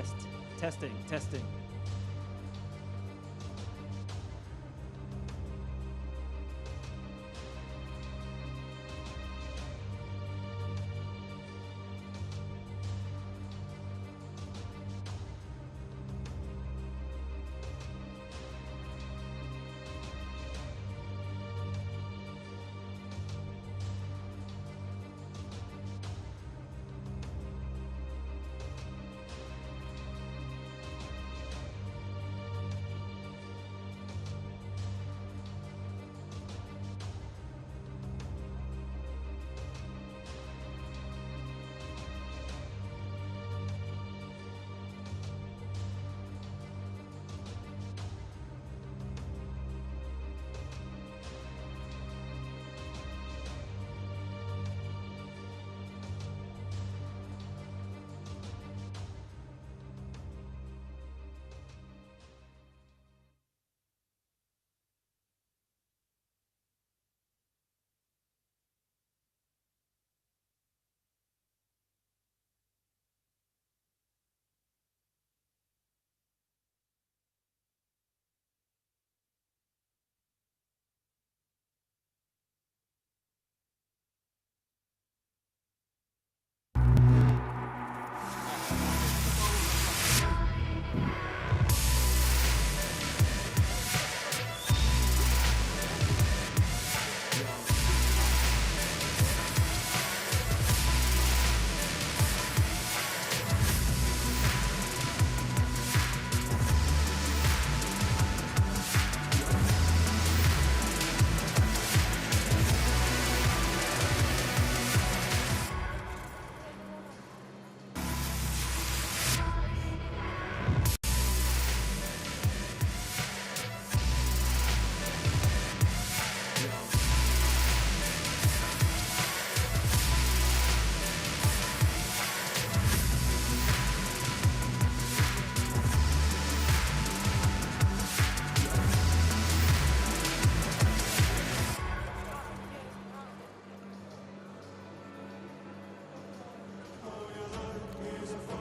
test. Testing.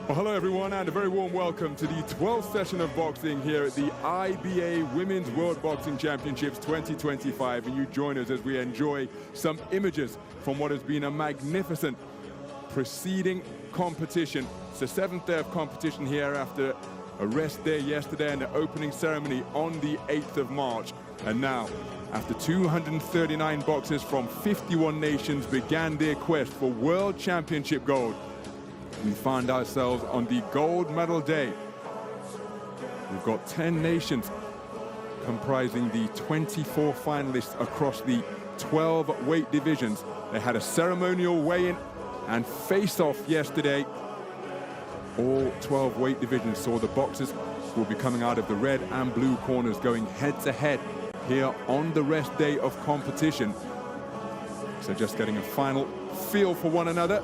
Well, hello everyone, and a very warm welcome to the 12th session of boxing here at the IBA Women's World Boxing Championships 2025. And you join us as we enjoy some images from what has been a magnificent preceding competition. It's the 7th day of competition here after a rest day yesterday and the opening ceremony on the 8th of March. And now, after 239 boxers from 51 nations began their quest for World Championship gold, we find ourselves on the gold medal day. We've got 10 nations comprising the 24 finalists across the 12 weight divisions. They had a ceremonial weigh-in and face-off yesterday. All 12 weight divisions saw the boxers will be coming out of the red and blue corners going head-to-head here on the rest day of competition. So just getting a final feel for one another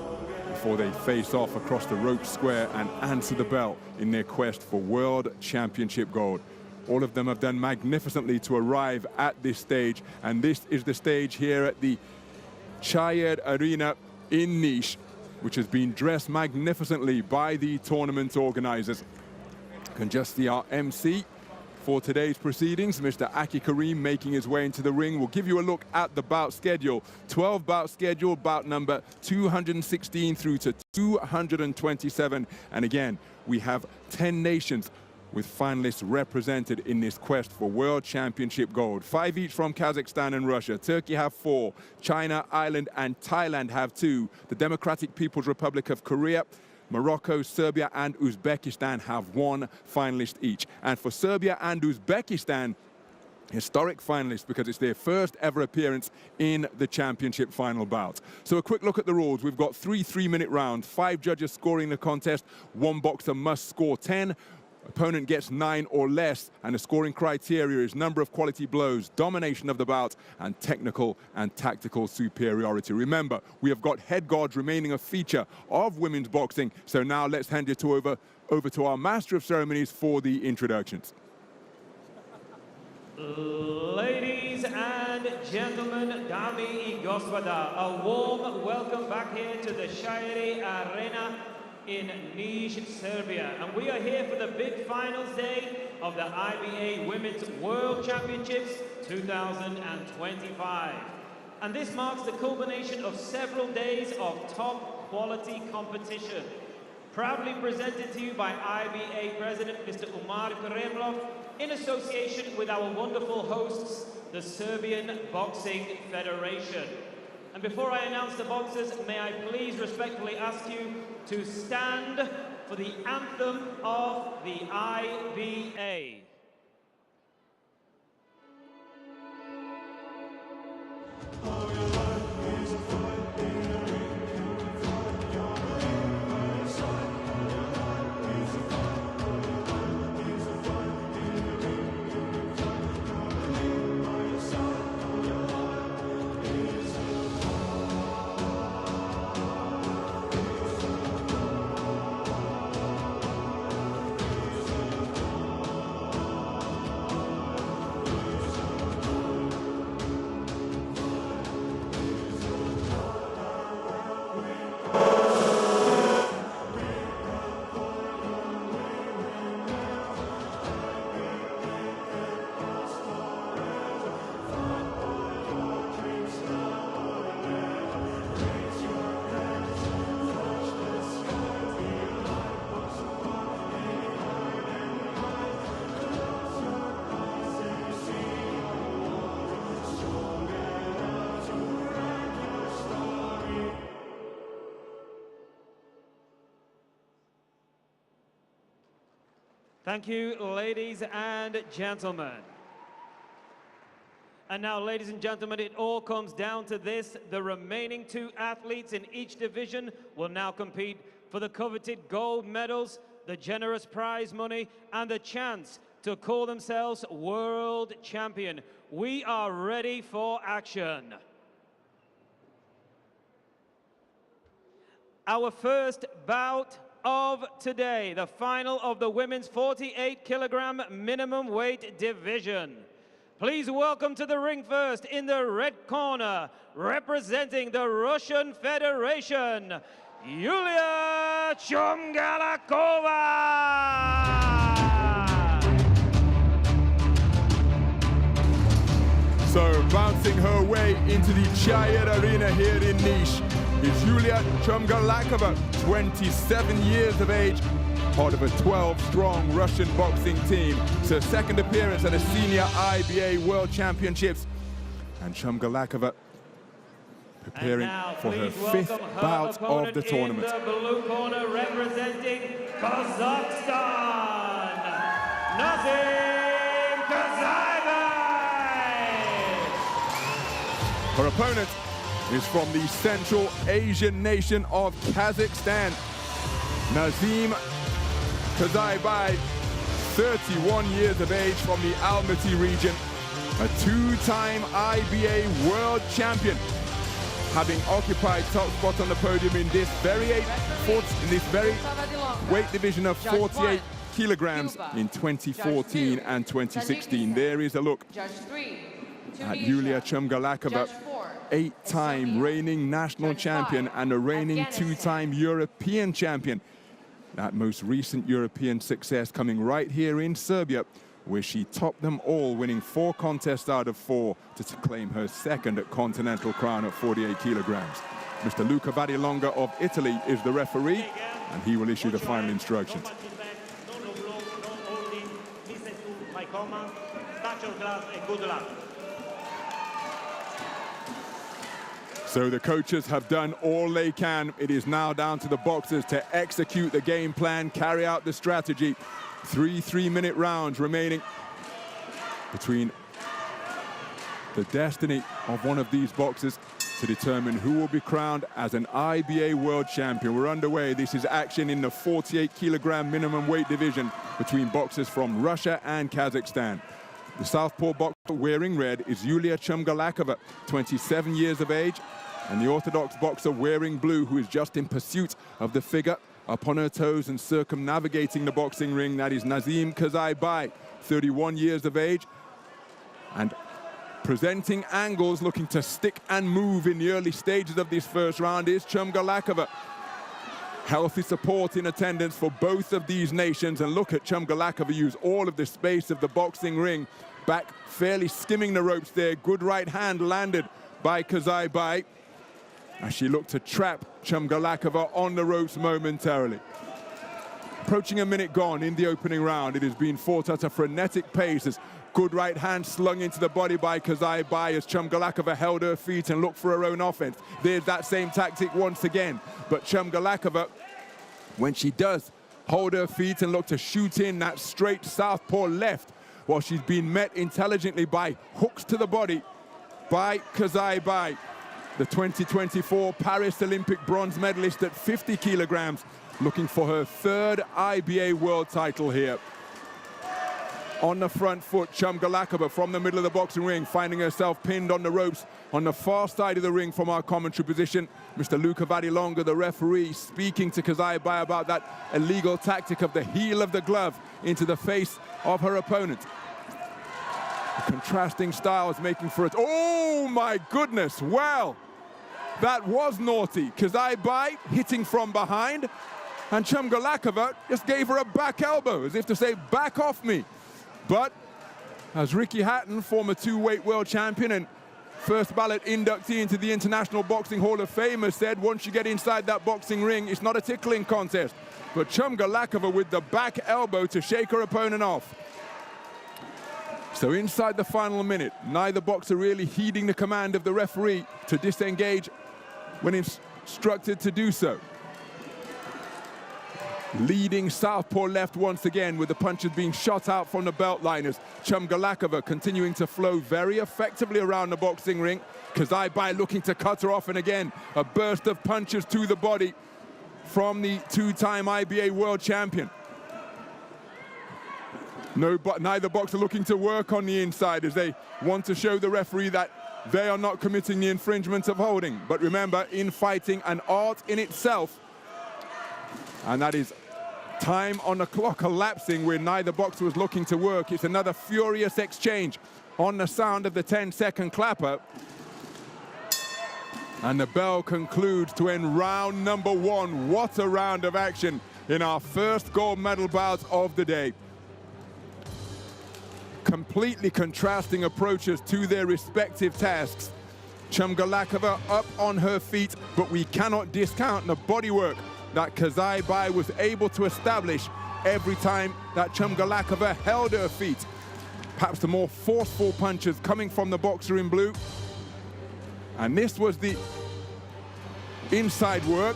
before they face off across the rope square and answer the bell in their quest for World Championship gold. All of them have done magnificently to arrive at this stage, and this is the stage here at the Chayed Arena in Nice, which has been dressed magnificently by the tournament organizers. You can just see our MC for today's proceedings, Mr. Aki Karim, making his way into the ring. We'll give you a look at the bout schedule. 12 bout schedule, bout number 216 through to 227. And again, we have 10 nations with finalists represented in this quest for World Championship gold. 5 each from Kazakhstan and Russia. Turkey have 4. China, Ireland, and Thailand have 2. The Democratic People's Republic of Korea, Morocco, Serbia, and Uzbekistan have 1 finalist each. And for Serbia and Uzbekistan, historic finalists because it's their first ever appearance in the championship final bout. So a quick look at the rules. We've got 3 3-minute rounds, 5 judges scoring the contest, 1 boxer must score 10. Opponent gets 9 or less, and the scoring criteria is number of quality blows, domination of the bout, and technical and tactical superiority. Remember, we have got head guards remaining a feature of women's boxing, so now let's hand it over to our master of ceremonies for the introductions. Ladies and gentlemen, Dami y Gospoda, a warm welcome back here to the Chayed Arena in Niš, Serbia. And we are here for the big finals day of the IBA Women's World Championships 2025. And this marks the culmination of several days of top quality competition. Proudly presented to you by IBA President Mr. Umar Kremlov in association with our wonderful hosts, the Serbian Boxing Federation. And before I announce the boxers, may I please respectfully ask you to stand for the anthem of the IBA. Thank you, ladies and gentlemen. And now, ladies and gentlemen, it all comes down to this. The remaining two athletes in each division will now compete for the coveted gold medals, the generous prize money, and the chance to call themselves world champion. We are ready for action. Our first bout of today, the final of the women's 48-kilogram minimum weight division. Please welcome to the ring first, in the red corner, representing the Russian Federation, IULIIA CHUMGALAKOVA! So bouncing her way into the Chayed Arena here in Niš is IULIIA CHUMGALAKOVA, 27 years of age, part of a 12-strong Russian boxing team. It's her second appearance at the Senior IBA World Championships. And CHUMGALAKOVA preparing for her fifth bout of the tournament. In the blue corner, representing Kazakhstan, NAZYM KYZAIBAY. Her opponent is from the Central Asian nation of Kazakhstan. NAZYM KYZAIBAY, 31 years of age, from the Almaty region, a two-time IBA world champion, having occupied top spot on the podium in this very weight division of 48 kilograms in 2014 and 2016. There is a look at IULIIA CHUMGALAKOVA, 8-time reigning national champion and a reigning 2-time European champion. That most recent European success coming right here in Serbia, where she topped them all, winning 4 contests out of 4 to claim her second continental crown at 48 kilograms. Mr. Luca Varilonga of Italy is the referee, and he will issue the final instructions. So the coaches have done all they can. It is now down to the boxers to execute the game plan, carry out the strategy. 3 3-minute rounds remaining between the destiny of one of these boxers to determine who will be crowned as an IBA world champion. We're underway. This is action in the 48-kilogram minimum weight division between boxers from Russia and Kazakhstan. The southpaw boxer wearing red is IULIIA CHUMGALAKOVA, 27 years of age, and the orthodox boxer wearing blue, who is just in pursuit of the figure, up on her toes and circumnavigating the boxing ring, that is NAZYM KYZAIBAY, 31 years of age, and presenting angles, looking to stick and move in the early stages of this first round, is CHUMGALAKOVA. Healthy support in attendance for both of these nations. And look at CHUMGALAKOVA use all of the space of the boxing ring. Back fairly skimming the ropes there. Good right hand landed by KYZAIBAY as she looked to trap CHUMGALAKOVA on the ropes momentarily. Approaching a minute gone in the opening round. It has been fought at a frenetic pace as good right hand slung into the body by KYZAIBAY as CHUMGALAKOVA held her feet and looked for her own offense. There's that same tactic once again. But CHUMGALAKOVA, when she does hold her feet and look to shoot in that straight southpaw left, while she's been met intelligently by hooks to the body by KYZAIBAY, the 2024 Paris Olympic bronze medalist at 50 kilograms, looking for her third IBA world title here. On the front foot, CHUMGALAKOVA from the middle of the boxing ring, finding herself pinned on the ropes on the far side of the ring from our commentary position. Mr. Luca Vadilonga, the referee, speaking to KYZAIBAY about that illegal tactic of the heel of the glove into the face of her opponent. The contrasting styles making for it. Oh my goodness, well, that was naughty. KYZAIBAY hitting from behind, and CHUMGALAKOVA just gave her a back elbow, as if to say, back off me. But as Ricky Hatton, former two-weight world champion and first ballot inductee into the International Boxing Hall of Fame, has said, once you get inside that boxing ring, it's not a tickling contest. But CHUMGALAKOVA with the back elbow to shake her opponent off. So inside the final minute, neither boxer really heeding the command of the referee to disengage when instructed to do so. Leading southpaw left once again, with the punches being shot out from the belt liners. CHUMGALAKOVA continuing to flow very effectively around the boxing ring. KYZAIBAY looking to cut her off, and again, a burst of punches to the body from the two-time IBA world champion. Neither boxer looking to work on the inside, as they want to show the referee that they are not committing the infringement of holding. But remember, in fighting, an art in itself, and that is time on the clock elapsing where neither boxer was looking to work. It's another furious exchange on the sound of the 10-second clapper. And the bell concludes to end round number one. What a round of action in our first gold medal bout of the day. Completely contrasting approaches to their respective tasks. CHUMGALAKOVA up on her feet, but we cannot discount the bodywork that KYZAIBAY was able to establish every time that CHUMGALAKOVA held her feet. Perhaps the more forceful punches coming from the boxer in blue. And this was the inside work.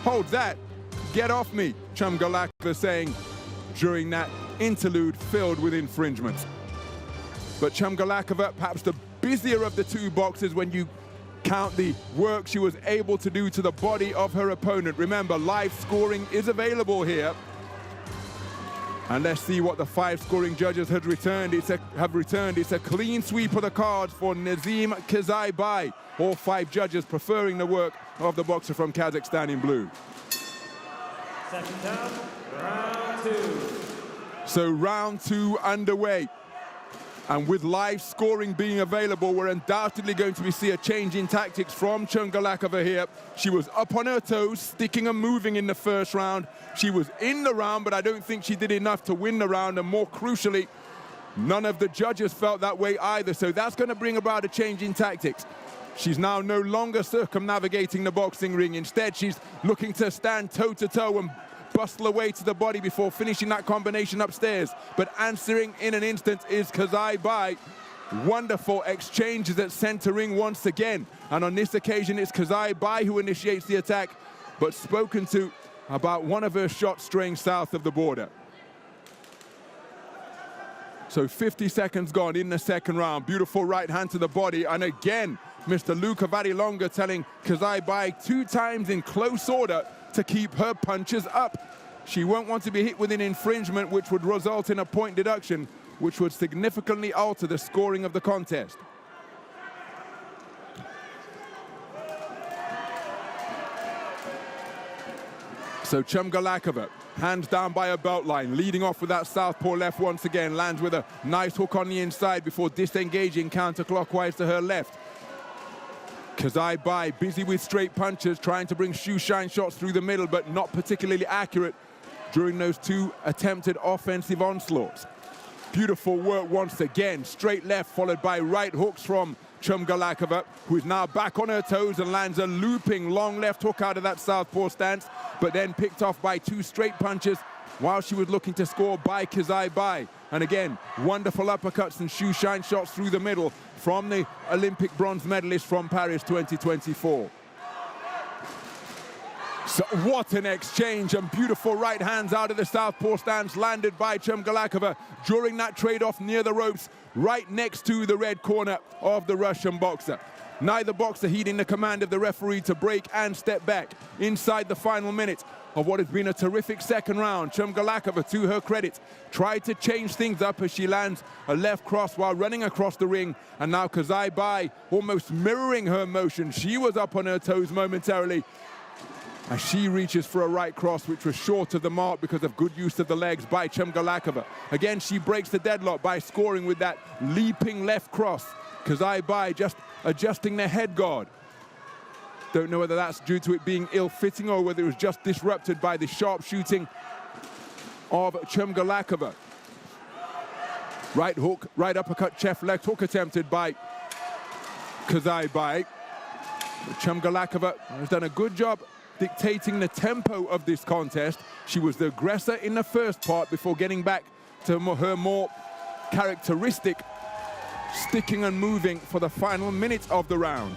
Hold that, get off me, CHUMGALAKOVA saying during that interlude filled with infringements. But CHUMGALAKOVA, perhaps the busier of the two boxers when you count the work she was able to do to the body of her opponent. Remember, live scoring is available here. And let's see what the 5 scoring judges have returned. It's a clean sweep of the cards for NAZYM KYZAIBAY. All 5 judges preferring the work of the boxer from Kazakhstan in blue. Second down, round 2. So round 2 underway. And with live scoring being available, we're undoubtedly going to see a change in tactics from CHUMGALAKOVA here. She was up on her toes, sticking and moving in the first round. She was in the round, but I don't think she did enough to win the round. And more crucially, none of the judges felt that way either. So that's going to bring about a change in tactics. She's now no longer circumnavigating the boxing ring. Instead, she's looking to stand toe-to-toe and bustle away to the body before finishing that combination upstairs. But answering in an instant is KYZAIBAY. Wonderful exchanges at center ring once again. And on this occasion, it's KYZAIBAY who initiates the attack, but spoken to about one of her shots straying south of the border. So 50 seconds gone in the second round. Beautiful right hand to the body. And again, Mr. Luca Vadilonga telling KYZAIBAY 2 times in close order to keep her punches up. She won't want to be hit with an infringement, which would result in a point deduction, which would significantly alter the scoring of the contest. So CHUMGALAKOVA, hands down by her belt line, leading off with that southpaw left once again, lands with a nice hook on the inside before disengaging counterclockwise to her left. KYZAIBAY busy with straight punches, trying to bring shoe shine shots through the middle, but not particularly accurate during those two attempted offensive onslaughts. Beautiful work once again, straight left followed by right hooks from CHUMGALAKOVA, who is now back on her toes and lands a looping long left hook out of that southpaw stance, but then picked off by two straight punches while she was looking to score by KYZAIBAY. And again, wonderful uppercuts and shoe shine shots through the middle from the Olympic bronze medalist from Paris 2024. So what an exchange, and beautiful right hands out of the southpaw stance landed by CHUMGALAKOVA during that trade-off near the ropes, right next to the red corner of the Russian boxer. Neither boxer heeding the command of the referee to break and step back inside the final minute of what has been a terrific second round. CHUMGALAKOVA, to her credit, tried to change things up as she lands a left cross while running across the ring, and now KYZAIBAY almost mirroring her motion. She was up on her toes momentarily as she reaches for a right cross, which was short of the mark because of good use of the legs by CHUMGALAKOVA. Again, she breaks the deadlock by scoring with that leaping left cross. KYZAIBAY just adjusting the head guard. Don't know whether that's due to it being ill-fitting or whether it was just disrupted by the sharp shooting of CHUMGALAKOVA. Right hook, right uppercut, chest left hook attempted by KYZAIBAY. CHUMGALAKOVA has done a good job dictating the tempo of this contest. She was the aggressor in the first part before getting back to her more characteristic sticking and moving for the final minute of the round.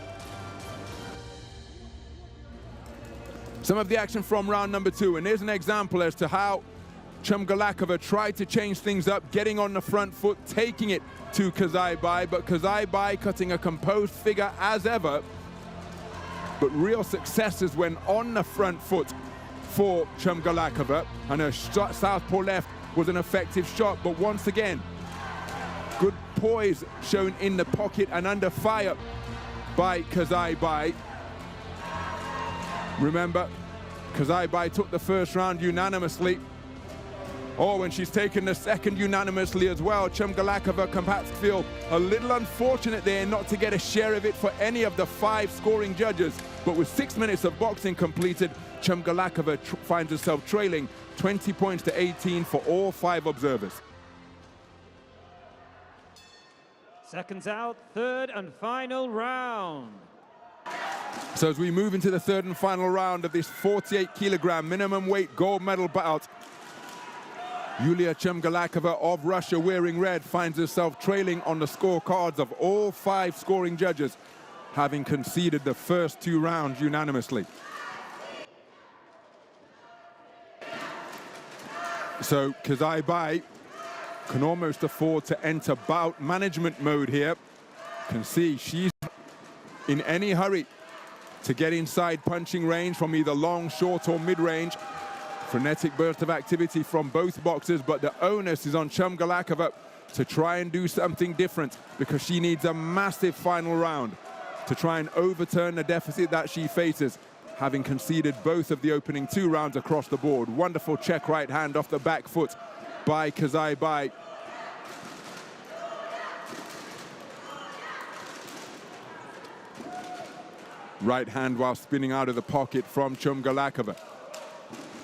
Some of the action from round number two, and here's an example as to how CHUMGALAKOVA tried to change things up, getting on the front foot, taking it to KYZAIBAY, but KYZAIBAY cutting a composed figure as ever. But real successes when on the front foot for CHUMGALAKOVA, and her southpaw left was an effective shot, but once again, good poise shown in the pocket and under fire by KYZAIBAY. Remember, KYZAIBAY took the first round unanimously. Oh, and she's taken the second unanimously as well. CHUMGALAKOVA can perhaps feel a little unfortunate there not to get a share of it for any of the 5 scoring judges. But with 6 minutes of boxing completed, CHUMGALAKOVA finds herself trailing 20 points to 18 for all 5 observers. Seconds out, third and final round. So as we move into the third and final round of this 48-kilogram minimum weight gold medal bout, Yulia CHUMGALAKOVA of Russia, wearing red, finds herself trailing on the scorecards of all 5 scoring judges, having conceded the first 2 rounds unanimously. So KYZAIBAY can almost afford to enter bout management mode here. Can see she's in any hurry to get inside punching range from either long, short or mid-range. Frenetic burst of activity from both boxers, but the onus is on CHUMGALAKOVA to try and do something different, because she needs a massive final round to try and overturn the deficit that she faces, having conceded both of the opening 2 rounds across the board. Wonderful check right hand off the back foot by KYZAIBAY. Right hand while spinning out of the pocket from CHUMGALAKOVA.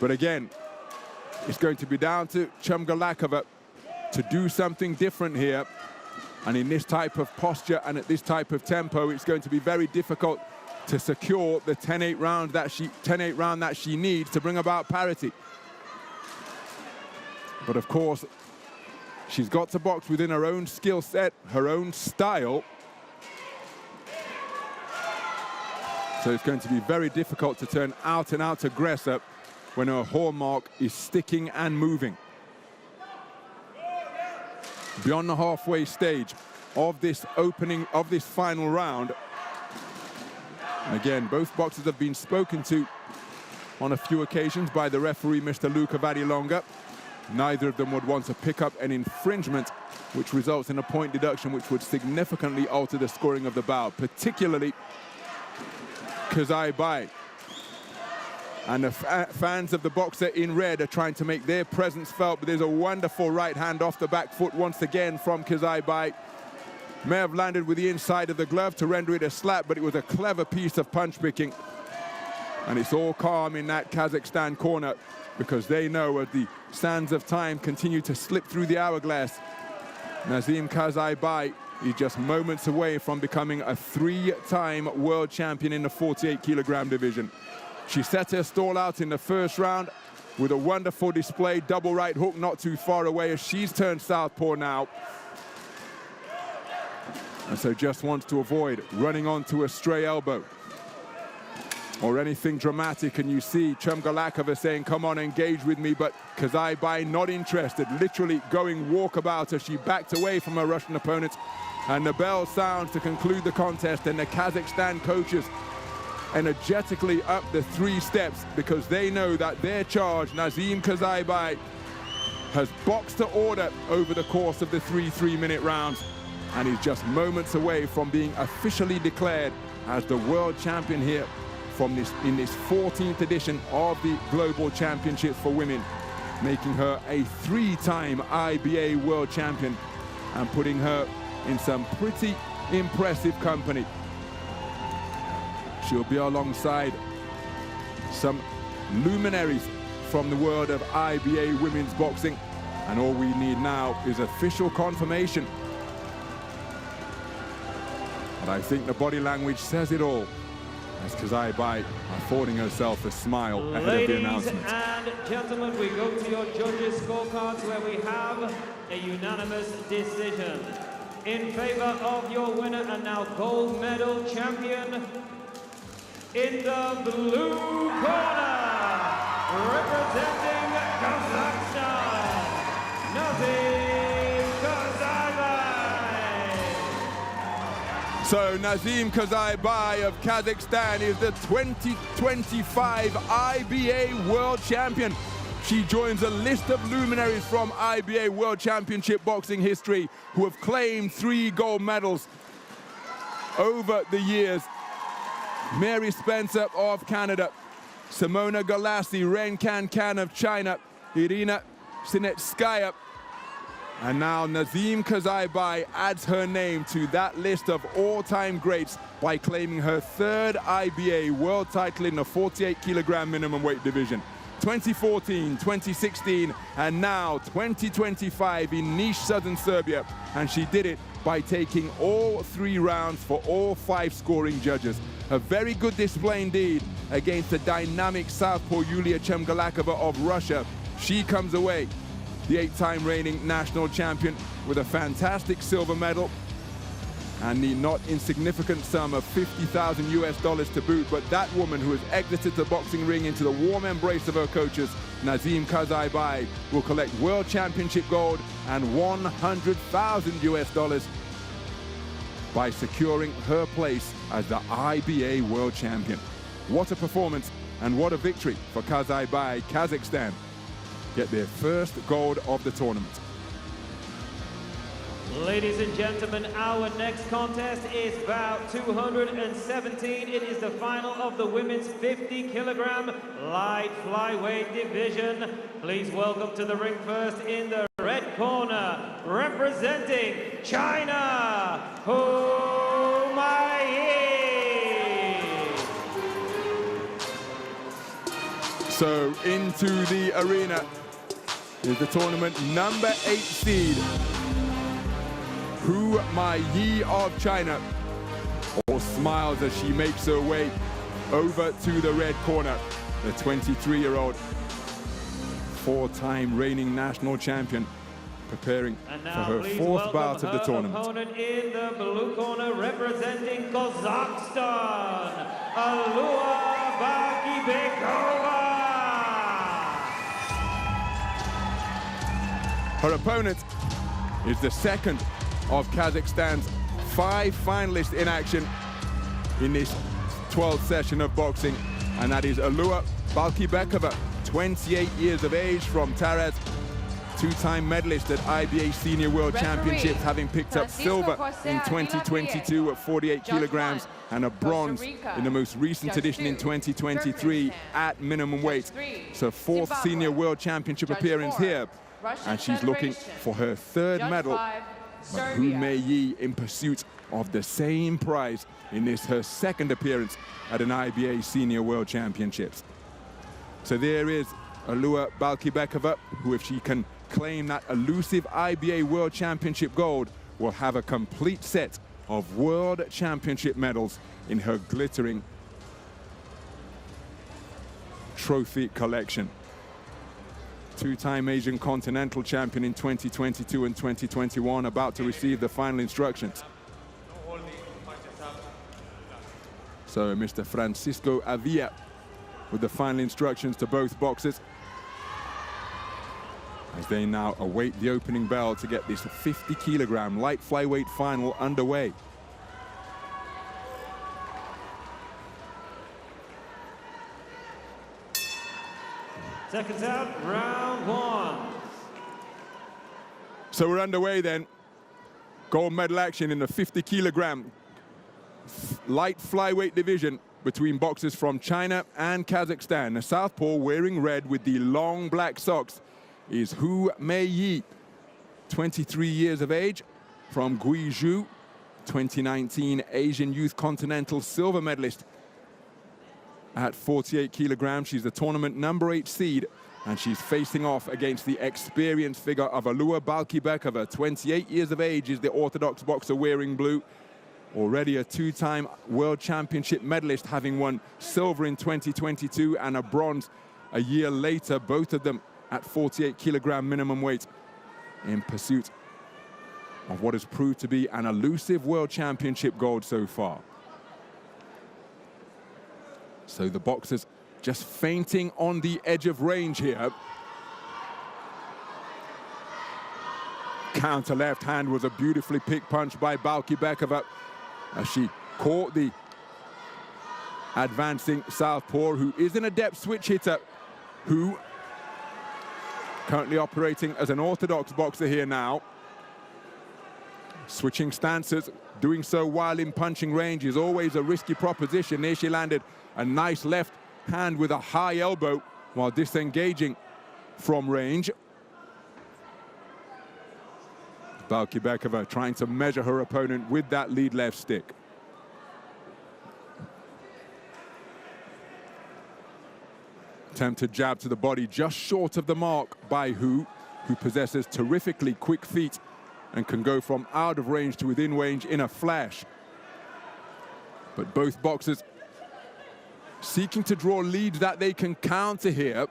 But again, it's going to be down to CHUMGALAKOVA to do something different here. And in this type of posture and at this type of tempo, it's going to be very difficult to secure the 10-8 round that she needs to bring about parity. But of course, she's got to box within her own skill set, her own style. So it's going to be very difficult to turn out and out aggressor when her hallmark is sticking and moving. Beyond the halfway stage of this final round. And again, both boxers have been spoken to on a few occasions by the referee, Mr. Luca Vadilonga. Neither of them would want to pick up an infringement, which results in a point deduction, which would significantly alter the scoring of the bout, particularly KYZAIBAY. And the fans of the boxer in red are trying to make their presence felt, but there's a wonderful right hand off the back foot once again from KYZAIBAY. May have landed with the inside of the glove to render it a slap, but it was a clever piece of punch picking. And it's all calm in that Kazakhstan corner because they know as the sands of time continue to slip through the hourglass, NAZYM KYZAIBAY is just moments away from becoming a 3-time world champion in the 48-kilogram division. She set her stall out in the first round with a wonderful display, double right hook not too far away as she's turned southpaw now. And so just wants to avoid running onto a stray elbow or anything dramatic, and you see CHUMGALAKOVA saying, come on, engage with me, but KYZAIBAY not interested, literally going walkabout as she backed away from her Russian opponent. And the bell sounds to conclude the contest, and the Kazakhstan coaches energetically up the 3 steps because they know that their charge, NAZYM KYZAIBAY, has boxed to order over the course of the 3 3-minute rounds and is just moments away from being officially declared as the world champion here in this 14th edition of the Global Championships for Women, making her a 3-time IBA world champion and putting her in some pretty impressive company. She'll be alongside some luminaries from the world of IBA women's boxing, and all we need now is official confirmation. But I think the body language says it all, as KYZAIBAY affording herself a smile ahead of the announcement. Ladies and gentlemen, we go to your judges' scorecards where we have a unanimous decision in favor of your winner and now gold medal champion in the blue corner, representing Kazakhstan, NAZYM KYZAIBAY. So NAZYM KYZAIBAY of Kazakhstan is the 2025 IBA World Champion. She joins a list of luminaries from IBA World Championship boxing history who have claimed 3 gold medals over the years. Mary Spencer of Canada, Simona Galassi, Ren Kan of China, Irina Sinetskaya, and now NAZYM KYZAIBAY adds her name to that list of all-time greats by claiming her 3rd IBA world title in the 48-kilogram minimum weight division. 2014, 2016, and now 2025 in Niš, southern Serbia. And she did it by taking all 3 rounds for all 5 scoring judges. A very good display indeed against the dynamic southpaw IULIIA CHUMGALAKOVA of Russia. She comes away the 8-time reigning national champion with a fantastic silver medal and the not insignificant sum of $50,000 to boot. But that woman who has exited the boxing ring into the warm embrace of her coaches, NAZYM KYZAIBAY, will collect world championship gold and $100,000 by securing her place as the IBA world champion. What a performance and what a victory for KYZAIBAY. Kazakhstan get their first gold of the tournament. Ladies and gentlemen, our next contest is bout 217. It is the final of the women's 50-kilogram light flyweight division. Please welcome to the ring first in the red corner, representing China, MEIYI. So into the arena is the tournament number 8 seed, MEIYI of China. All smiles as she makes her way over to the red corner. The 23-year-old 4-time reigning national champion preparing for her 4th bout of the tournament. Opponent in the blue corner representing Kazakhstan, ALUA BALKIBEKOVA. Her opponent is the 2nd of Kazakhstan's 5 finalists in action in this 12th session of boxing, and that is ALUA BALKIBEKOVA, 28 years of age from Taraz, 2-time medalist at IBA Senior World Championships, having picked up silver in 2022 at 48 kilograms and a bronze in the most recent edition in 2023 at minimum weight. So 4th Senior World Championship appearance here, and she's looking for her 3rd medal But Hu MEIYI in pursuit of the same prize in this, her second appearance at an IBA Senior World Championships. So there is ALUA BALKIBEKOVA, who, if she can claim that elusive IBA World Championship gold, will have a complete set of World Championship medals in her glittering trophy collection. Two-time Asian Continental Champion in 2022 and 2021, about to receive the final instructions. So Mr. Francisco Avia with the final instructions to both boxers, as they now await the opening bell to get this 50-kilogram light flyweight final underway. Seconds out, round one. So we're underway then. Gold medal action in the 50-kilogram light flyweight division between boxers from China and Kazakhstan. The southpaw wearing red with the long black socks is Hu MEIYI, 23 years of age, from Guizhou, 2019 Asian Youth Continental silver medalist at 48 kilograms. She's the tournament number 8 seed, and she's facing off against the experienced figure of ALUA BALKIBEKOVA. 28 years of age is the orthodox boxer wearing blue. Already a two-time World Championship medalist, having won silver in 2022 and a bronze a year later, both of them at 48 kilogram minimum weight, in pursuit of what has proved to be an elusive World Championship gold so far. So the boxers just feinting on the edge of range here. Counter left hand was a beautifully picked punch by BALKIBEKOVA as she caught the advancing southpaw, who is an adept switch hitter, who currently operating as an orthodox boxer here now. Switching stances, doing so while in punching range is always a risky proposition. There she landed a nice left hand with a high elbow while disengaging from range. BALKIBEKOVA trying to measure her opponent with that lead left stick. Attempted jab to the body, just short of the mark by Hu, who possesses terrifically quick feet and can go from out of range to within range in a flash. But both boxers seeking to draw leads that they can counter here.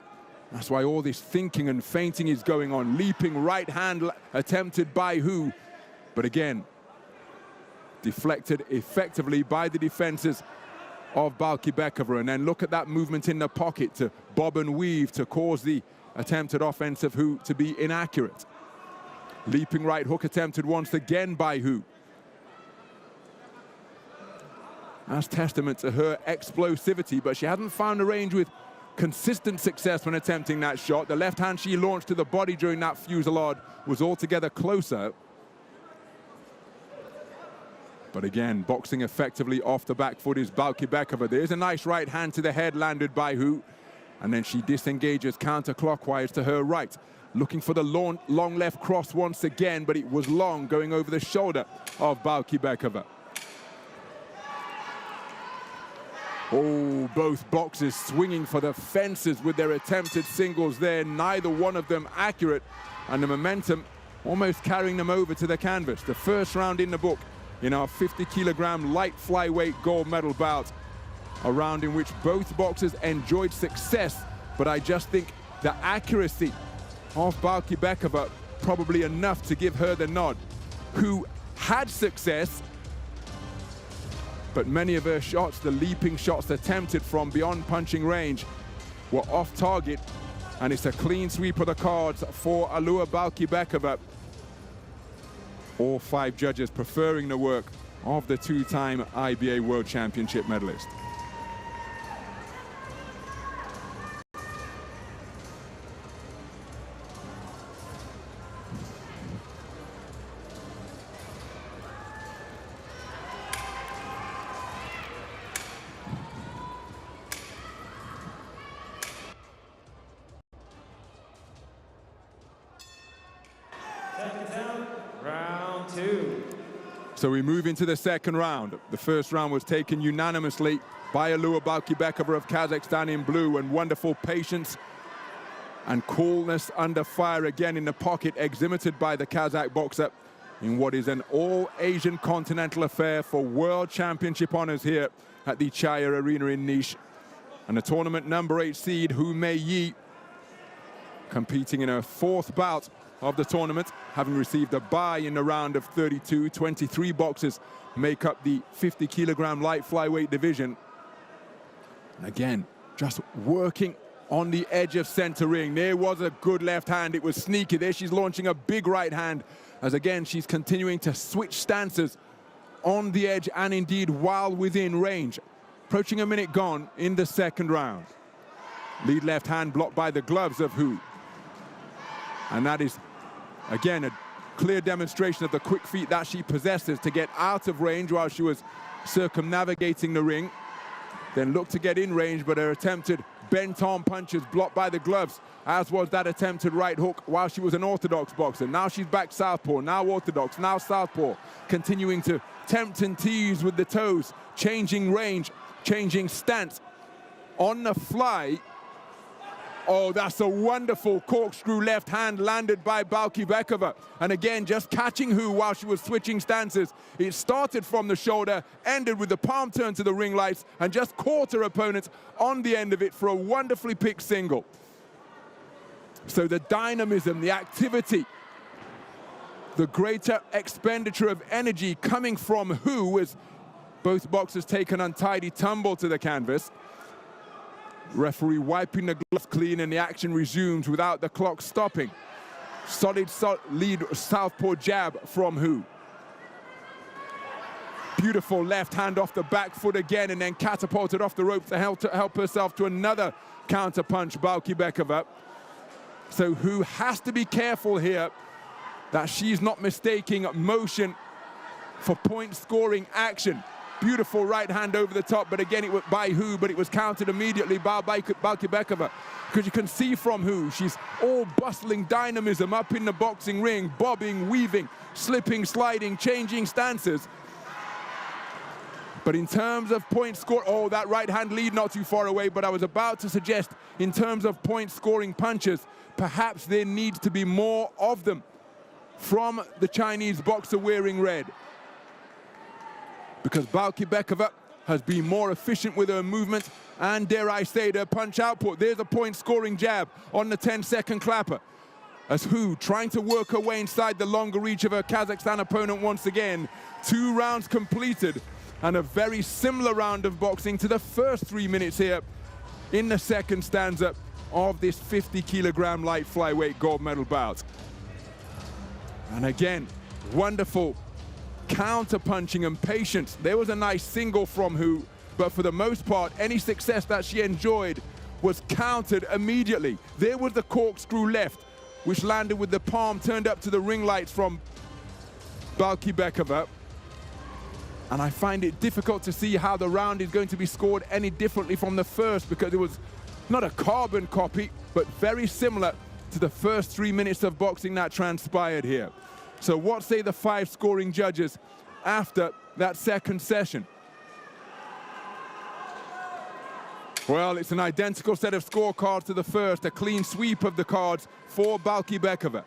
That's why all this thinking and feinting is going on. Leaping right hand attempted by Hu, but again, deflected effectively by the defenses of BALKIBEKOVA. And then look at that movement in the pocket to bob and weave to cause the attempted offense of Hu to be inaccurate. Leaping right hook attempted once again by Hu. That's testament to her explosivity, but she hasn't found a range with consistent success when attempting that shot. The left hand she launched to the body during that fusillade was altogether closer. But again, boxing effectively off the back foot is BALKIBEKOVA. There's a nice right hand to the head landed by Hu, and then she disengages counterclockwise to her right, looking for the long left cross once again, but it was long, going over the shoulder of BALKIBEKOVA. Oh, both boxers swinging for the fences with their attempted singles there, neither one of them accurate, and the momentum almost carrying them over to the canvas. The first round in the book in our 50-kilogram light flyweight gold medal bout, a round in which both boxers enjoyed success, but I just think the accuracy of BALKIBEKOVA probably enough to give her the nod. Who had success, but many of her shots, the leaping shots attempted from beyond punching range, were off target, and it's a clean sweep of the cards for ALUA BALKIBEKOVA. All 5 judges preferring the work of the two-time IBA World Championship medalist. Seconds out, round 2. So we move into the second round. The first round was taken unanimously by ALUA BALKIBEKOVA of Kazakhstan in blue, and wonderful patience and coolness under fire again in the pocket exhibited by the Kazakh boxer in what is an all-Asian continental affair for World Championship honors here at the Chaya Arena in Niš. And the tournament number 8 seed, MEIYI, competing in her 4th bout of the tournament, having received a bye in the round of 32. 23 boxers make up the 50-kilogram light flyweight division. And again, just working on the edge of center ring. There was a good left hand. It was sneaky. There she's launching a big right hand, as again she's continuing to switch stances on the edge and indeed while within range. Approaching a minute gone in the second round. Lead left hand blocked by the gloves of Hu. And that is, again, a clear demonstration of the quick feet that she possesses to get out of range while she was circumnavigating the ring. Then looked to get in range, but her attempted bent-arm punches blocked by the gloves, as was that attempted right hook while she was an orthodox boxer. Now she's back southpaw, now orthodox, now southpaw, continuing to tempt and tease with the toes, changing range, changing stance. On the fly, oh, that's a wonderful corkscrew left hand landed by BALKIBEKOVA. And again, just catching Hu while she was switching stances. It started from the shoulder, ended with the palm turn to the ring lights, and just caught her opponent on the end of it for a wonderfully picked single. So the dynamism, the activity, the greater expenditure of energy coming from Hu as both boxers take an untidy tumble to the canvas. Referee wiping the gloves clean, and the action resumes without the clock stopping. Solid lead southpaw jab from Hu. Beautiful left hand off the back foot again, and then catapulted off the rope to help herself to another counter punch, BALKIBEKOVA. So Hu has to be careful here that she's not mistaking motion for point scoring action. Beautiful right hand over the top, but again it was by Hu, but it was countered immediately by BALKIBEKOVA. Because you can see from Hu, she's all bustling dynamism up in the boxing ring, bobbing, weaving, slipping, sliding, changing stances. But in terms of point score, oh, that right hand lead not too far away, but I was about to suggest in terms of point scoring punches, perhaps there needs to be more of them from the Chinese boxer wearing red. Because BALKIBEKOVA has been more efficient with her movement and, dare I say, her punch output. There's a point-scoring jab on the 10-second clapper. As Hu trying to work her way inside the longer reach of her Kazakhstan opponent once again. 2 rounds completed, and a very similar round of boxing to the first 3 minutes here in the second stanza of this 50-kilogram light flyweight gold medal bout. And again, wonderful counter-punching and patience. There was a nice single from Hu, but for the most part, any success that she enjoyed was countered immediately. There was the corkscrew left, which landed with the palm turned up to the ring lights from BALKIBEKOVA. And I find it difficult to see how the round is going to be scored any differently from the first, because it was not a carbon copy, but very similar to the first 3 minutes of boxing that transpired here. So what say the 5 scoring judges after that second session? Well, it's an identical set of scorecards to the first, a clean sweep of the cards for BALKIBEKOVA.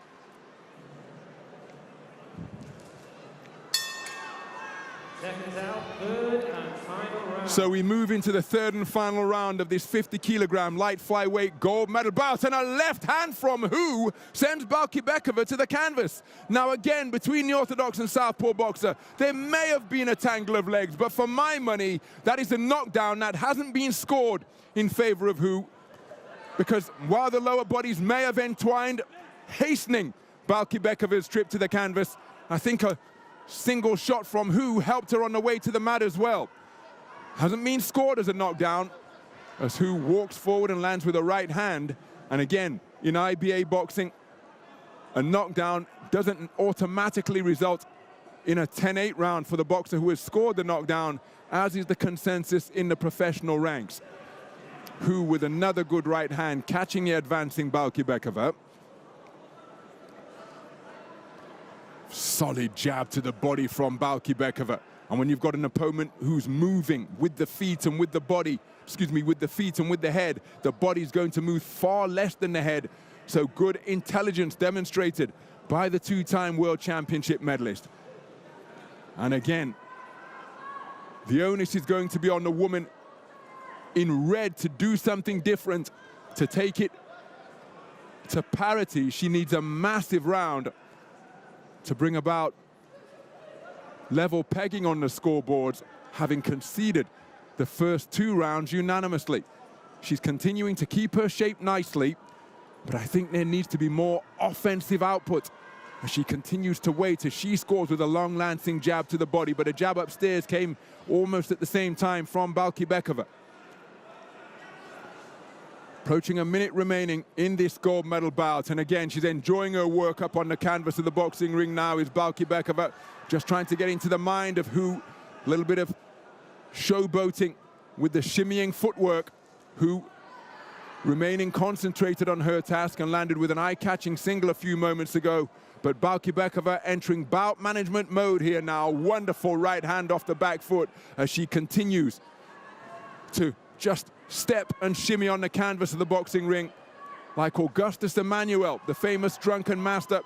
Seconds out, third and final round. So we move into the third and final round of this 50-kilogram light flyweight gold medal bout, and a left hand from Hu sends BALKIBEKOVA to the canvas. Now again, between the orthodox and southpaw boxer, there may have been a tangle of legs, but for my money, that is a knockdown that hasn't been scored in favor of Hu, because while the lower bodies may have entwined, hastening BALKIBEKOVA's trip to the canvas, I think a single shot from Hu helped her on the way to the mat as well. Hasn't been scored as a knockdown, as Hu walks forward and lands with a right hand. And again, in IBA boxing, a knockdown doesn't automatically result in a 10-8 round for the boxer who has scored the knockdown, as is the consensus in the professional ranks. Hu with another good right hand, catching the advancing BALKIBEKOVA. Solid jab to the body from BALKIBEKOVA. And when you've got an opponent who's moving with the feet and with the body, with the feet and with the head, the body's going to move far less than the head. So good intelligence demonstrated by the two-time World Championship medalist. And again, the onus is going to be on the woman in red to do something different, to take it to parity. She needs a massive round to bring about level pegging on the scoreboards, having conceded the first 2 rounds unanimously. She's continuing to keep her shape nicely, but I think there needs to be more offensive output as she continues to wait as she scores with a long lancing jab to the body, but a jab upstairs came almost at the same time from BALKIBEKOVA. Approaching a minute remaining in this gold medal bout, and again she's enjoying her work up on the canvas of the boxing ring now. Is BALKIBEKOVA just trying to get into the mind of who, a little bit of showboating with the shimmying footwork, who remaining concentrated on her task and landed with an eye-catching single a few moments ago. But BALKIBEKOVA entering bout management mode here now. Wonderful right hand off the back foot as she continues to just step and shimmy on the canvas of the boxing ring like Augustus Emmanuel, the famous drunken master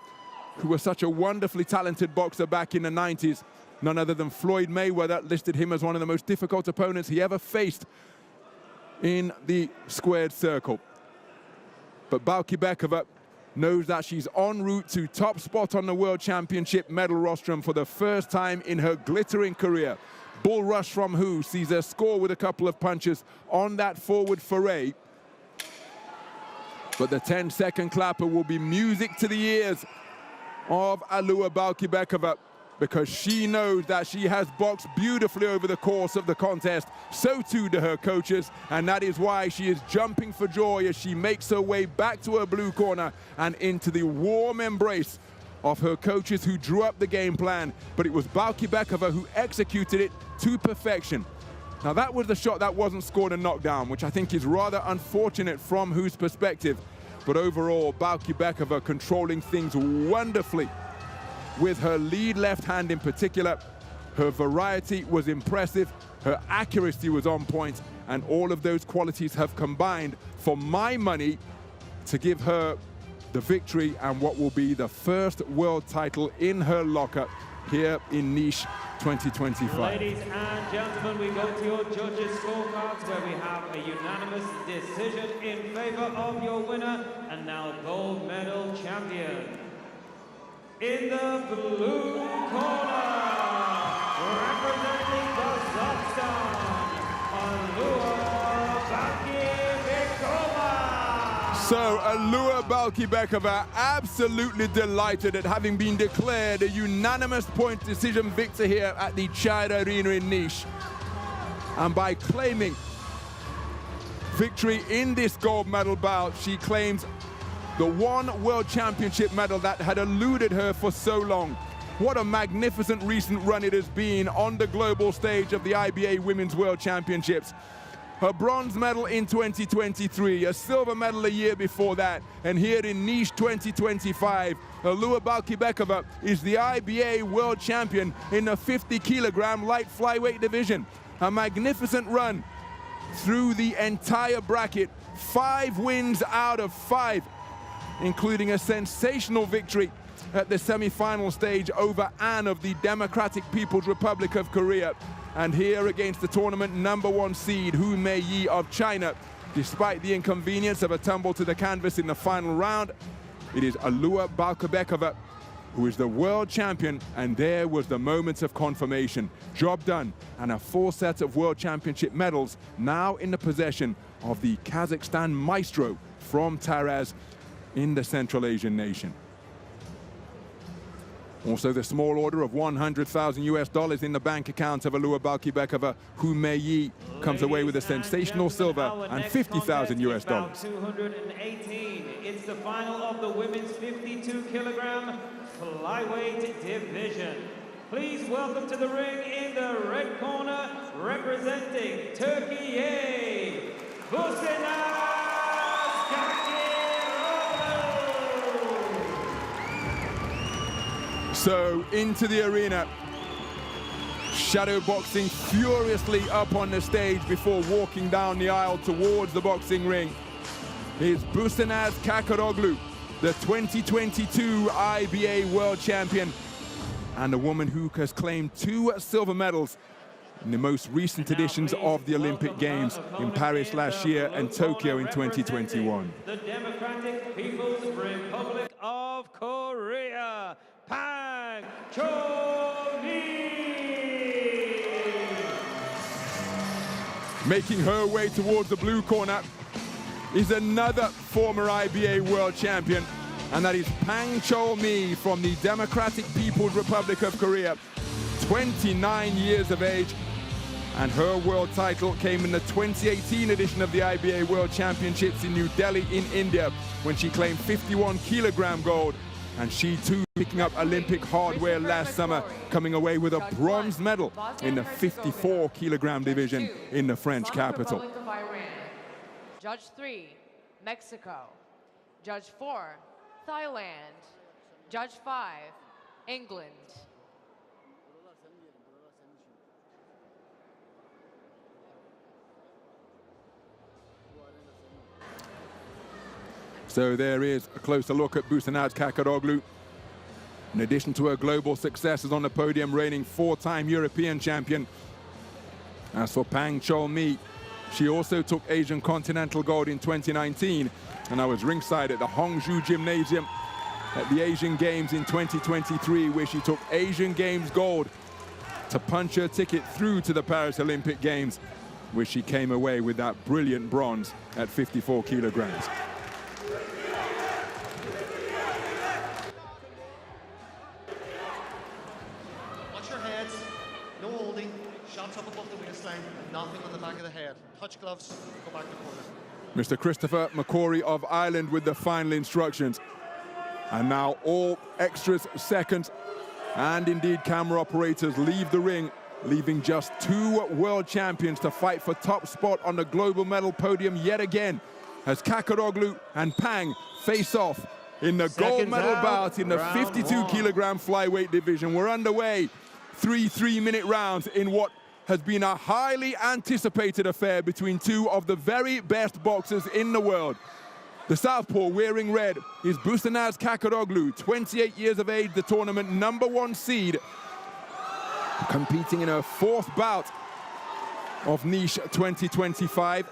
who was such a wonderfully talented boxer back in the 90s. None other than Floyd Mayweather listed him as one of the most difficult opponents he ever faced in the squared circle. But BALKIBEKOVA knows that she's en route to top spot on the World Championship medal rostrum for the first time in her glittering career. Bull rush from who sees her score with a couple of punches on that forward foray. But the 10-second clapper will be music to the ears of ALUA BALKIBEKOVA, because she knows that she has boxed beautifully over the course of the contest. So too do her coaches, and that is why she is jumping for joy as she makes her way back to her blue corner and into the warm embrace of her coaches who drew up the game plan. But it was BALKIBEKOVA who executed it to perfection. Now that was the shot that wasn't scored a knockdown, which I think is rather unfortunate from whose perspective. But overall, BALKIBEKOVA controlling things wonderfully with her lead left hand in particular. Her variety was impressive, her accuracy was on point, and all of those qualities have combined, for my money, to give her the victory and what will be the first world title in her locker here in Nice 2025. Ladies and gentlemen, we go to your judges' scorecards where we have a unanimous decision in favor of your winner and now gold medal champion. In the blue corner, representing Kazakhstan, ALUA BALKIBEKOVA. So ALUA BALKIBEKOVA absolutely delighted at having been declared a unanimous point decision victor here at the Chai Arena in Nice. And by claiming victory in this gold medal bout, she claims the one World Championship medal that had eluded her for so long. What a magnificent recent run it has been on the global stage of the IBA Women's World Championships. Her bronze medal in 2023, a silver medal a year before that, and here in Nice 2025, ALUA BALKIBEKOVA is the IBA World Champion in the 50-kilogram light flyweight division. A magnificent run through the entire bracket, 5 wins out of 5. Including a sensational victory at the semi-final stage over An of the Democratic People's Republic of Korea. And here against the tournament #1 seed, MEIYI of China. Despite the inconvenience of a tumble to the canvas in the final round, it is ALUA BALKIBEKOVA who is the world champion, and there was the moment of confirmation. Job done, and a full set of World Championship medals now in the possession of the Kazakhstan maestro from Taraz in the Central Asian nation. Also, the small order of $100,000 in the bank account of ALUA BALKIBEKOVA, MEIYI comes away with a sensational silver and $50,000. 218. It's the final of the women's 52-kilogram flyweight division. Please welcome to the ring in the red corner, representing Turkey, BUSENAZ. So into the arena, shadow boxing furiously up on the stage before walking down the aisle towards the boxing ring is BUSENAZ KAKIROGLU, the 2022 IBA world champion, and a woman who has claimed 2 silver medals in the most recent editions of the Olympic Games in Paris last year and Tokyo in 2021. The Democratic People's Republic of Korea, Pang Chol-mi. Making her way towards the blue corner is another former IBA world champion, and that is Pang Chol-mi from the Democratic People's Republic of Korea, 29 years of age, and her world title came in the 2018 edition of the IBA World Championships in New Delhi in India, when she claimed 51-kilogram gold, and she too picking up Olympic hardware last summer, coming away with a bronze medal in the 54-kilogram division in the French capital. Judge 3, Mexico. Judge 4, Thailand. Judge 5, England. So there is a closer look at BUSENAZ KAKIROGLU. In addition to her global successes on the podium, reigning 4-time European champion. As for Pang Chol-mi, she also took Asian Continental Gold in 2019, and I was ringside at the Hongju Gymnasium at the Asian Games in 2023, where she took Asian Games gold to punch her ticket through to the Paris Olympic Games, where she came away with that brilliant bronze at 54 kilograms. Watch your heads, no holding, shots up above the waistline, nothing on the back of the head. Touch gloves, go back to corner. Mr. Christopher McCory of Ireland with the final instructions. And now all extras, seconds, and indeed camera operators leave the ring, leaving just 2 world champions to fight for top spot on the global medal podium yet again, as KAKIROGLU and Pang face off in the gold medal bout in the 52-kilogram flyweight division. We're underway. 3 3-minute rounds in what has been a highly anticipated affair between 2 of the very best boxers in the world. The southpaw wearing red is BUSENAZ KAKIROGLU, 28 years of age, the tournament #1 seed, competing in her 4th bout of Niche 2025.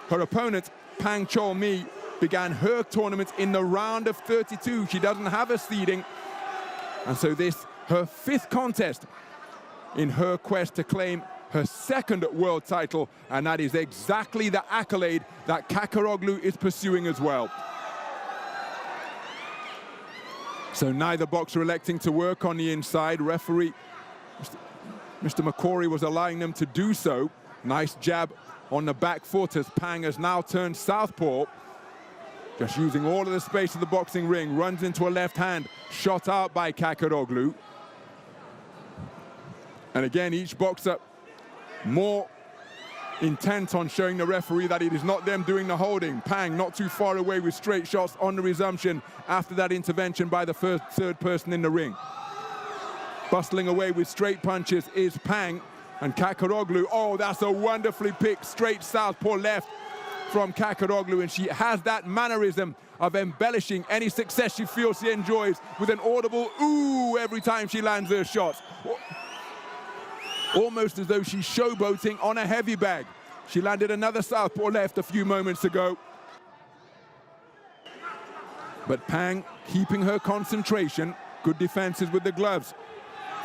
Her opponent, Pang Chol-mi, began her tournament in the round of 32. She doesn't have a seeding, and so this, her 5th contest in her quest to claim her 2nd world title, and that is exactly the accolade that KAKIROGLU is pursuing as well. So neither boxer electing to work on the inside. Referee Mr. McCory was allowing them to do so. Nice jab on the back foot as Pang has now turned southpaw, just using all of the space of the boxing ring. Runs into a left hand, shot out by KAKIROGLU. And again, each boxer more intent on showing the referee that it is not them doing the holding. Pang not too far away with straight shots on the resumption after that intervention by the third person in the ring. Bustling away with straight punches is Pang, and KAKIROGLU, oh, that's a wonderfully picked straight southpaw left from KAKIROGLU, and she has that mannerism of embellishing any success she feels she enjoys with an audible ooh every time she lands her shots. Almost as though she's showboating on a heavy bag. She landed another southpaw left a few moments ago. But Pang keeping her concentration. Good defenses with the gloves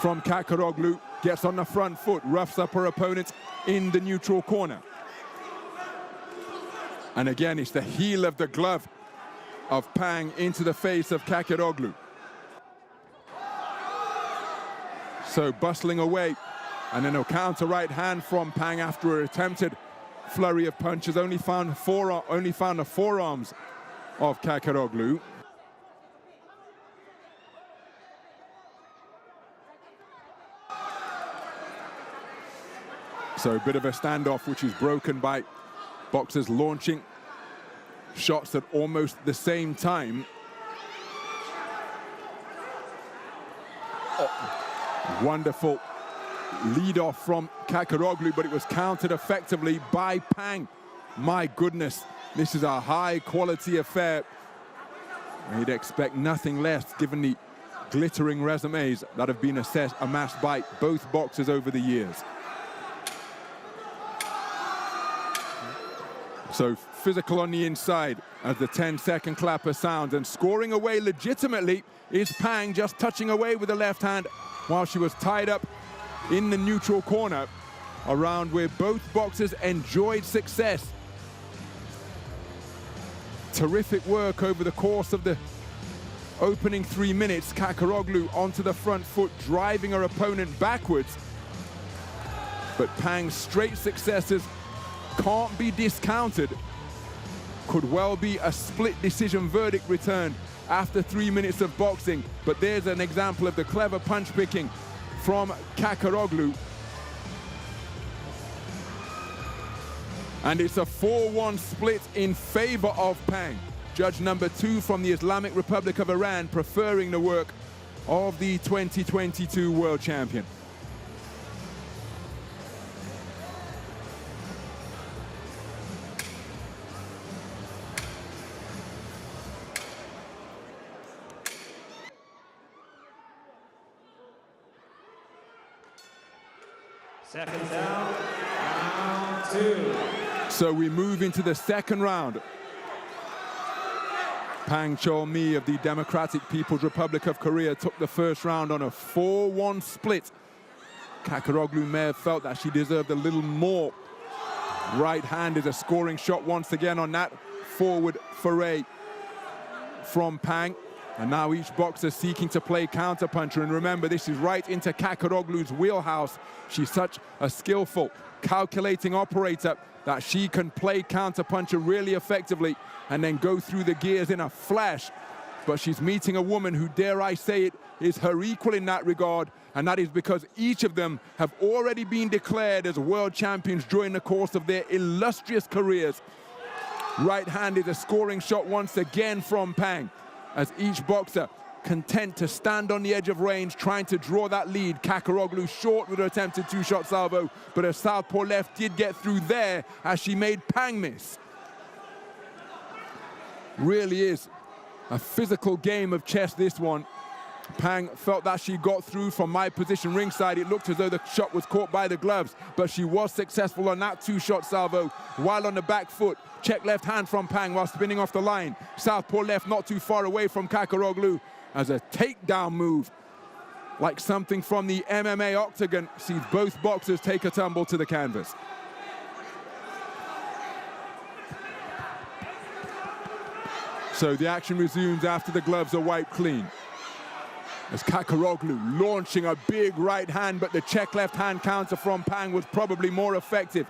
from KAKIROGLU. Gets on the front foot, roughs up her opponent in the neutral corner. And again, it's the heel of the glove of Pang into the face of KAKIROGLU. So bustling away. And then a counter right hand from Pang after an attempted flurry of punches. Only found the forearms of KAKIROGLU. So a bit of a standoff, which is broken by boxers launching shots at almost the same time. Wonderful lead off from KHAKIROGLU, but it was countered effectively by Pang. My goodness, this is a high quality affair. You'd expect nothing less given the glittering resumes that have been amassed by both boxers over the years. So physical on the inside as the 10-second clapper sounds, and scoring away legitimately is Pang, just touching away with the left hand while she was tied up in the neutral corner, a round where both boxers enjoyed success. Terrific work over the course of the opening 3 minutes. KHAKIROGLU onto the front foot, driving her opponent backwards. But Pang's straight successes can't be discounted. Could well be a split decision verdict returned after 3 minutes of boxing. But there's an example of the clever punch picking from KHAKIROGLU. And it's a 4-1 split in favor of Pang. Judge number 2 from the Islamic Republic of Iran preferring the work of the 2022 world champion. Seconds out, round 2. So we move into the second round. Pang Chol-mi of the Democratic People's Republic of Korea took the first round on a 4-1 split. KHAKIROGLU may have felt that she deserved a little more. Right hand is a scoring shot once again on that forward foray from Pang. And now each boxer seeking to play counterpuncher. And remember, this is right into KHAKIROGLU's wheelhouse. She's such a skillful, calculating operator that she can play counterpuncher really effectively and then go through the gears in a flash. But she's meeting a woman who, dare I say it, is her equal in that regard. And that is because each of them have already been declared as world champions during the course of their illustrious careers. Right hand is a scoring shot once again from Pang, as each boxer content to stand on the edge of range, trying to draw that lead. KHAKIROGLU short with her attempted two-shot salvo, but her southpaw left did get through there as she made Pang miss. Really is a physical game of chess, this one. Pang felt that she got through from my position ringside. It looked as though the shot was caught by the gloves, but she was successful on that two-shot salvo while on the back foot. Check left hand from Pang while spinning off the line. Southpaw left not too far away from KHAKIROGLU as a takedown move. Like something from the MMA octagon, sees both boxers take a tumble to the canvas. So the action resumes after the gloves are wiped clean. As KHAKIROGLU launching a big right hand, but the check left hand counter from Pang was probably more effective.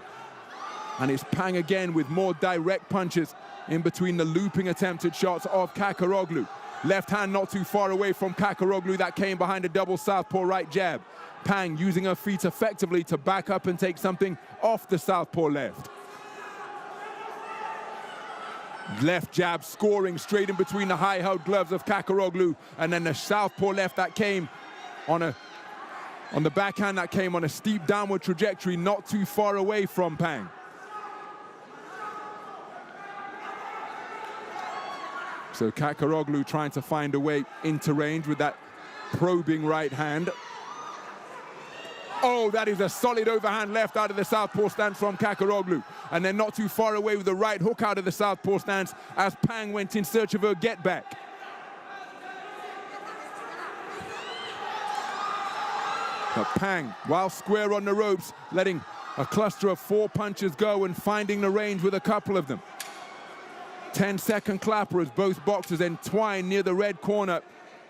And it's Pang again with more direct punches in between the looping attempted shots of KHAKIROGLU. Left hand not too far away from KHAKIROGLU, that came behind a double southpaw right jab. Pang using her feet effectively to back up and take something off the southpaw left. Left jab scoring straight in between the high-held gloves of KHAKIROGLU, and then the southpaw left that came on the backhand that came on a steep downward trajectory not too far away from Pang. So KHAKIROGLU trying to find a way into range with that probing right hand. Oh, that is a solid overhand left out of the southpaw stance from KHAKIROGLU. And then not too far away with the right hook out of the southpaw stance as Pang went in search of her get back. But Pang, while square on the ropes, letting a cluster of 4 punches go and finding the range with a couple of them. 10-second clapper as both boxers entwine near the red corner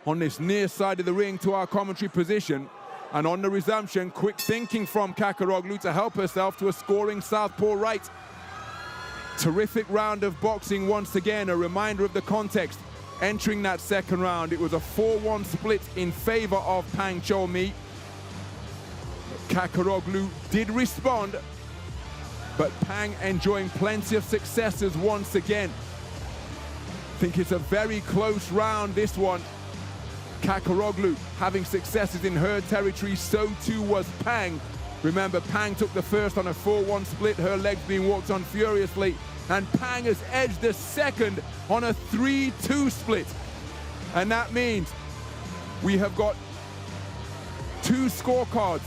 on this near side of the ring to our commentary position. And on the resumption, quick thinking from KHAKIROGLU to help herself to a scoring southpaw right. Terrific round of boxing once again, a reminder of the context. Entering that second round, it was a 4-1 split in favor of Pang Chol-mi. KHAKIROGLU did respond, but Pang enjoying plenty of successes once again. I think it's a very close round, this one. KHAKIROGLU having successes in her territory, so too was Pang. Remember, Pang took the first on a 4-1 split, her legs being walked on furiously, and Pang has edged the second on a 3-2 split. And that means we have got two scorecards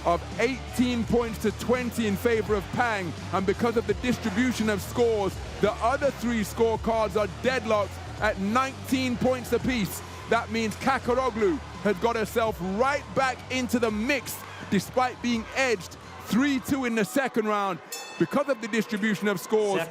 of 18 points to 20 in favor of Pang, and because of the distribution of scores, the other three scorecards are deadlocked at 19 points apiece. That means KHAKIROGLU has got herself right back into the mix despite being edged 3-2 in the second round. Because of the distribution of scores,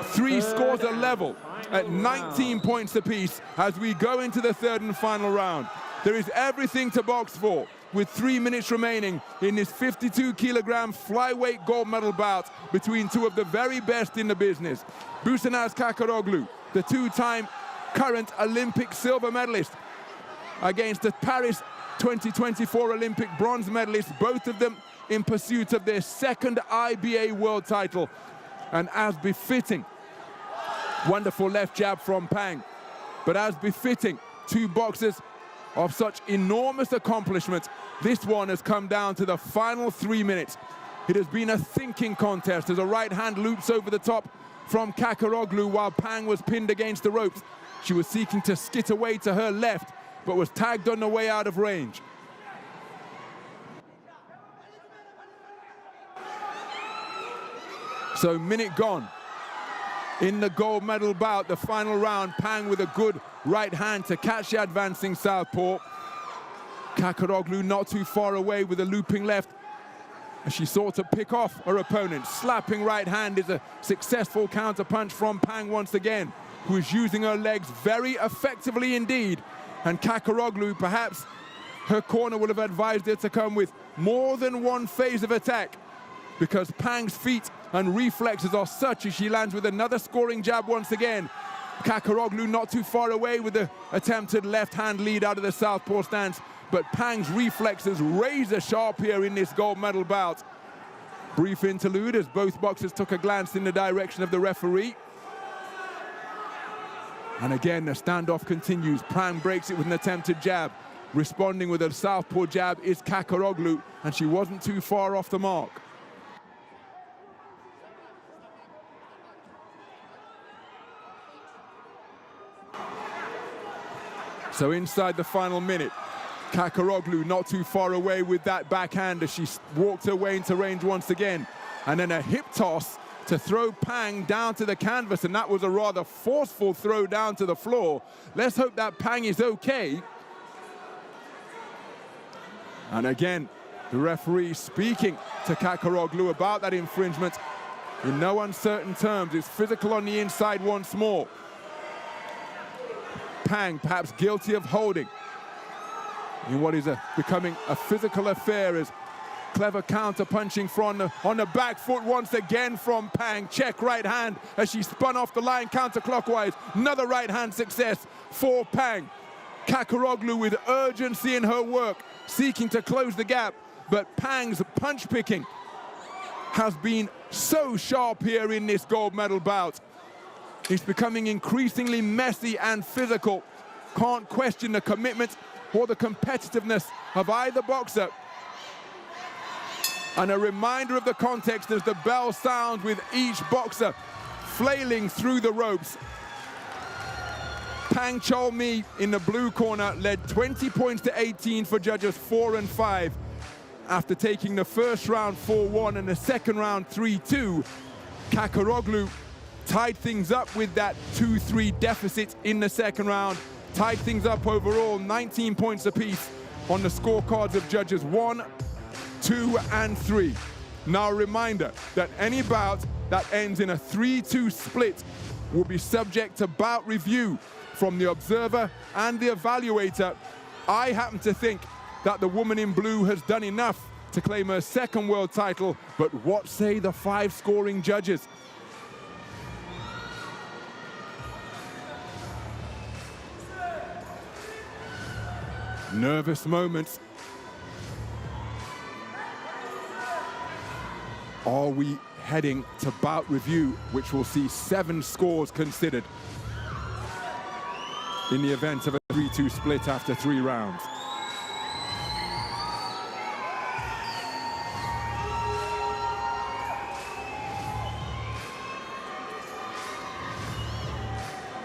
three scores are level at 19 points apiece as we go into the third and final round. There is everything to box for, with 3 minutes remaining in this 52-kilogram flyweight gold medal bout between two of the very best in the business. BUSENAZ KHAKIROGLU, the two-time current Olympic silver medalist, against the Paris 2024 Olympic bronze medalist, both of them in pursuit of their second IBA world title. And as befitting, wonderful left jab from Pang, but as befitting two boxers of such enormous accomplishment, this one has come down to the final 3 minutes. It has been a thinking contest as a right hand loops over the top from KHAKIROGLU while Pang was pinned against the ropes. She was seeking to skit away to her left, but was tagged on the way out of range. So minute gone in the gold medal bout, the final round. Pang with a good right hand to catch the advancing southpaw. KHAKIROGLU not too far away with a looping left as she sought to pick off her opponent. Slapping right hand is a successful counter punch from Pang once again, who is using her legs very effectively indeed. And KHAKIROGLU, perhaps her corner would have advised her to come with more than one phase of attack, because Pang's feet and reflexes are such as she lands with another scoring jab once again. KHAKIROGLU not too far away with the attempted left hand lead out of the southpaw stance, but Pang's reflexes razor sharp here in this gold medal bout. Brief interlude as both boxers took a glance in the direction of the referee. And again, the standoff continues. Pang breaks it with an attempted jab. Responding with a southpaw jab is KHAKIROGLU, and she wasn't too far off the mark. So inside the final minute, KHAKIROGLU not too far away with that backhand as she walked her way into range once again. And then a hip toss to throw Pang down to the canvas, and that was a rather forceful throw down to the floor. Let's hope that Pang is okay. And again, the referee speaking to KHAKIROGLU about that infringement in no uncertain terms. It's physical on the inside once more. Pang perhaps guilty of holding in what is becoming a physical affair, as clever counter punching on the back foot once again from Pang. Check right hand as she spun off the line counterclockwise. Another right hand success for Pang. KHAKIROGLU with urgency in her work, seeking to close the gap, but Pang's punch picking has been so sharp here in this gold medal bout. It's becoming increasingly messy and physical. Can't question the commitment or the competitiveness of either boxer. And a reminder of the context as the bell sounds with each boxer flailing through the ropes. Pang Chol Mi in the blue corner led 20 points to 18 for judges 4 and 5 after taking the first round 4-1 and the second round 3-2. KHAKIROGLU tied things up with that 2-3 deficit in the second round. Tied things up overall, 19 points apiece on the scorecards of judges 1, 2, and 3. Now a reminder that any bout that ends in a 3-2 split will be subject to bout review from the observer and the evaluator. I happen to think that the woman in blue has done enough to claim her second world title, but what say the 5 scoring judges? Nervous moments. Are we heading to bout review, which will see 7 scores considered in the event of a 3-2 split after 3 rounds.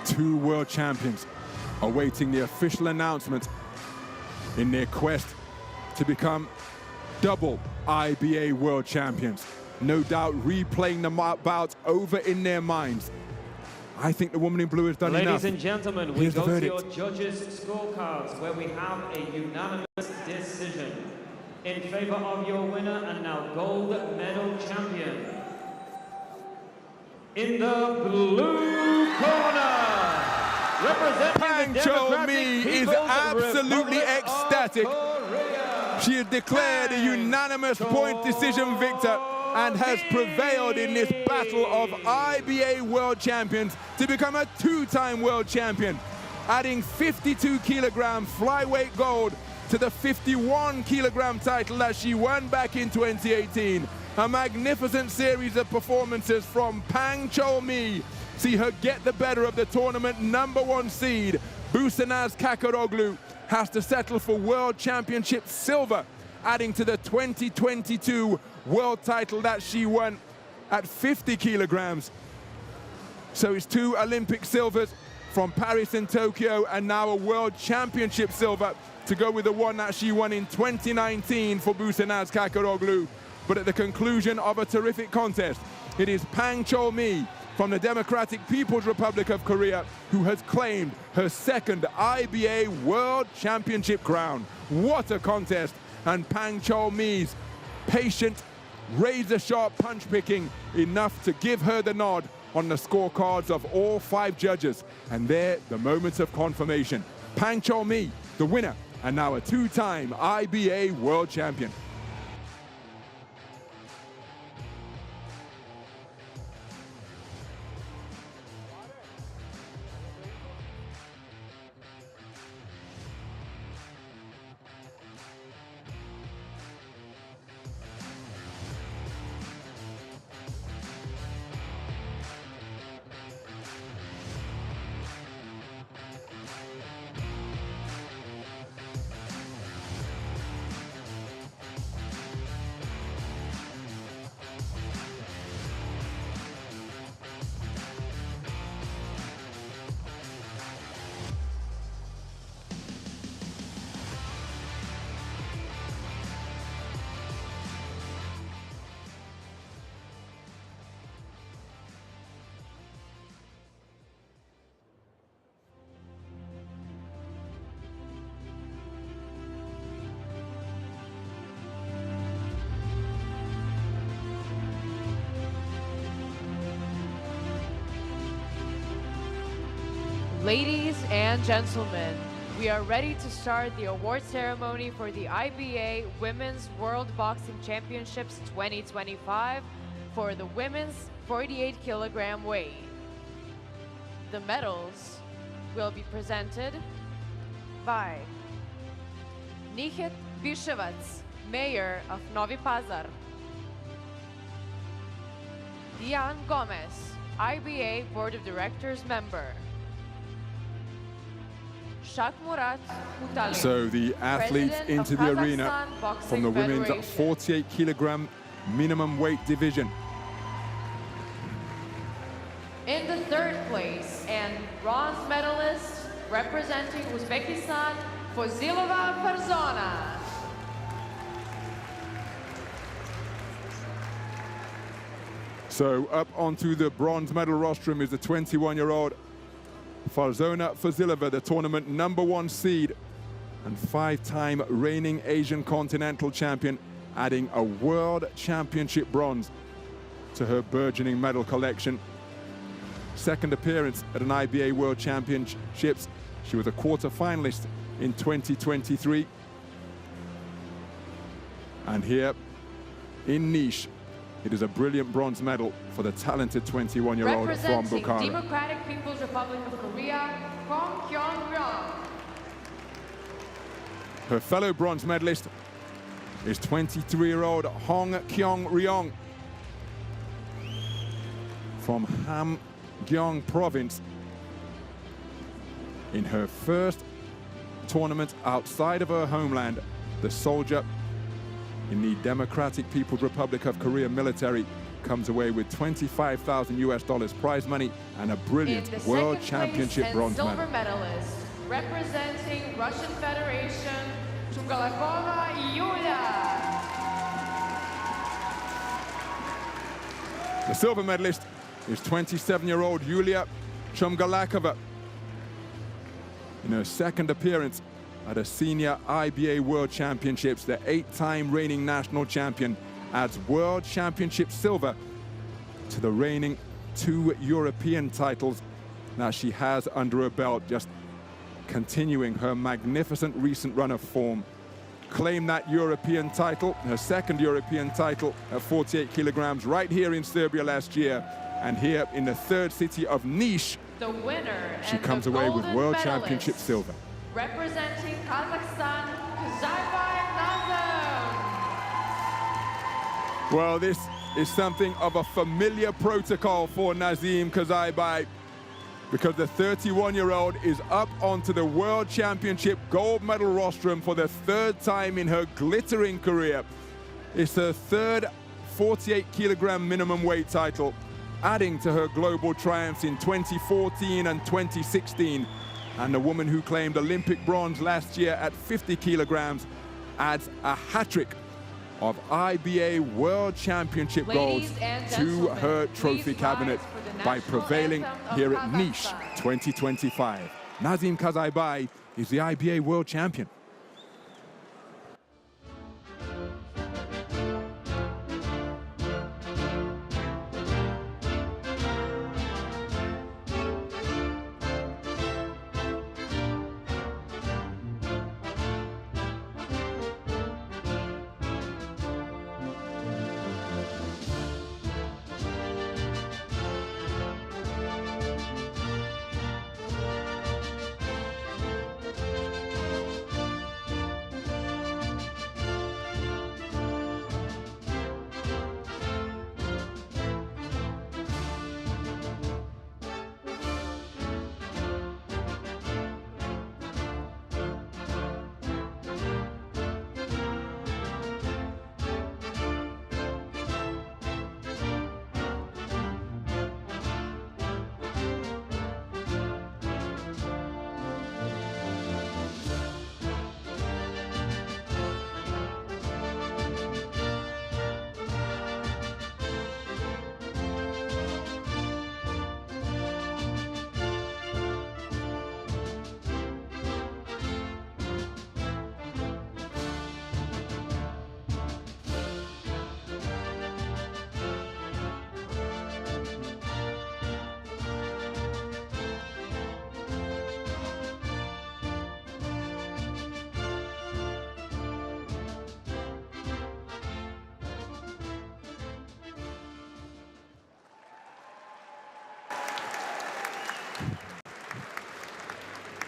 Two world champions awaiting the official announcement in their quest to become double IBA world champions. No doubt replaying the bout over in their minds. I think the woman in blue has done enough. Ladies and gentlemen, we Here's go the to your verdict. judges' scorecards where we have a unanimous decision in favor of your winner and now gold medal champion. In the blue corner, representing the Democratic is People's absolutely Republic ecstatic. of Korea. She has declared a unanimous point decision victor and has prevailed in this battle of IBA world champions to become a 2-time world champion, adding 52 kilogram flyweight gold to the 51 kilogram title that she won back in 2018. A magnificent series of performances from Pang Chol-mi see her get the better of the tournament #1 seed. BUSENAZ KAKIROGLU has to settle for World Championship silver, adding to the 2022 world title that she won at 50 kilograms. So it's 2 Olympic silvers from Paris and Tokyo, and now a World Championship silver to go with the one that she won in 2019 for BUSENAZ KAKIROGLU. But at the conclusion of a terrific contest, it is Pang Chol-mi from the Democratic People's Republic of Korea who has claimed her second IBA World Championship crown. What a contest! And Pang Chol-mi's patient, razor-sharp punch-picking enough to give her the nod on the scorecards of all 5 judges. And there, the moments of confirmation. Pang Chol-mi, the winner, and now a 2-time IBA World Champion. Ladies and gentlemen, we are ready to start the award ceremony for the IBA Women's World Boxing Championships 2025 for the women's 48 kilogram weight. The medals will be presented by Nihet Bishevac, Mayor of Novi Pazar; Diane Gomez, IBA Board of Directors member; Shakmurat Mutalin. So the athletes into the arena from the women's 48 kilogram minimum weight division. In the 3rd place and bronze medalist representing Uzbekistan, Fozilova Farzona. So up onto the bronze medal rostrum is the 21-year-old Farzona Fozilova, the tournament #1 seed and 5-time reigning Asian continental champion, adding a world championship bronze to her burgeoning medal collection. Second appearance at an IBA World Championships. She was a quarter-finalist in 2023. And here in niche, it is a brilliant bronze medal for the talented 21-year-old from Representing Bukhara. Democratic People's Republic of Korea, Hong Kyung-ryong. Her fellow bronze medalist is 23-year-old Hong Kyung-ryong from Hamgyong province. In her first tournament outside of her homeland, the soldier in the Democratic People's Republic of Korea military comes away with $25,000 prize money and a brilliant World Championship bronze medal. Silver medalist representing Russian Federation, CHUMGALAKOVA, IULIIA. The silver medalist is 27-year-old Yulia CHUMGALAKOVA. In her second appearance at a senior IBA World Championships, the 8-time reigning national champion adds World Championship silver to the reigning 2 European titles that she has under her belt, just continuing her magnificent recent run of form. Claimed that European title, her second European title at 48 kilograms right here in Serbia last year, and here in the third city of Niš, the winner she comes away with World Championship silver. Representing Kazakhstan, KYZAIBAY, NAZYM. Well, this is something of a familiar protocol for NAZYM KYZAIBAY, because the 31-year-old is up onto the World Championship gold medal rostrum for the third time in her glittering career. It's her third 48-kilogram minimum weight title, adding to her global triumphs in 2014 and 2016. And the woman who claimed Olympic bronze last year at 50 kilograms adds a hat-trick of IBA World Championship golds to her trophy cabinet by prevailing here at Niš 2025. NAZYM KYZAIBAY is the IBA World Champion.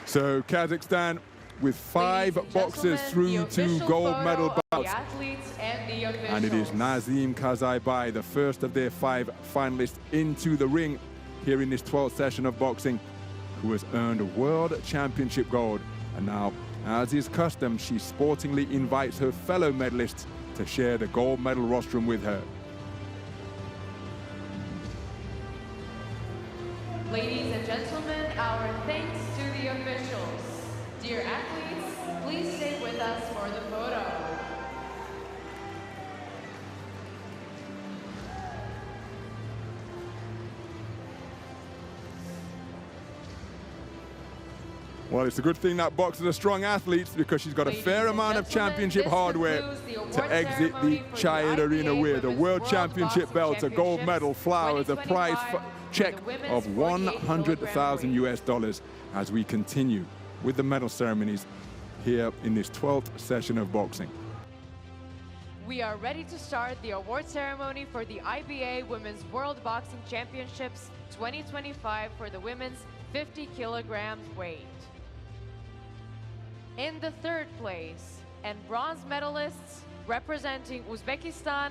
So Kazakhstan with 5 boxers through to gold medal bouts. And it is NAZYM KYZAIBAY, the first of their 5 finalists into the ring here in this 12th session of boxing, who has earned a World Championship gold. And now, as is custom, she sportingly invites her fellow medalists to share the gold medal rostrum with her. Ladies and gentlemen, our thanks to the officials. Dear athletes, please stay with us for the photo. Well, it's a good thing that boxers are strong athletes, because she's got a fair amount of championship hardware to exit the Child Arena with. The World Championship belt, a gold medal, flowers, a prize check of $100,000 as we continue with the medal ceremonies here in this 12th session of boxing. We are ready to start the award ceremony for the IBA Women's World Boxing Championships 2025 for the women's 50 kilograms weight. In the third place, and bronze medalists representing Uzbekistan,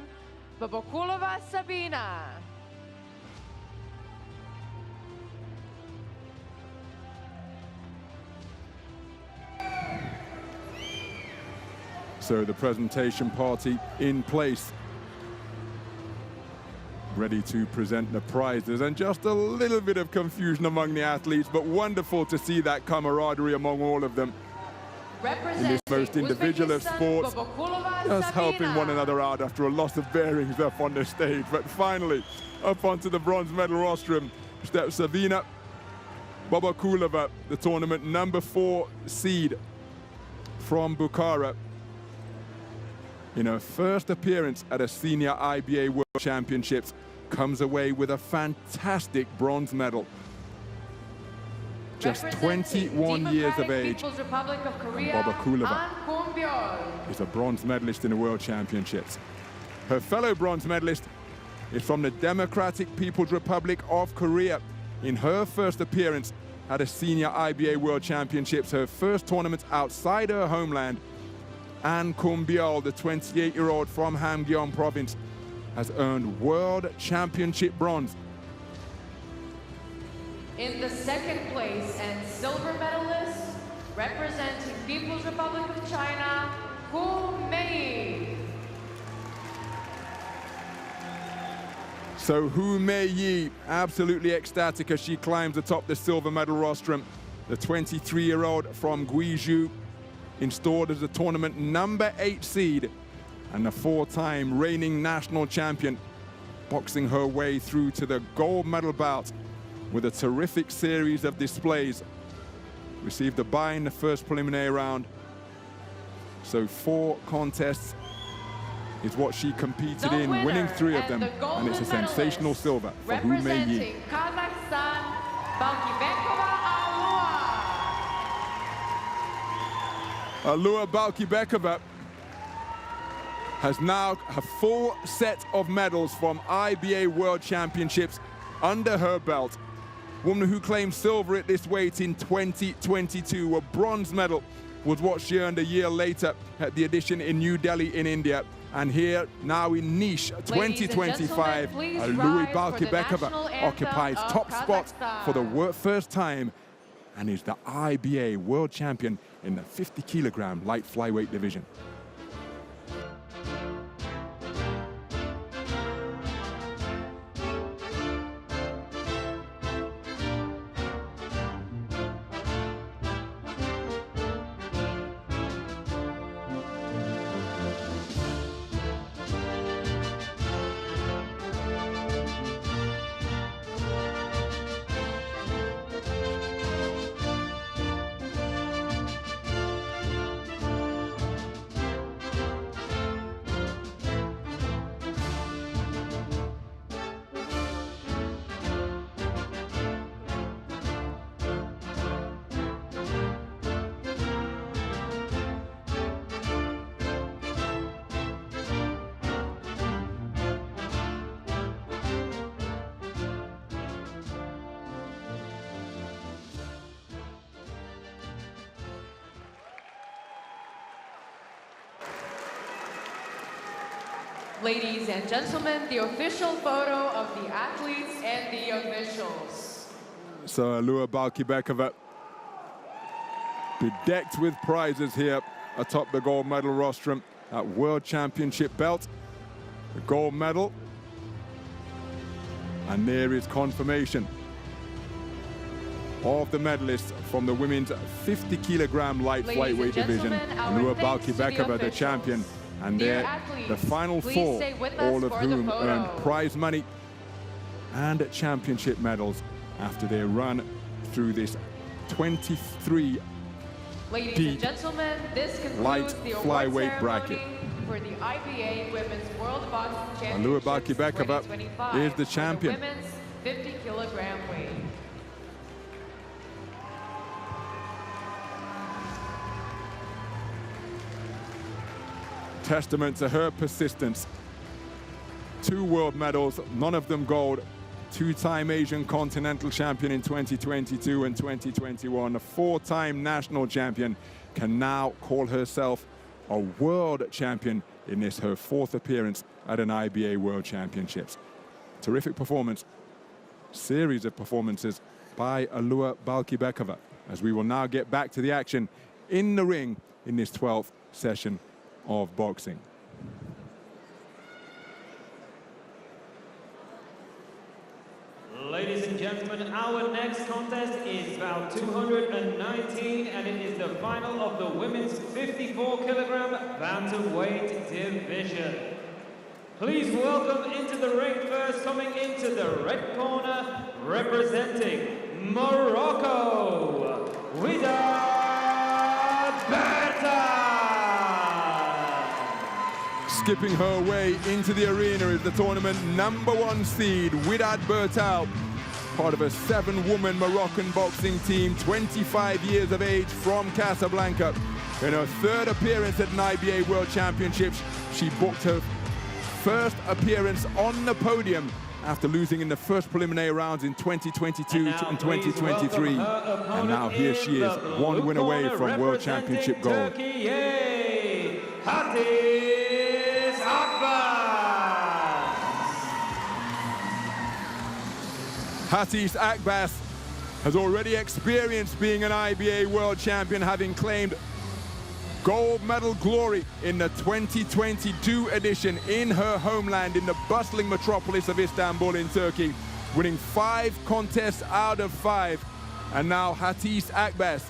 Babakulova Sabina. So the presentation party in place, ready to present the prizes, and just a little bit of confusion among the athletes, but wonderful to see that camaraderie among all of them in this most individual of sports, just helping one another out after a loss of bearings up on the stage. But finally, up onto the bronze medal rostrum steps Savina Babakulova, the tournament number 4 seed from Bukhara. In her first appearance at a senior IBA World Championships, comes away with a fantastic bronze medal. Just 21 years of age, Babakulova is a bronze medalist in the World Championships. Her fellow bronze medalist is from the Democratic People's Republic of Korea. In her first appearance at a senior IBA World Championships, her first tournament outside her homeland, An Kumbyol, the 28-year-old from Hamgyeong province, has earned World Championship bronze. In the second place and silver medalist, representing People's Republic of China, MEIYI. So MEIYI, absolutely ecstatic as she climbs atop the silver medal rostrum. The 23-year-old from Gwiju, installed as the tournament number 8 seed and the 4-time reigning national champion, boxing her way through to the gold medal bout with a terrific series of displays. Received a bye in the first preliminary round. So 4 contests is what she competed in, winning 3 of them, and it's a sensational silver for MEIYI. Kazakhstan, BALKIBEKOVA, ALUA BALKIBEKOVA has now a full set of medals from IBA World Championships under her belt. Woman who claimed silver at this weight in 2022. A bronze medal was what she earned a year later at the edition in New Delhi in India. And here, now in Niche 2025, ALUA BALKIBEKOVA occupies top spot for the first time and is the IBA World Champion in the 50-kilogram light flyweight division. Ladies and gentlemen, the official photo of the athletes and the officials. So ALUA BALKIBEKOVA bedecked with prizes here atop the gold medal rostrum. That World Championship belt, the gold medal, and there is confirmation of the medalists from the women's 50-kilogram light flyweight division. ALUA BALKIBEKOVA, the champion. And they're the final 4, all of whom earned prize money and championship medals after their run through this 23 Ladies and gentlemen, this concludes the flyweight bracket for the IBA Women's World Boxing ALUA Championships BALKIBEKOVA 2025 is the champion. for the women's 50-kilogram weight. Testament to her persistence. 2 world medals, none of them gold. 2-time Asian Continental Champion in 2022 and 2021. A 4-time national champion can now call herself a world champion in this, her 4th appearance at an IBA World Championships. Terrific performance. Series of performances by ALUA BALKIBEKOVA, as we will now get back to the action in the ring in this 12th session of boxing. Ladies and gentlemen, our next contest is bout 219, and it is the final of the women's 54-kilogram bantamweight division. Please welcome into the ring first, coming into the red corner, representing Morocco, WIDAD BERTAL. Skipping her way into the arena is the tournament #1 seed, WIDAD BERTAL, part of a 7-woman Moroccan boxing team, 25 years of age, from Casablanca. In her 3rd appearance at an IBA World Championships, she booked her first appearance on the podium after losing in the first preliminary rounds in 2022 and 2023. And now here she is, 1 win away from World Championship gold. HATICE AKBAS. HATICE AKBAS has already experienced being an IBA World Champion, having claimed gold medal glory in the 2022 edition in her homeland, in the bustling metropolis of Istanbul in Turkey, winning 5 contests out of 5. And now HATICE AKBAS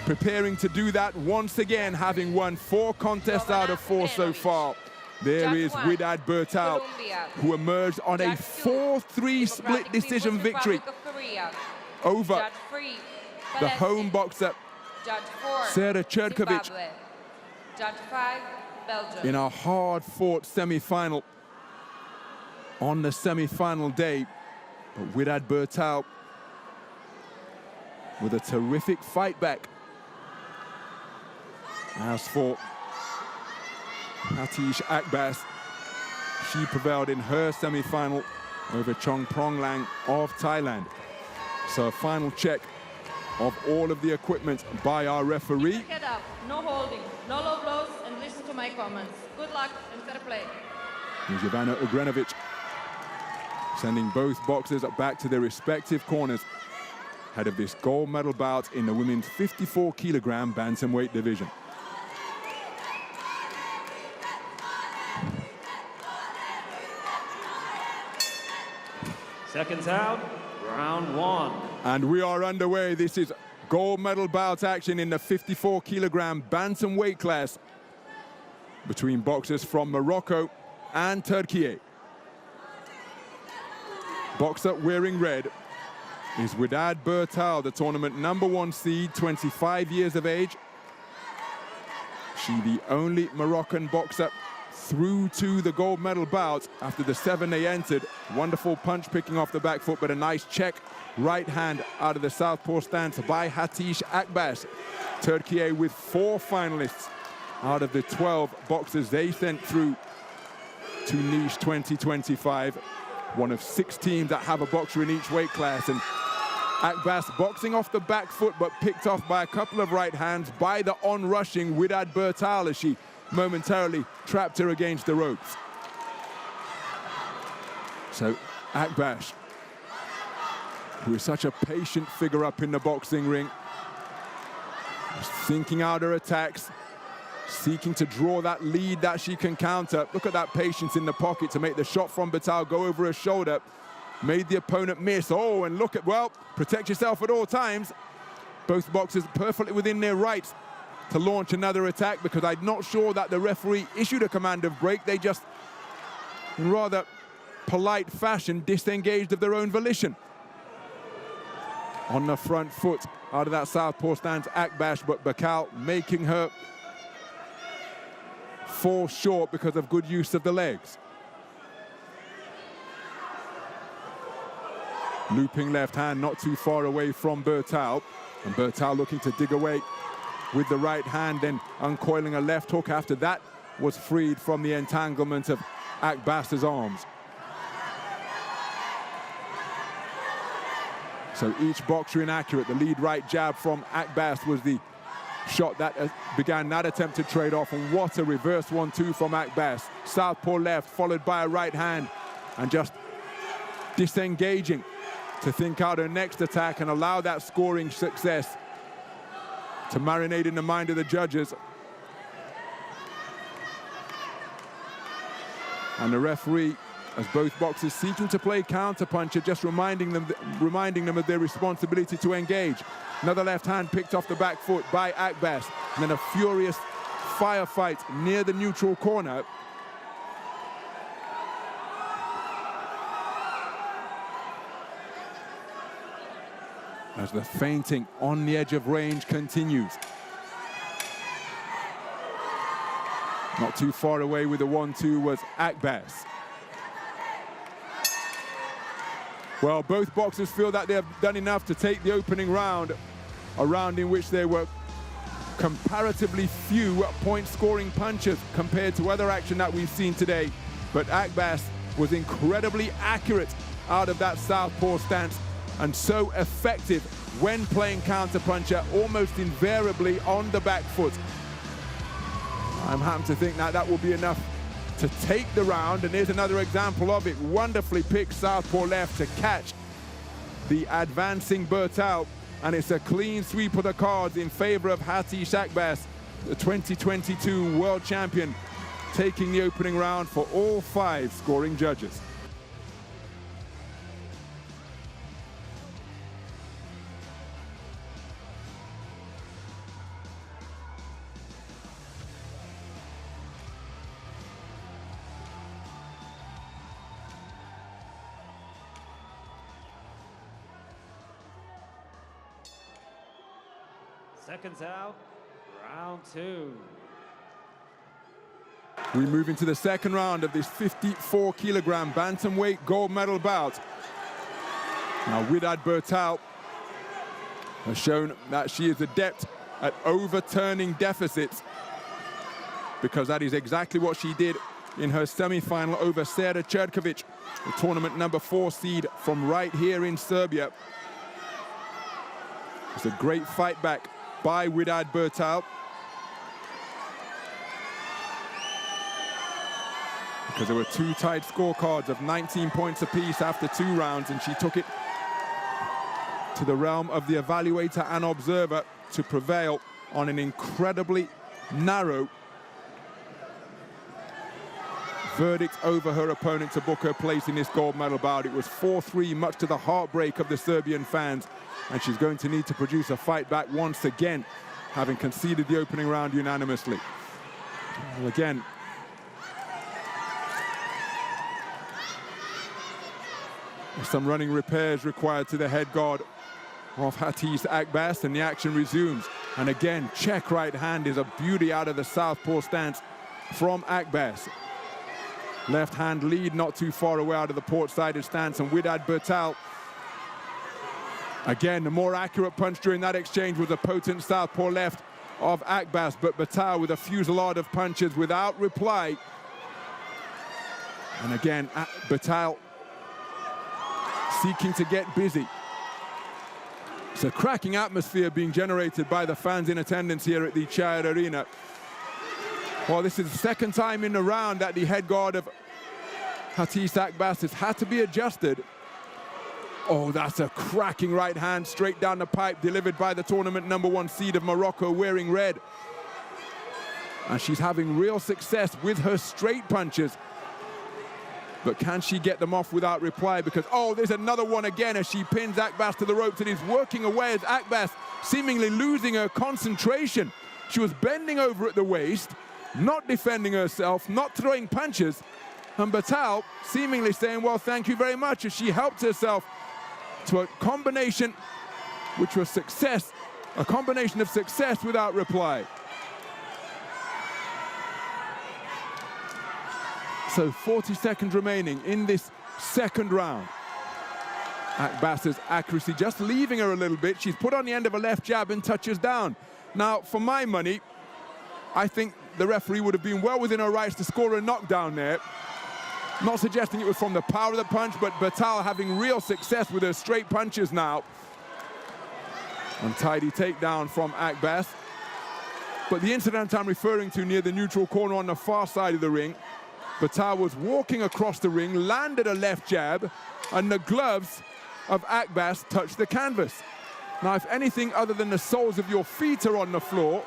preparing to do that once again, having won 4 contests out of 4 so far. There is WIDAD BERTAL, who emerged on a 4-3 split decision victory over the home boxer Sarah Cherkovic in a hard-fought semi-final on the semi-final day. But WIDAD BERTAL with a terrific fight back. As for HATICE AKBAS, she prevailed in her semi-final over Chongpronglang of Thailand. So a final check of all of the equipment by our referee. Head up, no holding, no low blows, and listen to my comments. Good luck and fair play. Ivana Ugrenovic sending both boxers back to their respective corners ahead of this gold medal bout in the women's 54-kilogram bantamweight division. Seconds out, round 1. And we are underway. This is gold medal bout action in the 54-kilogram bantamweight class between boxers from Morocco and Turkey. Boxer wearing red is WIDAD BERTAL, the tournament #1 seed, 25 years of age. She the only Moroccan boxer through to the gold medal bout after the 7 they entered. Wonderful punch picking off the back foot, but a nice check right hand out of the southpaw stance by HATICE AKBAS. Turkey with 4 finalists out of the 12 boxers they sent through to Nice 2025. One of 6 teams that have a boxer in each weight class, and AKBAS boxing off the back foot, but picked off by a couple of right hands by the on-rushing WIDAD BERTAL as she momentarily trapped her against the ropes. So AKBAS, who is such a patient figure up in the boxing ring, thinking out her attacks, seeking to draw that lead that she can counter. Look at that patience in the pocket to make the shot from BERTAL go over her shoulder. Made the opponent miss. Oh, and look at, well, protect yourself at all times. Both boxers perfectly within their rights to launch another attack, because I'm not sure that the referee issued a command of break. They just, in rather polite fashion, disengaged of their own volition. On the front foot, out of that southpaw stance, AKBAS, but BERTAL making her fall short because of good use of the legs. Looping left hand not too far away from BERTAL, and BERTAL looking to dig away with the right hand, then uncoiling a left hook after that was freed from the entanglement of AKBAS's arms. So each boxer inaccurate. The lead right jab from AKBAS was the shot that began that attempted trade-off, and what a reverse 1-2 from AKBAS. Southpaw left followed by a right hand, and just disengaging to think out her next attack and allow that scoring success to marinate in the mind of the judges. And the referee, as both boxers seeking to play counter-puncher, just reminding them of their responsibility to engage. Another left hand picked off the back foot by AKBAS. And then a furious firefight near the neutral corner. As the feinting on the edge of range continues. Not too far away with the 1-2 was AKBAS. Well, both boxers feel that they have done enough to take the opening round, a round in which there were comparatively few point-scoring punches compared to other action that we've seen today. But AKBAS was incredibly accurate out of that southpaw stance and so effective when playing counter-puncher, almost invariably on the back foot. I'm happy to think that will be enough to take the round, and here's another example of it. Wonderfully picked southpaw left to catch the advancing BERTAL, and it's a clean sweep of the cards in favor of HATICE AKBAS, the 2022 world champion, taking the opening round for all 5 scoring judges. Seconds out, round 2. We move into the second round of this 54-kilogram bantamweight gold medal bout. Now, WIDAD BERTAL has shown that she is adept at overturning deficits, because that is exactly what she did in her semi-final over Sarah Cherkovic, the tournament number 4 seed from right here in Serbia. It's a great fight back by WIDAD BERTAL, because there were 2 tied scorecards of 19 points apiece after 2 rounds, and she took it to the realm of the evaluator and observer to prevail on an incredibly narrow verdict over her opponent to book her place in this gold medal bout. It was 4-3, much to the heartbreak of the Serbian fans, and she's going to need to produce a fight back once again, having conceded the opening round unanimously. Well, again, some running repairs required to the head guard of HATICE AKBAS, and the action resumes. And again, check right hand is a beauty out of the southpaw stance from AKBAS. Left hand lead not too far away out of the port-sided stance, and WIDAD BERTAL, again, the more accurate punch during that exchange was a potent southpaw left of AKBAS, but BERTAL with a fusillade of punches without reply. And again, BERTAL seeking to get busy. It's a cracking atmosphere being generated by the fans in attendance here at the Chayar Arena. Well, this is the second time in the round that the head guard of HATICE AKBAS has had to be adjusted. Oh, that's a cracking right hand straight down the pipe, delivered by the tournament number 1 seed of Morocco, wearing red. And she's having real success with her straight punches. But can she get them off without reply? Because, oh, there's another one again as she pins AKBAS to the ropes and is working away as AKBAS seemingly losing her concentration. She was bending over at the waist, not defending herself, not throwing punches, and BERTAL seemingly saying, well, thank you very much, as she helped herself to a combination which was success, a combination of success without reply. So 40 seconds remaining in this second round. AKBAS's accuracy just leaving her a little bit. She's put on the end of a left jab and touches down. Now, for my money, I think the referee would have been well within her rights to score a knockdown there. Not suggesting it was from the power of the punch, but BERTAL having real success with her straight punches now. Untidy takedown from AKBAS. But the incident I'm referring to near the neutral corner on the far side of the ring, BERTAL was walking across the ring, landed a left jab, and the gloves of AKBAS touched the canvas. Now, if anything other than the soles of your feet are on the floor,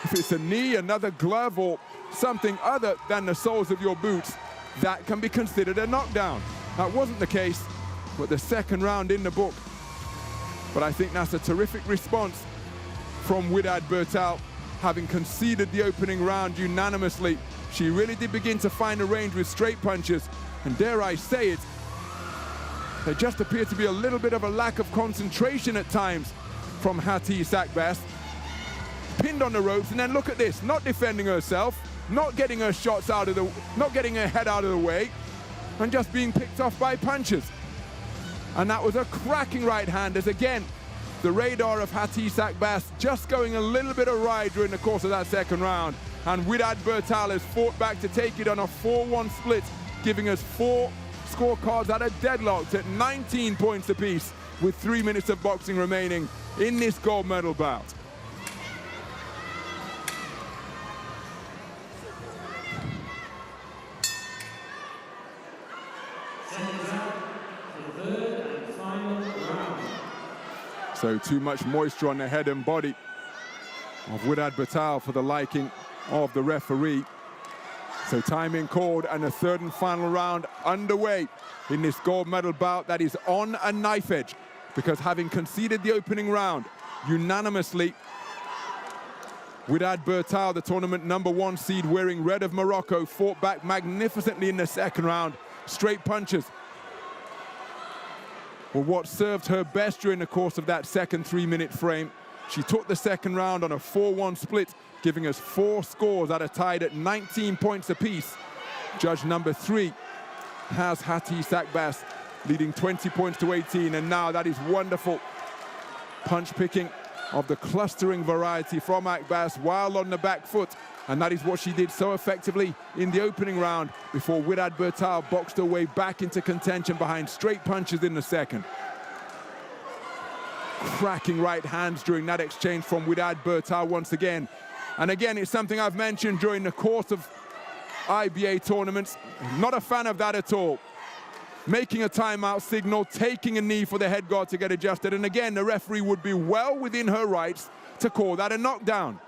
if it's a knee, another glove, or something other than the soles of your boots, that can be considered a knockdown. That wasn't the case, but the second round in the book. But I think that's a terrific response from WIDAD BERTAL, having conceded the opening round unanimously. She really did begin to find a range with straight punches, and dare I say it, there just appeared to be a little bit of a lack of concentration at times from HATICE AKBAS. Pinned on the ropes, and then look at this, not defending herself, not getting her shots out of the, not getting her head out of the way, and just being picked off by punches. And that was a cracking right hand, as again, the radar of HATICE AKBAS just going a little bit awry during the course of that second round. And WIDAD BERTAL has fought back to take it on a 4-1 split, giving us 4 scorecards at a deadlock at 19 points apiece with 3 minutes of boxing remaining in this gold medal bout. So too much moisture on the head and body of WIDAD BERTAL for the liking of the referee. So timing called, and the third and final round underway in this gold medal bout that is on a knife edge, because having conceded the opening round unanimously, WIDAD BERTAL, the tournament #1 seed wearing red of Morocco, fought back magnificently in the second round. Straight punches were what served her best during the course of that second 3-minute frame. She took the second round on a 4-1 split, giving us 4 scores that are tied at 19 points apiece. Judge number 3 has HATICE AKBAS leading 20 points to 18, and now that is wonderful punch picking of the clustering variety from AKBAS while on the back foot, and that is what she did so effectively in the opening round before WIDAD BERTAL boxed her way back into contention behind straight punches in the second. Cracking right hands during that exchange from WIDAD BERTAL once again. And again, it's something I've mentioned during the course of IBA tournaments. Not a fan of that at all. Making a timeout signal, taking a knee for the head guard to get adjusted. And again, the referee would be well within her rights to call that a knockdown,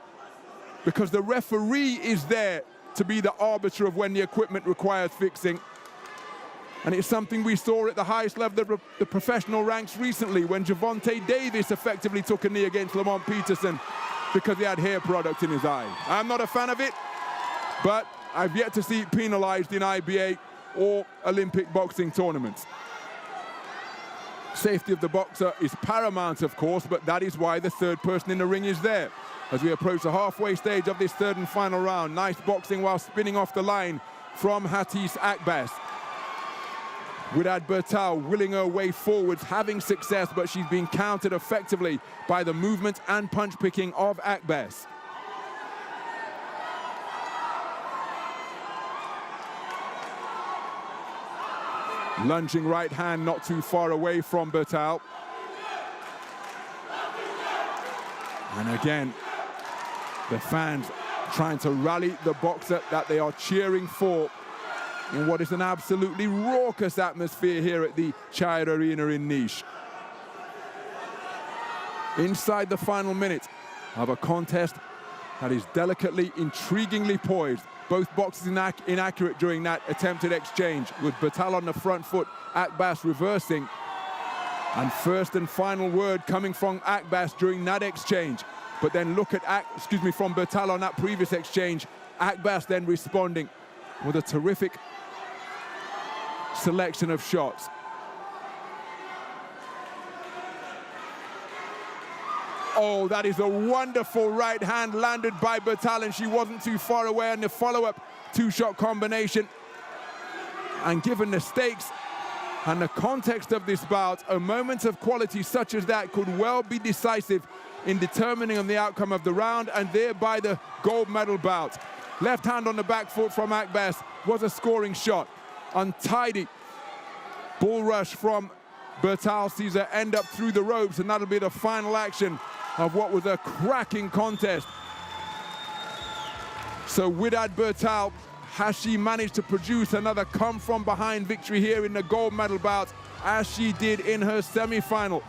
because the referee is there to be the arbiter of when the equipment requires fixing. And it's something we saw at the highest level of the professional ranks recently, when Gervonta Davis effectively took a knee against Lamont Peterson because he had hair product in his eye. I'm not a fan of it, but I've yet to see it penalized in IBA or Olympic boxing tournaments. Safety of the boxer is paramount, of course, but that is why the third person in the ring is there. As we approach the halfway stage of this third and final round, nice boxing while spinning off the line from HATICE AKBAS. WIDAD BERTAL willing her way forwards, having success, but she's been countered effectively by the movement and punch picking of AKBAS. Lunging right hand not too far away from BERTAL. And again, the fans trying to rally the boxer that they are cheering for in what is an absolutely raucous atmosphere here at the Chai Arena in Nice. Inside the final minute of a contest that is delicately, intriguingly poised. Both boxers inaccurate during that attempted exchange, with BERTAL on the front foot, AKBAS reversing. And first and final word coming from AKBAS during that exchange. But then look at, from BERTAL on that previous exchange. AKBAS then responding with a terrific selection of shots. Oh, that is a wonderful right hand landed by BERTAL, and she wasn't too far away on the follow-up two-shot combination. And given the stakes and the context of this bout, a moment of quality such as that could well be decisive in determining on the outcome of the round and thereby the gold medal bout. Left hand on the back foot from AKBAS was a scoring shot. Untidy bull rush from BERTAL sees her end up through the ropes, and that'll be the final action of what was a cracking contest. So WIDAD BERTAL, has she managed to produce another come-from-behind victory here in the gold medal bout, as she did in her semi-final?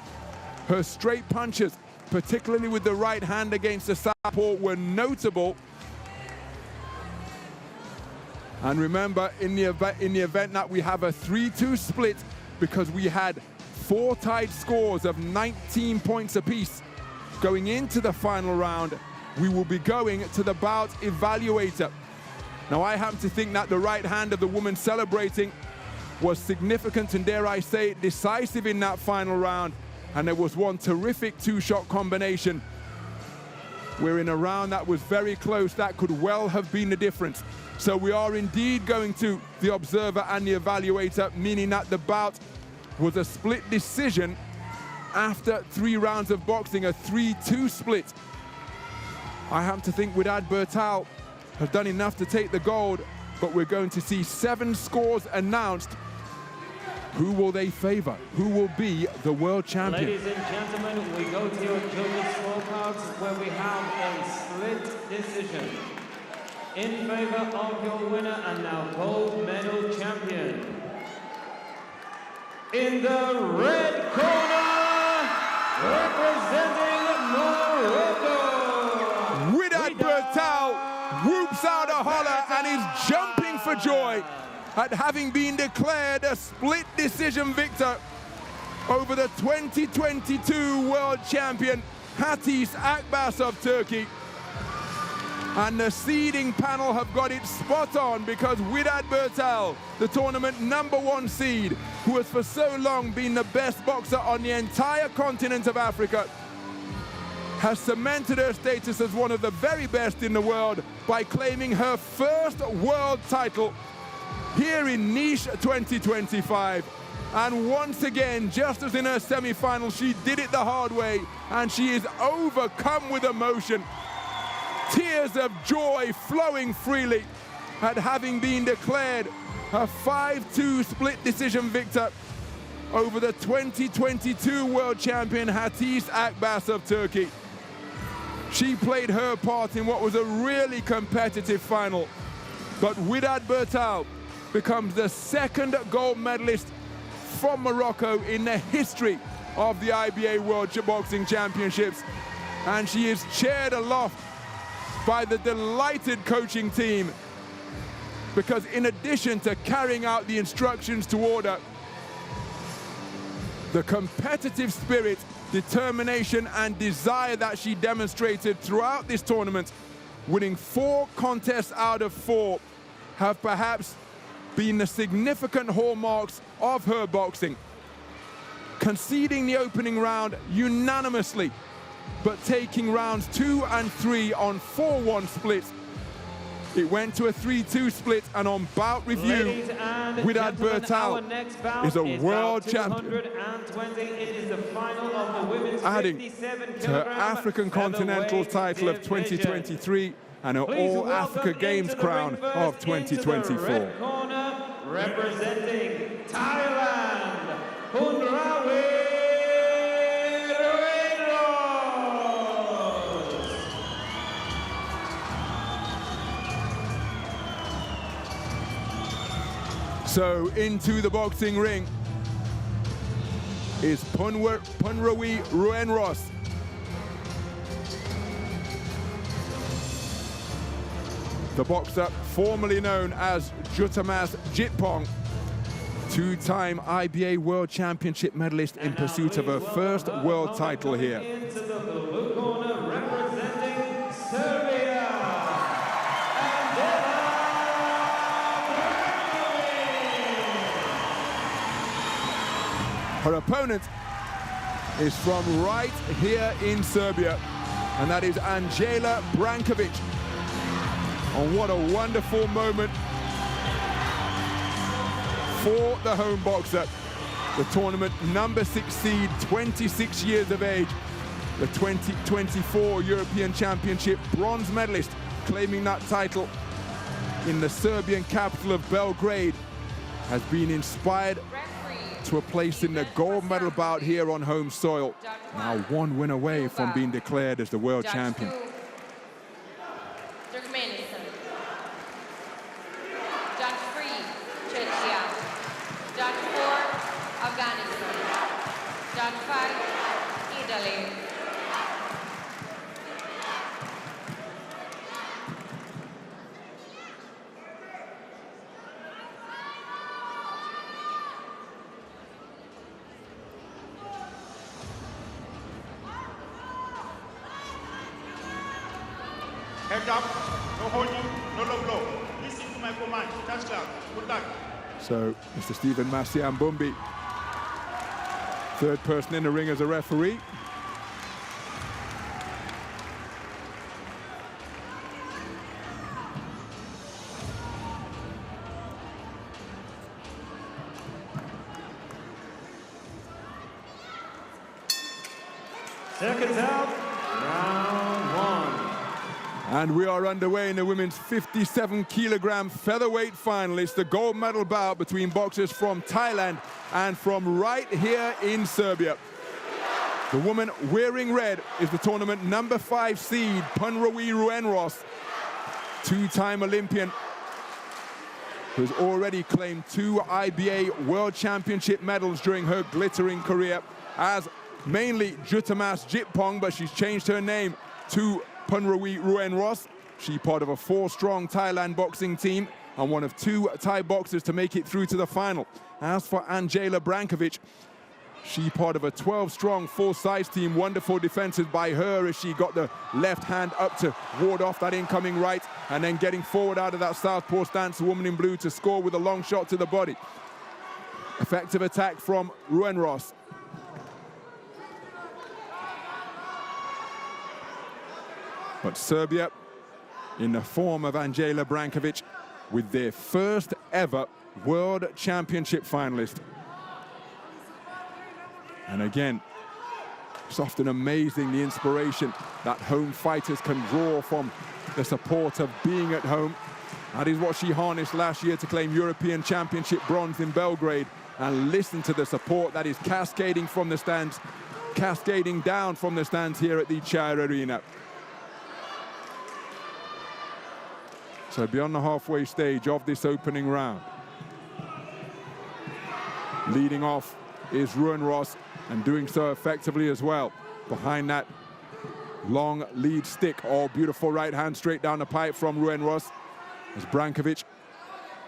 Her straight punches, particularly with the right hand against the southpaw, were notable. And remember, in the event that we have a 3-2 split, because we had 4 tied scores of 19 points apiece going into the final round, we will be going to the bout evaluator. Now, I happen to think that the right hand of the woman celebrating was significant and, dare I say, decisive in that final round. And there was one terrific 2-shot combination. We're in a round that was very close. That could well have been the difference. So we are indeed going to the observer and the evaluator, meaning that the bout was a split decision after 3 rounds of boxing, a 3-2 split. I happen to think WIDAD BERTAL has done enough to take the gold, but we're going to see 7 scores announced. Who will they favor? Who will be the world champion? Ladies and gentlemen, we go to your judges' scorecards where we have a split decision in favor of your winner and now gold medal champion. In the red corner, representing Morocco, WIDAD BERTAL whoops out a holler and is jumping for joy at having been declared a split decision victor over the 2022 world champion HATICE AKBAS of Turkey. And the seeding panel have got it spot on, because WIDAD BERTAL, the tournament #1 seed, who has for so long been the best boxer on the entire continent of Africa, has cemented her status as one of the very best in the world by claiming her first world title here in Nice 2025. And once again, just as in her semi-final, she did it the hard way, and she is overcome with emotion. Tears of joy flowing freely at having been declared a 5-2 split decision victor over the 2022 world champion HATICE AKBAS of Turkey. She played her part in what was a really competitive final, but WIDAD BERTAL becomes the 2nd gold medalist from Morocco in the history of the IBA World Boxing Championships, and she is cheered aloft by the delighted coaching team, because in addition to carrying out the instructions to order, the competitive spirit, determination and desire that she demonstrated throughout this tournament, winning 4 contests out of 4, have perhaps been the significant hallmarks of her boxing. Conceding the opening round unanimously, but taking rounds 2 and 3 on 4-1 splits. It went to a 3-2 split, and on bout review, WIDAD BERTAL is a world champion, it is the final of the women's adding 57 to her African Continental title of 2023 and her All-Africa Games crown of 2024. Representing Thailand, PUNRAWEE. So into the boxing ring is PUNRAWEE RUENROS. The boxer formerly known as Jutamaz Jitpong, 2-time IBA World Championship medalist in pursuit of her first world title here. Into the blue corner, representing Serbia, ANDELA. Her opponent is from right here in Serbia, and that is Anđela Brankovic. And what a wonderful moment for the home boxer. The tournament #6 seed, 26 years of age, the 2024 European Championship bronze medalist, claiming that title in the Serbian capital of Belgrade, has been inspired to a place in the gold medal bout here on home soil. Now 1 win away from being declared as the world champion. Italy. Head up, no holding, no low blow. Listen to my command. Touch glove. Good luck. So, Mr. Stephen Masiambumbi, third person in the ring as a referee. Seconds out, round one. And we are underway in the women's 57-kilogram featherweight finalists, the gold medal bout between boxers from Thailand and from right here in Serbia. The woman wearing red is the tournament number 5 seed, PUNRAWEE RUENROS, two-time Olympian, who's already claimed 2 IBA World Championship medals during her glittering career as mainly Jutamas Jitpong, but she's changed her name to PUNRAWEE RUENROS. She's part of a 4-strong Thailand boxing team and one of 2 Thai boxers to make it through to the final. As for Andela Brankovic, she part of a 12-strong full-size team. Wonderful defenses by her as she got the left hand up to ward off that incoming right, and then getting forward out of that southpaw stance, the woman in blue to score with a long shot to the body. Effective attack from RUENROS. But Serbia, in the form of Andela Brankovic, with their first ever World Championship finalist. And again, it's often amazing the inspiration that home fighters can draw from the support of being at home. That is what she harnessed last year to claim European Championship bronze in Belgrade. And listen to the support that is cascading from the stands, cascading down from the stands here at the CHOL Arena. So beyond the halfway stage of this opening round. Leading off is RUENROS, and doing so effectively as well. Behind that long lead stick, oh, beautiful right hand straight down the pipe from RUENROS. As Brankovic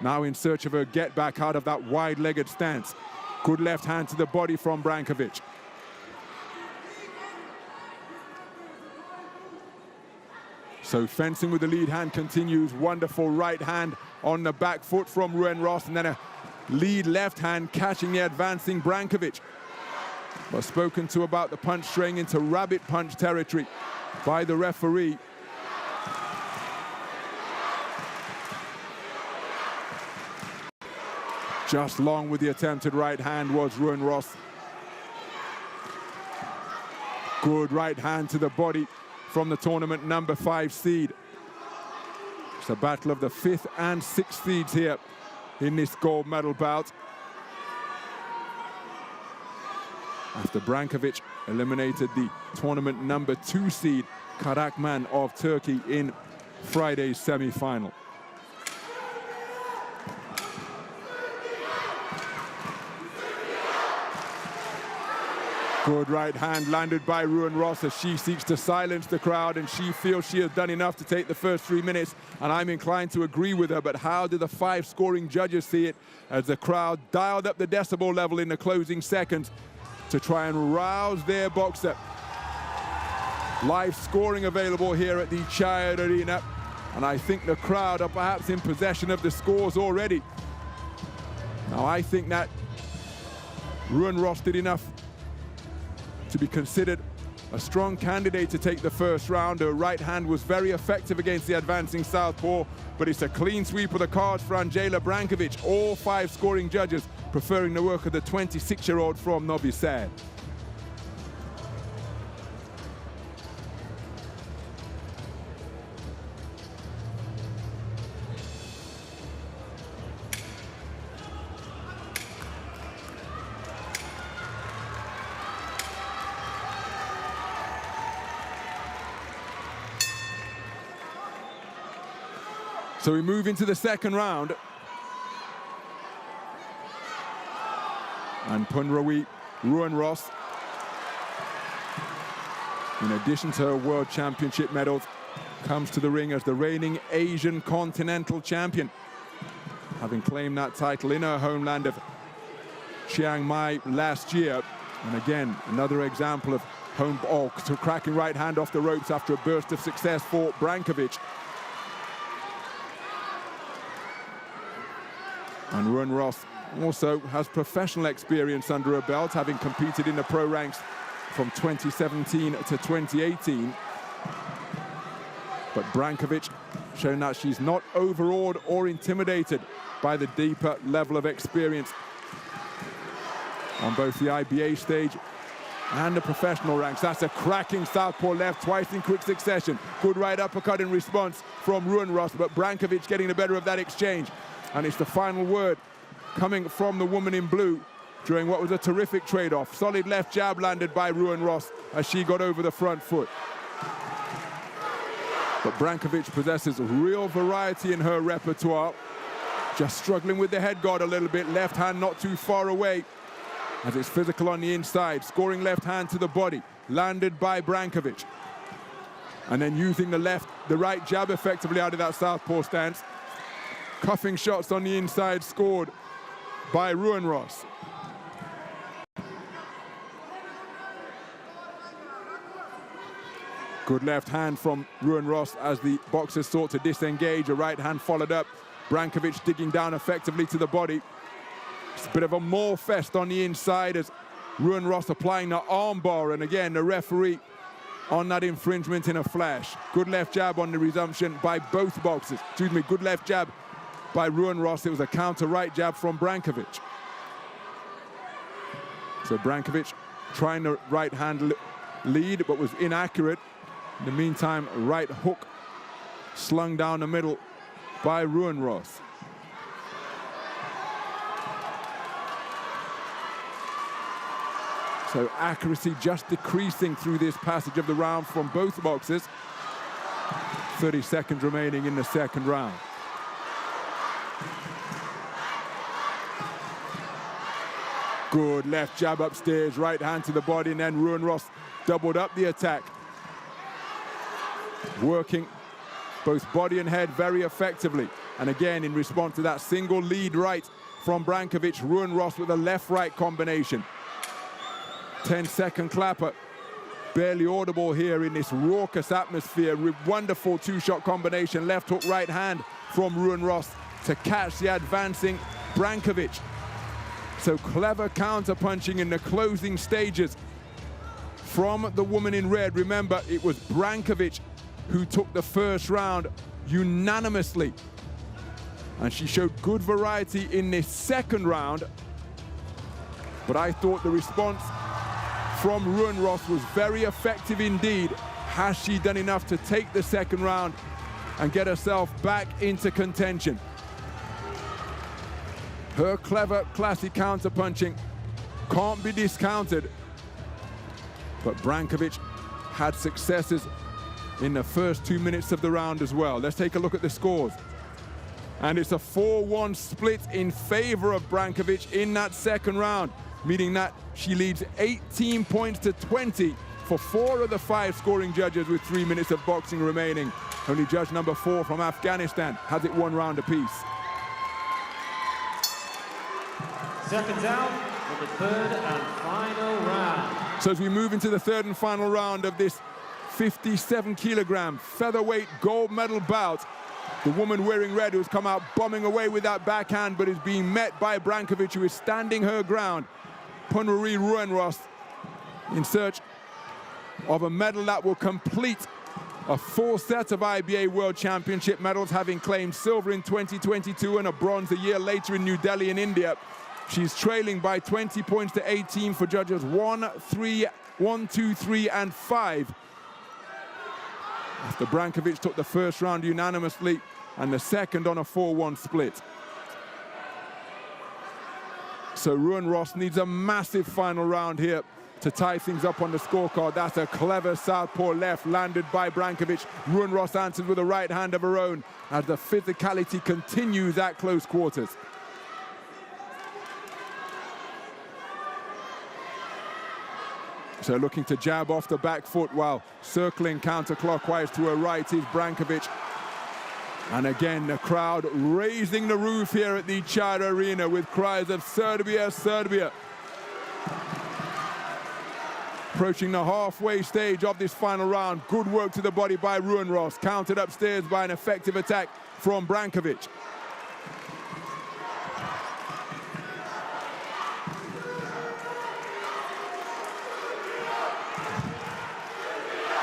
now in search of her get back out of that wide-legged stance. Good left hand to the body from Brankovic. So fencing with the lead hand continues. Wonderful right hand on the back foot from RUENROS, and then a lead left hand catching the advancing Brankovic. But spoken to about the punch straying into rabbit punch territory by the referee. Just long with the attempted right hand was RUENROS. Good right hand to the body from the tournament number 5 seed. It's a battle of the 5th and 6th seeds here in this gold medal bout. After Brankovic eliminated the tournament number 2 seed, Karakman of Turkey, in Friday's semi-final. Good right hand landed by RUENROS as she seeks to silence the crowd, and she feels she has done enough to take the first 3 minutes, and I'm inclined to agree with her. But how did the 5 scoring judges see it as the crowd dialed up the decibel level in the closing seconds to try and rouse their boxer? Live scoring available here at the CHOL Arena, and I think the crowd are perhaps in possession of the scores already. Now I think that RUENROS did enough to be considered a strong candidate to take the first round. Her right hand was very effective against the advancing southpaw, but it's a clean sweep of the cards for Andela Brankovic. All 5 scoring judges preferring the work of the 26-year-old from Novi Sad. So we move into the second round. And PUNRAWEE RUENROS, in addition to her World Championship medals, comes to the ring as the reigning Asian Continental Champion, having claimed that title in her homeland of Chiang Mai last year. And again, another example of Cracking right hand off the ropes after a burst of success for Brankovic. And RUENROS also has professional experience under her belt, having competed in the pro ranks from 2017 to 2018. But Brankovic showing that she's not overawed or intimidated by the deeper level of experience on both the IBA stage and the professional ranks. That's a cracking southpaw left twice in quick succession. Good right uppercut in response from RUENROS, but Brankovic getting the better of that exchange. And it's the final word coming from the woman in blue during what was a terrific trade-off. Solid left jab landed by RUENROS as she got over the front foot. But Brankovic possesses real variety in her repertoire. Just struggling with the head guard a little bit. Left hand not too far away as it's physical on the inside. Scoring left hand to the body. Landed by Brankovic. And then using the right jab effectively out of that southpaw stance. Cuffing shots on the inside scored by RUENROS. Good left hand from RUENROS as the boxers sought to disengage. A right hand followed up. Brankovic digging down effectively to the body. It's a bit of a maul fest on the inside as RUENROS applying the arm bar. And again, the referee on that infringement in a flash. Good left jab on the resumption by both boxers. Excuse me, good left jab by RUENROS. It was a counter right jab from Brankovic. So Brankovic trying the right hand lead, but was inaccurate. In the meantime, right hook slung down the middle by RUENROS. So accuracy just decreasing through this passage of the round from both boxers. 30 seconds remaining in the second round. Good left jab upstairs, right hand to the body, and then RUENROS doubled up the attack. Working both body and head very effectively. And again, in response to that single lead right from Brankovic, RUENROS with a left-right combination. 10-second clapper, barely audible here in this raucous atmosphere. Wonderful two-shot combination, left hook, right hand from RUENROS to catch the advancing Brankovic. So clever counter-punching in the closing stages from the woman in red. Remember, it was Brankovic who took the first round unanimously. And she showed good variety in this second round. But I thought the response from RUENROS was very effective indeed. Has she done enough to take the second round and get herself back into contention? Her clever, classy counter-punching can't be discounted. But Brankovic had successes in the first 2 minutes of the round as well. Let's take a look at the scores. And it's a 4-1 split in favor of Brankovic in that second round, meaning that she leads 18 points to 20 for 4 of the 5 scoring judges with 3 minutes of boxing remaining. Only judge number 4 from Afghanistan has it 1 round apiece. Seconds out for the third and final round. So as we move into the third and final round of this 57-kilogram featherweight gold medal bout, the woman wearing red who's come out bombing away with that backhand but is being met by Brankovic, who is standing her ground. PUNRAWEE RUENROS in search of a medal that will complete a full set of IBA World Championship medals, having claimed silver in 2022 and a bronze a year later in New Delhi in India. She's trailing by 20 points to 18 for judges 1, 2, 3, and 5. After Brankovic took the first round unanimously and the second on a 4-1 split. So RUENROS needs a massive final round here to tie things up on the scorecard. That's a clever southpaw left landed by Brankovic. RUENROS answered with a right hand of her own as the physicality continues at close quarters. So looking to jab off the back foot while circling counterclockwise to her right is Brankovic. And again, the crowd raising the roof here at the CHAL Arena with cries of Serbia, Serbia. Approaching the halfway stage of this final round. Good work to the body by RUENROS. Countered upstairs by an effective attack from Brankovic.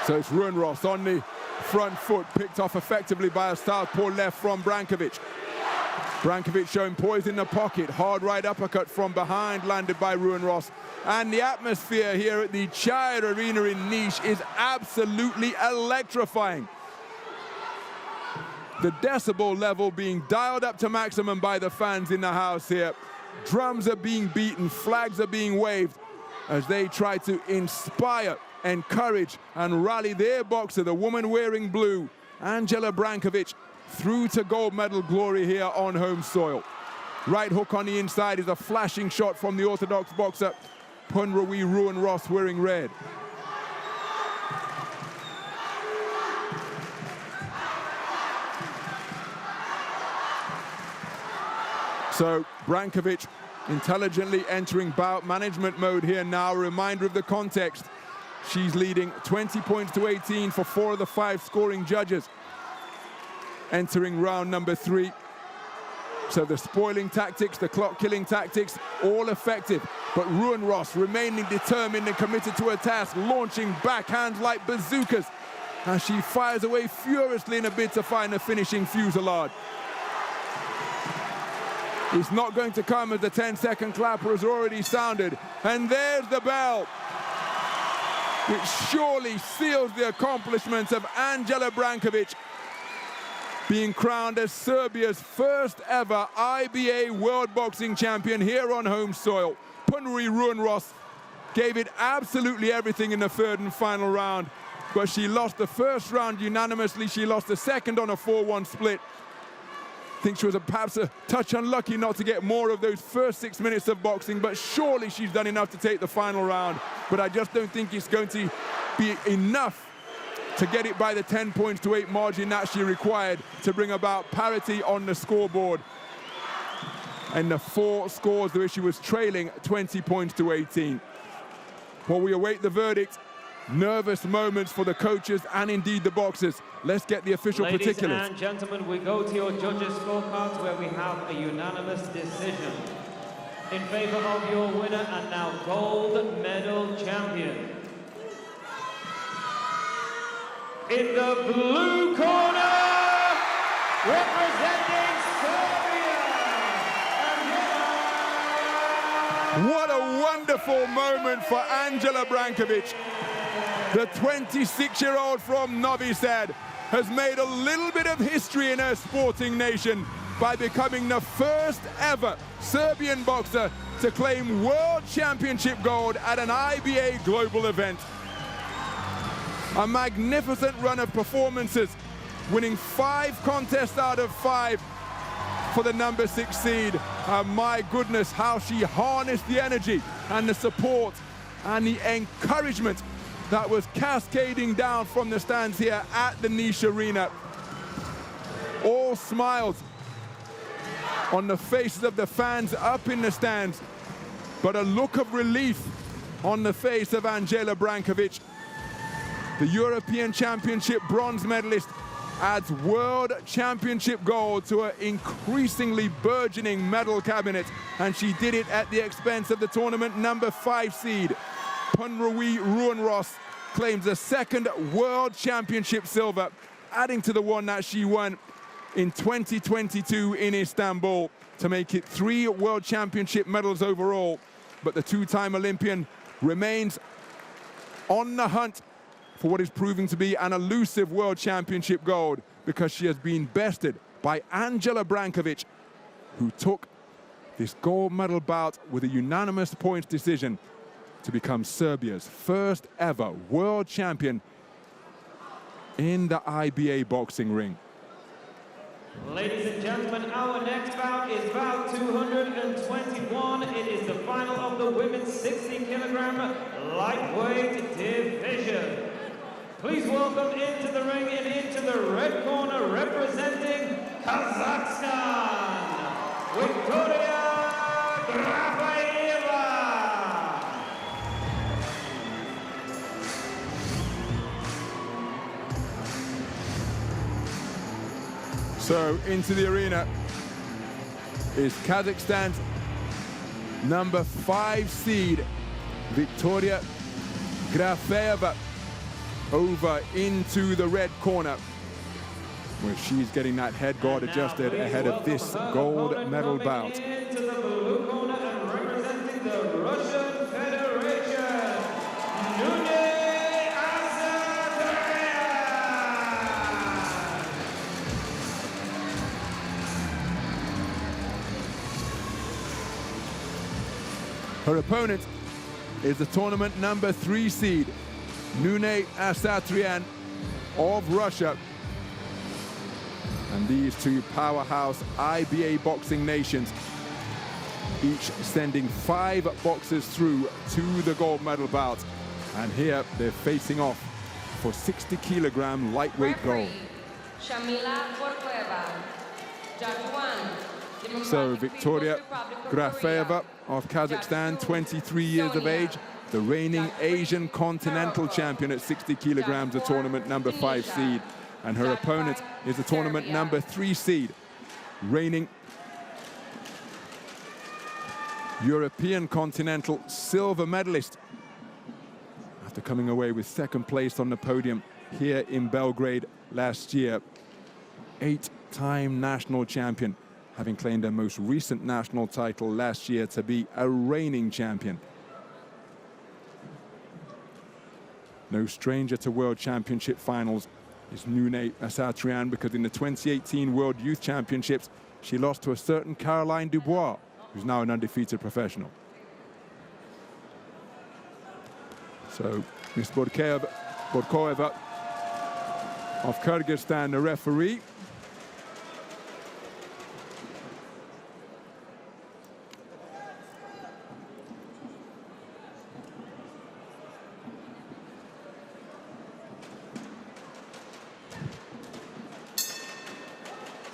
So it's RUENROS on the front foot, picked off effectively by a southpaw left from Brankovic. Brankovic showing poise in the pocket. Hard right uppercut from behind landed by RUENROS. And the atmosphere here at the Child Arena in Nice is absolutely electrifying. The decibel level being dialed up to maximum by the fans in the house here. Drums are being beaten, flags are being waved as they try to inspire, encourage and rally their boxer, the woman wearing blue, Andela Brankovic, through to gold medal glory here on home soil. Right hook on the inside is a flashing shot from the orthodox boxer, PUNRAWEE RUENROS wearing red. So Brankovic intelligently entering bout management mode here now. A reminder of the context. She's leading 20 points to 18 for 4 of the 5 scoring judges. Entering round number 3. So the spoiling tactics, the clock-killing tactics, all effective. But RUENROS remaining determined and committed to her task, launching backhands like bazookas as she fires away furiously in a bid to find a finishing fusillade. It's not going to come as the 10-second clapper has already sounded. And there's the bell, which surely seals the accomplishments of Andela Brankovic, being crowned as Serbia's first ever IBA World Boxing Champion here on home soil. PUNRAWEE RUENROS gave it absolutely everything in the 3rd and final round, but she lost the 1st round unanimously. She lost the 2nd on a 4-1 split. I think she was perhaps a touch unlucky not to get more of those first 6 minutes of boxing, but surely she's done enough to take the final round. But I just don't think it's going to be enough to get it by the 10 points to 8 margin that she required to bring about parity on the scoreboard. And the 4 scores where she was trailing 20 points to 18. While we await the verdict, nervous moments for the coaches and indeed the boxers. Let's get the official particulars. Ladies and gentlemen, we go to your judges' scorecards where we have a unanimous decision in favor of your winner and now gold medal champion. In the blue corner, representing Serbia, What a wonderful moment for Andela Brankovic. The 26-year-old from Novi Sad has made a little bit of history in her sporting nation by becoming the first ever Serbian boxer to claim World Championship gold at an IBA global event. A magnificent run of performances, winning 5 contests out of 5 for the number 6 seed. And my goodness, how she harnessed the energy and the support and the encouragement that was cascading down from the stands here at the Nice Arena. All smiles on the faces of the fans up in the stands, but a look of relief on the face of Andela Brankovic. The European Championship bronze medalist adds World Championship gold to her increasingly burgeoning medal cabinet, and she did it at the expense of the tournament number 5 seed. PUNRAWEE RUENROS claims a 2nd World Championship silver, adding to the one that she won in 2022 in Istanbul to make it 3 World Championship medals overall. But the 2-time Olympian remains on the hunt for what is proving to be an elusive World Championship gold, because she has been bested by Andela Brankovic, who took this gold medal bout with a unanimous points decision to become Serbia's first ever world champion in the IBA boxing ring. Ladies and gentlemen, our next bout is bout 221. It is the final of the women's 60-kilogram lightweight division. Please welcome into the ring and into the red corner, representing Kazakhstan, Viktoria Grafeyeva. So into the arena is Kazakhstan's number 5 seed, Viktoriya Grafeyeva, over into the red corner, where she's getting that head guard adjusted ahead of this gold medal bout. Into the blue corner and representing the Russian Federation, NUNE ASATRIAN. Her opponent is the tournament number 3 seed, NUNE ASATRIAN of Russia. And these two powerhouse IBA boxing nations, each sending 5 boxers through to the gold medal bout. And here they're facing off for 60-kilogram lightweight gold. So Viktoriya Grafeyeva of Kazakhstan, 23 years of age, the reigning Asian continental champion at 60 kilograms, the tournament number 5 seed. And her opponent is the tournament number 3 seed, reigning European continental silver medalist, after coming away with 2nd place on the podium here in Belgrade last year. 8-time national champion, having claimed her most recent national title last year to be a reigning champion. No stranger to World Championship finals is NUNE ASATRIAN, because in the 2018 World Youth Championships, she lost to a certain Caroline Dubois, who's now an undefeated professional. So, Ms. Borkoeva of Kyrgyzstan, the referee.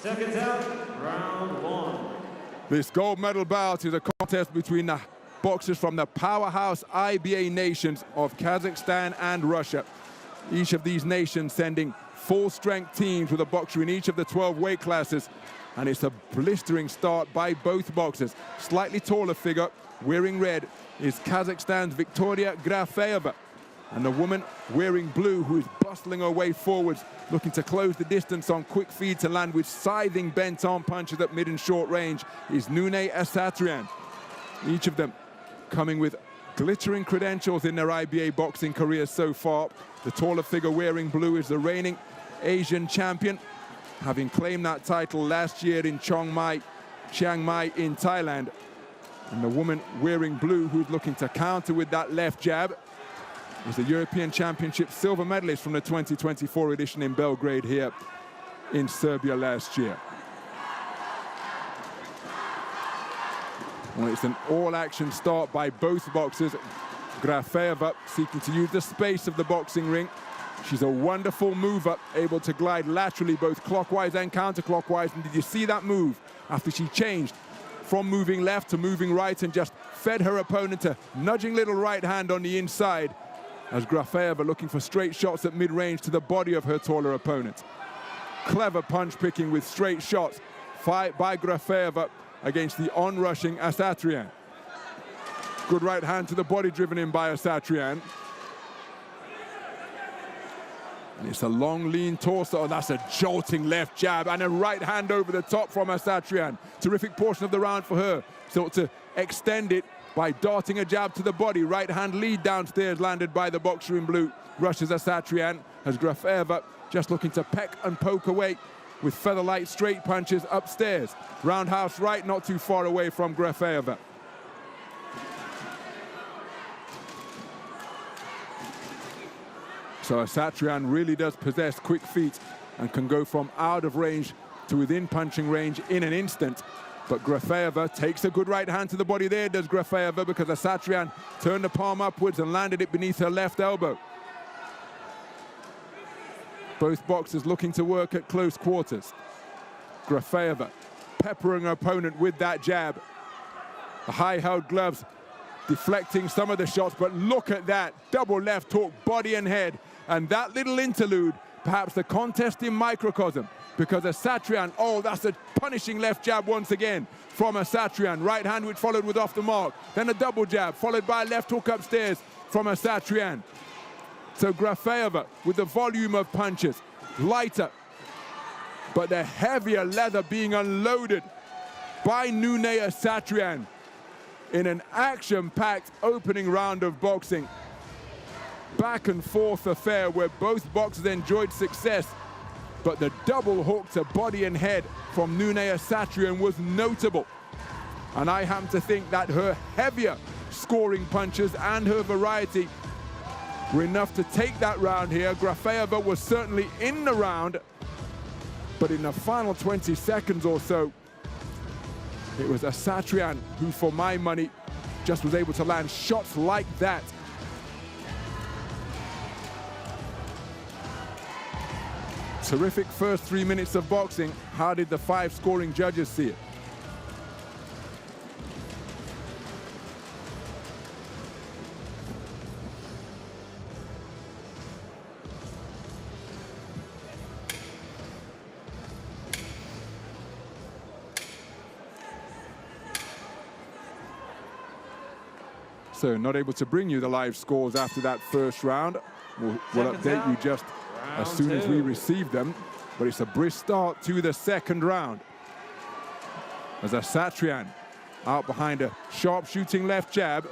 Seconds out, round 1. This gold medal bout is a contest between the boxers from the powerhouse IBA nations of Kazakhstan and Russia. Each of these nations sending full-strength teams with a boxer in each of the 12 weight classes. And it's a blistering start by both boxers. Slightly taller figure, wearing red, is Kazakhstan's Viktoriya Grafeyeva. And the woman wearing blue, who is bustling her way forwards, looking to close the distance on quick feed to land with scything bent-arm punches at mid and short range, is NUNE ASATRIAN. Each of them coming with glittering credentials in their IBA boxing careers so far. The taller figure wearing blue is the reigning Asian champion, having claimed that title last year in Chiang Mai in Thailand. And the woman wearing blue, who's looking to counter with that left jab, is the European Championship silver medalist from the 2024 edition in Belgrade here in Serbia last year. Well, it's an all-action start by both boxers. Grafeyeva seeking to use the space of the boxing ring. She's a wonderful mover, able to glide laterally both clockwise and counterclockwise. And did you see that move after she changed from moving left to moving right and just fed her opponent a nudging little right hand on the inside, as Grafeyeva looking for straight shots at mid-range to the body of her taller opponent. Clever punch-picking with straight shots by Grafeyeva against the on-rushing ASATRIAN. Good right hand to the body driven in by ASATRIAN. And it's a long, lean torso. That's a jolting left jab and a right hand over the top from ASATRIAN. Terrific portion of the round for her. So to extend it by darting a jab to the body. Right hand lead downstairs landed by the boxer in blue. Rushes ASATRIAN as Grafeyeva just looking to peck and poke away with featherlight straight punches upstairs. Roundhouse right, not too far away from Grafeyeva. So ASATRIAN really does possess quick feet and can go from out of range to within punching range in an instant. But Grafeyeva takes a good right hand to the body there, does Grafeyeva, because ASATRIAN turned the palm upwards and landed it beneath her left elbow. Both boxers looking to work at close quarters. Grafeyeva peppering her opponent with that jab. The high-held gloves deflecting some of the shots, but look at that double left hook, body and head. And that little interlude perhaps the contest in microcosm, because ASATRIAN, oh, that's a punishing left jab once again from ASATRIAN. Right hand which followed with off the mark. Then a double jab, followed by a left hook upstairs from ASATRIAN. So Grafeyeva with the volume of punches, lighter, but the heavier leather being unloaded by NUNE ASATRIAN in an action-packed opening round of boxing. Back and forth affair where both boxers enjoyed success, but the double hook to body and head from NUNE ASATRIAN was notable. And I happen to think that her heavier scoring punches and her variety were enough to take that round here. Grafeyeva was certainly in the round, but in the final 20 seconds or so, it was ASATRIAN who, for my money, just was able to land shots like that. Terrific first 3 minutes of boxing. How did the 5 scoring judges see it? So not able to bring you the live scores after that first round. We'll update you just as soon as we receive them. But it's a brisk start to the second round, as ASATRIAN out behind a sharp shooting left jab,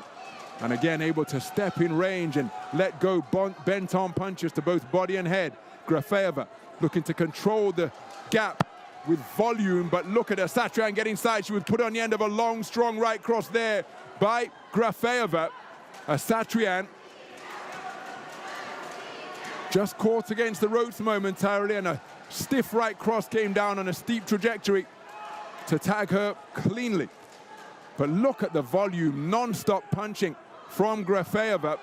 and again able to step in range and let go bent-on punches to both body and head. Grafeyeva looking to control the gap with volume, but look at ASATRIAN getting inside. She was put on the end of a long, strong right cross there by Grafeyeva. ASATRIAN just caught against the ropes momentarily, and a stiff right cross came down on a steep trajectory to tag her cleanly. But look at the volume, non-stop punching from Grafeyeva.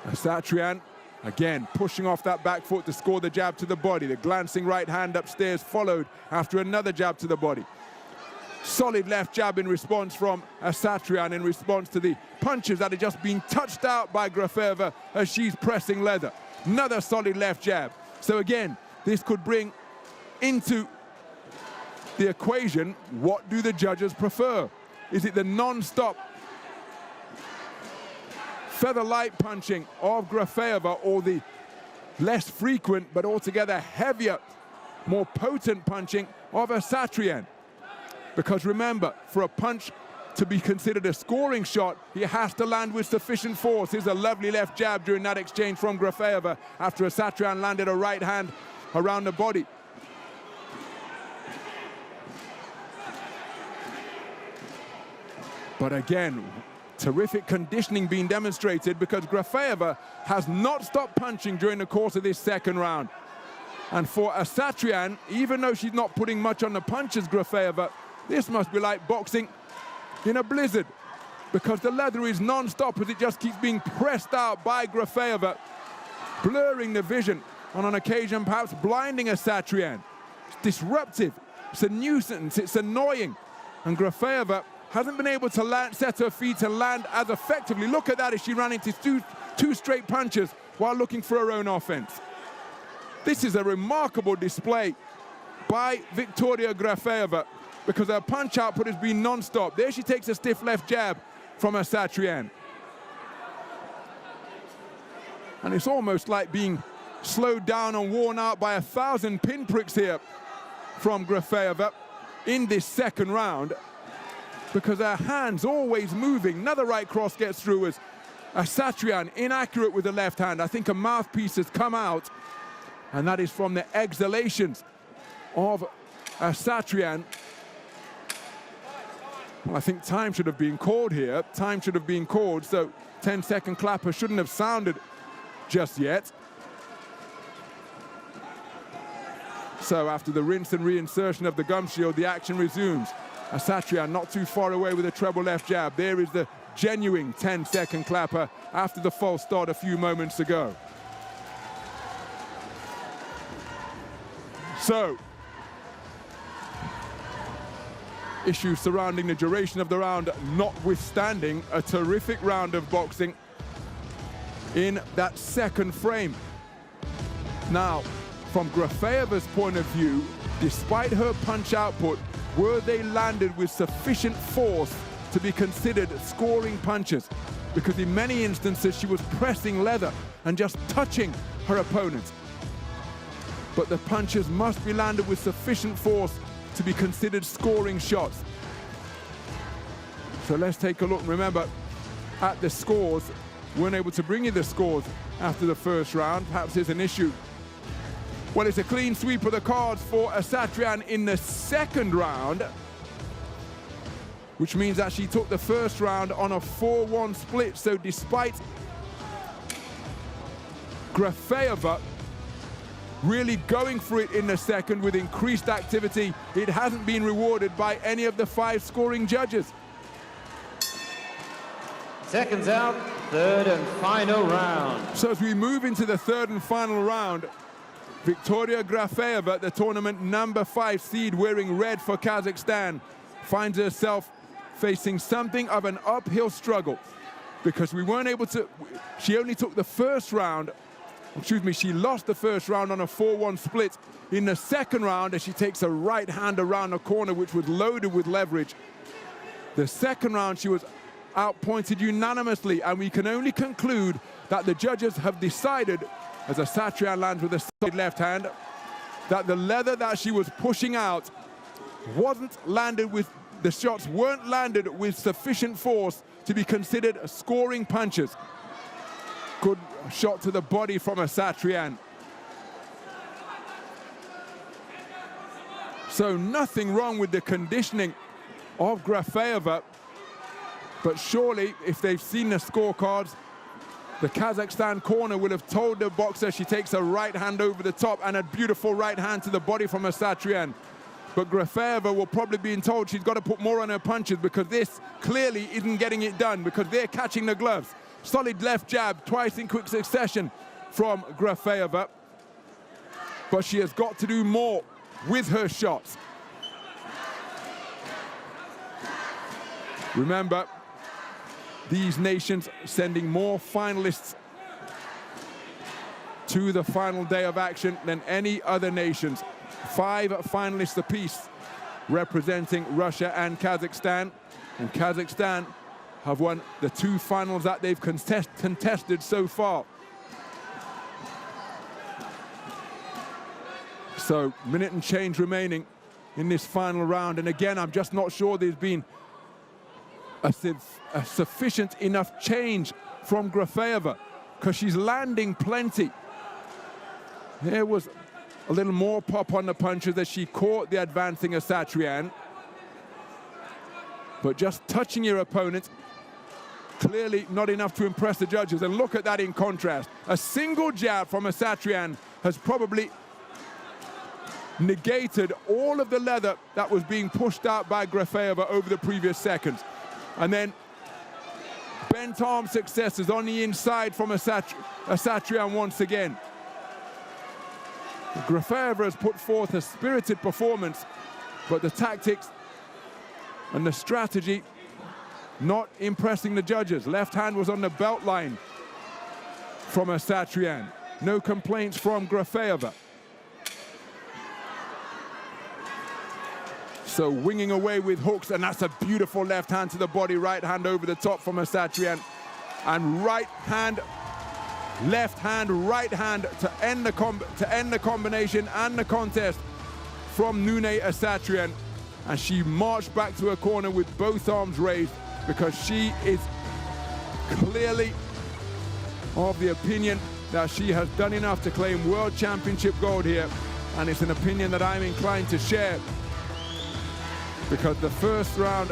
ASATRIAN again pushing off that back foot to score the jab to the body. The glancing right hand upstairs followed after another jab to the body. Solid left jab in response from ASATRIAN, in response to the punches that had just been touched out by Grafeyeva as she's pressing leather. Another solid left jab. So again, this could bring into the equation, what do the judges prefer? Is it the non-stop feather light punching of Grafeyeva, or the less frequent but altogether heavier, more potent punching of ASATRIAN? Because remember, for a punch to be considered a scoring shot, he has to land with sufficient force. Here's a lovely left jab during that exchange from Grafeyeva after ASATRIAN landed a right hand around the body. But again, terrific conditioning being demonstrated, because Grafeyeva has not stopped punching during the course of this second round. And for ASATRIAN, even though she's not putting much on the punches, Grafeyeva, this must be like boxing in a blizzard, because the leather is non-stop as it just keeps being pressed out by Grafeyeva, blurring the vision, and on occasion perhaps blinding ASATRIAN. It's disruptive, it's a nuisance, it's annoying, and Grafeyeva hasn't been able to set her feet and land as effectively. Look at that as she ran into two straight punches while looking for her own offense. This is a remarkable display by Viktoria Grafeyeva, because her punch output has been non-stop. There she takes a stiff left jab from ASATRIAN. And it's almost like being slowed down and worn out by 1,000 pinpricks here from Grafeyeva in this second round, because her hands always moving. Another right cross gets through as ASATRIAN inaccurate with the left hand. I think a mouthpiece has come out, and that is from the exhalations of ASATRIAN. Well, I think time should have been called here. Time should have been called, so 10-second clapper shouldn't have sounded just yet. So after the rinse and reinsertion of the gum shield, the action resumes. ASATRIAN not too far away with a treble left jab. There is the genuine 10-second clapper after the false start a few moments ago. So, issues surrounding the duration of the round notwithstanding, a terrific round of boxing in that second frame. Now, from Grafeyeva's point of view, despite her punch output, were they landed with sufficient force to be considered scoring punches? Because in many instances she was pressing leather and just touching her opponent. But the punches must be landed with sufficient force to be considered scoring shots. So let's take a look. Remember, at the scores, weren't able to bring you the scores after the first round. Perhaps there's an issue. Well, it's a clean sweep of the cards for ASATRIAN in the second round, which means that she took the first round on a 4-1 split. So despite Grafeyeva really going for it in the second with increased activity, it hasn't been rewarded by any of the 5 scoring judges. Seconds out, third and final round. So as we move into the third and final round, Viktoria Grafeyeva, the tournament number 5 seed wearing red for Kazakhstan, finds herself facing something of an uphill struggle because we weren't able to, she only took the first round, excuse me, she lost the first round on a 4-1 split. In the second round, as she takes a right hand around the corner, which was loaded with leverage, the second round she was outpointed unanimously, and we can only conclude that the judges have decided, as ASATRIAN lands with a solid left hand, that the leather that she was pushing out wasn't landed with, the shots weren't landed with sufficient force to be considered scoring punches. Good shot to the body from ASATRIAN. So nothing wrong with the conditioning of Grafeyeva, but surely if they've seen the scorecards, the Kazakhstan corner will have told the boxer she takes a right hand over the top and a beautiful right hand to the body from ASATRIAN. But Grafeyeva will probably be told she's got to put more on her punches because this clearly isn't getting it done because they're catching the gloves. Solid left jab, twice in quick succession from Grafeyeva. But she has got to do more with her shots. Remember, these nations sending more finalists to the final day of action than any other nations. 5 finalists apiece representing Russia and Kazakhstan. And Kazakhstan have won the 2 finals that they've contested so far. So, minute and change remaining in this final round. And again, I'm just not sure there's been a sufficient enough change from Grafeyeva because she's landing plenty. There was a little more pop on the punches as she caught the advancing ASATRIAN. But just touching your opponent, clearly not enough to impress the judges. And look at that in contrast. A single jab from ASATRIAN has probably negated all of the leather that was being pushed out by Grafeyeva over the previous seconds. And then bent arm successes on the inside from ASATRIAN once again. Grafeyeva has put forth a spirited performance, but the tactics and the strategy not impressing the judges. Left hand was on the belt line from ASATRIAN. No complaints from Grafeyeva. So winging away with hooks, and that's a beautiful left hand to the body, right hand over the top from ASATRIAN. And right hand, left hand, right hand to end the combination and the contest from NUNE ASATRIAN. And she marched back to her corner with both arms raised because she is clearly of the opinion that she has done enough to claim World Championship gold here. And it's an opinion that I'm inclined to share, because the first round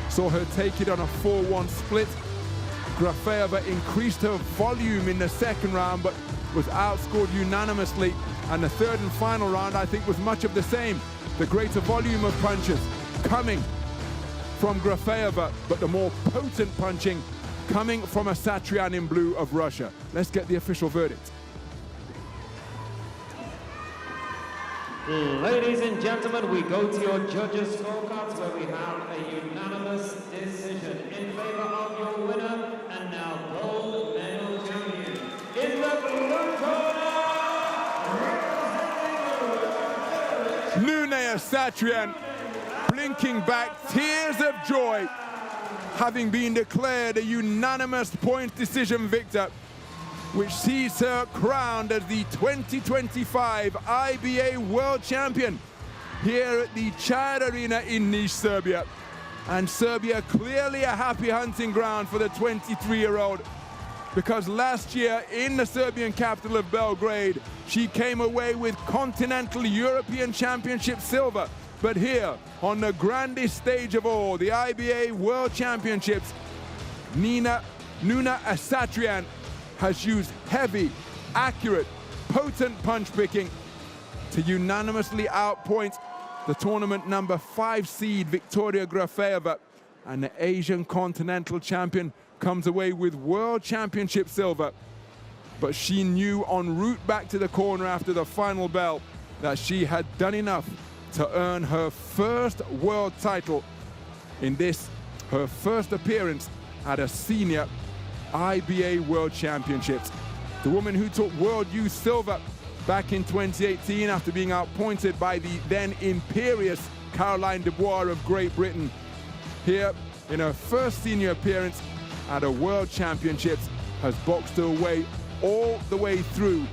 saw her take it on a 4-1 split. Grafeyeva increased her volume in the second round, but was outscored unanimously. And the third and final round, I think, was much of the same. The greater volume of punches coming from Grafeyeva, but the more potent punching coming from ASATRIAN in blue of Russia. Let's get the official verdict. Ladies and gentlemen, we go to your judges' scorecards where we have a unanimous decision in favor of your winner and now gold medal champion in the blue corner, ASATRIAN blinking back, tears of joy, having been declared a unanimous point decision victor, which sees her crowned as the 2025 IBA World Champion here at the Chad Arena in Niš, Serbia. And Serbia clearly a happy hunting ground for the 23-year-old, because last year in the Serbian capital of Belgrade, she came away with Continental European Championship silver. But here, on the grandest stage of all, the IBA World Championships, NUNE ASATRIAN has used heavy, accurate, potent punch picking to unanimously outpoint the tournament number 5 seed Viktoriyya Grafeyeva, and the Asian Continental Champion comes away with World Championship silver. But she knew en route back to the corner after the final bell that she had done enough to earn her first world title in this, her first appearance at a senior IBA World Championships. The woman who took World Youth silver back in 2018 after being outpointed by the then imperious Caroline Dubois of Great Britain. Here, in her first senior appearance at a World Championships, has boxed her way all the way through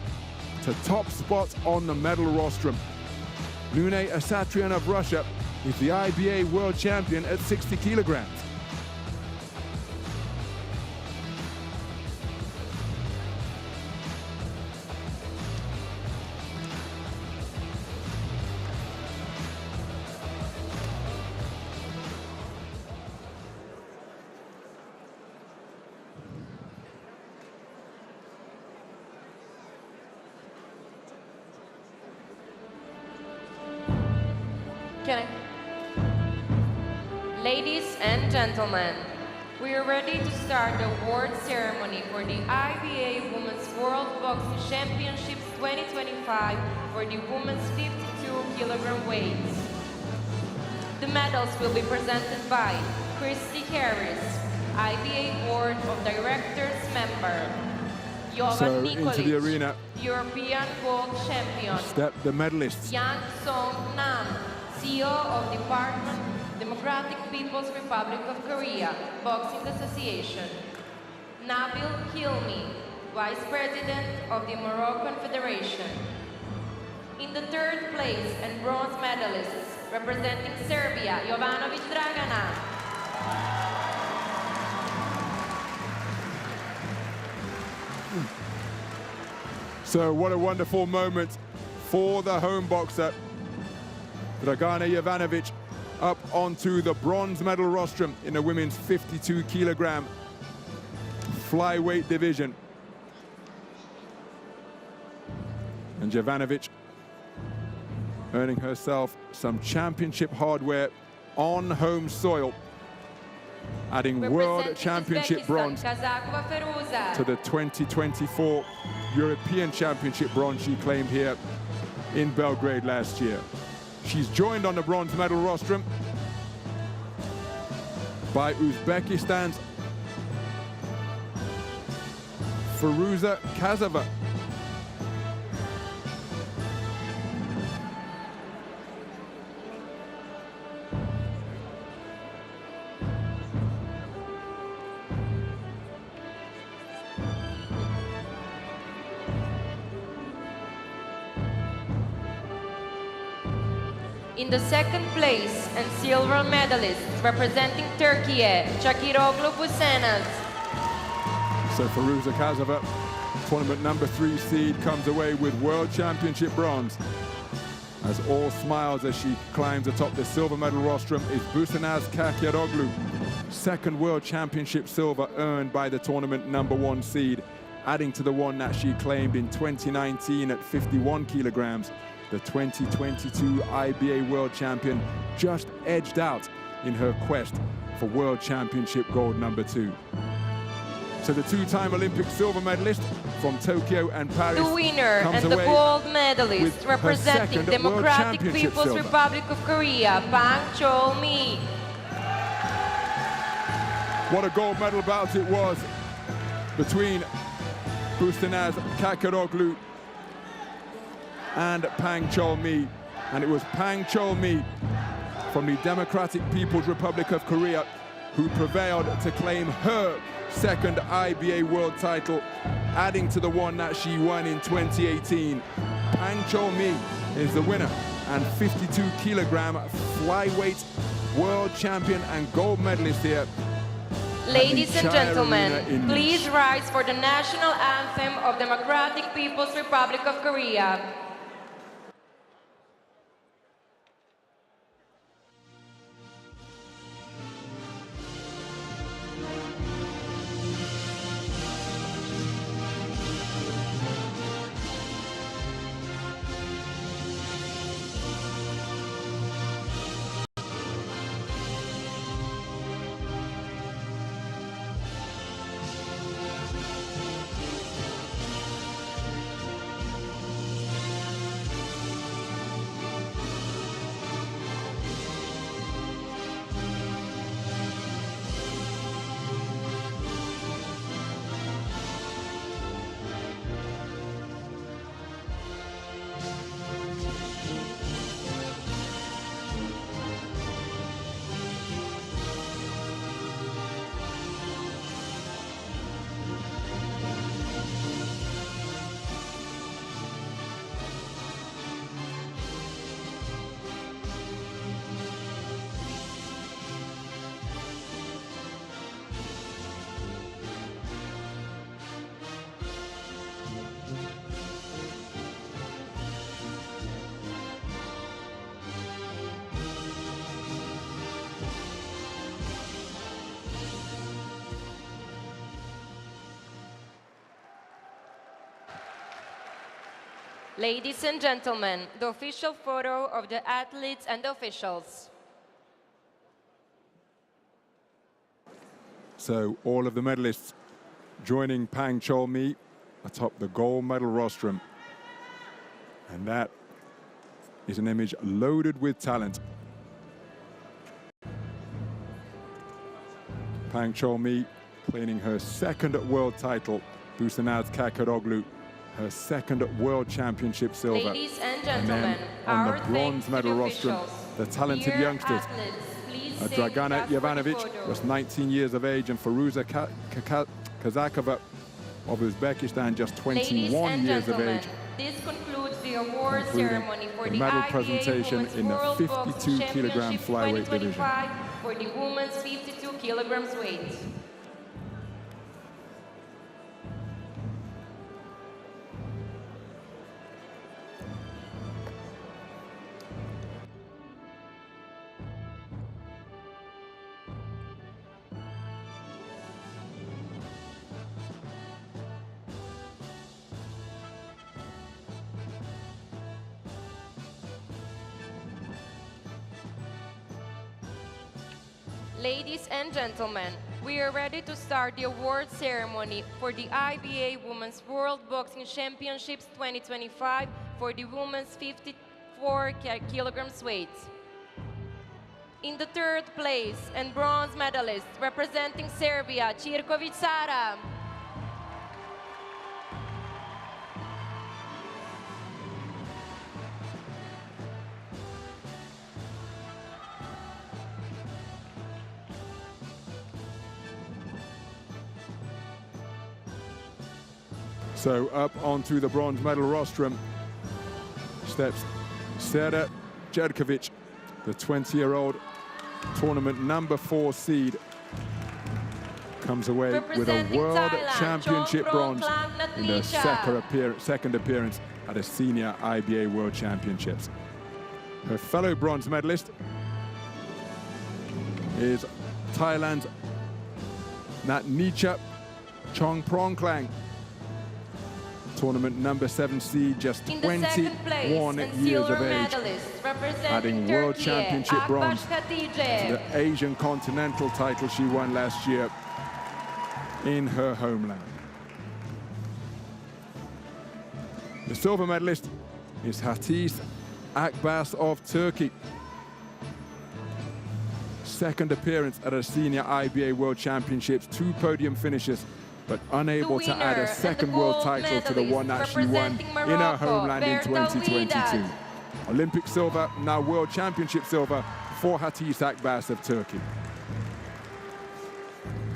to top spots on the medal rostrum. NUNE ASATRIAN of Russia is the IBA World Champion at 60 kilograms. Ladies and gentlemen, we are ready to start the award ceremony for the IBA Women's World Boxing Championships 2025 for the women's 52-kilogram weight. The medals will be presented by Christy Harris, IBA Board of Directors member. Jovan Into the arena, European Gold Champion. step the medalists. Yang Song Nam, CEO of Democratic People's Republic of Korea Boxing Association. Nabil Hilmi, Vice President of the Moroccan Federation. In the third place and bronze medalists, representing Serbia, Jovanovic Dragana. So what a wonderful moment for the home boxer. Dragana Jovanovic up onto the bronze medal rostrum in the women's 52-kilogram flyweight division. And Jovanovic earning herself some championship hardware on home soil, adding World Championship bronze to the 2024 European Championship bronze she claimed here in Belgrade last year. She's joined on the bronze medal rostrum by Uzbekistan's Firuza Kazava. In the second place and silver medalist representing Turkey, CHAKIROGLU BUSENAZ. So Firuza Kazava, tournament number 3 seed, comes away with World Championship bronze. As all smiles as she climbs atop the silver medal rostrum is BUSENAZ KAKIROGLU, second World Championship silver earned by the tournament number 1 seed, adding to the one that she claimed in 2019 at 51 kilograms. The 2022 IBA World Champion just edged out in her quest for World Championship gold number 2. So the 2-time Olympic silver medalist from Tokyo and Paris, the winner and the gold medalist representing Democratic People's Republic of Korea, Chol Mi. What a gold medal bout it was between BUSENAZ KAKIROGLU and Chol Mi. And it was Pang Chol-mi from the Democratic People's Republic of Korea who prevailed to claim her second IBA world title, adding to the one that she won in 2018. Pang Chol-mi is the winner and 52-kilogram flyweight world champion and gold medalist here. Ladies and gentlemen, please rise for the national anthem of Democratic People's Republic of Korea. Ladies and gentlemen, the official photo of the athletes and the officials. So all of the medalists joining Pang Chol-mi atop the gold medal rostrum. And that is an image loaded with talent. Pang Chol-mi claiming her second world title, BUSENAZ KAKIROGLU, her second world championship silver. Ladies and gentlemen, and then on the bronze medal rostrum, the talented youngsters. Dragana Jovanovic was 19 years of age, and Firuza KYZAIBAY of Uzbekistan just 21 years of age. This concludes the award ceremony for the medal IBA presentation Women's in the World 52-kilogram flyweight division. For the women's 52 kilograms weight. Ladies and gentlemen, we are ready to start the award ceremony for the IBA Women's World Boxing Championships 2025 for the women's 54 kilograms weight. In the third place and bronze medalist representing Serbia, Cirkovic Sara. So up onto the bronze medal rostrum steps Sara Jerkovic, the 20-year-old tournament #4 seed. Comes away with a world championship bronze in their second appearance at a senior IBA World Championships. Her fellow bronze medalist is Thailand's Natnicha Chongprongklang, tournament #7 seed, just 21 years of age, adding world championship bronze to the Asian continental title she won last year in her homeland. The silver medalist is HATICE AKBAS of Turkey. Second appearance at a senior IBA World Championships, 2 podium finishes, but unable to add a second world title to the one that she won in her homeland in 2022. Olympic silver, now World Championship silver for HATICE AKBAS of Turkey.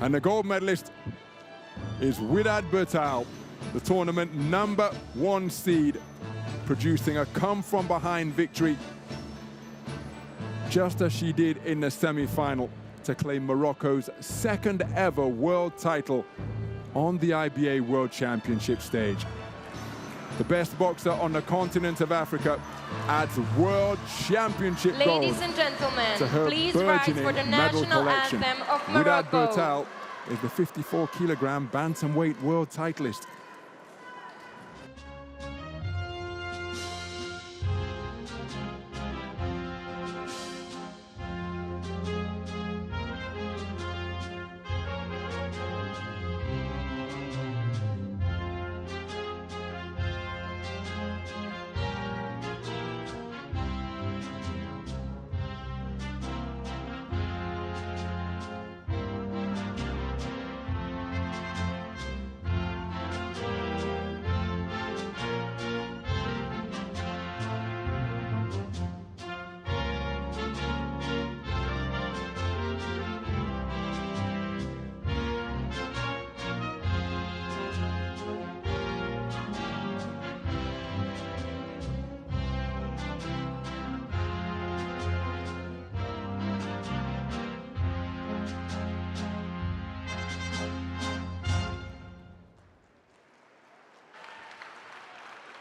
And the gold medalist is WIDAD BERTAL, the tournament #1 seed, producing a come-from-behind victory, just as she did in the semi-final, to claim Morocco's second ever world title on the IBA World Championship stage. The best boxer on the continent of Africa adds World Championship gold. Ladies and gentlemen, to her please rise for the burgeoning medal national collection. anthem of WIDAD Morocco. BERTAL is the 54-kilogram bantamweight world titleist.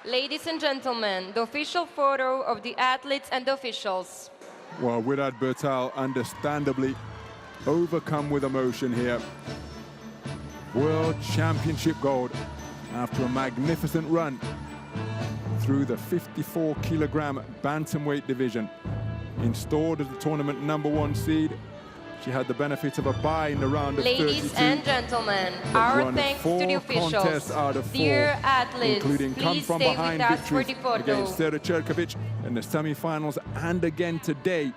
Ladies and gentlemen, the official photo of the athletes and the officials. Well, WIDAD BERTAL understandably overcome with emotion here. World Championship gold after a magnificent run through the 54-kilogram bantamweight division. Installed as the tournament #1 seed, she had the benefit of a bye in the round of 32. Ladies and gentlemen, but our won thanks to 4 the contests officials. out of 4, Dear athletes, including please come-from-behind stay with us for victories the photo. against Sera Cerkovic in the semi-finals and again today.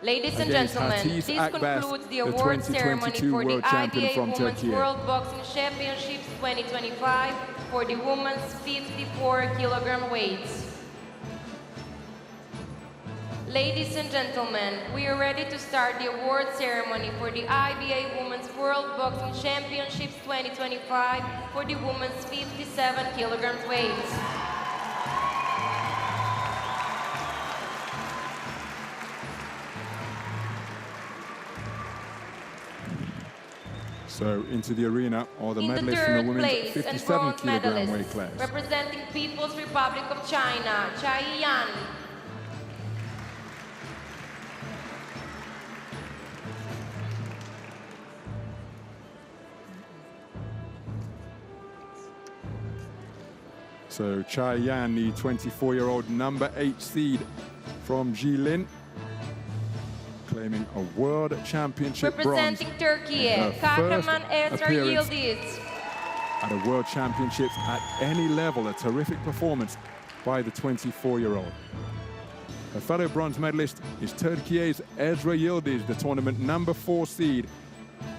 Ladies and against gentlemen, HATICE this AKBAS, concludes the the award ceremony 2022 for the world champion IBA from Women's Turkey. World Boxing Championships 2025 for the women's 54-kilogram weights. Ladies and gentlemen, we are ready to start the award ceremony for the IBA Women's World Boxing Championships 2025 for the women's 57-kilogram weights. So into the arena are the In the medalists in the third women's place and 57 gold kilogram weight medalist, class. representing People's Republic of China, Chai Yan. So Chai Yan, the 24-year-old #8 seed from Jilin, claiming a world championship bronze. Representing Turkey, her Kahraman first Esra appearance Yildiz. at a world championships at any level. A terrific performance by the 24-year-old. Her fellow bronze medalist is Turkey's Esra Yildiz, the tournament #4 seed,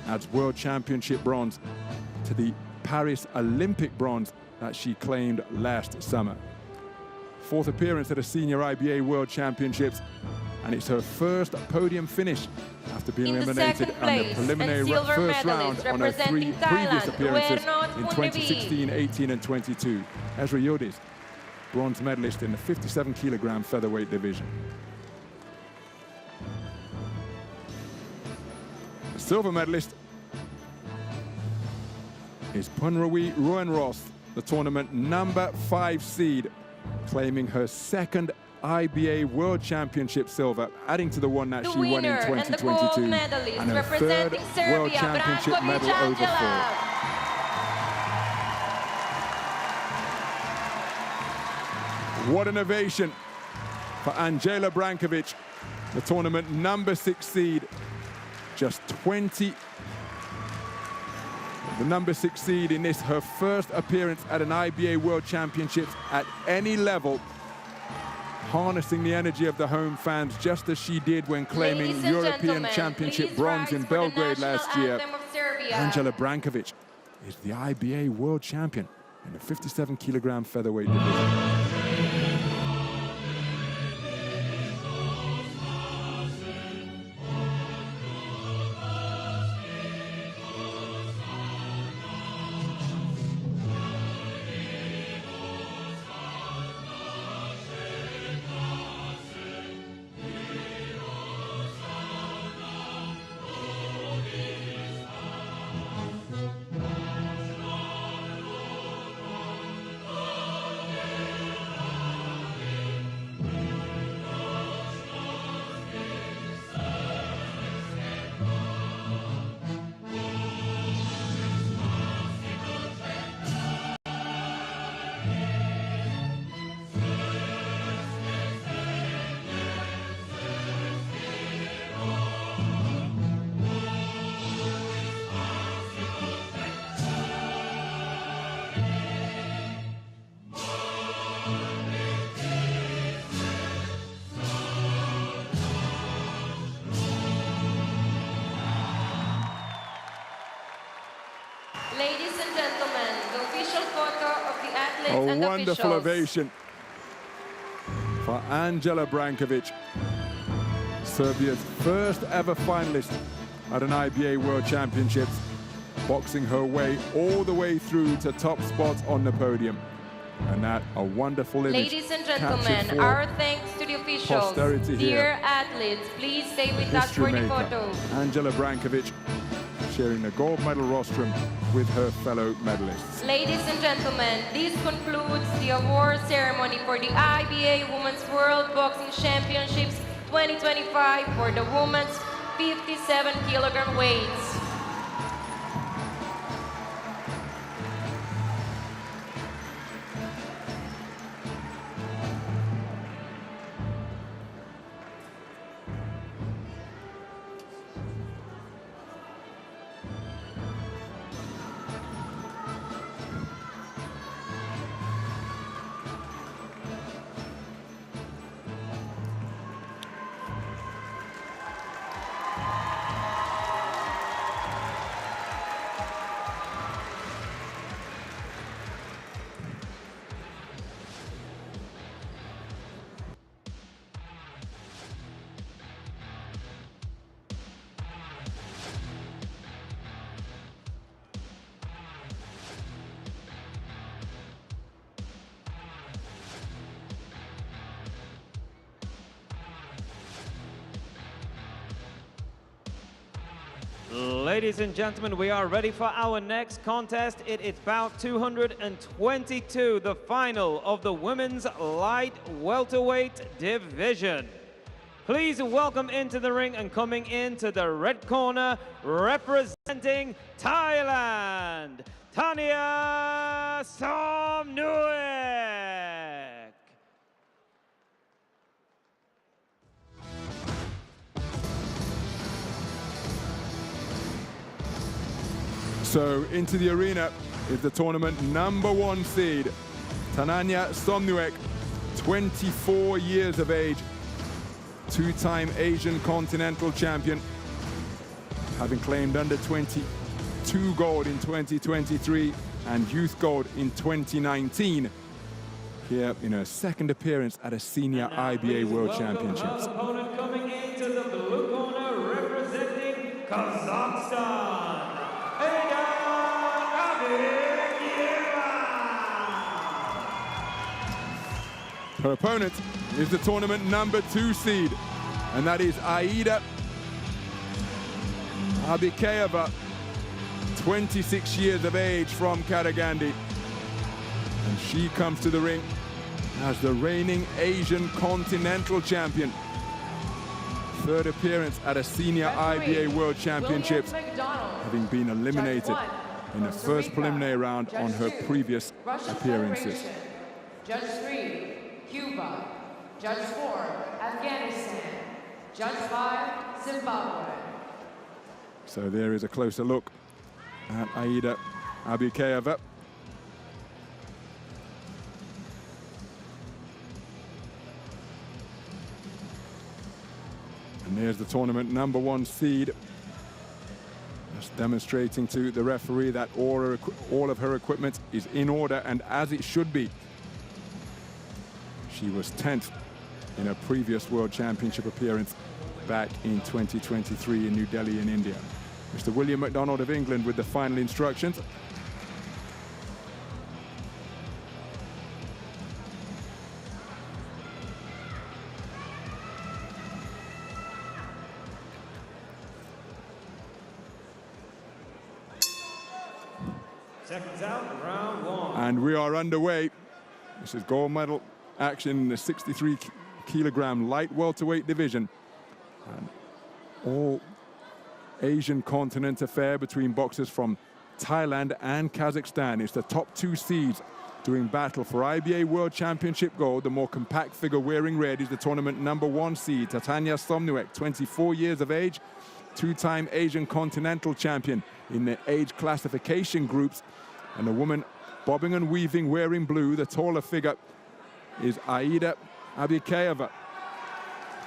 adds world championship bronze to the Paris Olympic bronze that she claimed last summer. 4th appearance at a senior IBA World Championships, and it's her first podium finish after being In the eliminated second in the place preliminary and silver first round medalist on her 3 representing previous Thailand, appearances RUENROS in PUNRAWEE. 2016, 18 and 22. Esra Yildiz, bronze medalist in the 57-kilogram featherweight division. The silver medalist is PUNRAWEE RUENROS, the tournament #5 seed, claiming her second IBA World Championship silver, adding to the one that The she won in winner and the gold 2022, medalist and her third representing Serbia, World Championship BRANKOVIC medal over 4. What an ovation for Angela Brankovic, the tournament #6 seed, just 20. The #6 seed in this, her first appearance at an IBA World Championships at any level, harnessing the energy of the home fans just as she did when claiming Ladies and European gentlemen, Championship please bronze rise in for the Belgrade national last year. anthem of Serbia. Angela Brankovic is the IBA World Champion in the 57-kilogram featherweight division. Ladies and gentlemen, the official photo of the athletes and A officials. wonderful ovation for Andela Brankovic, Serbia's first ever finalist at an IBA World Championships, boxing her way all the way through to top spots on the podium. And that a wonderful image. Ladies and gentlemen, our thanks to the officials. Posterity Dear here. athletes, please stay with us for the photo. Andela Brankovic sharing the gold medal rostrum with her fellow medalists. Ladies and gentlemen, this concludes the award ceremony for the IBA Women's World Boxing Championships 2025 for the women's 57-kilogram weights. Ladies and gentlemen, we are ready for our next contest. It is bout 222, the final of the women's light welterweight division. Please welcome into the ring and coming into the red corner, representing Thailand, THANANYA SOMNUEK. So into the arena is the tournament #1 seed, THANANYA SOMNUEK, 24 years of age, two-time Asian Continental Champion, having claimed under 22 gold in 2023 and youth gold in 2019. Here in her second appearance at a senior IBA World Championships. Opponent coming into the blue corner, representing Kazakhstan. Her opponent is the tournament #2 seed, and that is AIDA ABIKEYEVA, 26 years of age from Karagandhi. And she comes to the ring as the reigning Asian Continental Champion. Third appearance at a senior IBA World Championships, having been eliminated in the first preliminary round on her previous appearances. Judge 3, Cuba. Judge 4, Afghanistan. Judge 5, Zimbabwe. So there is a closer look at AIDA ABIKEYEVA. And there's the tournament #1 seed. Just demonstrating to the referee that all of her equipment is in order and as it should be. She was 10th in a previous World Championship appearance back in 2023 in New Delhi in India. Mr. William McDonald of England with the final instructions. Seconds out, round 1. And we are underway. This is gold medal action in the 63-kilogram light welterweight division. And all Asian continent affair between boxers from Thailand and Kazakhstan. It's the top 2 seeds doing battle for IBA World Championship gold. The more compact figure wearing red is the tournament #1 seed, THANANYA SOMNUEK, 24 years of age, two-time Asian Continental Champion in the age classification groups. And the woman bobbing and weaving wearing blue, the taller figure, is AIDA ABIKEYEVA.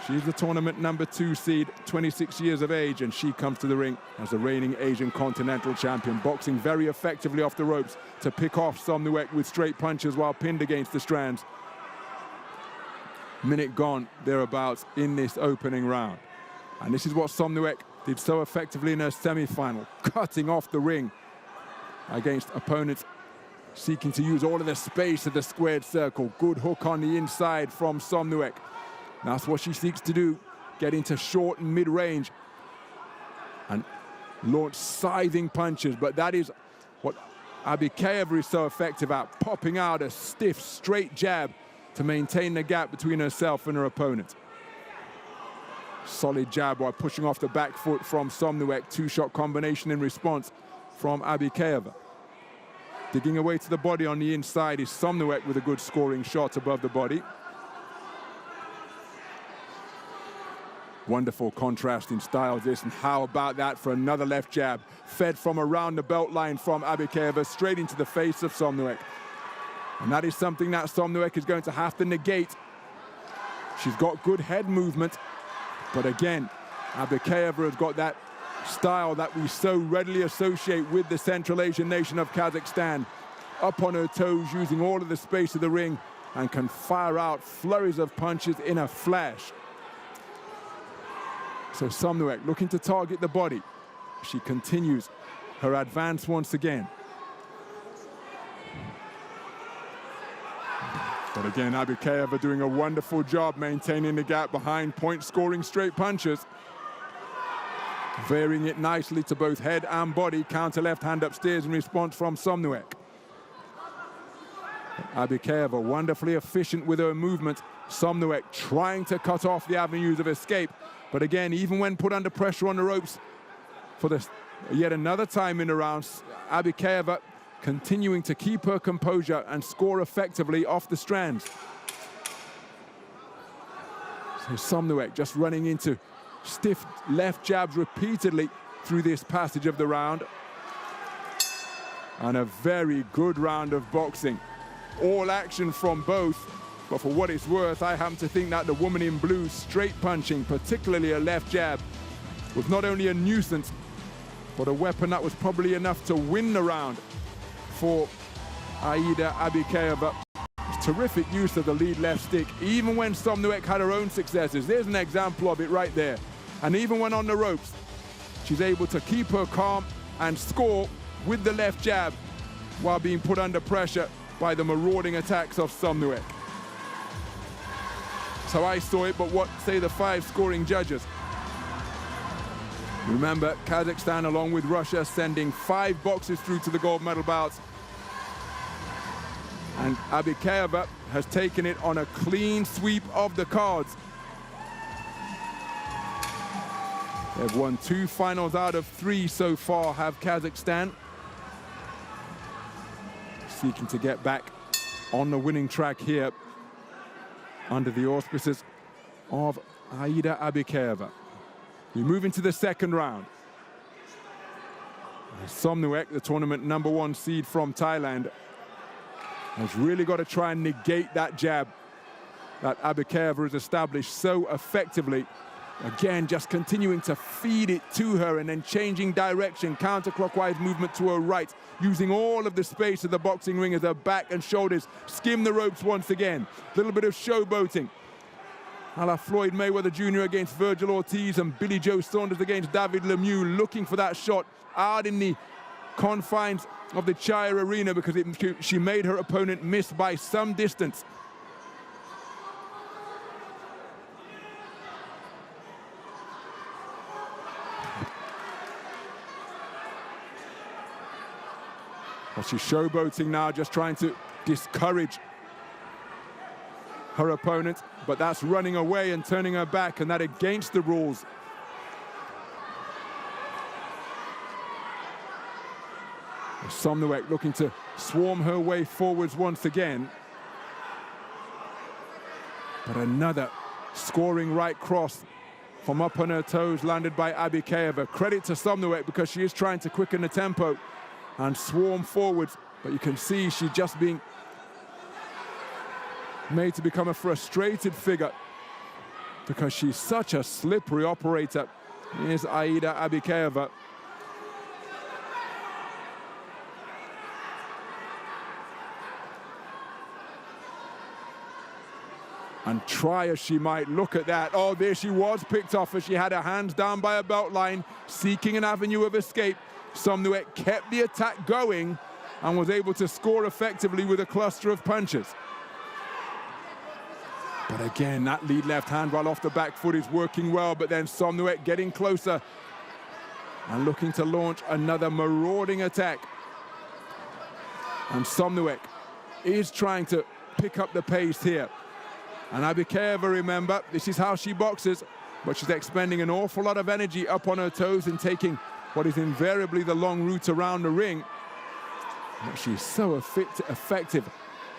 She's the tournament #2 seed, 26 years of age, and she comes to the ring as the reigning Asian continental champion, boxing very effectively off the ropes to pick off SOMNUEK with straight punches while pinned against the strands. Minute gone, thereabouts, in this opening round. And this is what SOMNUEK did so effectively in her semi-final, cutting off the ring against opponents seeking to use all of the space of the squared circle. Good hook on the inside from SOMNUEK. That's what she seeks to do, get into short and mid-range and launch scything punches. But that is what ABIKEYEVA is so effective at, popping out a stiff, straight jab to maintain the gap between herself and her opponent. Solid jab while pushing off the back foot from SOMNUEK. Two-shot combination in response from ABIKEYEVA. Digging away to the body on the inside is SOMNUEK with a good scoring shot above the body. Wonderful contrast in styles this, and how about that for another left jab, fed from around the belt line from ABIKEYEVA straight into the face of SOMNUEK. And that is something that SOMNUEK is going to have to negate. She's got good head movement, but again, ABIKEYEVA has got that style that we so readily associate with the Central Asian nation of Kazakhstan. Up on her toes, using all of the space of the ring, and can fire out flurries of punches in a flash. So SOMNUEK looking to target the body. She continues her advance once again. But again, ABIKEYEVA doing a wonderful job maintaining the gap behind point, scoring straight punches. Varying it nicely to both head and body. Counter left hand upstairs in response from SOMNUEK. ABIKEYEVA wonderfully efficient with her movement. SOMNUEK trying to cut off the avenues of escape. But again, even when put under pressure on the ropes for yet another time in the round, ABIKEYEVA continuing to keep her composure and score effectively off the strands. So SOMNUEK just running into stiff left jabs repeatedly through this passage of the round. And a very good round of boxing. All action from both. But for what it's worth, I happen to think that the woman in blue straight punching, particularly a left jab, was not only a nuisance, but a weapon that was probably enough to win the round for AIDA ABIKEYEVA. Terrific use of the lead left stick, even when SOMNUEK had her own successes. There's an example of it right there. And even when on the ropes, she's able to keep her calm and score with the left jab while being put under pressure by the marauding attacks of SOMNUEK. So I saw it, but what say the 5 scoring judges? Remember, Kazakhstan, along with Russia, sending 5 boxers through to the gold medal bouts. And ABIKEYEVA has taken it on a clean sweep of the cards. They've won 2 finals out of 3 so far, have Kazakhstan. Seeking to get back on the winning track here under the auspices of AIDA ABIKEYEVA. We move into the second round. SOMNUEK, the tournament #1 seed from Thailand, has really got to try and negate that jab that ABIKEYEVA has established so effectively. Again, just continuing to feed it to her and then changing direction, counterclockwise movement to her right, using all of the space of the boxing ring as her back and shoulders skim the ropes once again. A little bit of showboating, a la Floyd Mayweather Jr. against Virgil Ortiz and Billy Joe Saunders against David Lemieux, looking for that shot out in the confines of the Chaya Arena because she made her opponent miss by some distance. Well, she's showboating now, just trying to discourage her opponent, but that's running away and turning her back, and that against the rules. SOMNUEK looking to swarm her way forwards once again. But another scoring right cross from up on her toes landed by ABIKEYEVA. Credit to SOMNUEK because she is trying to quicken the tempo and swarm forwards, but you can see she's just being made to become a frustrated figure because she's such a slippery operator. Here's AIDA ABIKEYEVA. And try as she might, look at that. Oh, there she was, picked off as she had her hands down by a belt line, seeking an avenue of escape. SOMNUEK kept the attack going and was able to score effectively with a cluster of punches. But again, that lead left hand while off the back foot is working well, but then SOMNUEK getting closer and looking to launch another marauding attack. And SOMNUEK is trying to pick up the pace here. And ABIKEYEVA, remember, this is how she boxes, but she's expending an awful lot of energy up on her toes and taking what is invariably the long route around the ring. But she's so effective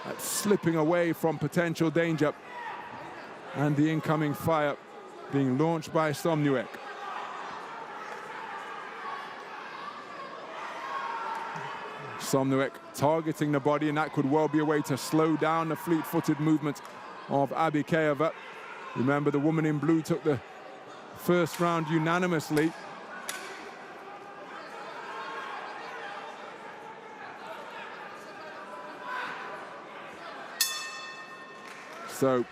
at slipping away from potential danger. And the incoming fire being launched by SOMNUEK. SOMNUEK targeting the body, and that could well be a way to slow down the fleet-footed movement of ABIKEYEVA. Remember, the woman in blue took the first round unanimously. So,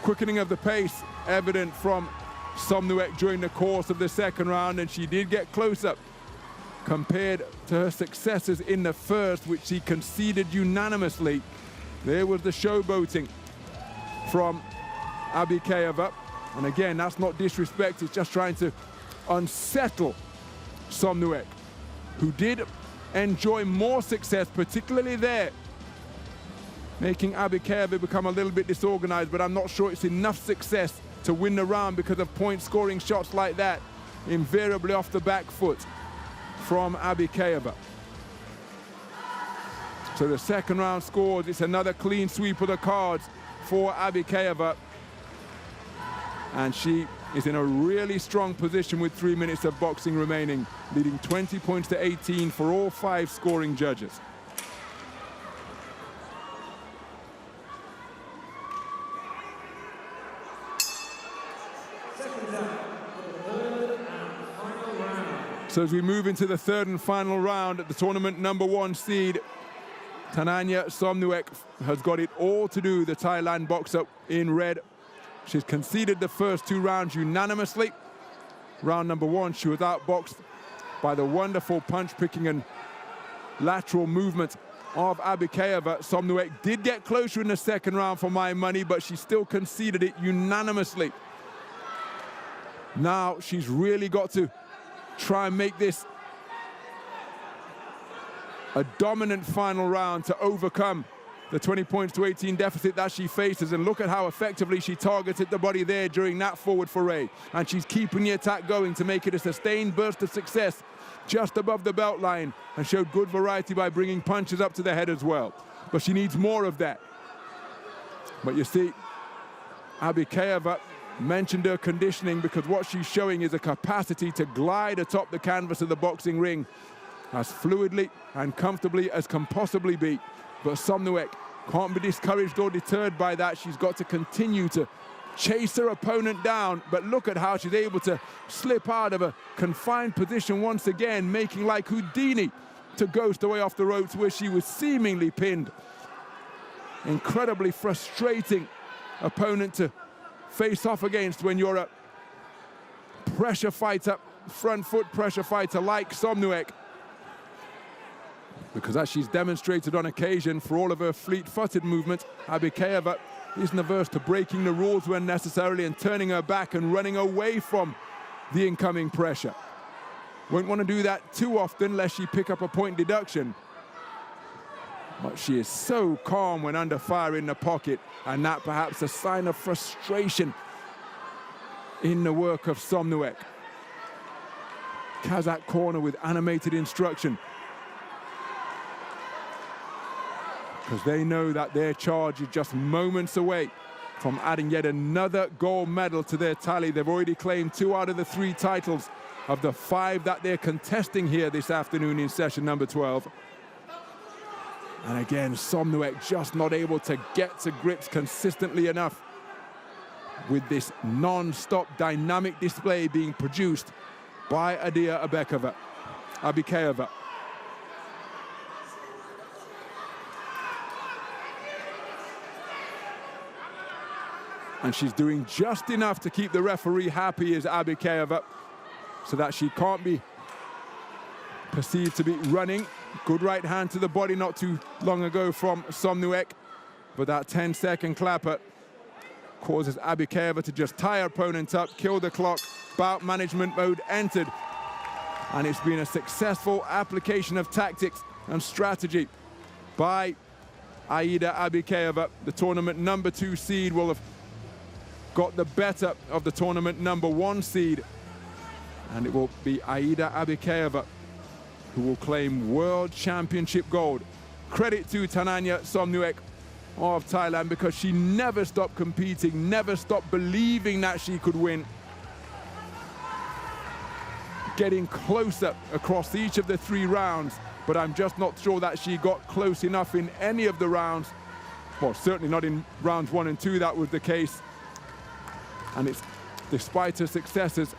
quickening of the pace evident from SOMNUEK during the course of the second round, and she did get closer compared to her successes in the first, which she conceded unanimously. There was the showboating from ABIKEYEVA. And again, that's not disrespect, it's just trying to unsettle SOMNUEK, who did enjoy more success, particularly there, making ABIKEYEVA become a little bit disorganized, but I'm not sure it's enough success to win the round because of point-scoring shots like that, invariably off the back foot from ABIKEYEVA. So the second round scores, it's another clean sweep of the cards for ABIKEYEVA. And she is in a really strong position with 3 minutes of boxing remaining, leading 20 points to 18 for all 5 scoring judges. So as we move into the third and final round at the tournament #1 seed, THANANYA SOMNUEK has got it all to do, the Thailand boxer in red. She's conceded the first 2 rounds unanimously. Round #1, she was outboxed by the wonderful punch-picking and lateral movement of ABIKEYEVA. SOMNUEK did get closer in the second round for my money, but she still conceded it unanimously. Now she's really got to try and make this a dominant final round to overcome the 20 points to 18 deficit that she faces. And look at how effectively she targeted the body there during that forward foray. And she's keeping the attack going to make it a sustained burst of success just above the belt line, and showed good variety by bringing punches up to the head as well. But she needs more of that. But you see, ABIKEYEVA mentioned her conditioning, because what she's showing is a capacity to glide atop the canvas of the boxing ring as fluidly and comfortably as can possibly be. But SOMNUEK can't be discouraged or deterred by that. She's got to continue to chase her opponent down, but look at how she's able to slip out of a confined position once again, making like Houdini to ghost away off the ropes where she was seemingly pinned. Incredibly frustrating opponent to face off against when you're a pressure fighter, front foot pressure fighter like SOMNUEK. Because as she's demonstrated on occasion, for all of her fleet-footed movement, ABIKEYEVA isn't averse to breaking the rules when necessary and turning her back and running away from the incoming pressure. Won't want to do that too often lest she pick up a point deduction. But she is so calm when under fire in the pocket, and that perhaps a sign of frustration in the work of SOMNUEK. Kazakh corner with animated instruction, because they know that their charge is just moments away from adding yet another gold medal to their tally. They've already claimed 2 out of the 3 titles of the 5 that they're contesting here this afternoon in session #12. And again, SOMNUEK just not able to get to grips consistently enough with this non-stop dynamic display being produced by ABIKEYEVA. And she's doing just enough to keep the referee happy as ABIKEYEVA, so that she can't be perceived to be running. Good right hand to the body not too long ago from SOMNUEK, but that 10-second clapper causes ABIKEYEVA to just tie her opponent up, kill the clock. Bout management mode entered, and it's been a successful application of tactics and strategy by AIDA ABIKEYEVA. The tournament number 2 seed will have got the better of the tournament number 1 seed, and it will be AIDA ABIKEYEVA who will claim World Championship gold. Credit to THANANYA SOMNUEK of Thailand, because she never stopped competing, never stopped believing that she could win. Getting closer across each of the 3 rounds, but I'm just not sure that she got close enough in any of the rounds. Well, certainly not in rounds 1 and 2, that was the case. And it's, despite her successes,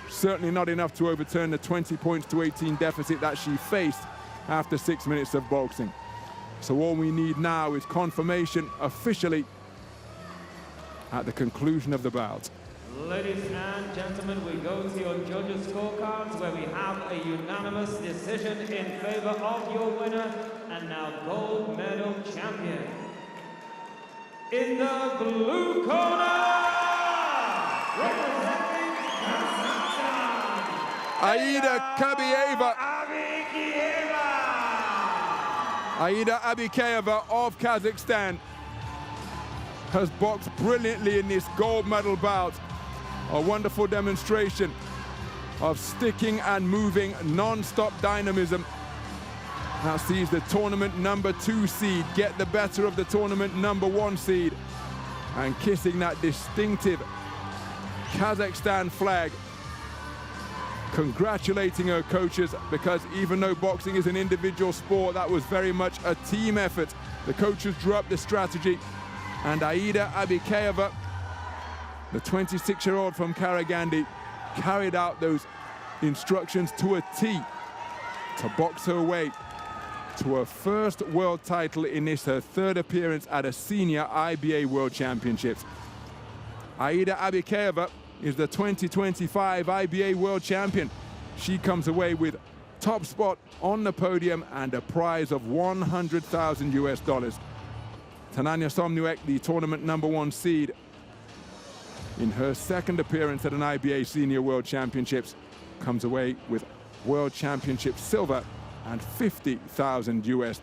certainly not enough to overturn the 20 points to 18 deficit that she faced after 6 minutes of boxing. So all we need now is confirmation officially at the conclusion of the bout. Ladies and gentlemen, we go to your judges' scorecards, where we have a unanimous decision in favor of your winner and now gold medal champion. In the blue corner, representing Kazakhstan, AIDA ABIKEYEVA of Kazakhstan has boxed brilliantly in this gold medal bout. A wonderful demonstration of sticking and moving non-stop dynamism that sees the tournament number 2 seed get the better of the tournament number 1 seed, and kissing that distinctive Kazakhstan flag, congratulating her coaches, because even though boxing is an individual sport, that was very much a team effort. The coaches drew up the strategy, and AIDA ABIKEYEVA, the 26-year-old from Karagandhi, carried out those instructions to a T to box her way to her first world title in this, her 3rd appearance at a senior IBA World Championships. AIDA ABIKEYEVA is the 2025 IBA World Champion. She comes away with top spot on the podium and a prize of $100,000 US. THANANYA SOMNUEK, the tournament number 1 seed, in her 2nd appearance at an IBA Senior World Championships, comes away with World Championship silver and $50,000 US,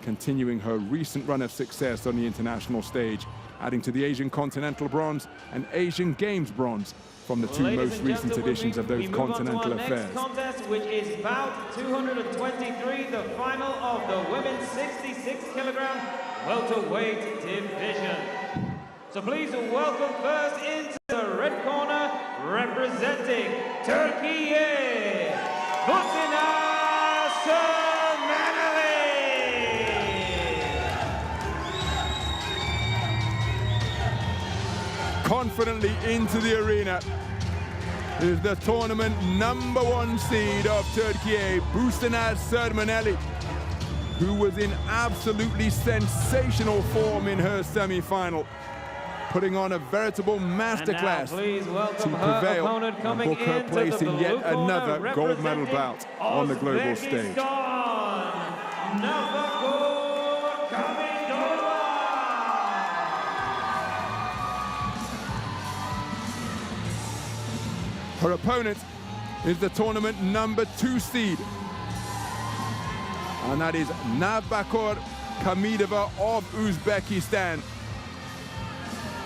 continuing her recent run of success on the international stage, adding to the Asian Continental Bronze and Asian Games Bronze from the 2 most recent editions of those continental affairs. Next contest, which is bout 223, the final of the women's 66-kilogram welterweight division. So please welcome first into the red corner, representing Turkey, BUSENAZ SURMENELI. Confidently into the arena is the tournament number 1 seed of Turkey, BUSENAZ SURMENELI, who was in absolutely sensational form in her semi-final, putting on a veritable masterclass to prevail and book her place in yet another gold medal bout on the global stage. Her opponent is the tournament number 2 seed, and that is KHAMIDOVA of Uzbekistan.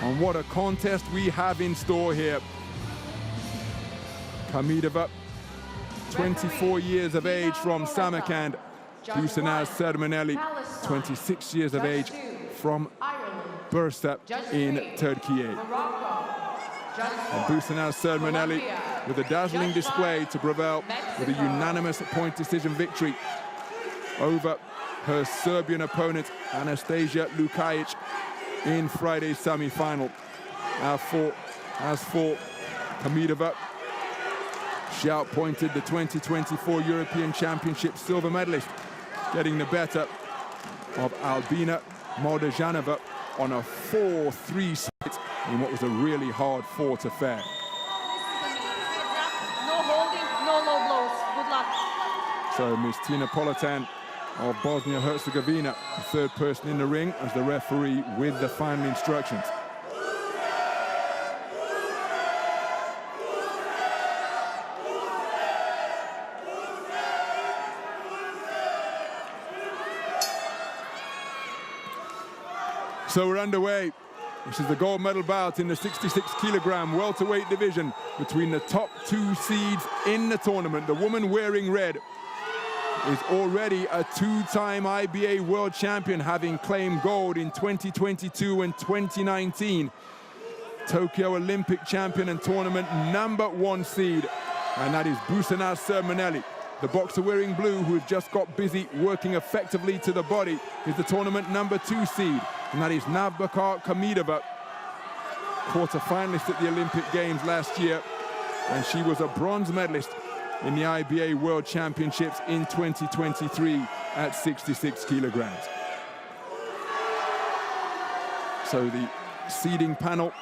And what a contest we have in store here. KHAMIDOVA, 24 years of age from Samarkand. BUSENAZ SURMENELI, 26 years of age from Bursa in Turkey. And BUSENAZ SURMENELI with a dazzling display to prevail with a unanimous point decision victory over her Serbian opponent Anastasia Lukajic in Friday's semi-final. As for KHAMIDOVA, she outpointed the 2024 European Championship silver medalist, getting the better of Albina Moldojanova on a 4-3 split in what was a really hard fought affair. No holding, no low blows. Good luck. So Ms. Tina Politan of Bosnia-Herzegovina, the third person in the ring as the referee with the final instructions. So we're underway. This is the gold medal bout in the 66-kilogram welterweight division between the top two seeds in the tournament. The woman wearing red is already a two-time IBA world champion, having claimed gold in 2022 and 2019. Tokyo Olympic champion and tournament #1 seed, and that is BUSENAZ SURMENELI. The boxer wearing blue, who has just got busy working effectively to the body, is the tournament #2 seed, and that is Navbakar KHAMIDOVA, quarter-finalist at the Olympic Games last year, and she was a bronze medalist in the IBA World Championships in 2023 at 66 kilograms. So the seeding panel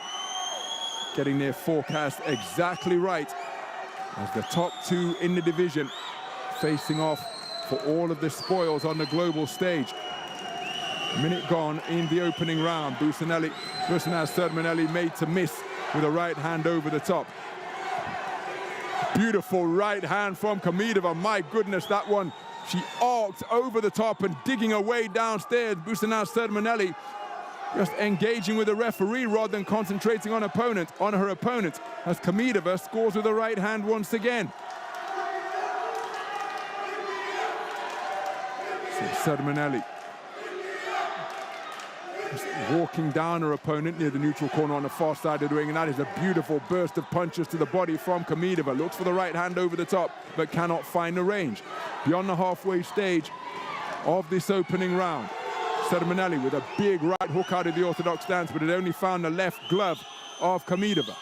getting their forecast exactly right as the top two in the division facing off for all of the spoils on the global stage. A minute gone in the opening round. BUSENAZ SURMENELI made to miss with a right hand over the top. Beautiful right hand from KHAMIDOVA. My goodness, that one. She arced over the top and digging her way downstairs. BUSENAZ SURMENELI just engaging with the referee rather than concentrating on her opponent, as KHAMIDOVA scores with the right hand once again. So SURMENELI just walking down her opponent near the neutral corner on the far side of the ring, and that is a beautiful burst of punches to the body from KHAMIDOVA. Looks for the right hand over the top, but cannot find the range. Beyond the halfway stage of this opening round, SURMENELI with a big right hook out of the orthodox stance, but it only found the left glove of KHAMIDOVA.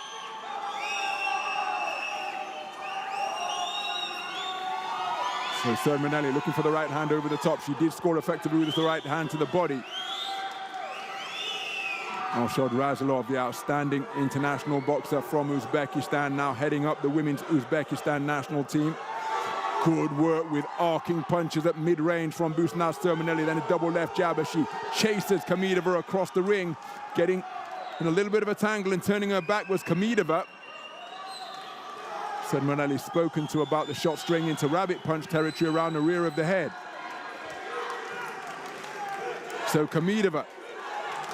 So SURMENELI looking for the right hand over the top. She did score effectively with the right hand to the body. Alshod Razalov, the outstanding international boxer from Uzbekistan, now heading up the women's Uzbekistan national team. Good work with arcing punches at mid-range from BUSENAZ SURMENELI, then a double left jab as she chases KHAMIDOVA across the ring. Getting in a little bit of a tangle and turning her back was KHAMIDOVA. SURMENELI spoken to about the shot straying into rabbit punch territory around the rear of the head. So KHAMIDOVA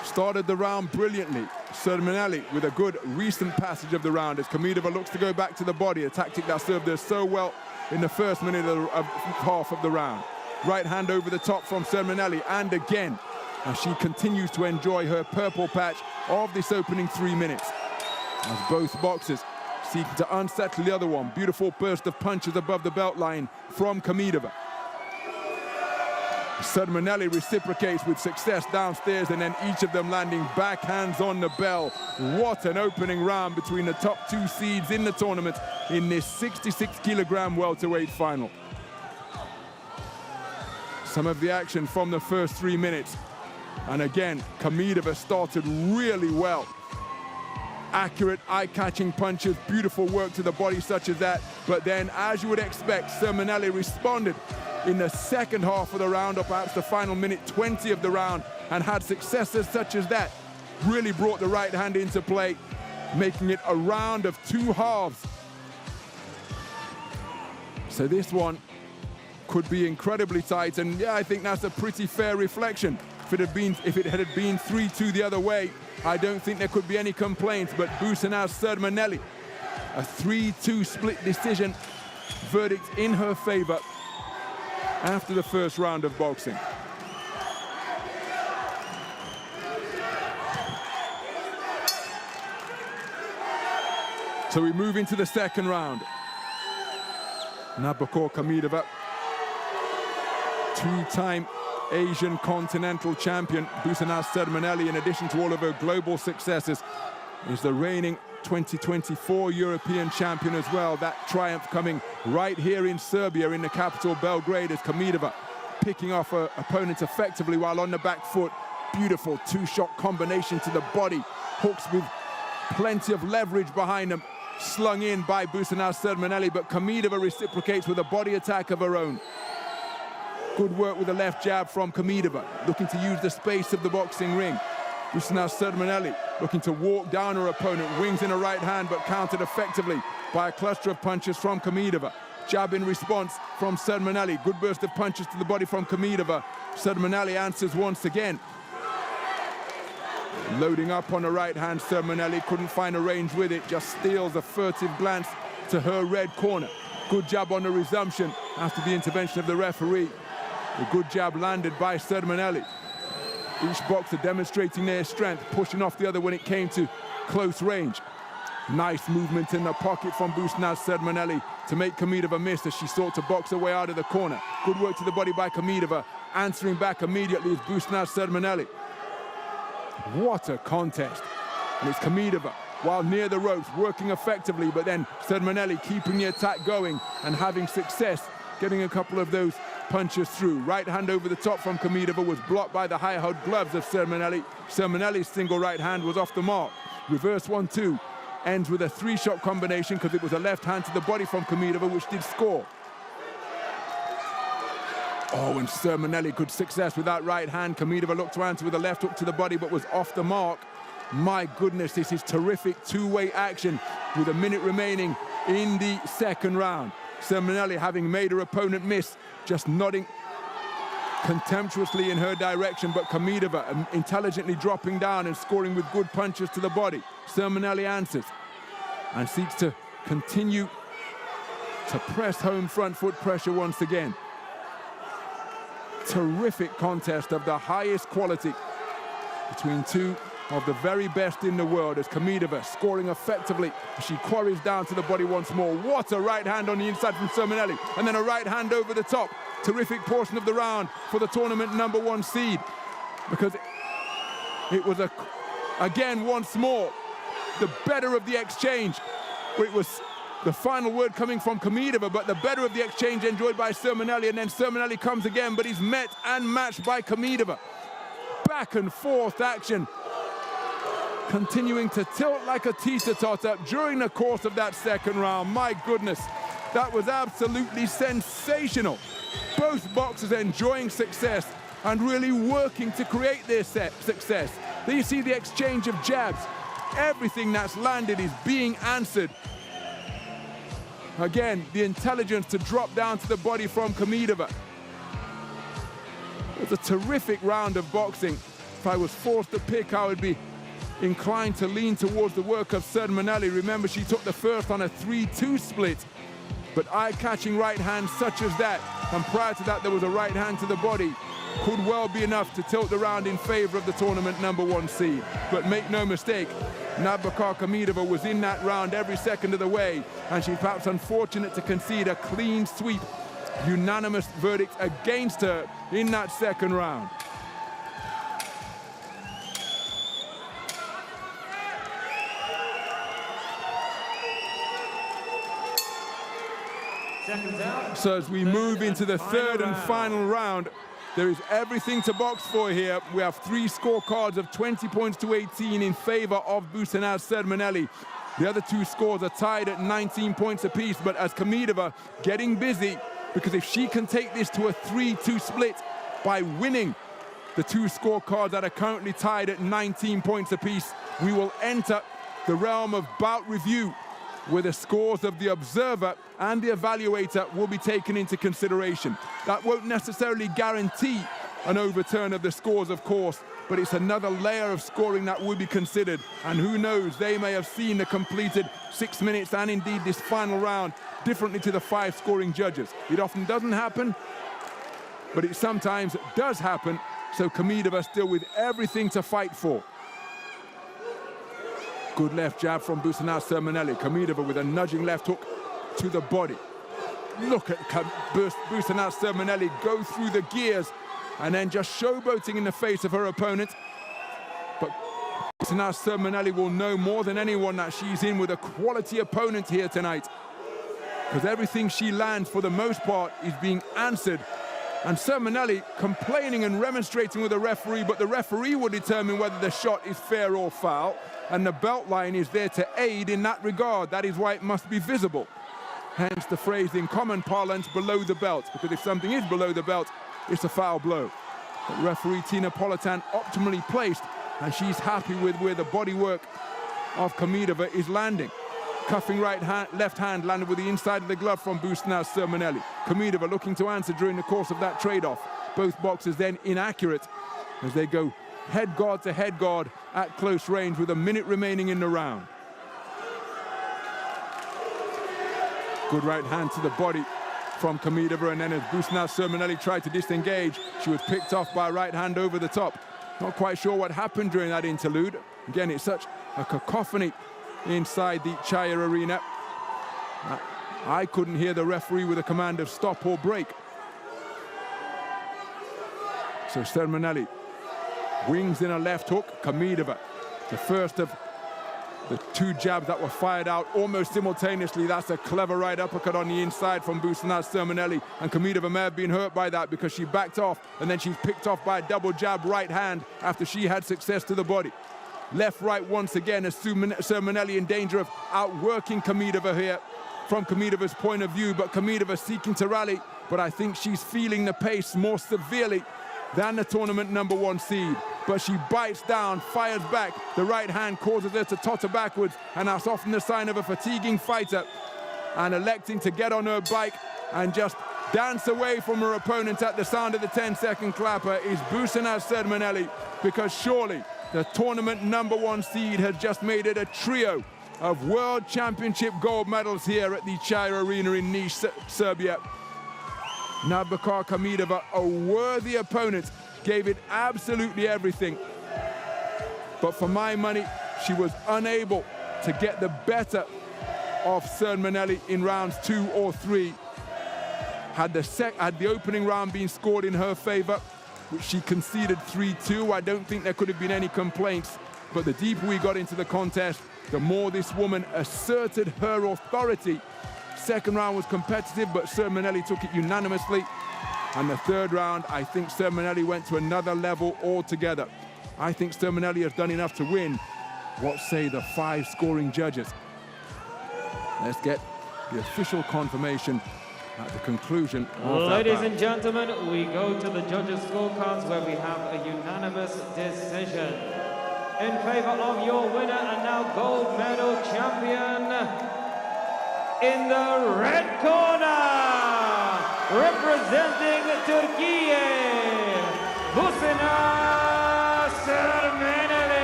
started the round brilliantly. SURMENELI with a good recent passage of the round as KHAMIDOVA looks to go back to the body, a tactic that served her so well in the first minute of half of the round. Right hand over the top from SURMENELI, and again, as she continues to enjoy her purple patch of this opening 3 minutes. As both boxers seeking to unsettle the other one. Beautiful burst of punches above the belt line from KHAMIDOVA. SURMENELI reciprocates with success downstairs, and then each of them landing backhands on the bell. What an opening round between the top two seeds in the tournament in this 66-kilogram welterweight final. Some of the action from the first 3 minutes. And again, KHAMIDOVA started really well. Accurate, eye-catching punches, beautiful work to the body such as that. But then, as you would expect, SURMENELI responded in the second half of the round, or perhaps the final minute 20 of the round, and had successes such as that. Really brought the right hand into play, making it a round of two halves. So this one could be incredibly tight, and yeah, I think that's a pretty fair reflection. If it had been 3-2 the other way, I don't think there could be any complaints, but BUSENAZ SURMENELI, a 3-2 split decision verdict in her favor after the first round of boxing. So we move into the second round. Navbakar KHAMIDOVA, two-time Asian continental champion. BUSENAZ SURMENELI, in addition to all of her global successes, is the reigning 2024 European champion as well. That triumph coming right here in Serbia, in the capital Belgrade, as KHAMIDOVA picking off her opponent effectively while on the back foot. Beautiful two-shot combination to the body. Hooks with plenty of leverage behind them. Slung in by BUSENAZ SURMENELI, but KHAMIDOVA reciprocates with a body attack of her own. Good work with the left jab from KHAMIDOVA, looking to use the space of the boxing ring. BUSENAZ SURMENELI looking to walk down her opponent, wings in her right hand, but countered effectively by a cluster of punches from KHAMIDOVA. Jab in response from SURMENELI. Good burst of punches to the body from KHAMIDOVA. SURMENELI answers once again. Loading up on the right hand, SURMENELI couldn't find a range with it, just steals a furtive glance to her red corner. Good jab on the resumption after the intervention of the referee. A good jab landed by SURMENELI. Each boxer demonstrating their strength, pushing off the other when it came to close range. Nice movement in the pocket from BUSENAZ SURMENELI to make KHAMIDOVA miss as she sought to box her way out of the corner. Good work to the body by KHAMIDOVA. Answering back immediately is BUSENAZ SURMENELI. What a contest. And it's KHAMIDOVA, while near the ropes, working effectively, but then SURMENELI keeping the attack going and having success, getting a couple of those punches through. Right hand over the top from KHAMIDOVA was blocked by the high-held gloves of SURMENELI. SURMENELI's single right hand was off the mark. Reverse 1-2 ends with a three-shot combination because it was a left hand to the body from KHAMIDOVA, which did score. Oh, and SURMENELI good success with that right hand. KHAMIDOVA looked to answer with a left hook to the body, but was off the mark. My goodness, this is terrific two-way action with a minute remaining in the second round. SURMENELI, having made her opponent miss, just nodding contemptuously in her direction, but KHAMIDOVA intelligently dropping down and scoring with good punches to the body. SURMENELI answers and seeks to continue to press home front foot pressure once again. Terrific contest of the highest quality between two of the very best in the world, as KHAMIDOVA scoring effectively. She quarries down to the body once more. What a right hand on the inside from SURMENELI, and then a right hand over the top. Terrific portion of the round for the tournament #1 seed, because it was again once more the better of the exchange. It was the final word coming from KHAMIDOVA, but the better of the exchange enjoyed by SURMENELI, and then SURMENELI comes again, but he's met and matched by KHAMIDOVA. Back and forth action, continuing to tilt like a teeter-totter during the course of that second round. My goodness, that was absolutely sensational. Both boxers enjoying success and really working to create their success. There you see the exchange of jabs. Everything that's landed is being answered. Again, the intelligence to drop down to the body from KHAMIDOVA. It was a terrific round of boxing. If I was forced to pick, I would be inclined to lean towards the work of SURMENELI. Remember, she took the first on a 3-2 split. But eye-catching right hand such as that, and prior to that there was a right hand to the body, could well be enough to tilt the round in favor of the tournament #1 seed. But make no mistake, Nabokov KHAMIDOVA was in that round every second of the way, and she's perhaps unfortunate to concede a clean sweep, unanimous verdict against her in that second round. So as we move into the third and final round, there is everything to box for here. We have 3 scorecards of 20 points to 18 in favor of BUSENAZ SURMENELI. The other 2 scores are tied at 19 points apiece, but as KHAMIDOVA getting busy, because if she can take this to a 3-2 split by winning the 2 scorecards that are currently tied at 19 points apiece, we will enter the realm of bout review, where the scores of the observer and the evaluator will be taken into consideration. That won't necessarily guarantee an overturn of the scores, of course, but it's another layer of scoring that will be considered. And who knows, they may have seen the completed 6 minutes and indeed this final round differently to the 5 scoring judges. It often doesn't happen, but it sometimes does happen. So KHAMIDOVA still with everything to fight for. Good left jab from BUSENAZ SURMENELI. KHAMIDOVA with a nudging left hook to the body. Look at BUSENAZ SURMENELI go through the gears and then just showboating in the face of her opponent. But BUSENAZ SURMENELI will know more than anyone that she's in with a quality opponent here tonight, because everything she lands for the most part is being answered. And SURMENELI complaining and remonstrating with the referee, but the referee will determine whether the shot is fair or foul, and the belt line is there to aid in that regard. That is why it must be visible. Hence the phrase in common parlance, below the belt, because if something is below the belt, it's a foul blow. But referee Tina Politan optimally placed, and she's happy with where the bodywork of KHAMIDOVA is landing. Cuffing left hand landed with the inside of the glove from BUSENAZ SURMENELI. KHAMIDOVA looking to answer during the course of that trade-off. Both boxers then inaccurate as they go head guard to head guard at close range with a minute remaining in the round. Good right hand to the body from KHAMIDOVA, and then as BUSENAZ SURMENELI tried to disengage, she was picked off by a right hand over the top. Not quite sure what happened during that interlude. Again, it's such a cacophony inside the Chaya arena. I couldn't hear the referee with a command of stop or break. So SURMENELI wings in a left hook. KHAMIDOVA, the first of the two jabs that were fired out almost simultaneously. That's a clever right uppercut on the inside from BUSENAZ SURMENELI, and KHAMIDOVA may have been hurt by that because she backed off, and then she's picked off by a double jab right hand after she had success to the body. Left, right once again as SURMENELI in danger of outworking KHAMIDOVA here from KHAMIDOVA's point of view, but KHAMIDOVA seeking to rally, but I think she's feeling the pace more severely than the tournament #1 seed. But she bites down, fires back. The right hand causes her to totter backwards, and that's often the sign of a fatiguing fighter. And electing to get on her bike and just dance away from her opponent at the sound of the 10-second clapper is BUSENAZ SURMENELI, because surely the tournament #1 seed has just made it a trio of World Championship gold medals here at the Chaya Arena in Niš, Serbia. Nabokor KHAMIDOVA, a worthy opponent, gave it absolutely everything. But for my money, she was unable to get the better of SURMENELI in rounds 2 or 3. Had the opening round been scored in her favor, which she conceded 3-2, I don't think there could have been any complaints. But the deeper we got into the contest, the more this woman asserted her authority. Second round was competitive, but SURMENELI took it unanimously. And the third round, I think SURMENELI went to another level altogether. I think SURMENELI has done enough to win. What say the 5 scoring judges? Let's get the official confirmation at the conclusion of that Ladies round. and gentlemen, we go to the judges' scorecards where we have a unanimous decision in favor of your winner and now gold medal champion in the red corner, representing Turkey, BUSENAZ SURMENELI.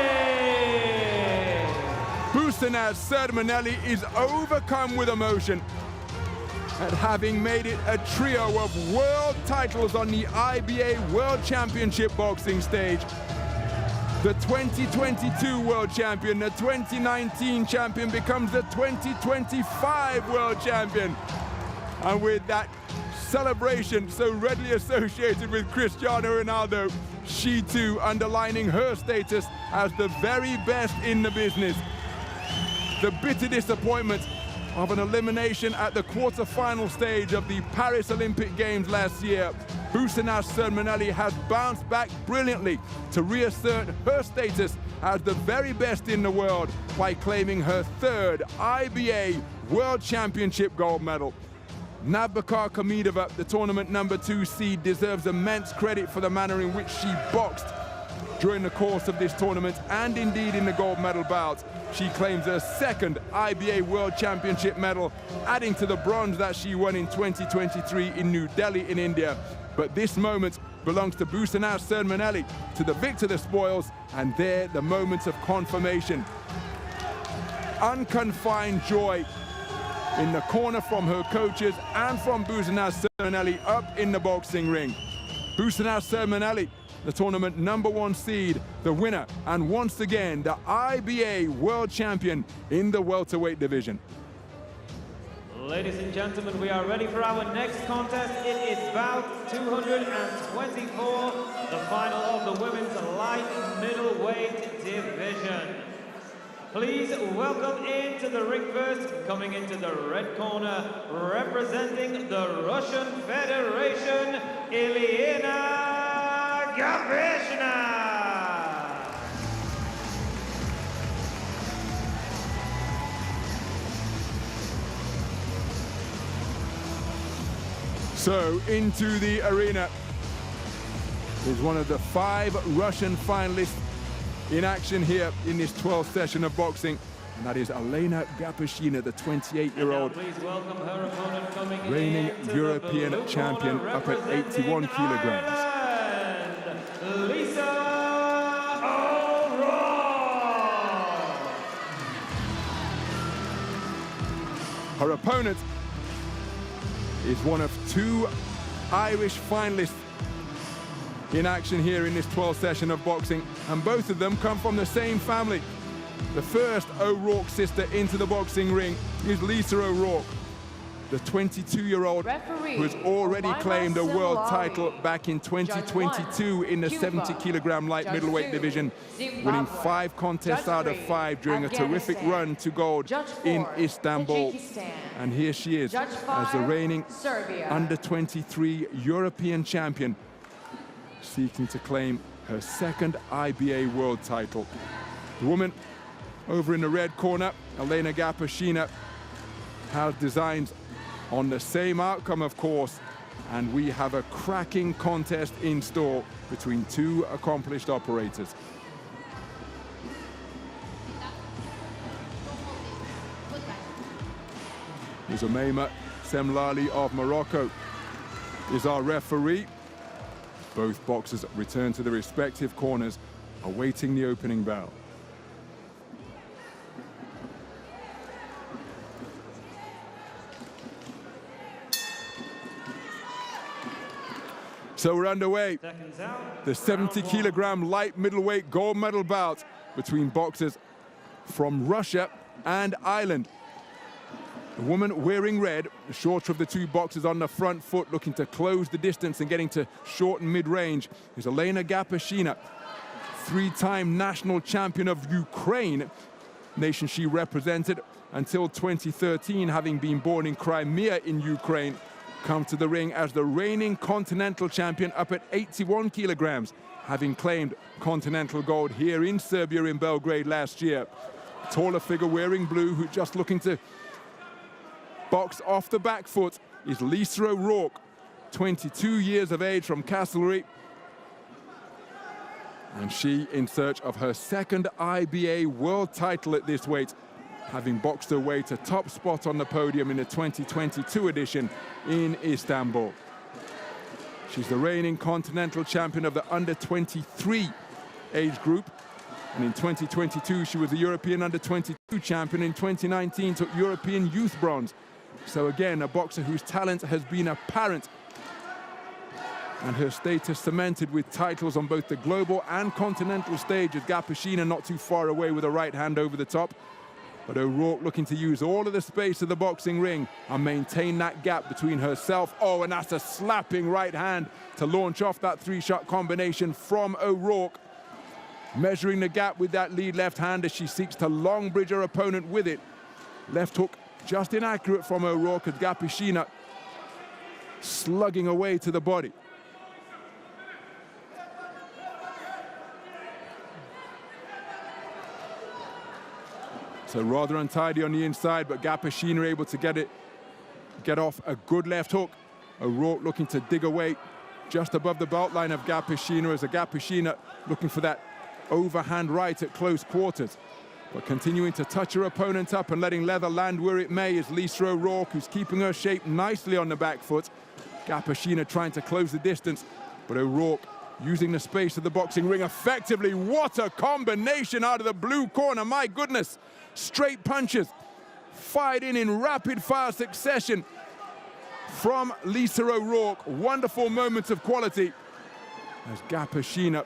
BUSENAZ SURMENELI is overcome with emotion at having made it a trio of world titles on the IBA World Championship boxing stage. The 2022 world champion, the 2019 champion becomes the 2025 world champion. And with that celebration so readily associated with Cristiano Ronaldo, she too underlining her status as the very best in the business. The bitter disappointment of an elimination at the quarter-final stage of the Paris Olympic Games last year, BUSENAZ SURMENELI has bounced back brilliantly to reassert her status as the very best in the world by claiming her 3rd IBA World Championship gold medal. Nabokor KHAMIDOVA, the tournament #2 seed, deserves immense credit for the manner in which she boxed during the course of this tournament and indeed in the gold medal bout. She claims her 2nd IBA World Championship medal, adding to the bronze that she won in 2023 in New Delhi in India. But this moment belongs to BUSENAZ SURMENELI, to the victor the spoils, and there the moments of confirmation. Unconfined joy in the corner from her coaches and from BUSENAZ SURMENELI up in the boxing ring. BUSENAZ SURMENELI, the tournament #1 seed, the winner, and once again the IBA world champion in the welterweight division. Ladies and gentlemen, we are ready for our next contest. It is bout 224, the final of the women's light light middleweight division. Please welcome into the ring first, coming into the red corner, representing the Russian Federation, Elena Gaveshina. So into the arena is one of the 5 Russian finalists in action here in this 12th session of boxing, and that is Elena Gaveshina, the 28-year-old reigning European champion up at 81 kilograms. Lisa Her opponent is one of 2 Irish finalists in action here in this 12th session of boxing, and both of them come from the same family. The first O'Rourke sister into the boxing ring is Lisa O'Rourke, the 22-year-old who has already claimed a world title back in 2022 in the 70-kilogram light middleweight division, winning 5 contests out of 5 during a terrific run to gold in Istanbul. And here she is as the reigning under-23 European champion, seeking to claim her 2nd IBA world title. The woman over in the red corner, Elena Gaveshina, has designs on the same outcome, of course, and we have a cracking contest in store between 2 accomplished operators. MEIYI Semlali of Morocco is our referee. Both boxers return to their respective corners, awaiting the opening bell. So we're underway. The 70-kilogram light middleweight gold medal bout between boxers from Russia and Ireland. The woman wearing red, the shorter of the 2 boxers on the front foot, looking to close the distance and getting to shorten mid-range, is Elena Gaveshina, 3-time national champion of Ukraine, nation she represented until 2013, having been born in Crimea in Ukraine, come to the ring as the reigning continental champion up at 81 kilograms, having claimed continental gold here in Serbia in Belgrade last year. Taller figure wearing blue, who's just looking to box off the back foot, is Lisa O'Rourke, 22 years of age, from Castlereagh. And she in search of her 2nd IBA world title at this weight, having boxed her way to top spot on the podium in the 2022 edition in Istanbul. She's the reigning continental champion of the under-23 age group. And in 2022, she was the European under-22 champion. In 2019, took European youth bronze. So again, a boxer whose talent has been apparent and her status cemented with titles on both the global and continental stage, as Gaveshina not too far away with a right hand over the top. But O'Rourke looking to use all of the space of the boxing ring and maintain that gap between herself. Oh, and that's a slapping right hand to launch off that 3-shot combination from O'Rourke. Measuring the gap with that lead left hand as she seeks to long bridge her opponent with it. Left hook just inaccurate from O'Rourke as Gaveshina slugging away to the body. So rather untidy on the inside, but Gaveshina able to get off a good left hook. O'Rourke looking to dig away just above the belt line of Gaveshina, as Gaveshina looking for that overhand right at close quarters. But continuing to touch her opponent up and letting leather land where it may is Lisa O'Rourke, who's keeping her shape nicely on the back foot. Gaveshina trying to close the distance, but O'Rourke using the space of the boxing ring effectively. What a combination out of the blue corner, my goodness. Straight punches fired in rapid fire succession from Lisa O'Rourke. Wonderful moments of quality as Gaveshina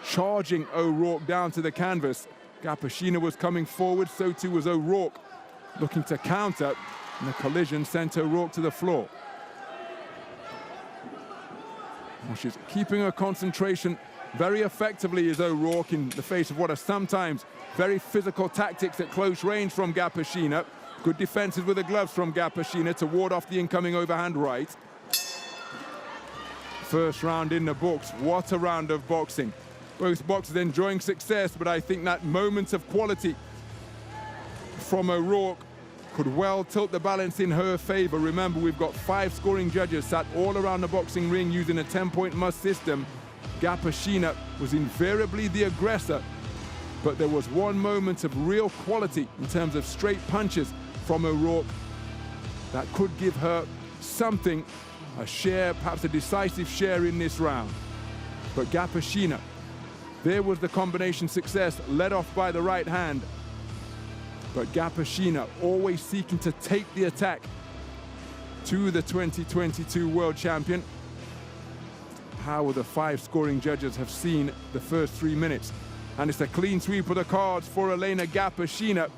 charging O'Rourke down to the canvas. Gaveshina was coming forward, so too was O'Rourke, looking to counter, and the collision sent O'Rourke to the floor. Well, she's keeping her concentration very effectively is O'Rourke in the face of what are sometimes very physical tactics at close range from Gapashina. Good defenses with the gloves from Gapashina to ward off the incoming overhand right. First round in the books. What a round of boxing. Both boxers enjoying success, but I think that moment of quality from O'Rourke could well tilt the balance in her favor. Remember, we've got 5 scoring judges sat all around the boxing ring using a 10-point must system. Gapashina was invariably the aggressor, but there was one moment of real quality in terms of straight punches from O'Rourke that could give her something, a share, perhaps a decisive share in this round. But Gapashina, there was the combination success, led off by the right hand. But Gapashina always seeking to take the attack to the 2022 world champion. How will the 5 scoring judges have seen the first 3 minutes? And it's a clean sweep of the cards for Elena Gapashina.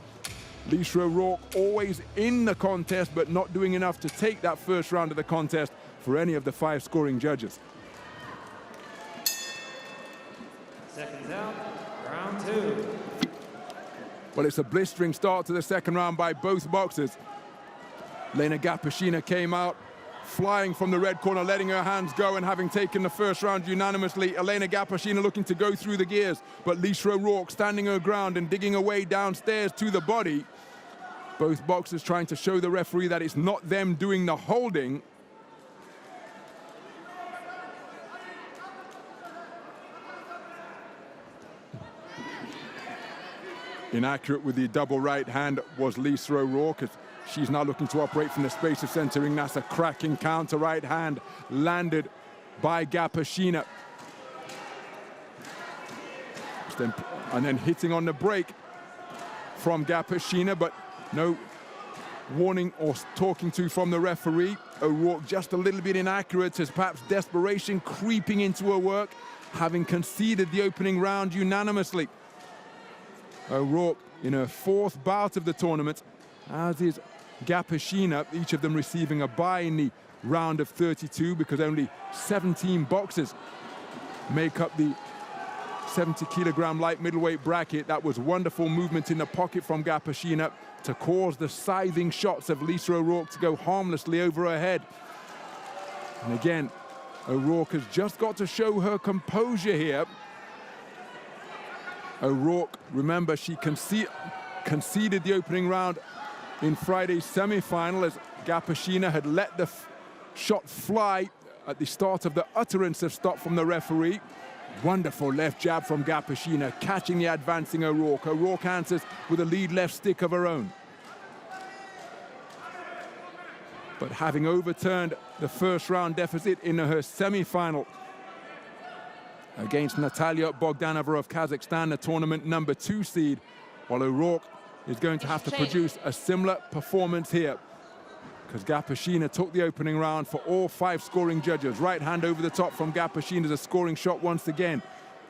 Lisa O'Rourke always in the contest, but not doing enough to take that first round of the contest for any of the 5 scoring judges. Seconds out, round 2. Well, it's a blistering start to the second round by both boxers. Elena Gapashina came out flying from the red corner, letting her hands go, and having taken the first round unanimously. Elena Gapashina looking to go through the gears, but Lisa O'Rourke standing her ground and digging away downstairs to the body. Both boxers trying to show the referee that it's not them doing the holding. Inaccurate with the double right hand was Lisa O'Rourke, as she's now looking to operate from the space of centering. That's a cracking counter right hand landed by Gapashina. And then hitting on the break from Gapashina, but no warning or talking to from the referee. O'Rourke just a little bit inaccurate, as perhaps desperation creeping into her work, having conceded the opening round unanimously. O'Rourke in her 4th bout of the tournament, as is Gapashina, each of them receiving a bye in the round of 32 because only 17 boxers make up the 70-kilogram light middleweight bracket. That was wonderful movement in the pocket from Gapashina to cause the scything shots of Lisa O'Rourke to go harmlessly over her head. And again, O'Rourke has just got to show her composure here. O'Rourke, remember, she conceded the opening round in Friday's semi-final as Gapashina had let the shot fly at the start of the utterance of stop from the referee. Wonderful left jab from Gapashina, catching the advancing O'Rourke. O'Rourke answers with a lead left stick of her own. But having overturned the first round deficit in her semi-final against Natalia Bogdanova of Kazakhstan, the tournament number 2 seed, while O'Rourke is going to have to produce a similar performance here, because Gapashina took the opening round for all 5 scoring judges. Right hand over the top from Gapashina is a scoring shot once again,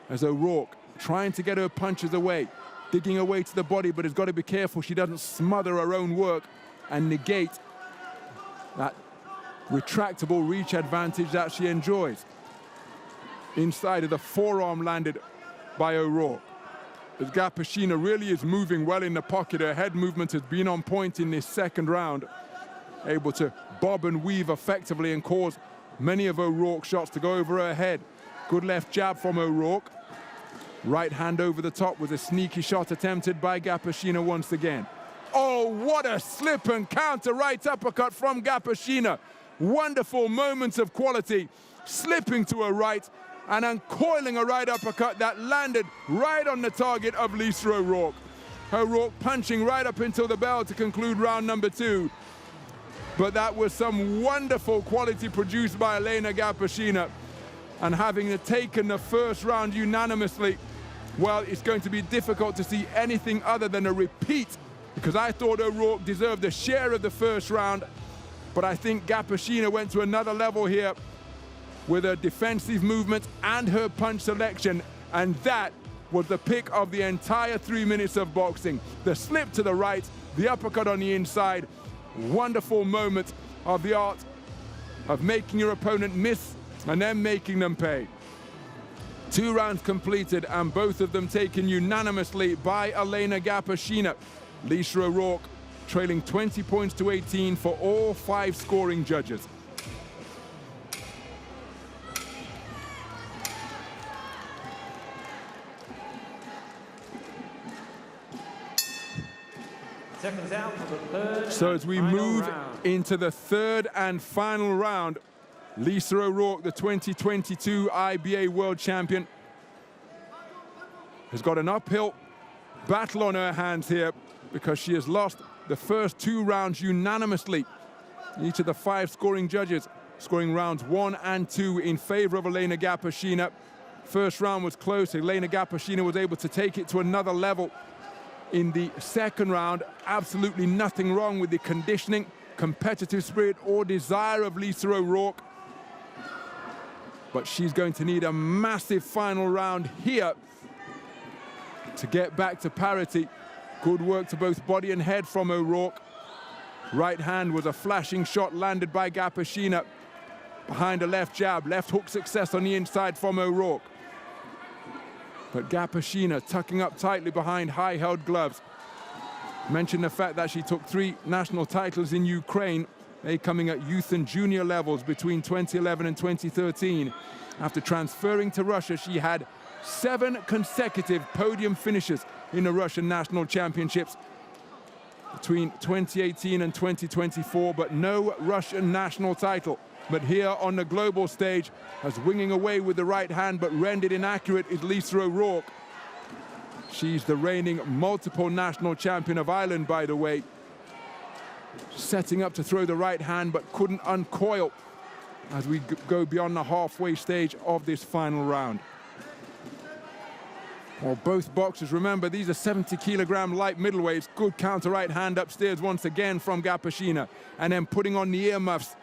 as O'Rourke trying to get her punches away, digging away to the body, but has got to be careful she doesn't smother her own work and negate that retractable reach advantage that she enjoys. Inside of the forearm landed by O'Rourke. As Gapashina really is moving well in the pocket. Her head movement has been on point in this second round, able to bob and weave effectively and cause many of O'Rourke's shots to go over her head. Good left jab from O'Rourke. Right hand over the top with a sneaky shot attempted by Gapashina once again. Oh, what a slip and counter right uppercut from Gapashina. Wonderful moments of quality, slipping to her right and uncoiling a right uppercut that landed right on the target of Lisa O'Rourke. O'Rourke punching right up until the bell to conclude round number 2. But that was some wonderful quality produced by Elena Gapashina. And having taken the first round unanimously, well, it's going to be difficult to see anything other than a repeat, because I thought O'Rourke deserved a share of the first round. But I think Gapashina went to another level here with her defensive movement and her punch selection, and that was the pick of the entire 3 minutes of boxing. The slip to the right, the uppercut on the inside. Wonderful moment of the art of making your opponent miss and then making them pay. 2 rounds completed, and both of them taken unanimously by Elena Gapashina. Lisa O'Rourke trailing 20 points to 18 for all 5 scoring judges. Seconds out for the third. So as we move round into the third and final round, Lisa O'Rourke, the 2022 IBA World Champion, has got an uphill battle on her hands here because she has lost the first 2 rounds unanimously. Each of the 5 scoring judges scoring rounds 1 and 2 in favor of Elena Gapashina. First round was close. Elena Gapashina was able to take it to another level. In the second round, absolutely nothing wrong with the conditioning, competitive spirit or desire of Lisa O'Rourke. But she's going to need a massive final round here to get back to parity. Good work to both body and head from O'Rourke. Right hand was a flashing shot landed by Gapashina. Behind a left jab, left hook success on the inside from O'Rourke. But Gapashina tucking up tightly behind high-held gloves. Mention the fact that she took 3 national titles in Ukraine, they coming at youth and junior levels between 2011 and 2013. After transferring to Russia, she had 7 consecutive podium finishes in the Russian national championships between 2018 and 2024, but no Russian national title. But here on the global stage, as winging away with the right hand but rendered inaccurate, is Lisa O'Rourke. She's the reigning multiple national champion of Ireland, by the way. Setting up to throw the right hand but couldn't uncoil as we go beyond the halfway stage of this final round. Well, both boxers, remember, these are 70-kilogram light middleweights. Good counter right hand upstairs once again from Gapashina, and then putting on the earmuffs,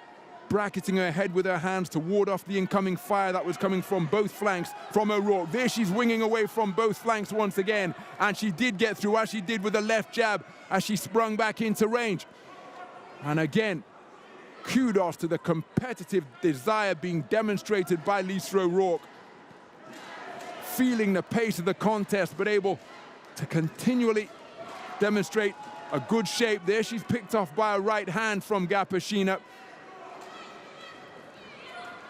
bracketing her head with her hands to ward off the incoming fire that was coming from both flanks from O'Rourke. There she's winging away from both flanks once again, and she did get through, as she did with the left jab, as she sprung back into range. And again, kudos to the competitive desire being demonstrated by Lisa O'Rourke. Feeling the pace of the contest, but able to continually demonstrate a good shape. There she's picked off by a right hand from Gapashina,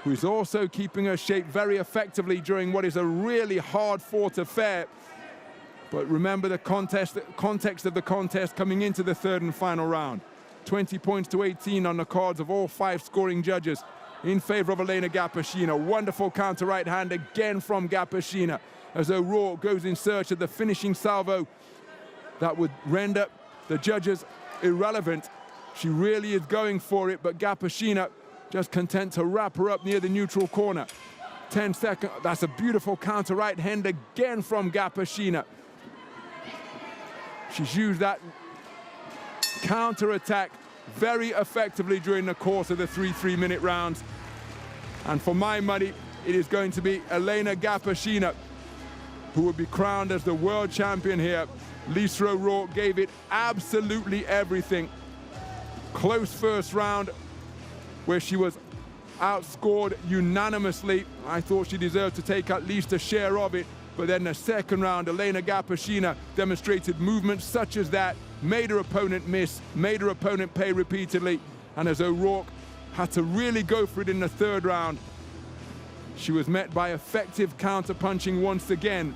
who's also keeping her shape very effectively during what is a really hard-fought affair. But remember the context of the contest coming into the third and final round. 20 points to 18 on the cards of all 5 scoring judges in favor of Elena Gapashina. Wonderful counter right hand again from Gapashina as O'Rourke goes in search of the finishing salvo that would render the judges irrelevant. She really is going for it, but Gapashina just content to wrap her up near the neutral corner. 10 seconds, that's a beautiful counter right hand again from Gapashina. She's used that counter attack very effectively during the course of the 3 3-minute rounds. And for my money, it is going to be Elena Gapashina who will be crowned as the world champion here. Lisa O'Rourke gave it absolutely everything. Close first round, where she was outscored unanimously. I thought she deserved to take at least a share of it. But then the second round, Elena Gapashina demonstrated movements such as that, made her opponent miss, made her opponent pay repeatedly. And as O'Rourke had to really go for it in the third round, she was met by effective counter-punching once again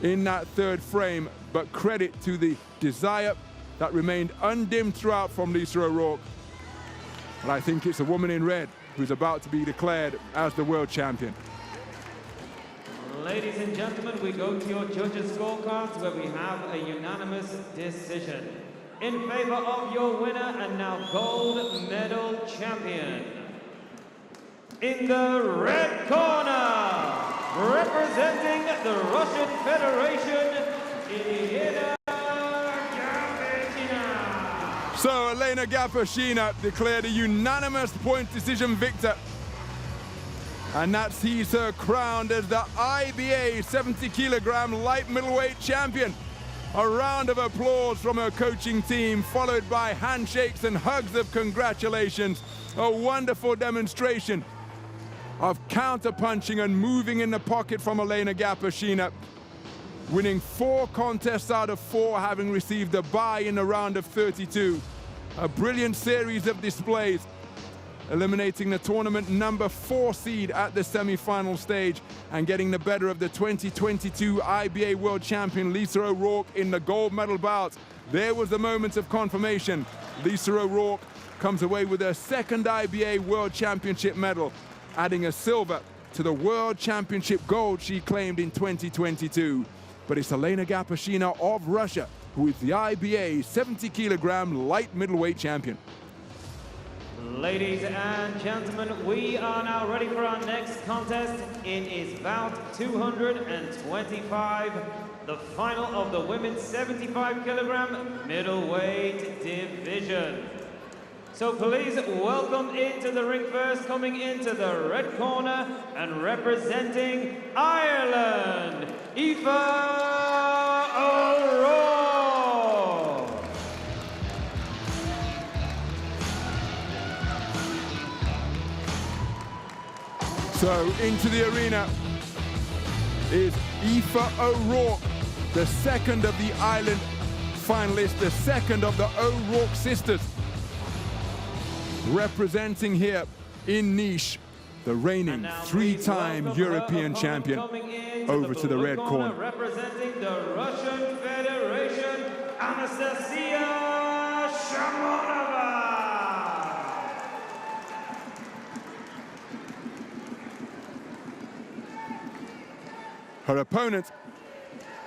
in that third frame. But credit to the desire that remained undimmed throughout from Lisa O'Rourke. And I think it's a woman in red who's about to be declared as the world champion. Ladies and gentlemen, we go to your judges' scorecards where we have a unanimous decision in favor of your winner and now gold medal champion. In the red corner, representing the Russian Federation, IULIIA. So Elena Gapashina declared a unanimous point decision victor. And that sees her crowned as the IBA 70-kilogram light middleweight champion. A round of applause from her coaching team, followed by handshakes and hugs of congratulations. A wonderful demonstration of counter-punching and moving in the pocket from Elena Gapashina, winning 4 contests out of 4, having received a bye in the round of 32. A brilliant series of displays, eliminating the tournament number 4 seed at the semi-final stage and getting the better of the 2022 IBA World Champion Lisa O'Rourke in the gold medal bout. There was the moment of confirmation. Lisa O'Rourke comes away with her 2nd IBA World Championship medal, adding a silver to the World Championship gold she claimed in 2022. But it's Elena Gapashina of Russia who is the IBA 70-kilogram light middleweight champion. Ladies and gentlemen, we are now ready for our next contest. It is bout 225, the final of the women's 75-kilogram middleweight division. So please welcome into the ring first, coming into the red corner and representing Ireland, Aoife O'Rourke. So into the arena is Aoife O'Rourke, the 2nd of the Ireland finalists, the 2nd of the O'Rourke sisters. Representing here in Nice, the reigning 3-time European champion, over to the red corner. Representing the Russian Federation, Anastasia Shamonova. Her opponent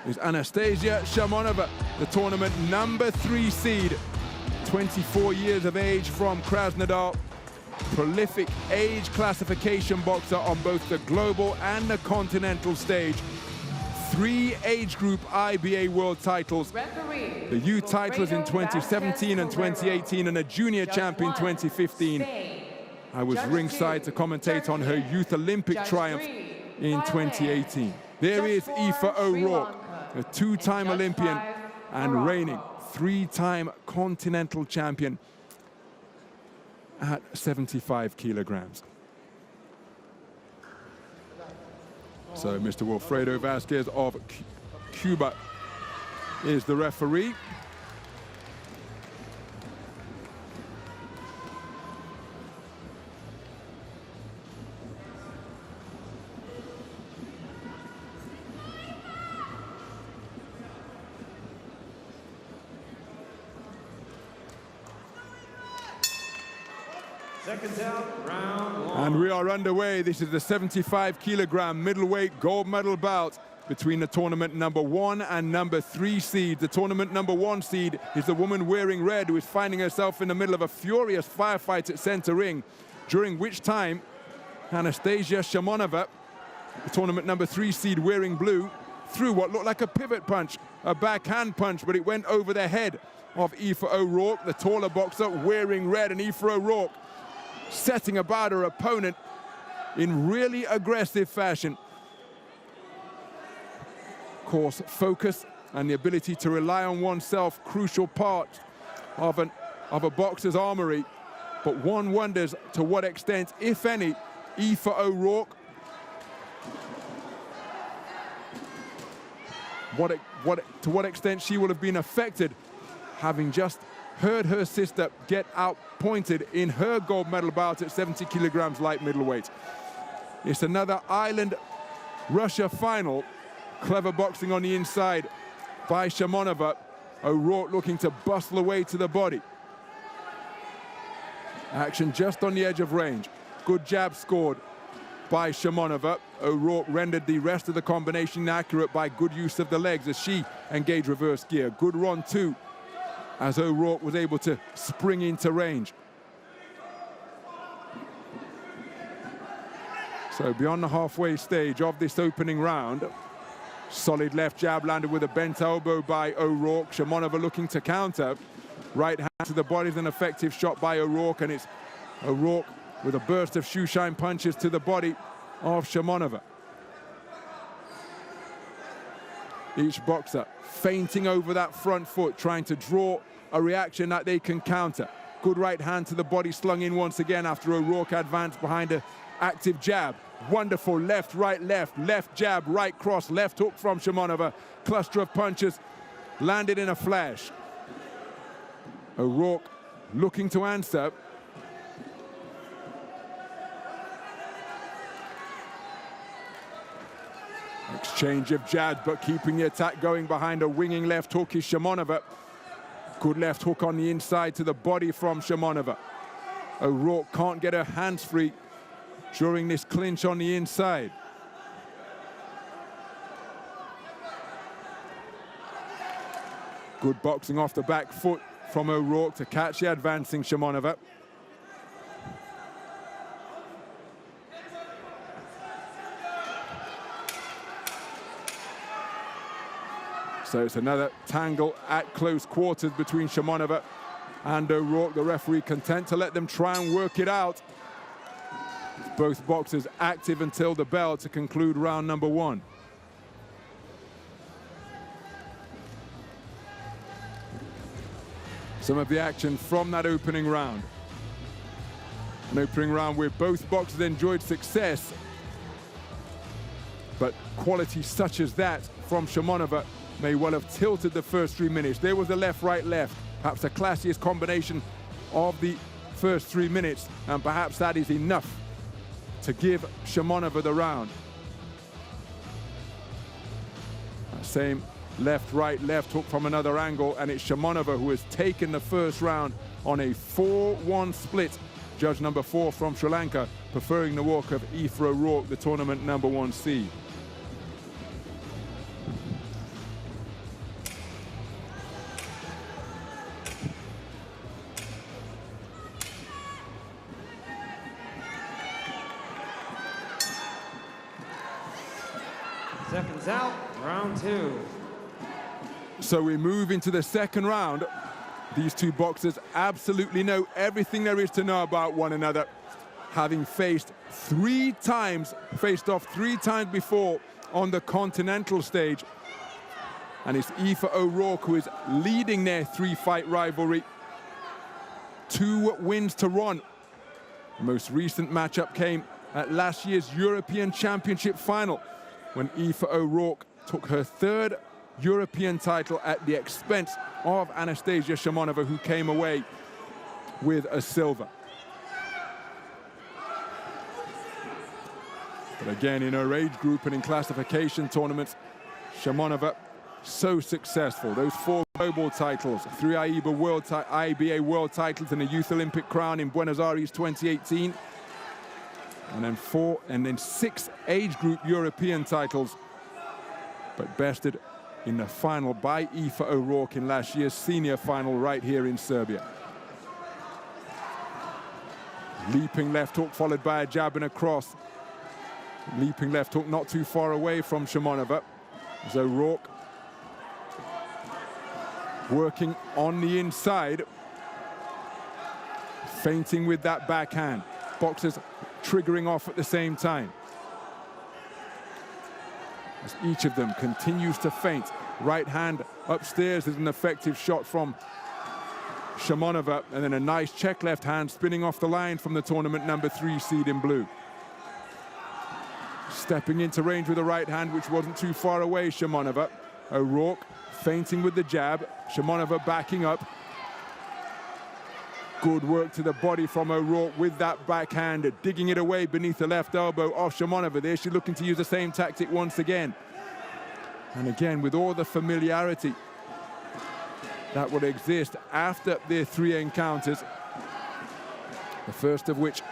is Anastasia Shamonova, the tournament number 3 seed, 24 years of age from Krasnodar, prolific age classification boxer on both the global and the continental stage. 3 age group IBA world titles, the youth titles in 2017 and 2018 and a junior champion 2015. I was ringside to commentate on her youth Olympic triumph in 2018. There is Aoife O'Rourke, a 2-time Olympian and reigning 3-time continental champion at 75 kilograms. So Mr. Wilfredo Vasquez of Cuba is the referee. Seconds out, round 1. And we are underway. This is the 75-kilogram middleweight gold medal bout between the tournament number 1 and number 3 seed. The tournament number 1 seed is the woman wearing red who is finding herself in the middle of a furious firefight at center ring, during which time Anastasia Shamonova, the tournament number 3 seed wearing blue, threw what looked like a pivot punch, a backhand punch, but it went over the head of Aoife O'Rourke, the taller boxer wearing red, and Aoife O'Rourke setting about her opponent in really aggressive fashion. Of course, focus and the ability to rely on oneself, crucial part of a boxer's armory. But one wonders to what extent, if any, Aoife O'Rourke to what extent she will have been affected, having just heard her sister get out-pointed in her gold medal bout at 70 kilograms light middleweight. It's another Ireland-Russia final. Clever boxing on the inside by Shamonova. O'Rourke looking to bustle away to the body. Action just on the edge of range. Good jab scored by Shamonova. O'Rourke rendered the rest of the combination inaccurate by good use of the legs as she engaged reverse gear. Good run too, as O'Rourke was able to spring into range. So beyond the halfway stage of this opening round, solid left jab landed with a bent elbow by O'Rourke. Shamonova looking to counter. Right hand to the body is an effective shot by O'Rourke, and it's O'Rourke with a burst of shoeshine punches to the body of Shamonova. Each boxer feinting over that front foot, trying to draw a reaction that they can counter. Good right hand to the body slung in once again after O'Rourke advanced behind a active jab. Wonderful left, left jab, right cross, left hook from Shimonova. Cluster of punches landed in a flash. O'Rourke looking to answer. Exchange of jabs, but keeping the attack going behind a winging left hook is Shimonova. Good left hook on the inside to the body from Shimonova. O'Rourke can't get her hands free during this clinch on the inside. Good boxing off the back foot from O'Rourke to catch the advancing Shimonova. So it's another tangle at close quarters between Shimonova and O'Rourke. The referee content to let them try and work it out. Both boxers active until the bell to conclude round number 1. Some of the action from that opening round. An opening round where both boxers enjoyed success, but quality such as that from Shimonova may well have tilted the first 3 minutes. There was a left, left, perhaps the classiest combination of the first 3 minutes, and perhaps that is enough to give Shimonova the round. That same left, left hook from another angle, and it's Shimonova who has taken the first round on a 4-1 split. Judge number 4 from Sri Lanka preferring the walk of Aoife O'Rourke, the tournament number 1 seed. Seconds out, round 2. So we move into the second round. These two boxers absolutely know everything there is to know about one another, having faced off 3 times before on the continental stage. And it's Aoife O'Rourke who is leading their 3-fight rivalry. 2 wins to run. The most recent matchup came at last year's European Championship final, when Aoife O'Rourke took her 3rd European title at the expense of Anastasia Shimonova, who came away with a silver. But again, in her age group and in classification tournaments, Shimonova so successful. Those 4 global titles, 3 IBA world titles and a Youth Olympic crown in Buenos Aires 2018. And then 6 age group European titles, but bested in the final by Aoife O'Rourke in last year's senior final right here in Serbia. Leaping left hook followed by a jab and a cross. Leaping left hook not too far away from Shimonova. As O'Rourke working on the inside, feinting with that backhand. Boxers triggering off at the same time. As each of them continues to feint. Right hand upstairs is an effective shot from Shimonova, and then a nice check left hand spinning off the line from the tournament number 3 seed in blue. Stepping into range with the right hand, which wasn't too far away, Shimonova. O'Rourke feinting with the jab. Shimonova backing up. Good work to the body from O'Rourke with that backhand, digging it away beneath the left elbow of Shimonova. There she's looking to use the same tactic once again. And again, with all the familiarity that will exist after their 3 encounters, the first of which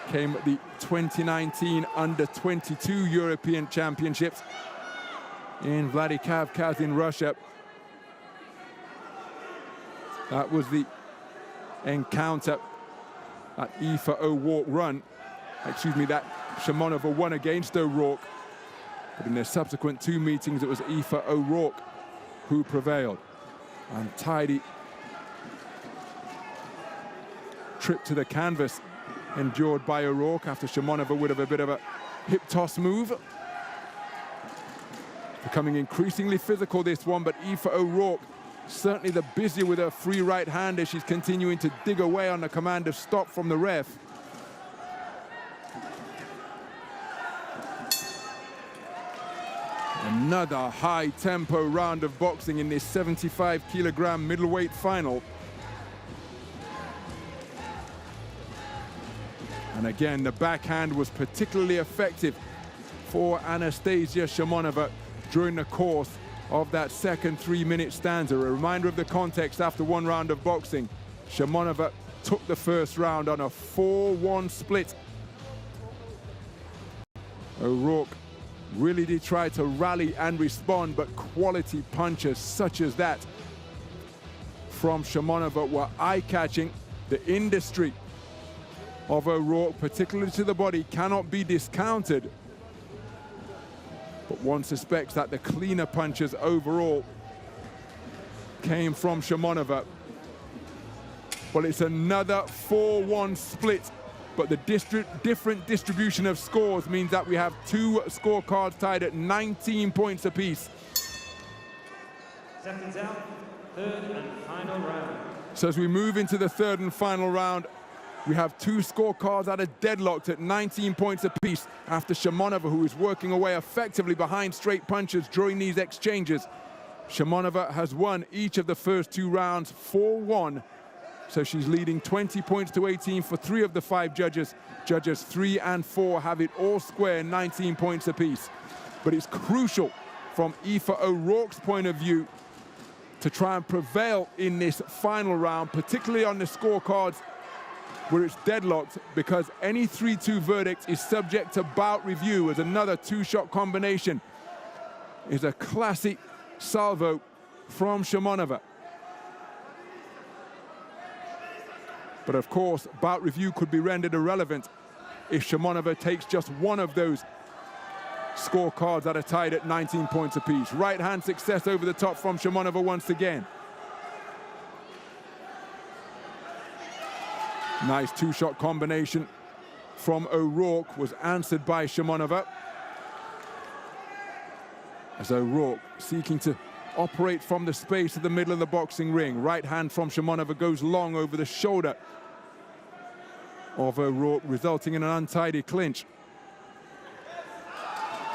came at the 2019 Under-22 European Championships in Vladikavkaz in Russia. That was the encounter that Aoife O'Rourke that Shimonova won against O'Rourke. But in their subsequent 2 meetings, it was Aoife O'Rourke who prevailed. Untidy trip to the canvas endured by O'Rourke after Shimonova would have a bit of a hip toss move. Becoming increasingly physical, this one, but Aoife O'Rourke certainly the busier with her free right hand as she's continuing to dig away on the command of stop from the ref. Another high-tempo round of boxing in this 75-kilogram middleweight final. And again, the backhand was particularly effective for Anastasia Shimonova during the course of that second 3-minute stanza. A reminder of the context after one round of boxing. Shimonova took the first round on a 4-1 split. O'Rourke really did try to rally and respond, but quality punches such as that from Shimonova were eye-catching. The industry of O'Rourke, particularly to the body, cannot be discounted. But one suspects that the cleaner punches overall came from Shimonova. Well, it's another 4-1 split, but the different distribution of scores means that we have two scorecards tied at 19 points apiece. Seconds out, third and final round. So as we move into the third and final round, we have two scorecards that are deadlocked at 19 points apiece after Shimonova, who is working away effectively behind straight punches during these exchanges. Shimonova has won each of the first two rounds 4-1, so she's leading 20 points to 18 for 3 of the 5 judges. Judges 3 and 4 have it all square, 19 points apiece. But it's crucial from Aoife O'Rourke's point of view to try and prevail in this final round, particularly on the scorecards where it's deadlocked, because any 3-2 verdict is subject to bout review, as another 2-shot combination is a classic salvo from Shimonova. But of course, bout review could be rendered irrelevant if Shimonova takes just one of those scorecards that are tied at 19 points apiece. Right hand success over the top from Shimonova once again. Nice 2-shot combination from O'Rourke was answered by Shimonova. As O'Rourke seeking to operate from the space of the middle of the boxing ring. Right hand from Shimonova goes long over the shoulder of O'Rourke, resulting in an untidy clinch.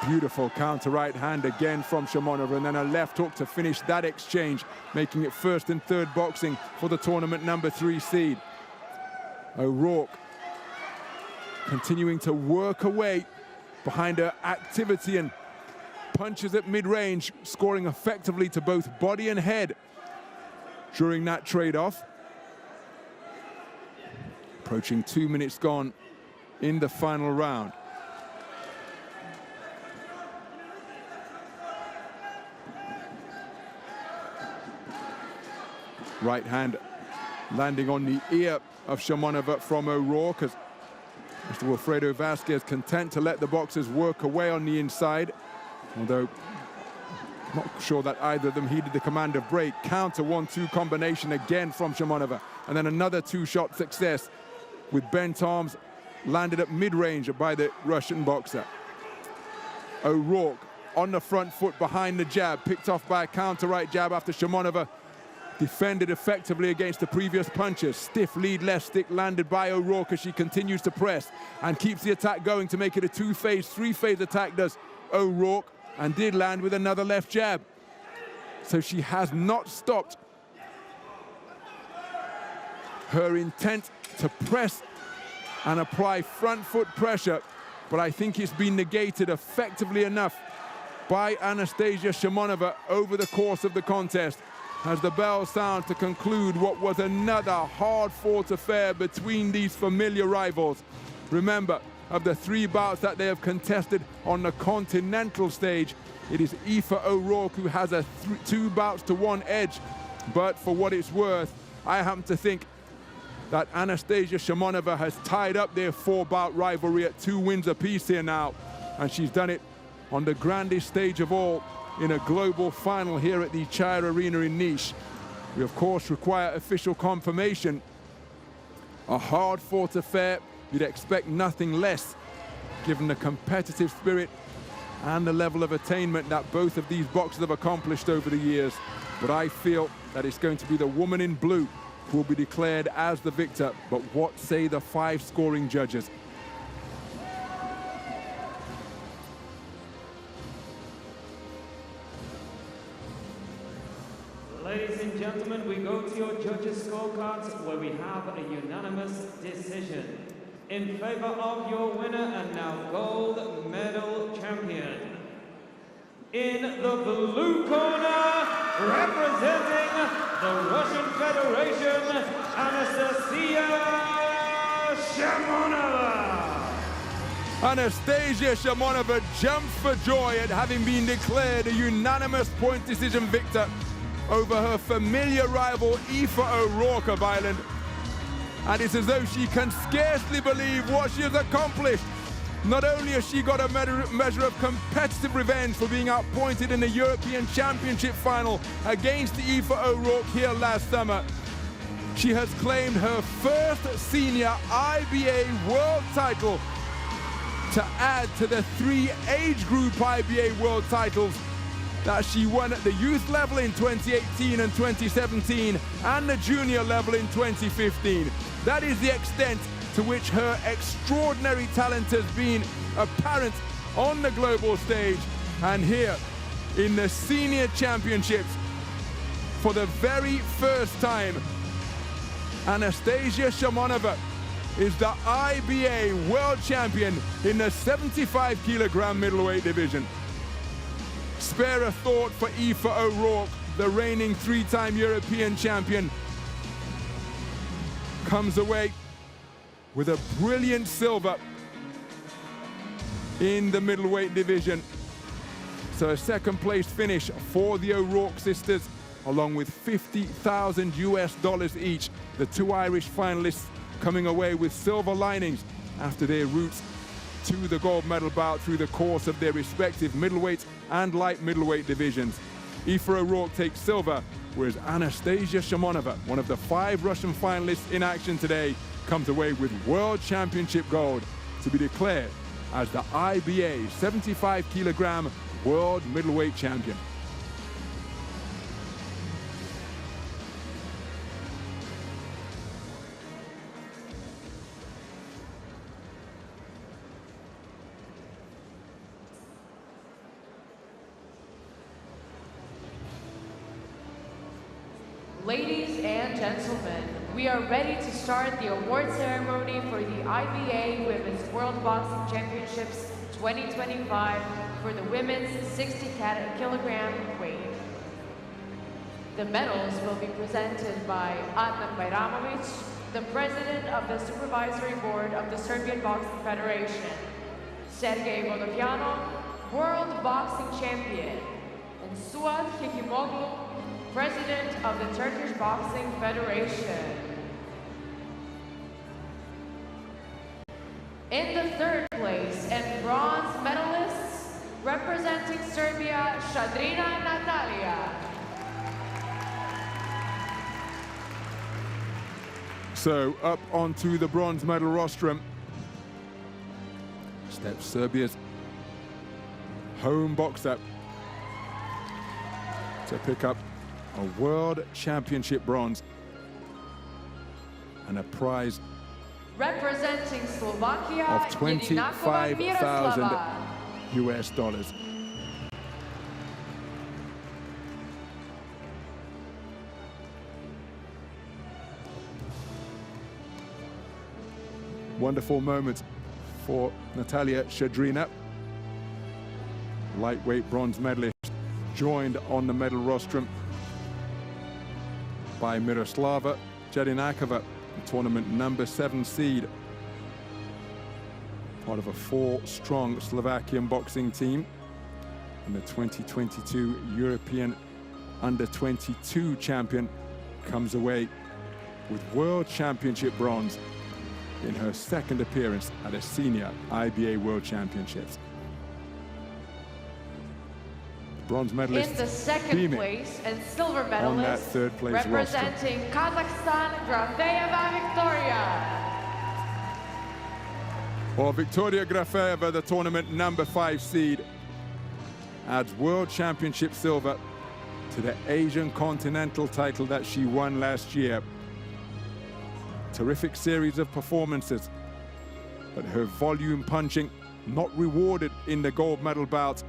Beautiful counter right hand again from Shimonova, and then a left hook to finish that exchange, making it first and third boxing for the tournament number 3 seed. O'Rourke continuing to work away behind her activity and punches at mid-range, scoring effectively to both body and head during that trade-off. Approaching 2 minutes gone in the final round. Right hand landing on the ear of Shimonova from O'Rourke, as Mr. Wilfredo Vasquez content to let the boxers work away on the inside, although not sure that either of them heeded the command of break. Counter 1-2 combination again from Shimonova, and then another 2-shot success with bent arms landed at mid-range by the Russian boxer. O'Rourke on the front foot behind the jab, picked off by a counter right jab after Shimonova defended effectively against the previous punches. Stiff lead left stick landed by O'Rourke as she continues to press and keeps the attack going to make it a 2-phase, 3-phase attack does O'Rourke, and did land with another left jab. So she has not stopped her intent to press and apply front foot pressure, but I think it's been negated effectively enough by Anastasia Shimonova over the course of the contest, as the bell sounds to conclude what was another hard-fought affair between these familiar rivals. Remember, of the 3 bouts that they have contested on the continental stage, it is Aoife O'Rourke who has a 2 bouts to 1 edge. But for what it's worth, I happen to think that Anastasia Shimonova has tied up their 4-bout rivalry at 2 wins apiece here now, and she's done it on the grandest stage of all, in a global final here at the Chai Arena in Nice. We of course require official confirmation. A hard-fought affair, you'd expect nothing less given the competitive spirit and the level of attainment that both of these boxers have accomplished over the years. But I feel that it's going to be the woman in blue who will be declared as the victor. But what say the 5 scoring judges? Ladies and gentlemen, we go to your judges' scorecards where we have a unanimous decision in favor of your winner and now gold medal champion. In the blue corner, representing the Russian Federation, Anastasia Shamonova. Anastasia Shamonova jumps for joy at having been declared a unanimous point decision victor over her familiar rival Aoife O'Rourke of Ireland. And it's as though she can scarcely believe what she has accomplished. Not only has she got a measure of competitive revenge for being outpointed in the European Championship final against Aoife O'Rourke here last summer, she has claimed her first senior IBA world title to add to the 3 age group IBA world titles that she won at the youth level in 2018 and 2017 and the junior level in 2015. That is the extent to which her extraordinary talent has been apparent on the global stage. And here in the senior championships, for the very first time, Anastasia Shamonova is the IBA world champion in the 75 kilogram middleweight division. Spare a thought for Aoife O'Rourke, the reigning 3-time European champion. Comes away with a brilliant silver in the middleweight division. So a second place finish for the O'Rourke sisters, along with $50,000 each. The 2 Irish finalists coming away with silver linings after their routes to the gold medal bout through the course of their respective middleweight and light middleweight divisions. Aoife O'Rourke takes silver, whereas Anastasia Shamonova, one of the 5 Russian finalists in action today, comes away with World Championship gold to be declared as the IBA 75 kilogram World Middleweight Champion. Ladies and gentlemen, we are ready to start the award ceremony for the IBA Women's World Boxing Championships 2025 for the women's 60 kilogram weight. The medals will be presented by Adnan Bayramovic, the president of the supervisory board of the Serbian Boxing Federation, Sergey Vodopiano, world boxing champion, and Suat Hikimoglu, president of the Turkish Boxing Federation. In the 3rd place and bronze medalists, representing Serbia, Shadrina Natalia. So up onto the bronze medal rostrum steps Serbia's home boxer to pick up a world championship bronze and a prize representing Slovakia of $25,000 US. Wonderful moment for Natalia Shadrina, lightweight bronze medalist, joined on the medal rostrum by Miroslava Jedinakova, tournament number 7 seed, part of a 4-strong Slovakian boxing team, and the 2022 European under-22 champion comes away with World Championship bronze in her 2nd appearance at a senior IBA World Championships. Bronze medalist in the 2nd place and silver medalist on that 3rd place representing roster. Kazakhstan, Grafeyeva Viktoria. Well, Viktoria Grafeyeva, the tournament number 5 seed, adds World Championship silver to the Asian Continental title that she won last year. Terrific series of performances, but her volume punching not rewarded in the gold medal bout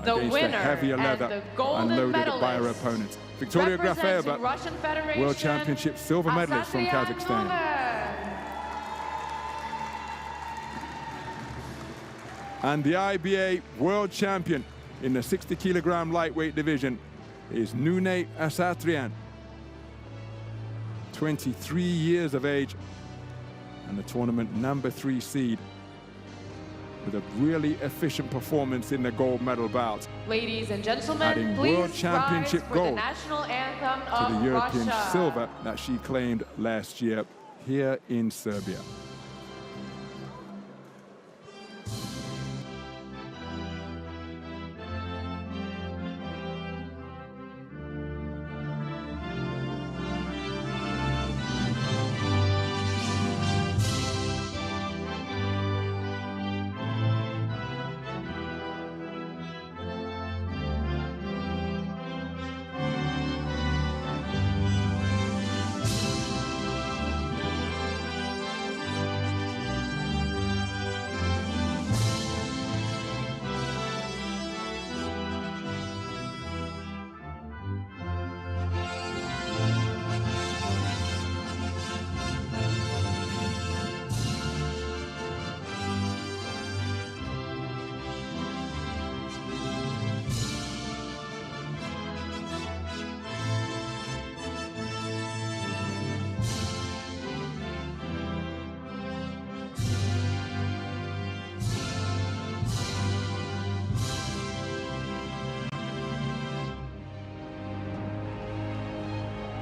The against the winner heavier leather and the golden and loaded medalist, by her opponents. Viktoriya representing Grafeyeva, Russian Federation, World Championship silver medalist from ASATRIAN. Kazakhstan. And the IBA World Champion in the 60 kilogram lightweight division is NUNE ASATRIAN, 23 years of age and the tournament #3 seed, with a really efficient performance in the gold medal bout. Ladies and gentlemen, adding please World Championship rise for gold the national anthem to of the European Russia. silver that she claimed last year here in Serbia.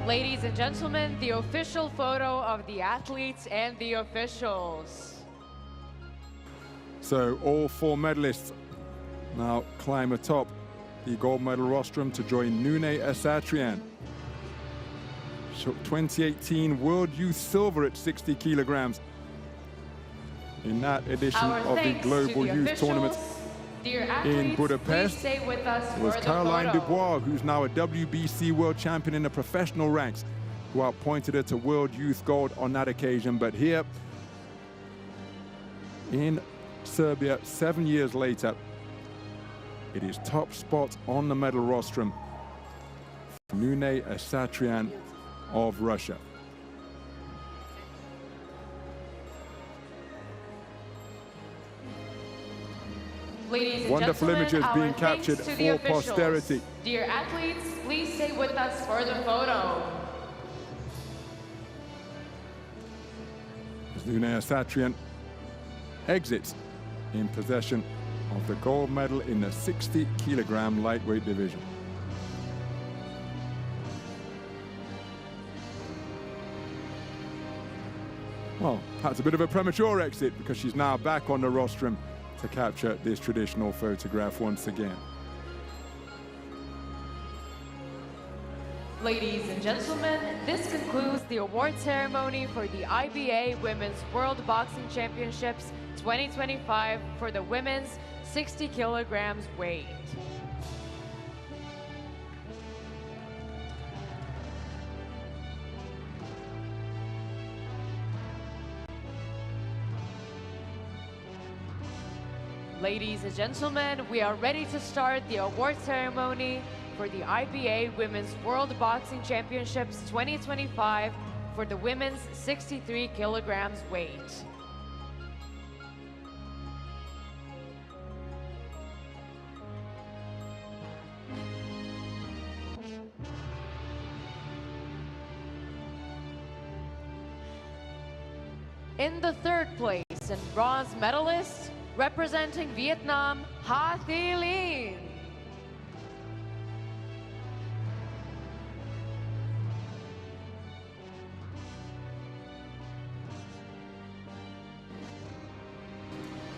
Ladies and gentlemen, the official photo of the athletes and the officials. So all 4 medalists now climb atop the gold medal rostrum to join NUNE ASATRIAN. 2018 World Youth Silver at 60 kilograms in that edition Our of the thanks Global to the Youth officials. Tournament Dear in athletes, Budapest. please stay with us It was for the Caroline photo. Dubois, who's now a WBC world champion in the professional ranks, who outpointed her to World Youth Gold on that occasion. But here in Serbia, 7 years later, it is top spot on the medal rostrum for NUNE ASATRIAN of Russia. Ladies and Wonderful gentlemen, images our being thanks captured to the for officials. posterity. Dear athletes, please stay with us for the photo. As NUNE ASATRIAN exits in possession of the gold medal in the 60 kilogram lightweight division. Well, that's a bit of a premature exit because she's now back on the rostrum to capture this traditional photograph once again. Ladies and gentlemen, this concludes the award ceremony for the IBA Women's World Boxing Championships 2025 for the women's 60 kilograms weight. Ladies and gentlemen, we are ready to start the award ceremony for the IBA Women's World Boxing Championships 2025 for the women's 63 kilograms weight. In the third place and bronze medalist, representing Vietnam, HATICE.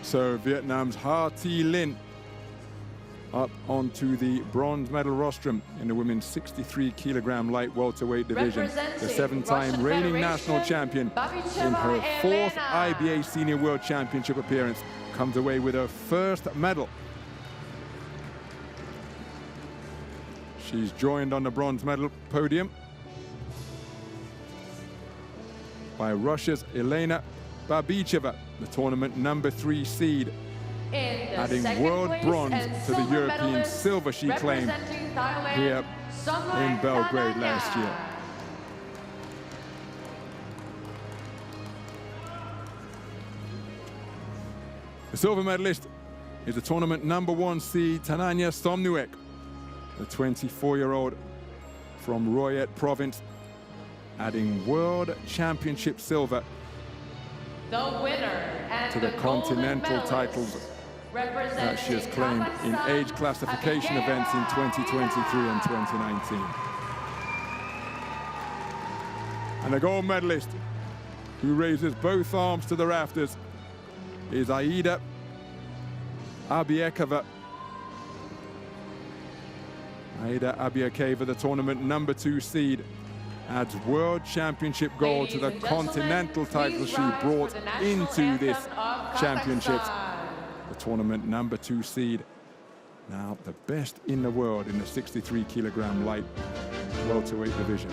So Vietnam's HATICE up onto the bronze medal rostrum in the women's 63 kilogram light welterweight division. The 7-time reigning national champion in her 4th IBA Senior World Championship appearance comes away with her first medal. She's joined on the bronze medal podium by Russia's Elena Babikeyeva, the tournament #3 seed. adding world bronze to the European silver she claimed here in Belgrade last year. The silver medalist is the tournament #1 seed THANANYA SOMNUEK, the 24-year-old from RUENROS province, adding world championship silver The winner and to the continental titles that she has claimed in age classification events in 2023 and 2019. And the gold medalist, who raises both arms to the rafters, is AIDA ABIKEYEVA. AIDA ABIKEYEVA, the tournament #2 seed, adds world championship gold to the continental title she brought into this championship. The tournament #2 seed, now the best in the world in the 63-kilogram light welterweight division.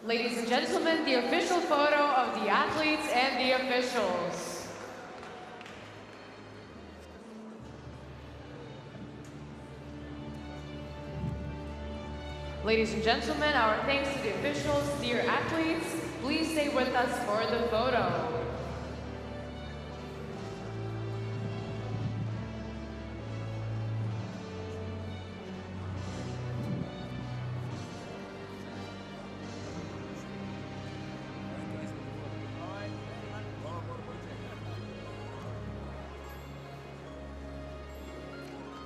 Ladies and gentlemen, the official photo of the athletes and the officials. Ladies and gentlemen, our thanks to the officials, dear athletes. Please stay with us for the photo.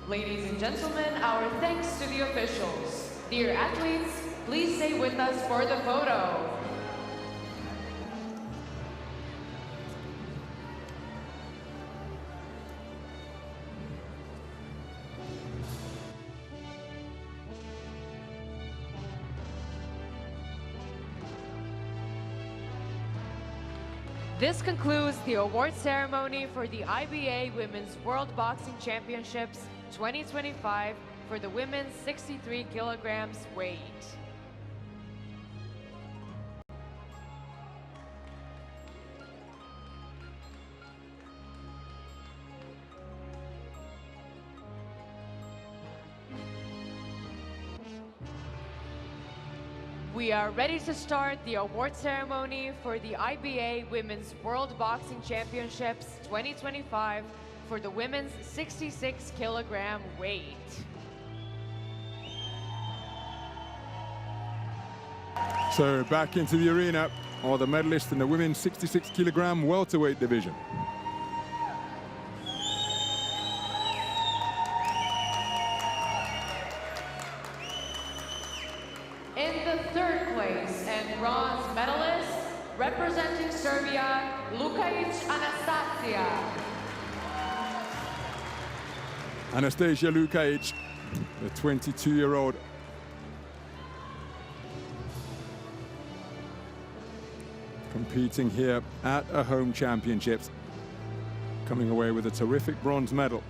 Ladies and gentlemen, our thanks to the officials. Dear athletes, please stay with us for the photo. This concludes the award ceremony for the IBA Women's World Boxing Championships 2025 for the women's 63 kilograms weight. We are ready to start the award ceremony for the IBA Women's World Boxing Championships 2025 for the women's 66 kilogram weight. So back into the arena are the medalists in the women's 66 kilogram welterweight division. In the third place and bronze medalist, representing Serbia, Anastasia. Anastasia Lukajic, the 22-year-old. Competing here at a home championships, coming away with a terrific bronze medal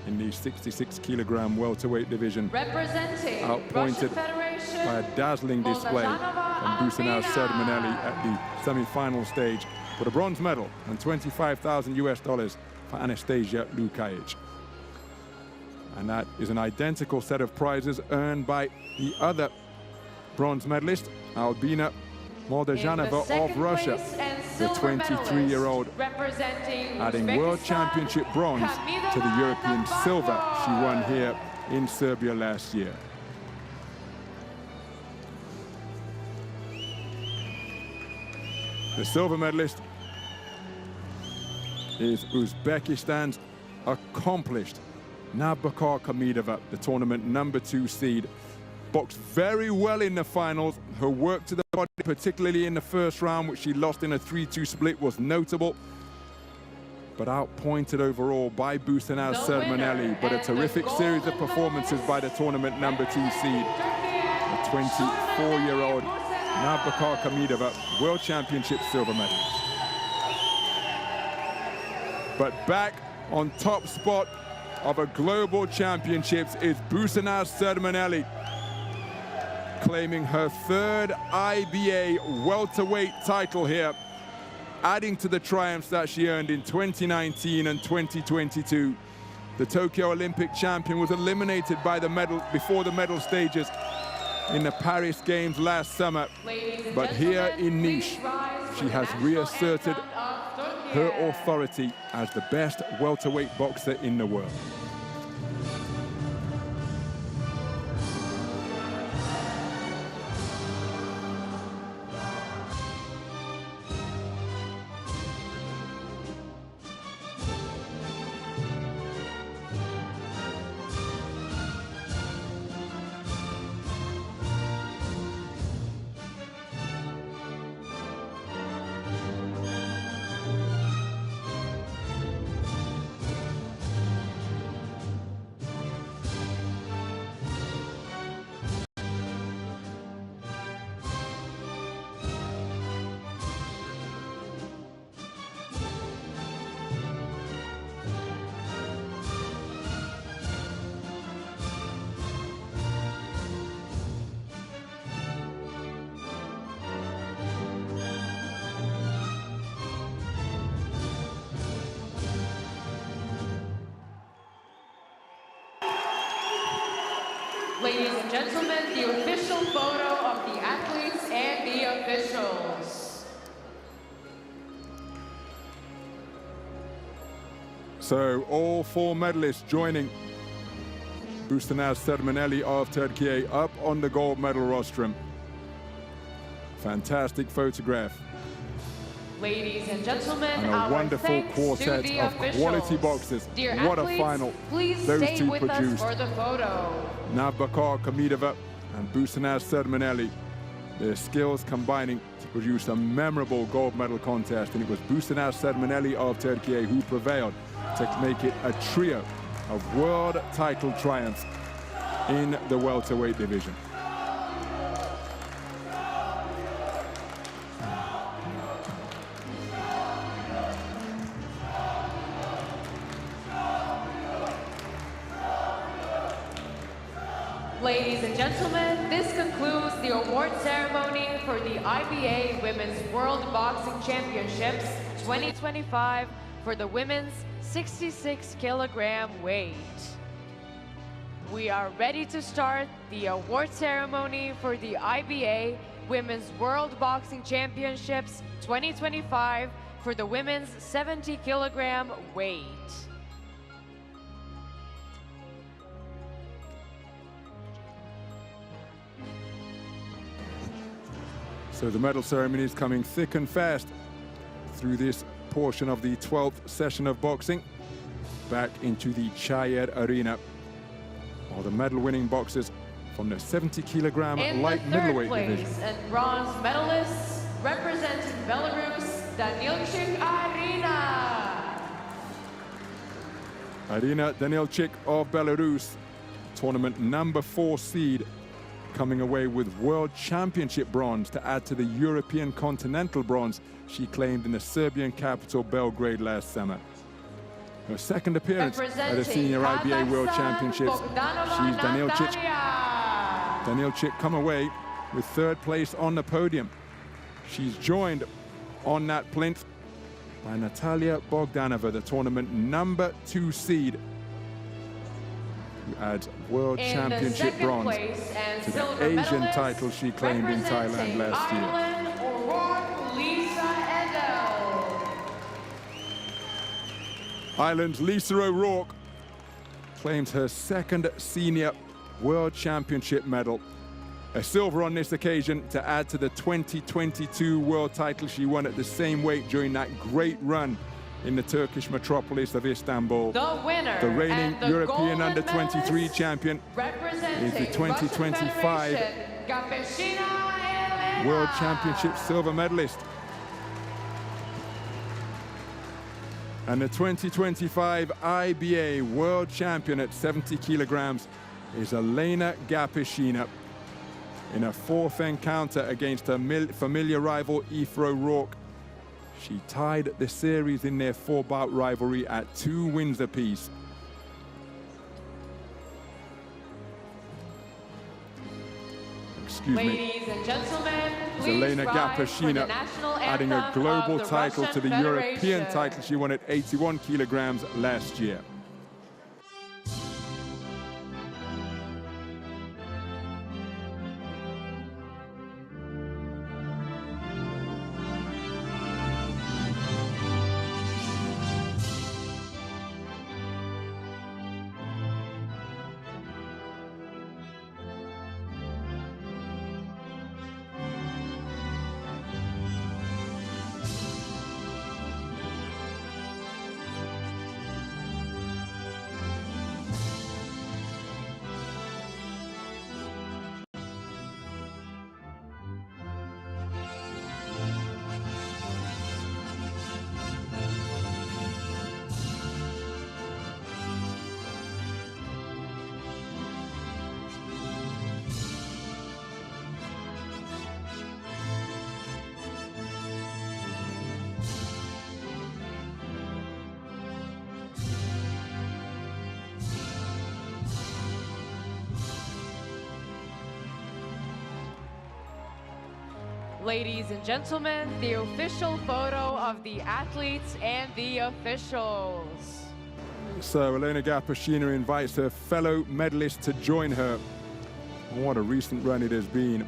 in the 66 kilogram welterweight division. Representing outpointed by a dazzling display from BUSENAZ SURMENELI at the semi-final stage with a bronze medal and $25,000 for Anastasia Lukajic. And that is an identical set of prizes earned by the other bronze medalist, Albina Moldajanova of Russia, the 23-year-old, adding World Championship bronze to the European silver she won here in Serbia last year. The silver medalist is Uzbekistan's accomplished Nabokor Khamidova, the tournament #2 seed. Boxed very well in the finals. Her work to the body, particularly in the first round, which she lost in a 3-2 split, was notable. But outpointed overall by BUSENAZ SURMENELI. But a terrific series of performances by the tournament #2 seed. The 24-year-old Nabokor Khamidova, World Championship silver medalist. But back on top spot of a global championships is BUSENAZ SURMENELI, claiming her third IBA welterweight title here, adding to the triumphs that she earned in 2019 and 2022. The Tokyo Olympic champion was eliminated by before the medal stages in the Paris Games last summer. But here in Nice, she has reasserted her authority as the best welterweight boxer in the world. Ladies and gentlemen, the official photo of the athletes and the officials. So all four medalists joining BUSENAZ SURMENELI of Turkey up on the gold medal rostrum. Fantastic photograph. Ladies and gentlemen, and a wonderful quartet of quality boxers. Dear what athletes, a final please those stay two with produced. us for the photo. Nabokor Khamidova and BUSENAZ SURMENELI, their skills combining to produce a memorable gold medal contest, and it was BUSENAZ SURMENELI of Turkey who prevailed to make it a trio of world title triumphs in the welterweight division. Ladies and gentlemen, this concludes the award ceremony for the IBA Women's World Boxing Championships 2025 for the women's 66-kilogram weight. We are ready to start the award ceremony for the IBA Women's World Boxing Championships 2025 for the women's 70-kilogram weight. So the medal ceremony is coming thick and fast through this portion of the 12th session of boxing. Back into the Chayed Arena. All the medal-winning boxers from the 70-kilogram light middleweight division. And bronze medalists representing Belarus, Danilchik Arina. Arina Danilchik of Belarus, tournament #4 seed, coming away with World Championship bronze to add to the European Continental bronze she claimed in the Serbian capital Belgrade last summer. Her second appearance at the Senior IBA World Championships, she's Danilchik. Danilchik come away with third place on the podium. She's joined on that plinth by Natalia Bogdanova, the tournament #2 seed. who adds World In Championship the second bronze place and to the silver Asian medalist, title she claimed in Thailand last year. Ireland, O'Rourke, Lisa Edel. Ireland's Lisa O'Rourke claims her second senior World Championship medal. A silver on this occasion to add to the 2022 world title she won at the same weight during that great run in the Turkish metropolis of Istanbul. The winner, the reigning and the European golden under-23 medalist, champion is the representing 2025 World Championship silver medalist. And the 2025 IBA World Champion at 70 kilograms is Elena Gapishina. In a fourth encounter against her familiar rival Aoife O'Rourke, she tied the series in their four-bout rivalry at 2 wins apiece. Excuse me. Ladies and gentlemen, It's please Elena rise for the Gapishina national adding a anthem global of the title Russian to the European Federation. title she won at 81 kilograms last year. Ladies and gentlemen, the official photo of the athletes and the officials. So Elena Gapishina invites her fellow medalists to join her. What a recent run it has been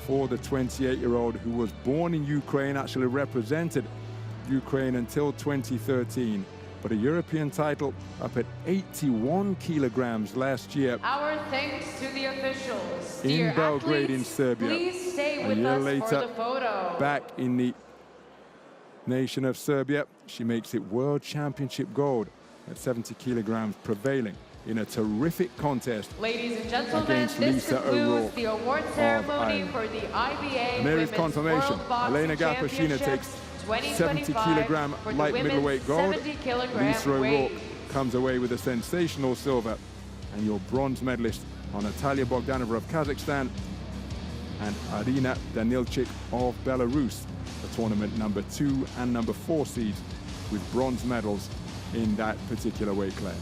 for the 28-year-old who was born in Ukraine, actually represented Ukraine until 2013. But a European title up at 81 kilograms last year. Our thanks to the officials. In Dear Belgrade athletes, in Serbia. please stay A with year us later, for the photo. back in the nation of Serbia, she makes it World Championship gold at 70 kilograms, prevailing in a terrific contest. Ladies and gentlemen, against this Lisa concludes O'Rourke the award of ceremony Ireland. for the IBA And there is Women's confirmation. World Boxing Elena Gapishina Championships takes 2025 70 kilogram for the light women's middleweight gold. 70 kilogram Lisa O'Rourke weight. comes away with a sensational silver. And your bronze medalist on Natalia Bogdanova of Kazakhstan and Arina Danilchik of Belarus, the tournament number 2 and number 4 seeds with bronze medals in that particular weight class.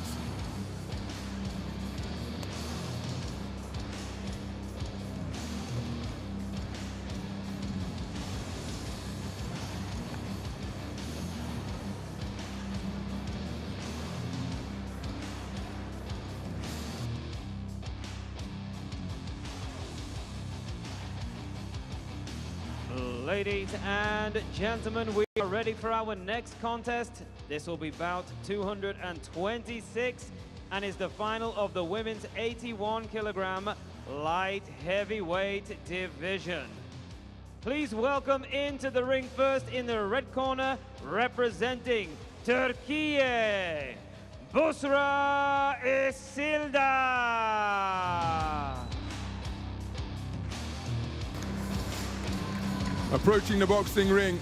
Ladies and gentlemen, we are ready for our next contest. This will be bout 226 and is the final of the women's 81 kilogram light heavyweight division. Please welcome into the ring first in the red corner, representing Turkey, Busra Isilda. Approaching the boxing ring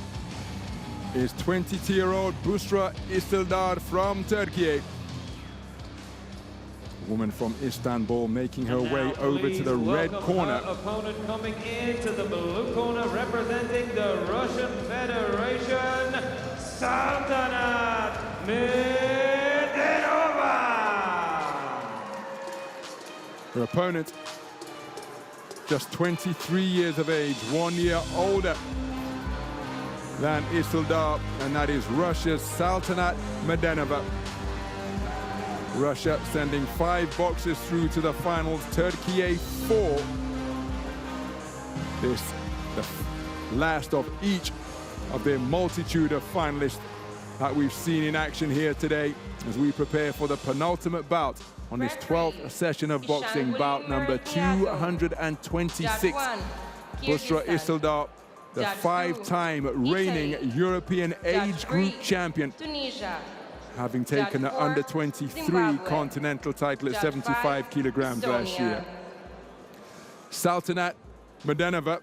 is 22-year-old Busra Isildar from Turkey. A woman from Istanbul making her way over to the red corner. Her opponent coming into the blue corner, representing the Russian Federation, Sultanat Medvedova. Her opponent, just 23 years of age, 1 year older than Isildar, and that is Russia's Sultanat Medvedova. Russia sending 5 boxers through to the finals, Turkey 4. This the last of each of their multitude of finalists that we've seen in action here today as we prepare for the penultimate bout on this 12th session of boxing, bout number 226. Busra Isildar, the 5-time reigning European age group champion, having taken the under-23 continental title at 75 kilograms last year. Saltanat Medanova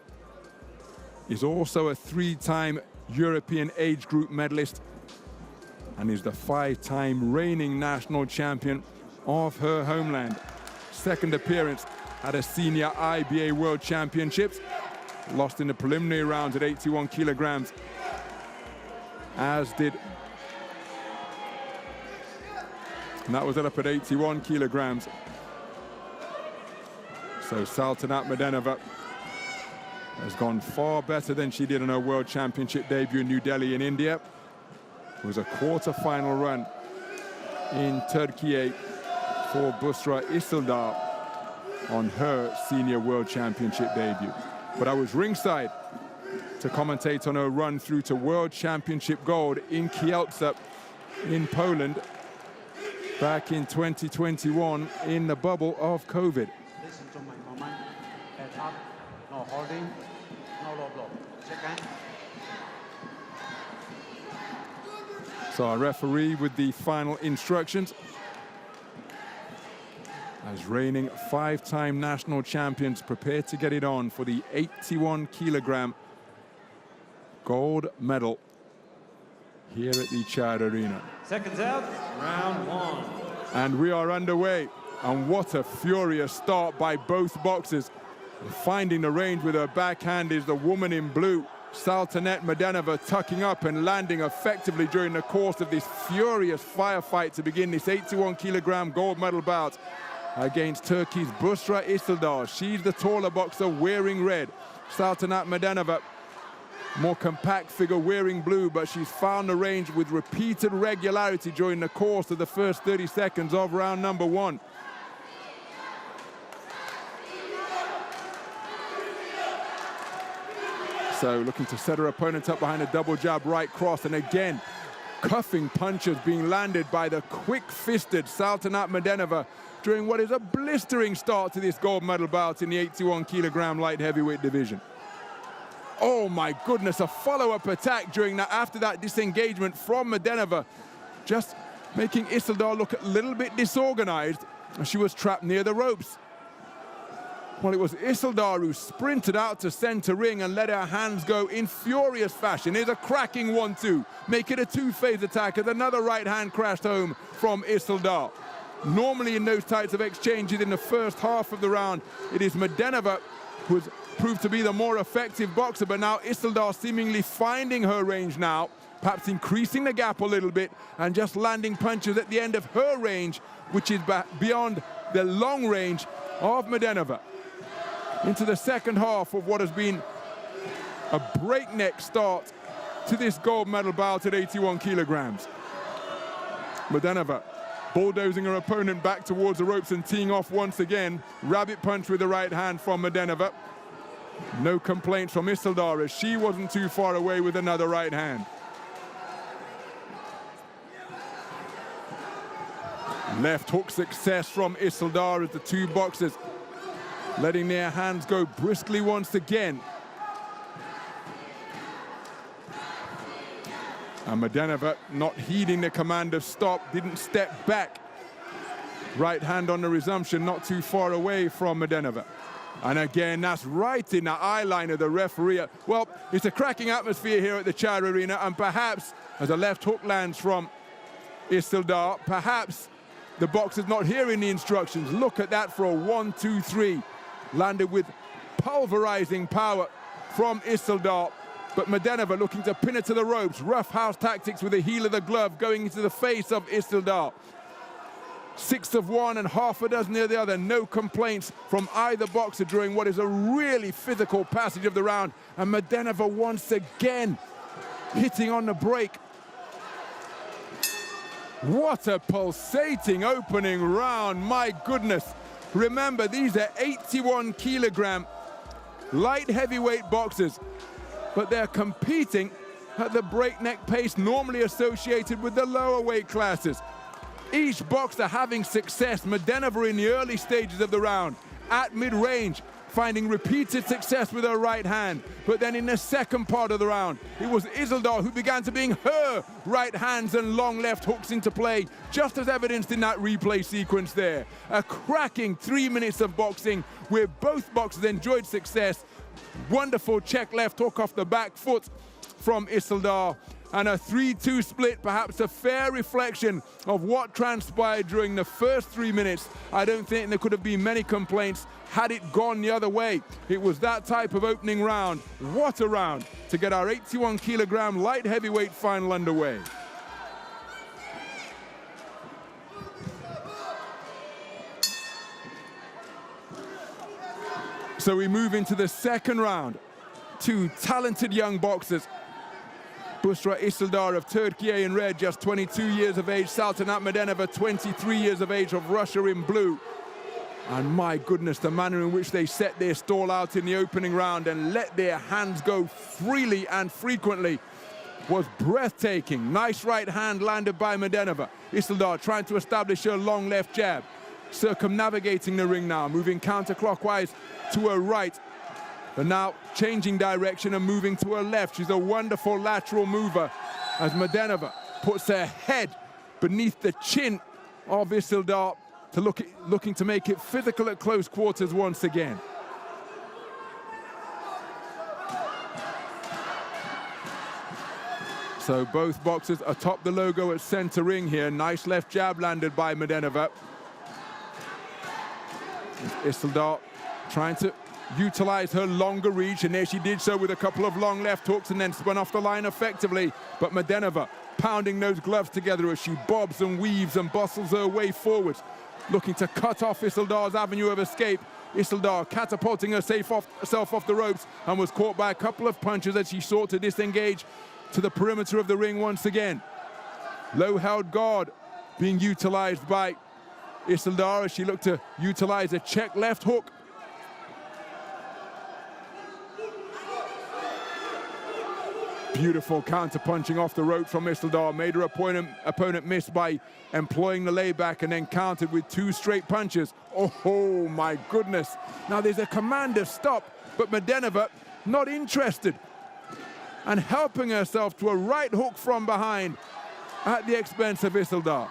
is also a 3-time European age group medalist and is the 5-time reigning national champion of her homeland. Second appearance at a senior IBA World Championships, lost in the preliminary rounds at 81 kilograms, as did, and that was up at 81 kilograms. So Saltanat Medanova has gone far better than she did in her World Championship debut in New Delhi in India. It was a quarter-final run in Turkey for Busra Isildar on her senior World Championship debut. But I was ringside to commentate on her run through to World Championship gold in Kielce in Poland back in 2021 in the bubble of COVID. Listen to my command. Head up, no holding, no low blow. Second. So our referee with the final instructions. As reigning 5-time national champions prepare to get it on for the 81-kilogram gold medal here at the Chad Arena. Seconds out, round 1. And we are underway. And what a furious start by both boxers. Finding the range with her backhand is the woman in blue, Saltanat Medanova, tucking up and landing effectively during the course of this furious firefight to begin this 81-kilogram gold medal bout against Turkey's Busra Isildar. She's the taller boxer wearing red. Saltanat Medanova, more compact figure wearing blue, but she's found the range with repeated regularity during the course of the first 30 seconds of round number 1. So looking to set her opponent up behind a double jab right cross, and again cuffing punches being landed by the quick-fisted Saltanat Medanova during what is a blistering start to this gold medal bout in the 81-kilogram light heavyweight division. Oh my goodness, a follow-up attack during that, after that disengagement from Medanova, just making Isildar look a little bit disorganized, and she was trapped near the ropes. Well, it was Isildar who sprinted out to center ring and let her hands go in furious fashion. Here's a cracking 1-2, make it a 2-phase attack as another right hand crashed home from Isildar. Normally in those types of exchanges in the first half of the round, it is Medanova who has proved to be the more effective boxer, but now Isildar seemingly finding her range now, perhaps increasing the gap a little bit and just landing punches at the end of her range, which is beyond the long range of Medanova. Into the second half of what has been a breakneck start to this gold medal bout at 81 kilograms. Medanova bulldozing her opponent back towards the ropes and teeing off once again. Rabbit punch with the right hand from Medanova. No complaints from Isildar as she wasn't too far away with another right hand. Left hook success from Isildar as the two boxers letting their hands go briskly once again. And Medanova, not heeding the command of stop, didn't step back. Right hand on the resumption, not too far away from Medanova. And again, that's right in the eye line of the referee. Well, it's a cracking atmosphere here at the Chad Arena, and perhaps, as a left hook lands from Isildar, perhaps the boxer's not hearing the instructions. Look at that for a 1-2-3. Landed with pulverizing power from Isildar. But Medanova looking to pin it to the ropes. Rough house tactics with the heel of the glove going into the face of Isildar. 6 of one and half a dozen of the other. No complaints from either boxer during what is a really physical passage of the round. And Medanova once again hitting on the break. What a pulsating opening round, my goodness. Remember, these are 81 kilogram light heavyweight boxers, but they're competing at the breakneck pace normally associated with the lower weight classes. Each boxer having success. Medinova in the early stages of the round, at mid-range, finding repeated success with her right hand. But then in the second part of the round, it was Isildur who began to bring her right hands and long left hooks into play, just as evidenced in that replay sequence there. A cracking 3 minutes of boxing where both boxers enjoyed success. Wonderful check left hook off the back foot from Isildur, and a 3-2 split, perhaps a fair reflection of what transpired during the first 3 minutes. I don't think there could have been many complaints had it gone the other way. It was that type of opening round. What a round to get our 81 kilogram light heavyweight final underway. So we move into the second round. Two talented young boxers. Busra Isildur of Turkey in red, just 22 years of age. Saltanat Medinova, 23 years of age, of Russia in blue. And my goodness, the manner in which they set their stall out in the opening round and let their hands go freely and frequently was breathtaking. Nice right hand landed by Medinova. Isildur trying to establish her long left jab. Circumnavigating the ring now, moving counterclockwise to her right. But now changing direction and moving to her left. She's a wonderful lateral mover as Medinova puts her head beneath the chin of Isildur to looking to make it physical at close quarters once again. So both boxers atop the logo at center ring here. Nice left jab landed by Medinova. Isildur trying to utilize her longer reach, and there she did so with a couple of long left hooks and then spun off the line effectively. But Medinova pounding those gloves together as she bobs and weaves and bustles her way forwards, looking to cut off Isildur's avenue of escape. Isildur catapulting herself off the ropes and was caught by a couple of punches as she sought to disengage to the perimeter of the ring once again. Low held guard being utilized by Isildur as she looked to utilize a check left hook. Beautiful counter-punching off the rope from Isildur. Made her opponent miss by employing the layback and then countered with two straight punches. Oh my goodness. Now there's a command to stop, but Medinova not interested and helping herself to a right hook from behind at the expense of Isildur.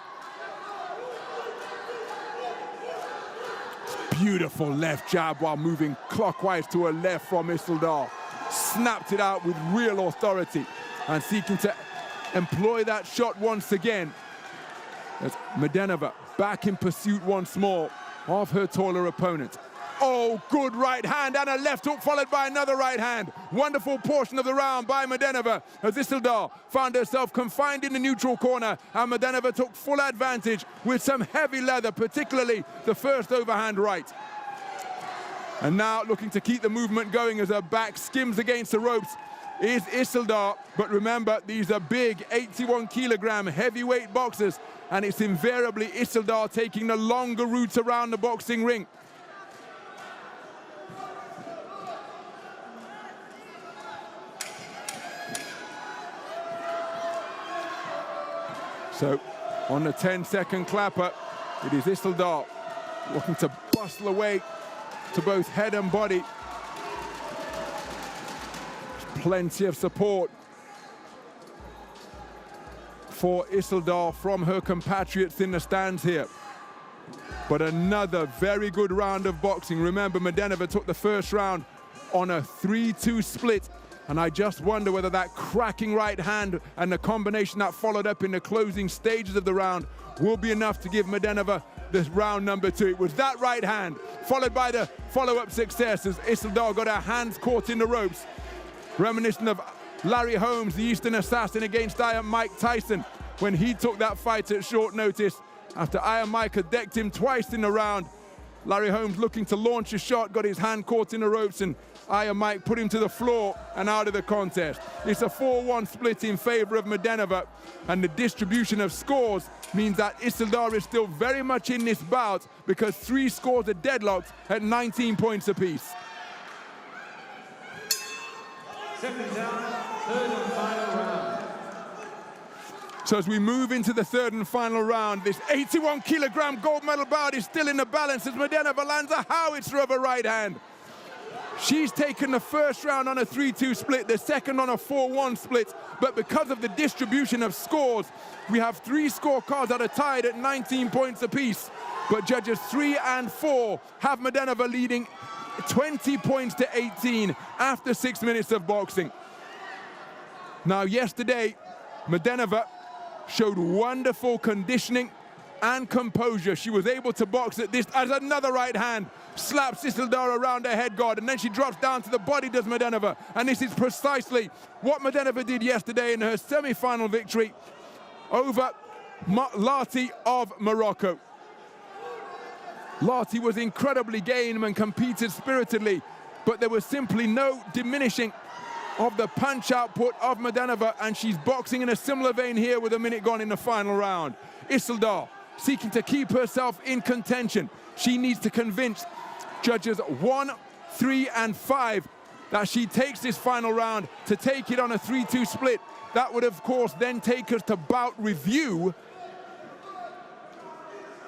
Beautiful left jab while moving clockwise to her left from Isildur. Snapped it out with real authority and seeking to employ that shot once again. As Medinova back in pursuit once more of her taller opponent. Oh, good right hand and a left hook followed by another right hand. Wonderful portion of the round by Medinova as Isildur found herself confined in the neutral corner, and Medinova took full advantage with some heavy leather, particularly the first overhand right. And now looking to keep the movement going as her back skims against the ropes is Isildur. But remember, these are big 81 kilogram heavyweight boxers, and it's invariably Isildur taking the longer route around the boxing ring. So on the 10-second clapper, it is Isildur looking to bustle away to both head and body. Plenty of support for Isildur from her compatriots in the stands here. But another very good round of boxing. Remember, Medinova took the first round on a 3-2 split, and I just wonder whether that cracking right hand and the combination that followed up in the closing stages of the round will be enough to give Medinova this round number 2. It was that right hand, followed by the follow-up success as Isildur got her hands caught in the ropes. Reminiscent of Larry Holmes, the Eastern Assassin, against Iron Mike Tyson when he took that fight at short notice after Iron Mike had decked him twice in the round Larry Holmes looking to launch a shot, got his hand caught in the ropes, and Mike put him to the floor and out of the contest. It's a 4-1 split in favor of Mladenova, and the distribution of scores means that Isildur is still very much in this bout because 3 scores are deadlocked at 19 points apiece. Second down, third and final round. So as we move into the third and final round, this 81-kilogram gold medal bout is still in the balance as Mladenova lands a howitzer of a right hand. She's taken the first round on a 3-2 split, the second on a 4-1 split, but because of the distribution of scores, we have 3 scorecards that are tied at 19 points apiece. But judges 3 and 4 have Mladenova leading 20 points to 18 after 6 minutes of boxing. Now yesterday, Mladenova showed wonderful conditioning and composure. She was able to box at this as another right hand slaps Isildur around her head guard, and then she drops down to the body, does Mladenova. And this is precisely what Mladenova did yesterday in her semi-final victory over Lati of Morocco. Lati was incredibly game and competed spiritedly, but there was simply no diminishing of the punch output of Mladenova, and she's boxing in a similar vein here with a minute gone in the final round. Isildur seeking to keep herself in contention. She needs to convince judges 1, 3, and 5 that she takes this final round to take it on a 3-2 split. That would, of course, then take us to bout review.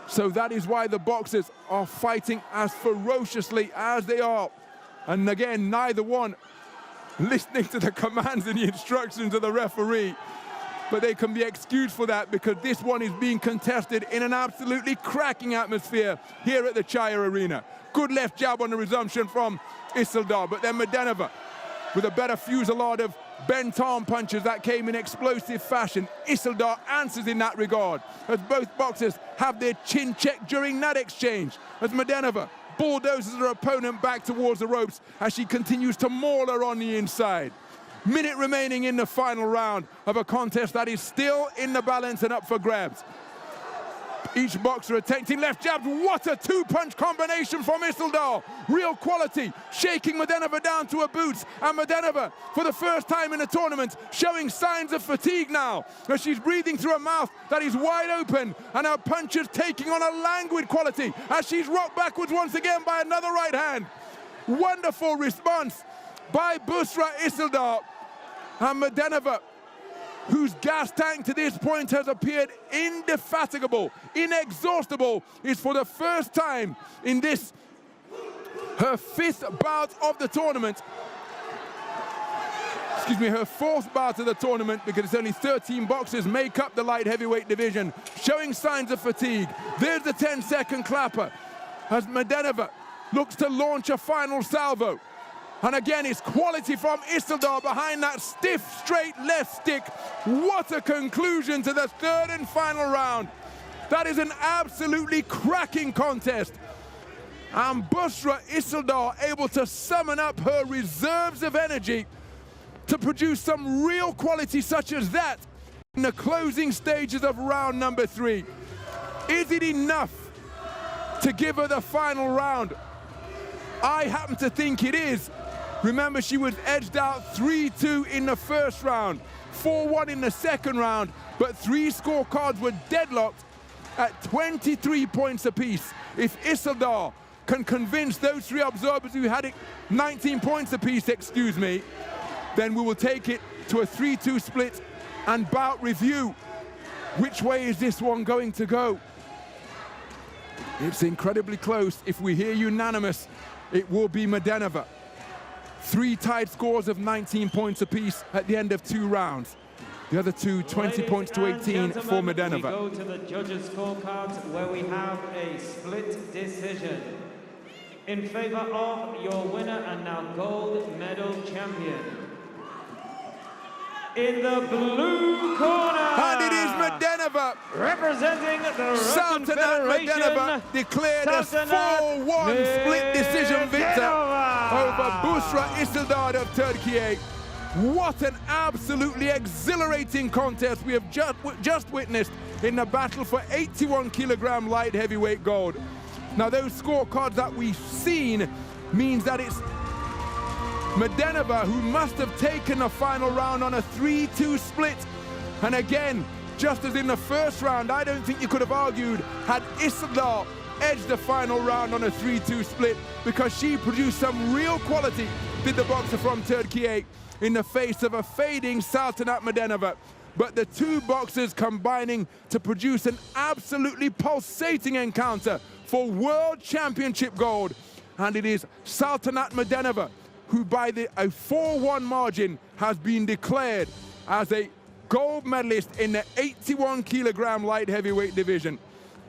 So that is why the boxers are fighting as ferociously as they are. And again, neither one listening to the commands and the instructions of the referee. But they can be excused for that because this one is being contested in an absolutely cracking atmosphere here at the Chaya Arena. Good left jab on the resumption from Isildur, but then Mladenova with a better fusillade of BANTAM punches that came in explosive fashion. Isildur answers in that regard as both boxers have their chin checked during that exchange, as Mladenova bulldozes her opponent back towards the ropes as she continues to maul her on the inside. Minute remaining in the final round of a contest that is still in the balance and up for grabs. Each boxer attempting left jabs. What a 2-punch combination from Isildur. Real quality, shaking Mladenova down to her boots. And Mladenova, for the first time in the tournament, showing signs of fatigue now, as she's breathing through a mouth that is wide open, and her punches taking on a languid quality as she's rocked backwards once again by another right hand. Wonderful response by Busra Isildur. And Mladenova, whose gas tank to this point has appeared indefatigable, inexhaustible, is for the first time in this, her 5th bout of the tournament, excuse me, her 4th bout of the tournament, because it's only 13 boxers make up the light heavyweight division, showing signs of fatigue. There's the 10-second clapper as Mladenova looks to launch a final salvo. And again, it's quality from Isildur behind that stiff, straight left stick. What a conclusion to the third and final round. That is an absolutely cracking contest. And Busra Isildur able to summon up her reserves of energy to produce some real quality such as that in the closing stages of round number 3. Is it enough to give her the final round? I happen to think it is. Remember, she was edged out 3-2 in the first round, 4-1 in the second round, but 3 scorecards were deadlocked at 23 points apiece. If Isildur can convince those 3 observers who had it 19 points apiece, excuse me, then we will take it to a 3-2 split and bout review. Which way is this one going to go? It's incredibly close. If we hear unanimous, it will be Mladenova. 3 tied scores of 19 points apiece at the end of 2 rounds. The other 2, 20 points to 18 for Mladenova. We go to the judges' scorecards where we have a split decision in favor of your winner and now gold medal champion. In the blue corner, and it is Mladenova, representing the Russian Sultanat Federation, Mladenova declared a 4-1 split decision victor over Busra Isildur of Turkey. What an absolutely exhilarating contest we have just witnessed in the battle for 81-kilogram light heavyweight gold. Now those scorecards that we've seen means that it's Medenova who must have taken the final round on a 3-2 split. And again, just as in the first round, I don't think you could have argued had Isilda edged the final round on a 3-2 split, because she produced some real quality, did the boxer from Turkey, in the face of a fading Saltanat Medenova. But the two boxers combining to produce an absolutely pulsating encounter for World Championship gold. And it is Saltanat Medenova who by a 4-1 margin has been declared as a gold medalist in the 81 kilogram light heavyweight division.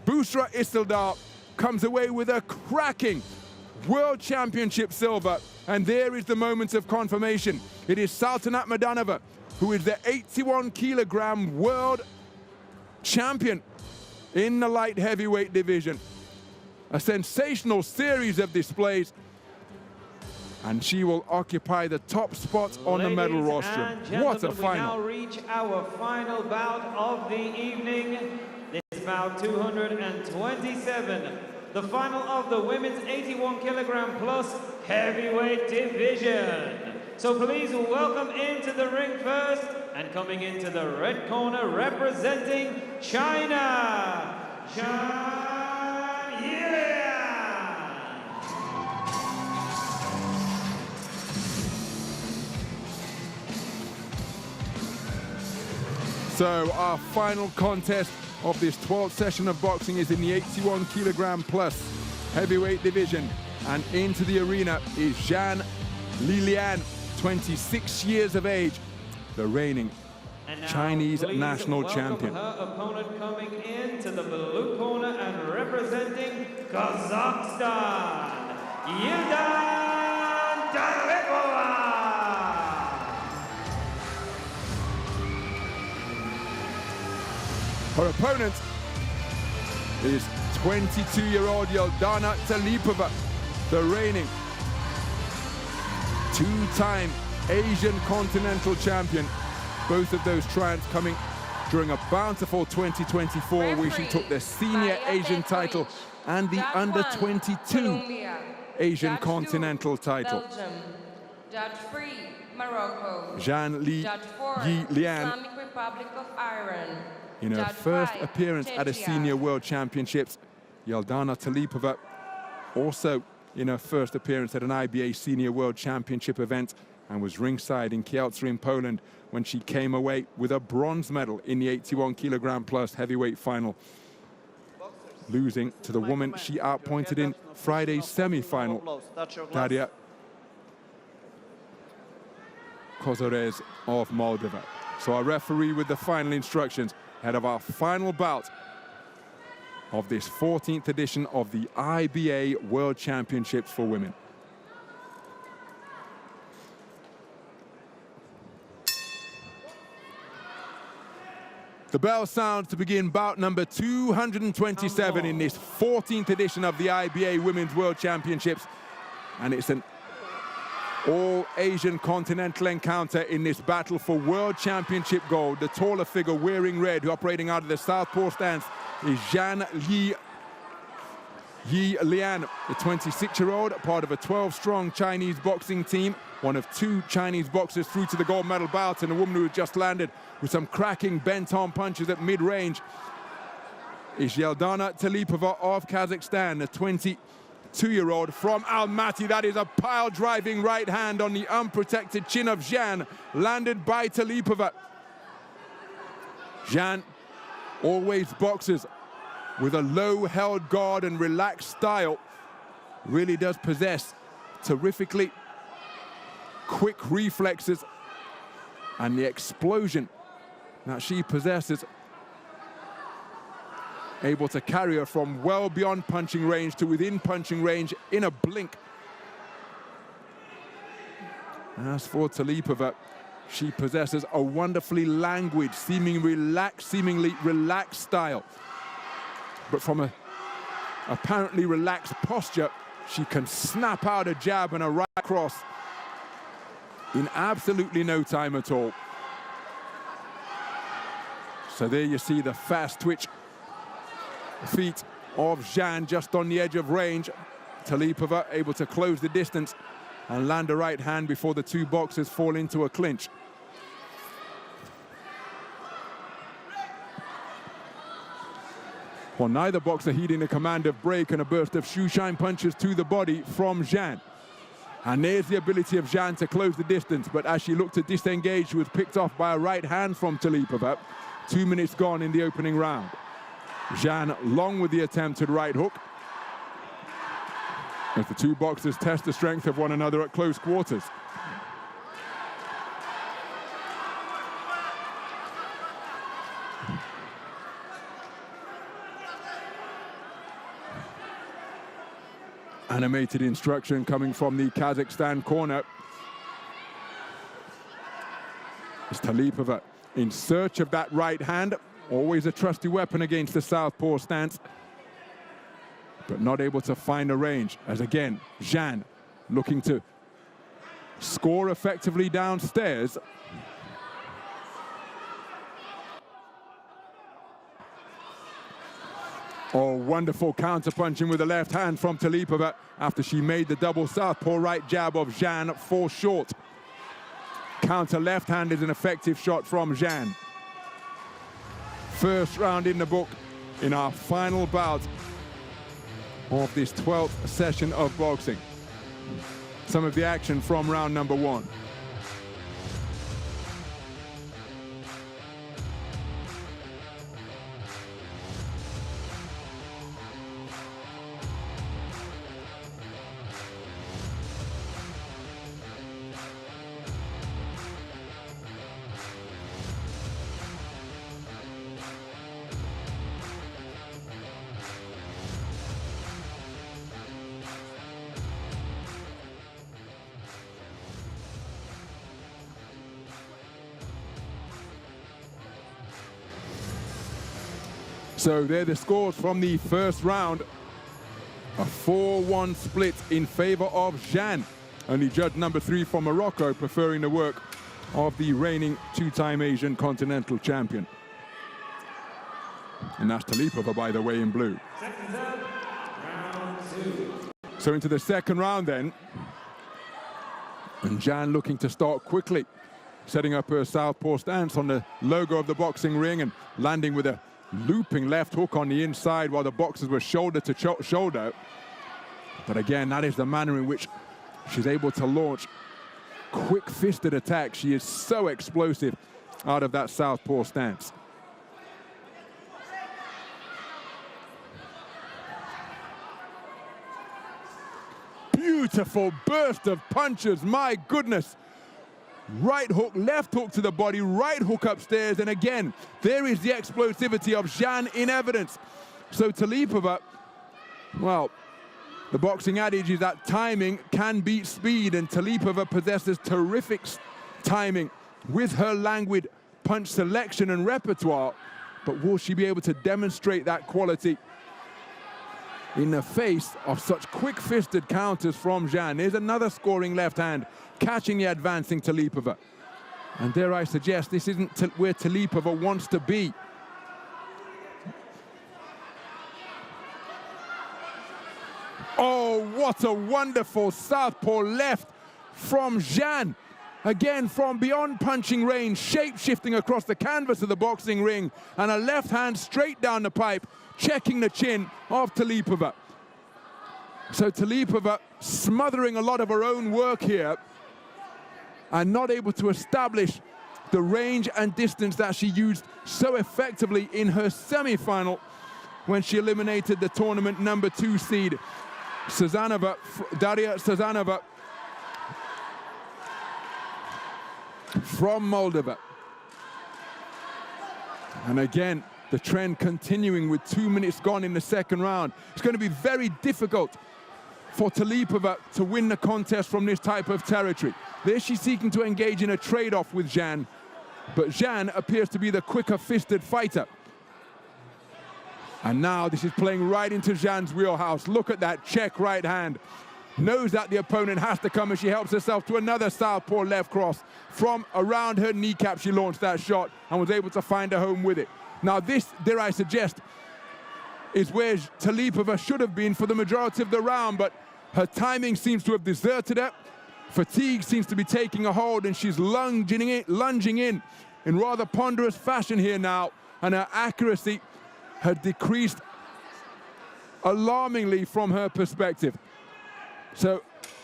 Busra Isilda comes away with a cracking World Championship silver. And there is the moment of confirmation. It is Saltanat Medenova who is the 81 kilogram world champion in the light heavyweight division. A sensational series of displays, and she will occupy the top spot on the medal roster. What a final. We now reach our final bout of the evening. This is bout 227, the final of the women's 81 kilogram plus heavyweight division. So please welcome into the ring first, and coming into the red corner representing China, CHUMGALAKOVA. So our final contest of this 12th session of boxing is in the 81 kilogram plus heavyweight division, and into the arena is Zhang Lilian, 26 years of age, the reigning Chinese national champion. Her opponent coming into the blue corner and representing Kazakhstan, KYZAIBAY. Her opponent is 22-year-old Yeldana Talipova, the reigning two-time Asian continental champion. Both of those triumphs coming during a bountiful 2024 where she took the senior Asian title and the under-22 Asian continental title. Belgium. Judge 3, Morocco. Zhang Lilian, Islamic Republic of Iran. in her first appearance at a senior world championships. Yeldana Talipova also in her first appearance at an IBA senior world championship event, and was ringside in Kielce in Poland when she came away with a bronze medal in the 81 kilogram plus heavyweight final, losing to the woman she outpointed in Friday's semi-final, Daria Kozores of Moldova. So our referee with the final instructions ahead of our final bout of this 14th edition of the IBA World Championships for Women. The bell sounds to begin bout number 227 in this 14th edition of the IBA Women's World Championships. And it's an all-Asian continental encounter in this battle for World Championship gold. The taller figure wearing red, operating out of the southpaw stance, is Zhang Lilian, the 26-year-old, part of a 12-strong Chinese boxing team, one of two Chinese boxers through to the gold medal bout, and a woman who has just landed with some cracking bent-on punches at mid-range is Yeldana Talipova of Kazakhstan, the 22-year-old from Almaty. That is a pile-driving right hand on the unprotected chin of Zhang, landed by Talipova. Zhang always boxes with a low-held guard and relaxed style. Really does possess terrifically quick reflexes, and the explosion that she possesses, able to carry her from well beyond punching range to within punching range in a blink. As for Talipova, she possesses a wonderfully languid, seemingly relaxed style. But from a apparently relaxed posture, she can snap out a jab and a right cross in absolutely no time at all. So there you see the fast twitch feet of Zhan just on the edge of range. Talipova able to close the distance and land a right hand before the two boxers fall into a clinch. Well, neither boxer heeding the command of break and a burst of shoeshine punches to the body from Zhan. And there's the ability of Zhan to close the distance, but as she looked to disengage, she was picked off by a right hand from Talipova. 2 minutes gone in the opening round. Zhan long with the attempted right hook, as the two boxers test the strength of one another at close quarters. Animated instruction coming from the Kazakhstan corner. It's Talipova in search of that right hand, always a trusty weapon against the southpaw stance, but not able to find a range, as again, Zhan looking to score effectively downstairs. Oh, wonderful counter-punching with the left hand from Talipova after she made the double southpaw right jab of Zhan fall short. Counter left hand is an effective shot from Zhan. First round in the book in our final bout of this 12th session of boxing. Some of the action from round number 1. So there are the scores from the first round. A 4-1 split in favor of Zhan. Only judge number 3 from Morocco preferring the work of the reigning two-time Asian continental champion. And that's Talipova, by the way, in blue. Round 2. So into the second round then. And Zhan looking to start quickly, setting up her southpaw stance on the logo of the boxing ring and landing with a looping left hook on the inside while the boxers were shoulder to shoulder. But again, that is the manner in which she's able to launch quick-fisted attacks. She is so explosive out of that southpaw stance. Beautiful burst of punches, my goodness. Right hook, left hook to the body, right hook upstairs, and again, there is the explosivity of Zhan in evidence. So Talipova, well, the boxing adage is that timing can beat speed, and Talipova possesses terrific timing with her languid punch selection and repertoire, but will she be able to demonstrate that quality in the face of such quick-fisted counters from Zhan? There's another scoring left hand, catching the advancing Talipova. And dare I suggest, this isn't where Talipova wants to be. Oh, what a wonderful southpaw left from Zhan. Again, from beyond punching range, shape-shifting across the canvas of the boxing ring, and a left hand straight down the pipe, checking the chin of Talipova. So Talipova smothering a lot of her own work here and not able to establish the range and distance that she used so effectively in her semi-final when she eliminated the tournament number 2 seed, Daria Sazanova from Moldova. And again, the trend continuing with 2 minutes gone in the second round. It's going to be very difficult for Talipova to win the contest from this type of territory. There she's seeking to engage in a trade-off with Zhan, but Zhan appears to be the quicker-fisted fighter. And now this is playing right into Zhan's wheelhouse. Look at that check right hand. Knows that the opponent has to come, and she helps herself to another southpaw left cross. From around her kneecap, she launched that shot and was able to find a home with it. Now this, dare I suggest, is where Talipova should have been for the majority of the round, but her timing seems to have deserted her. Fatigue seems to be taking a hold, and she's lunging in rather ponderous fashion here now, and her accuracy had decreased alarmingly from her perspective. So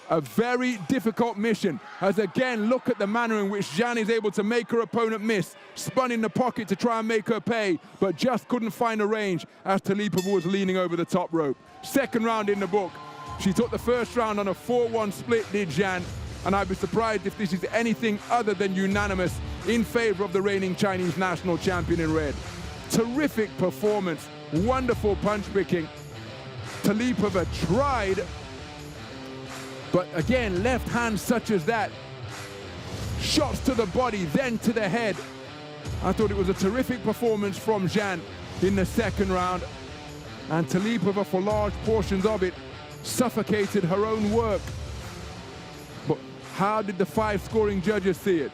a very difficult mission, as again, look at the manner in which Zhang is able to make her opponent miss, spun in the pocket to try and make her pay, but just couldn't find a range as Talipova was leaning over the top rope. Second round in the book. She took the first round on a 4-1 split, did Zhang, and I'd be surprised if this is anything other than unanimous in favor of the reigning Chinese national champion in red. Terrific performance, wonderful punch picking. Talipova tried, but again, left hand such as that. Shots to the body, then to the head. I thought it was a terrific performance from Zhang in the second round. And Talipova, for large portions of it, suffocated her own work. But how did the 5 scoring judges see it?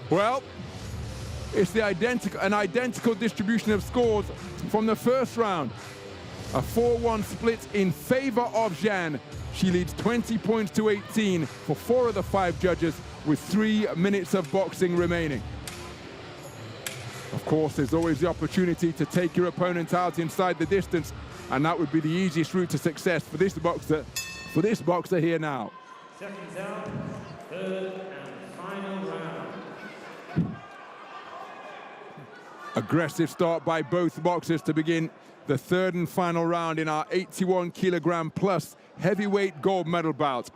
Well, it's an identical distribution of scores from the first round. A 4-1 split in favor of Zhang. She leads 20 points to 18 for 4 of the 5 judges with 3 minutes of boxing remaining. Of course, there's always the opportunity to take your opponent out inside the distance, and that would be the easiest route to success for this boxer here now. Seconds out, third and final round. Aggressive start by both boxers to begin the third and final round in our 81 kilogram plus heavyweight gold medal bout.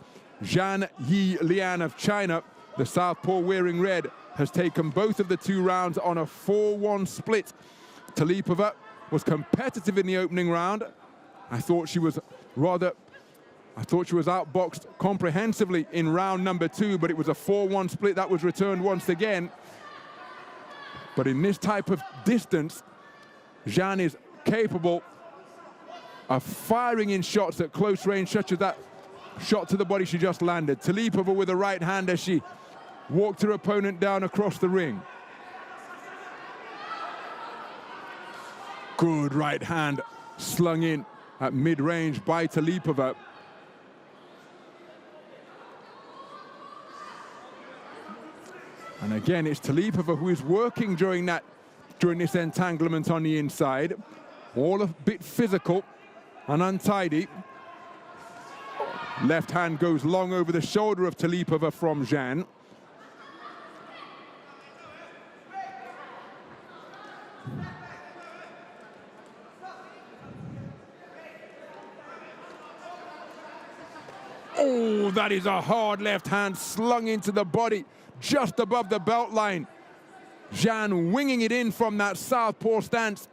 Zhang Yilian of China, the southpaw wearing red, has taken both of the 2 rounds on a 4-1 split. Talipova was competitive in the opening round. I thought she was outboxed comprehensively in round number 2, but it was a 4-1 split that was returned once again. But in this type of distance, Zhang is capable of firing in shots at close range, such as that shot to the body she just landed. Talipova with a right hand as she walked her opponent down across the ring. Good right hand slung in at mid-range by Talipova. And again, it's Talipova who is working during this entanglement on the inside. All a bit physical and untidy. Left hand goes long over the shoulder of Talipova from Zhang. Oh, that is a hard left hand slung into the body just above the belt line. Zhang winging it in from that southpaw stance.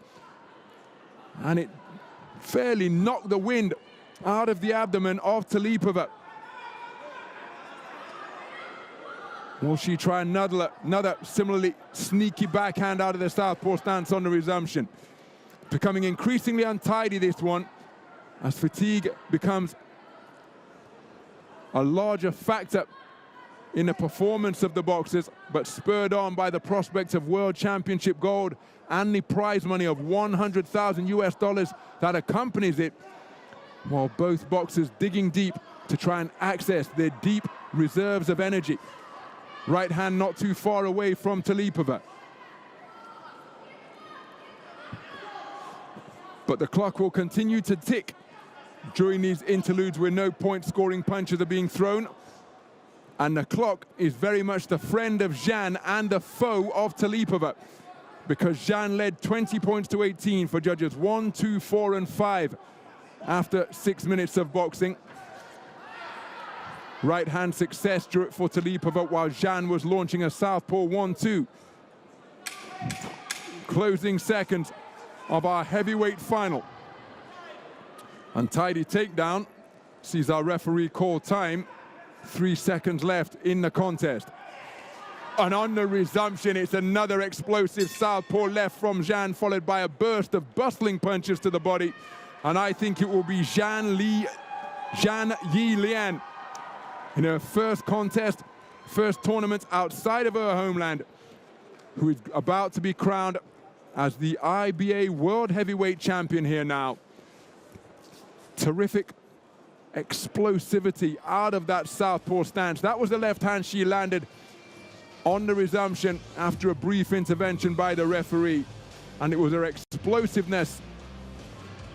And it fairly knocked the wind out of the abdomen of Talipova. Will she try another similarly sneaky backhand out of the southpaw stance on the resumption? Becoming increasingly untidy, this one, as fatigue becomes a larger factor in the performance of the boxers, but spurred on by the prospect of World Championship gold and the prize money of $100,000 that accompanies it, while both boxers digging deep to try and access their deep reserves of energy. Right hand not too far away from Talipova. But the clock will continue to tick during these interludes where no point-scoring punches are being thrown. And the clock is very much the friend of Zhang and the foe of Talipova, because Zhang led 20 points to 18 for judges 1, 2, 4, and 5 after 6 minutes of boxing. Right hand success for Talipova, while Zhang was launching a southpaw 1-2. Closing seconds of our heavyweight final. Untidy takedown sees our referee call time. 3 seconds left in the contest. And on the resumption, it's another explosive southpaw left from Zhang, followed by a burst of bustling punches to the body. And I think it will be Zhang Yilian in her first contest, first tournament outside of her homeland, who is about to be crowned as the IBA World Heavyweight Champion here now. terrific explosivity out of that southpaw stance. That was the left hand she landed on the resumption after a brief intervention by the referee. And it was her explosiveness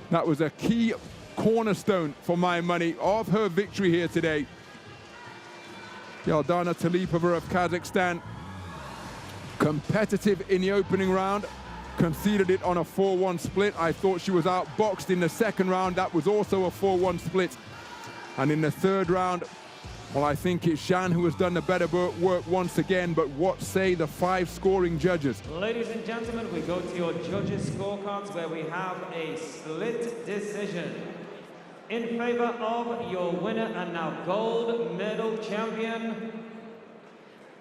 that was a key cornerstone, for my money, of her victory here today. Yeldana Talipova of Kazakhstan, competitive in the opening round, conceded it on a 4-1 split. I thought she was outboxed in the second round. That was also a 4-1 split. And in the third round, well, I think it's Zhan who has done the better work once again, but what say the 5 scoring judges? Ladies and gentlemen, we go to your judges' scorecards where we have a split decision in favor of your winner and now gold medal champion.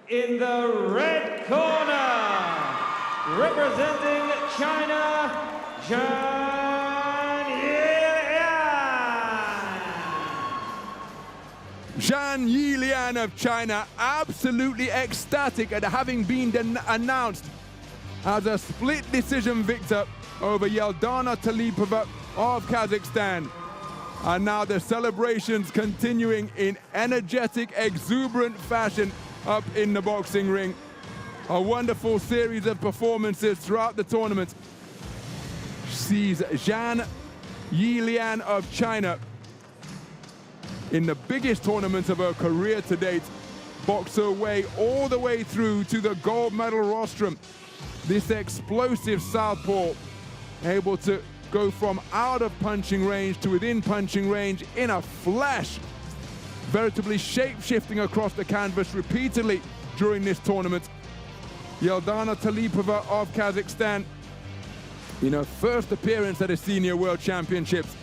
In the red corner, representing China, Zhan Yilian of China, absolutely ecstatic at having been announced as a split decision victor over Yeldana Talipova of Kazakhstan. And now the celebrations continuing in energetic, exuberant fashion up in the boxing ring. A wonderful series of performances throughout the tournament sees Zhan Yilian of China, in the biggest tournament of her career to date, box her way all the way through to the gold medal rostrum. This explosive southpaw, able to go from out of punching range to within punching range in a flash, veritably shape-shifting across the canvas repeatedly during this tournament. Yeldana Talipova of Kazakhstan, in her first appearance at the Senior World Championships,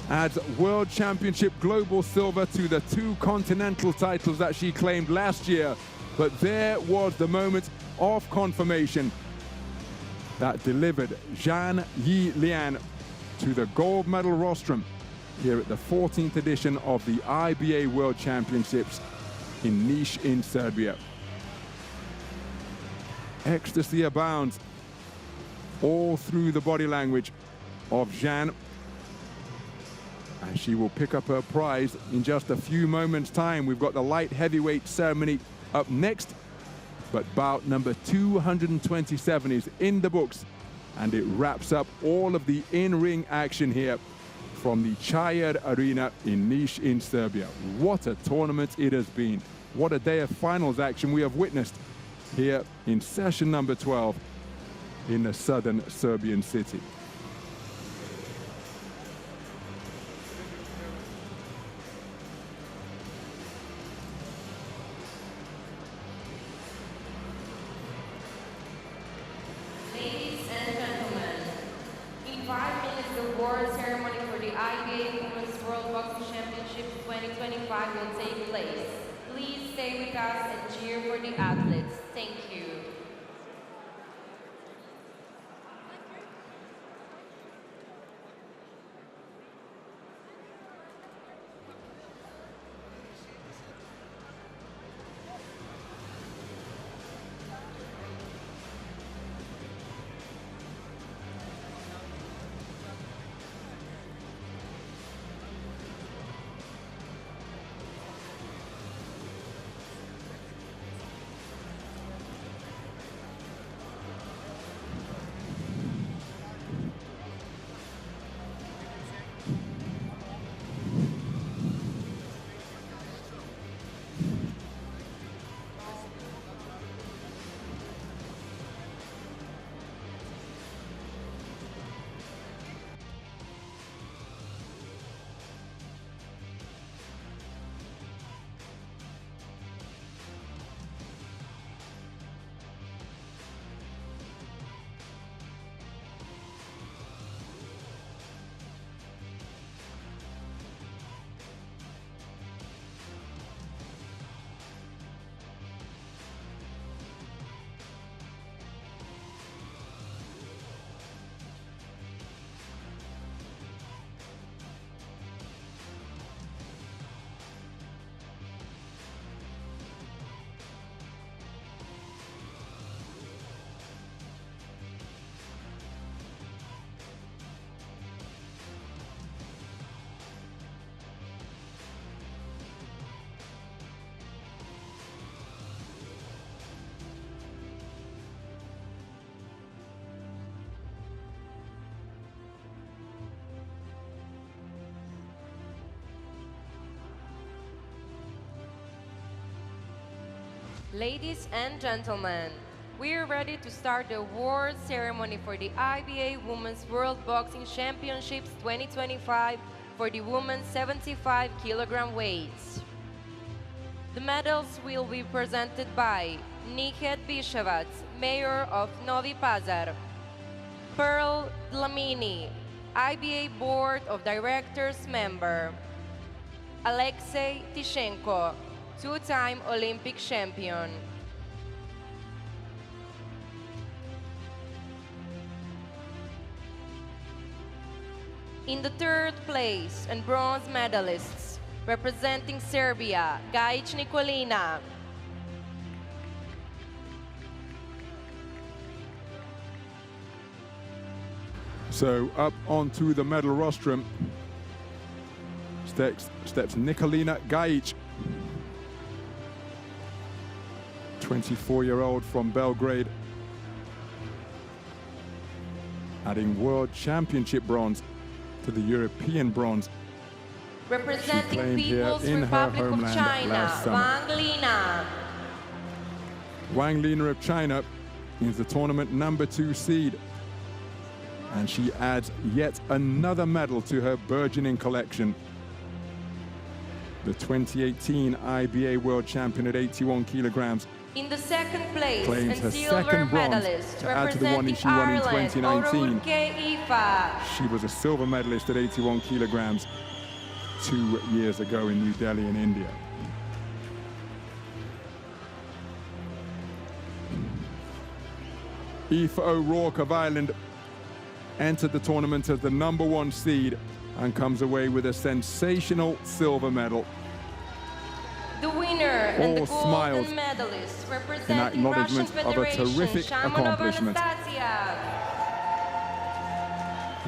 adds World Championship Global Silver to the 2 continental titles that she claimed last year. But there was the moment of confirmation that delivered Zhan Yilian to the gold medal rostrum here at the 14th edition of the IBA World Championships in Niš in Serbia. Ecstasy abounds all through the body language of Zhan, and she will pick up her prize in just a few moments' time. We've got the light heavyweight ceremony up next, but bout number 227 is in the books, and it wraps up all of the in-ring action here from the Chayir Arena in Niš in Serbia. What a tournament it has been. What a day of finals action we have witnessed here in session number 12 in the southern Serbian city. Ladies and gentlemen, in 5 minutes the award ceremony for the IBA Women's World Boxing Championships 2025 will take place. Please stay with us and cheer for the athletes. Thank you. Ladies and gentlemen, we are ready to start the award ceremony for the IBA Women's World Boxing Championships 2025 for the women's 75 kilogram weights. The medals will be presented by Nikhet Bishevac, Mayor of Novi Pazar, Pearl Dlamini, IBA Board of Directors member, Alexei Tishenko, two-time Olympic champion. In the third place and bronze medalists, representing Serbia, Gajic Nikolina. So up onto the medal rostrum steps Nikolina Gajic, 24-year-old from Belgrade, adding World Championship bronze to the European bronze. Representing People's Republic of China, Wang Lina. Wang Lina of China is the tournament #2 seed, and she adds yet another medal to her burgeoning collection. The 2018 IBA World Champion at 81 kilograms. In the second place Claims her and silver second bronze medalist, to add to the one representing she won in Ireland, 2019. KYZAIBAY. She was a silver medalist at 81 kilograms 2 years ago in New Delhi in India. Aoife O'Rourke of Ireland entered the tournament as the #1 seed and comes away with a sensational silver medal. The winner and the All smiles golden medalist, in representing Russian acknowledgement of a Federation, terrific Shamanova accomplishment. Anastasia.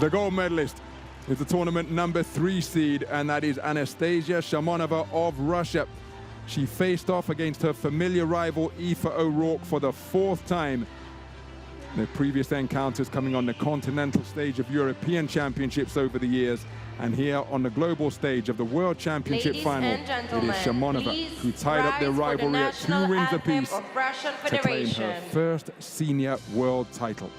The gold medalist is the tournament #3 seed, and that is Anastasia Shamanova of Russia. She faced off against her familiar rival Aoife O'Rourke for the 4th time. The previous encounters coming on the continental stage of European Championships over the years, and here on the global stage of the World Championship Ladies final, and gentlemen, it is Shamanova who tied up their rise for the rivalry at 2 national rings anthem apiece of Russian to claim her Federation. first senior world title.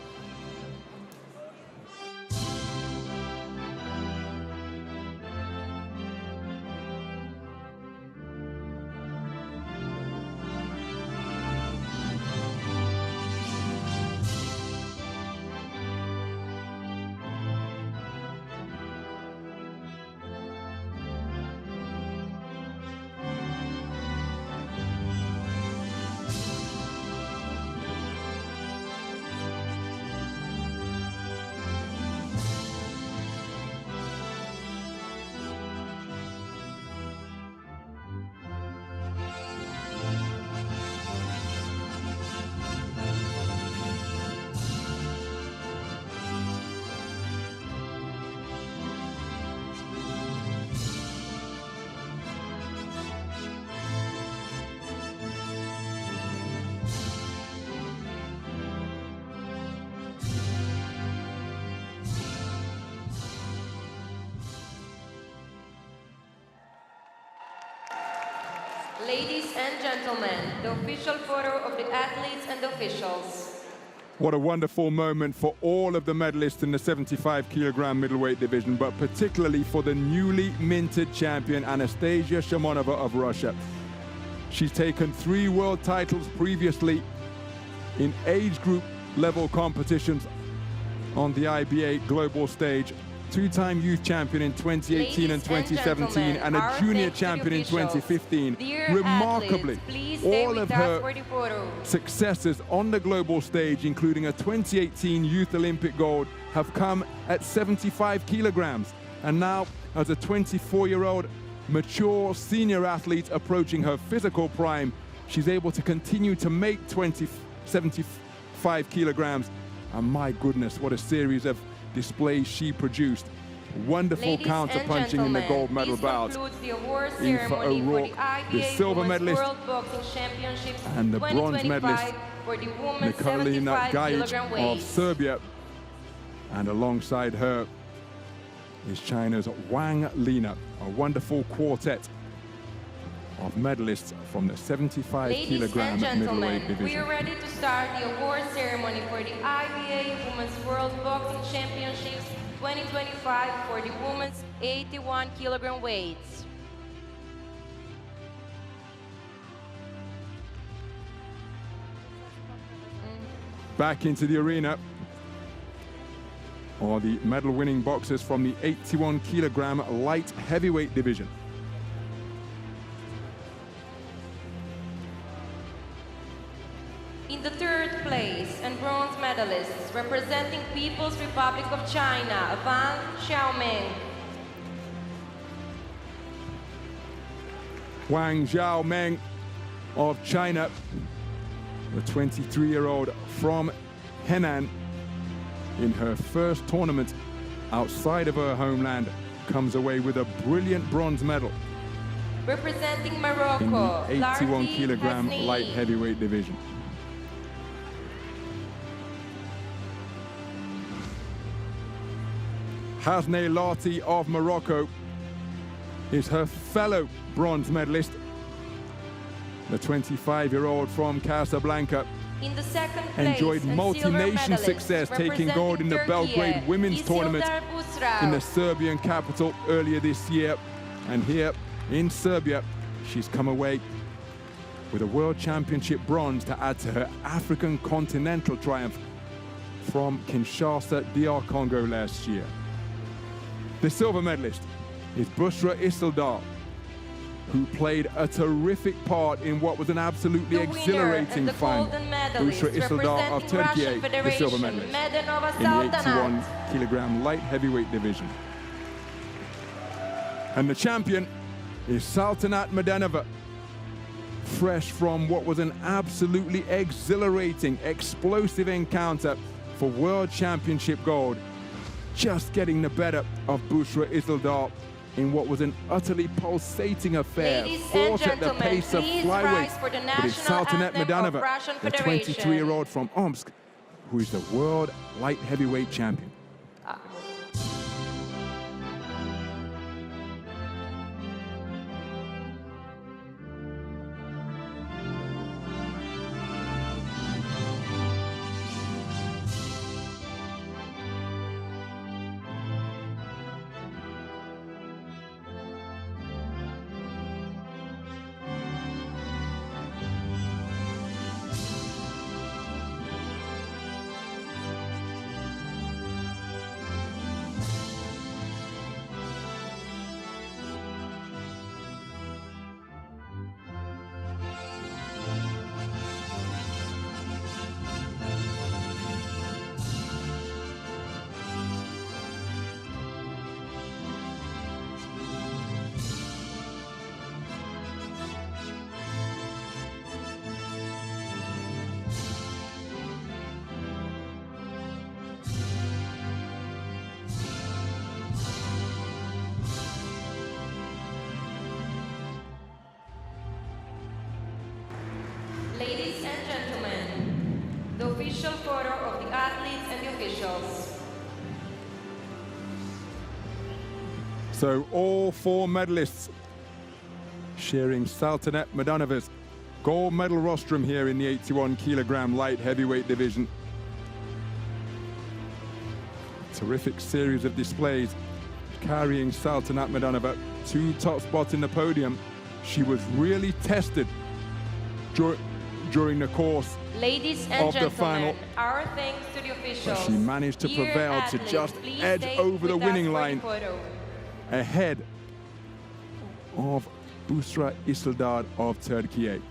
Ladies and gentlemen, the official photo of the athletes and officials. What a wonderful moment for all of the medalists in the 75 kilogram middleweight division, but particularly for the newly minted champion, Anastasia Shamanova of Russia. She's taken 3 world titles previously in age group level competitions on the IBA global stage. 2-time youth champion in 2018 and 2017, and a junior champion in 2015. Remarkably, all of her successes on the global stage, including a 2018 Youth Olympic gold, have come at 75 kilograms. And now, as a 24-year-old mature senior athlete approaching her physical prime, she's able to continue to make 75 kilograms. And my goodness, what a series of displays she produced. Wonderful counter-punching in the gold medal bout. Aoife O'Rourke, the silver medalist, and the bronze medalist, Nikolina Gajic of Serbia. And alongside her is China's Wang Lina, a wonderful quartet of medalists from the 75 kilogram middleweight division. We are ready to start the award ceremony for the IBA Women's World Boxing Championships 2025 for the women's 81 kilogram weights. Back into the arena are the medal-winning boxers from the 81 kilogram light heavyweight division. In the third place and bronze medalists representing People's Republic of China, Wang Xiaomeng. Wang Xiaomeng of China, the 23-year-old from Henan, in her first tournament outside of her homeland, comes away with a brilliant bronze medal Representing Morocco, in the 81 kilogram light heavyweight division. Hasne Lati of Morocco is her fellow bronze medalist, the 25-year-old from Casablanca. In the second place, enjoyed multi-nation success, taking gold in the Belgrade Women's Tournament in the Serbian capital earlier this year. And here in Serbia, she's come away with a World Championship bronze to add to her African continental triumph from Kinshasa, DR Congo last year. The silver medalist is Bushra Isildar, who played a terrific part in what was an absolutely exhilarating final. Bushra Isildar of Turkey, the silver medalist in the 81 kilogram light heavyweight division. And the champion is Saltanat Medanova, fresh from what was an absolutely exhilarating, explosive encounter for World Championship gold, just getting the better of Bushra Isildar in what was an utterly pulsating affair, fought at the pace of flyweight. But it's Saltanat Medanova, the 23-year-old from Omsk, who is the world light heavyweight champion. Ladies and gentlemen, the official photo of the athletes and the officials. So all four medalists sharing Saltanat Medanova's gold medal rostrum here in the 81 kilogram light heavyweight division. Terrific series of displays carrying Saltanat Medanova to top spot in the podium. She was really tested during the course Ladies and of the final. Our thanks to the officials. But she managed to prevail to just edge over the winning line ahead of Bushra Isildar of Turkey.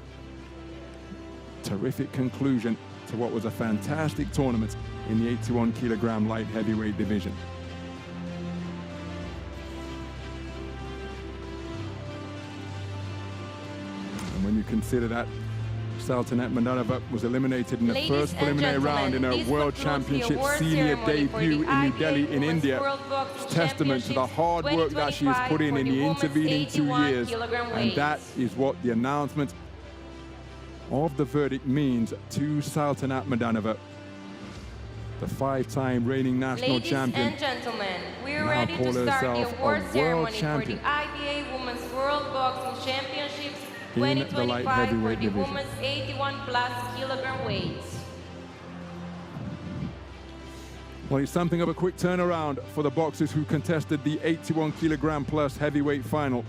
Terrific conclusion to what was a fantastic tournament in the 81 kilogram light heavyweight division. And when you consider that Saltanat Medanova was eliminated in the first preliminary round in her World Championship senior debut in New Delhi in India, it's testament to the hard work that she has put in the intervening 2 years. And that is what the announcement of the verdict means to Saltanat Medanova, the five-time reigning national champion. Ladies and gentlemen, we are ready to start the award ceremony for the IBA Women's World Boxing Championships in the light 2025 for heavyweight the division. women's 81+ kilogram weight. Well, it's something of a quick turnaround for the boxers who contested the 81 kilogram plus heavyweight final,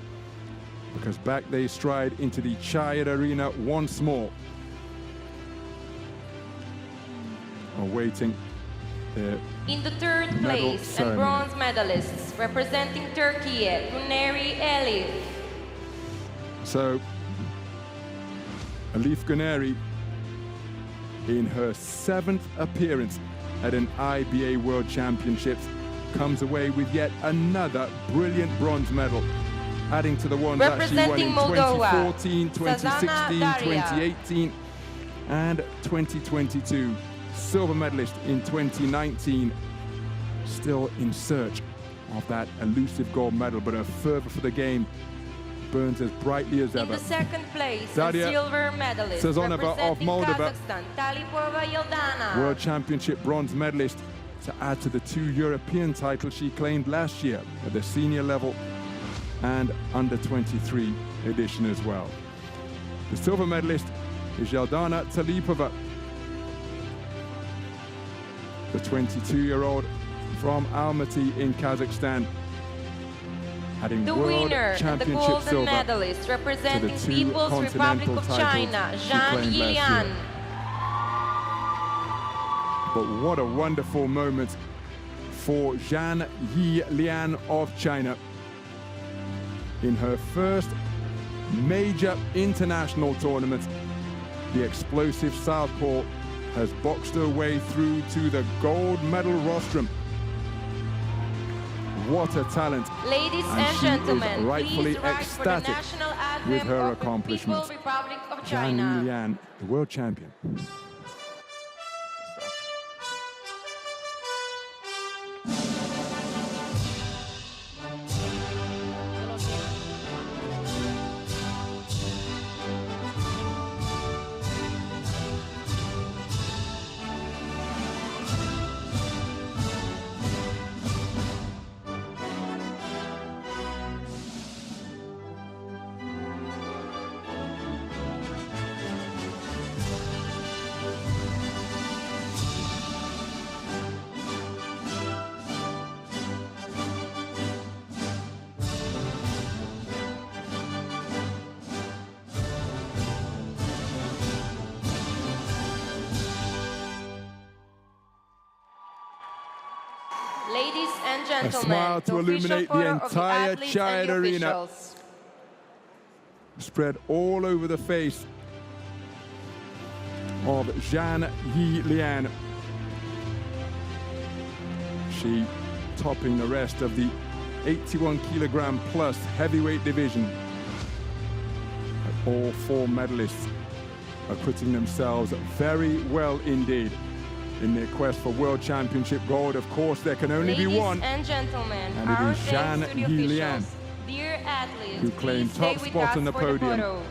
because back they stride into the Chayed Arena once more, awaiting their In the third medal place ceremony. and bronze medalists representing Turkey, Guneri Elif. So, Elif Guneri, in her 7th appearance at an IBA World Championships, comes away with yet another brilliant bronze medal, adding to the ones that she won in Representing Moldova, 2014, 2016, Sazana Daria. 2018, and 2022. Silver medalist in 2019, still in search of that elusive gold medal, but her fervor for the game burns as brightly as In ever. the second place, Daria silver medalist Sazonova of representing Moldova, Kazakhstan, Talipova Yeldana. World Championship bronze medalist, to add to the 2 European titles she claimed last year at the senior level and under 23 edition as well. The silver medalist is Yeldana Talipova, the 22-year-old from Almaty in Kazakhstan, adding The World winner and the Championship golden silver medalist representing to the 2 People's Republic continental of titles China, she Zhang claimed last Yilian. year. But what a wonderful moment for Zhang Yilian of China. In her first major international tournament, the explosive southpaw has boxed her way through to the gold medal rostrum. What a talent. Ladies And and she is gentlemen, rightfully please rise for the ecstatic national anthem with her of the accomplishments. People's Republic of Zhang China. Yilian, the world champion. Ladies and gentlemen, smile to the official illuminate the photo of entire athletes Chayed and the Arena. officials. Spread all over the face of Zhang Yilian. She topping the rest of the 81 kilogram plus heavyweight division. All 4 medalists acquitting themselves very well indeed in their quest for World Championship gold. Of course, there can only be one, Ladies and gentlemen, and it our is thanks Zhang to the Yilian, officials. Dear athletes, who claimed please stay top with spot us on the for podium. photo.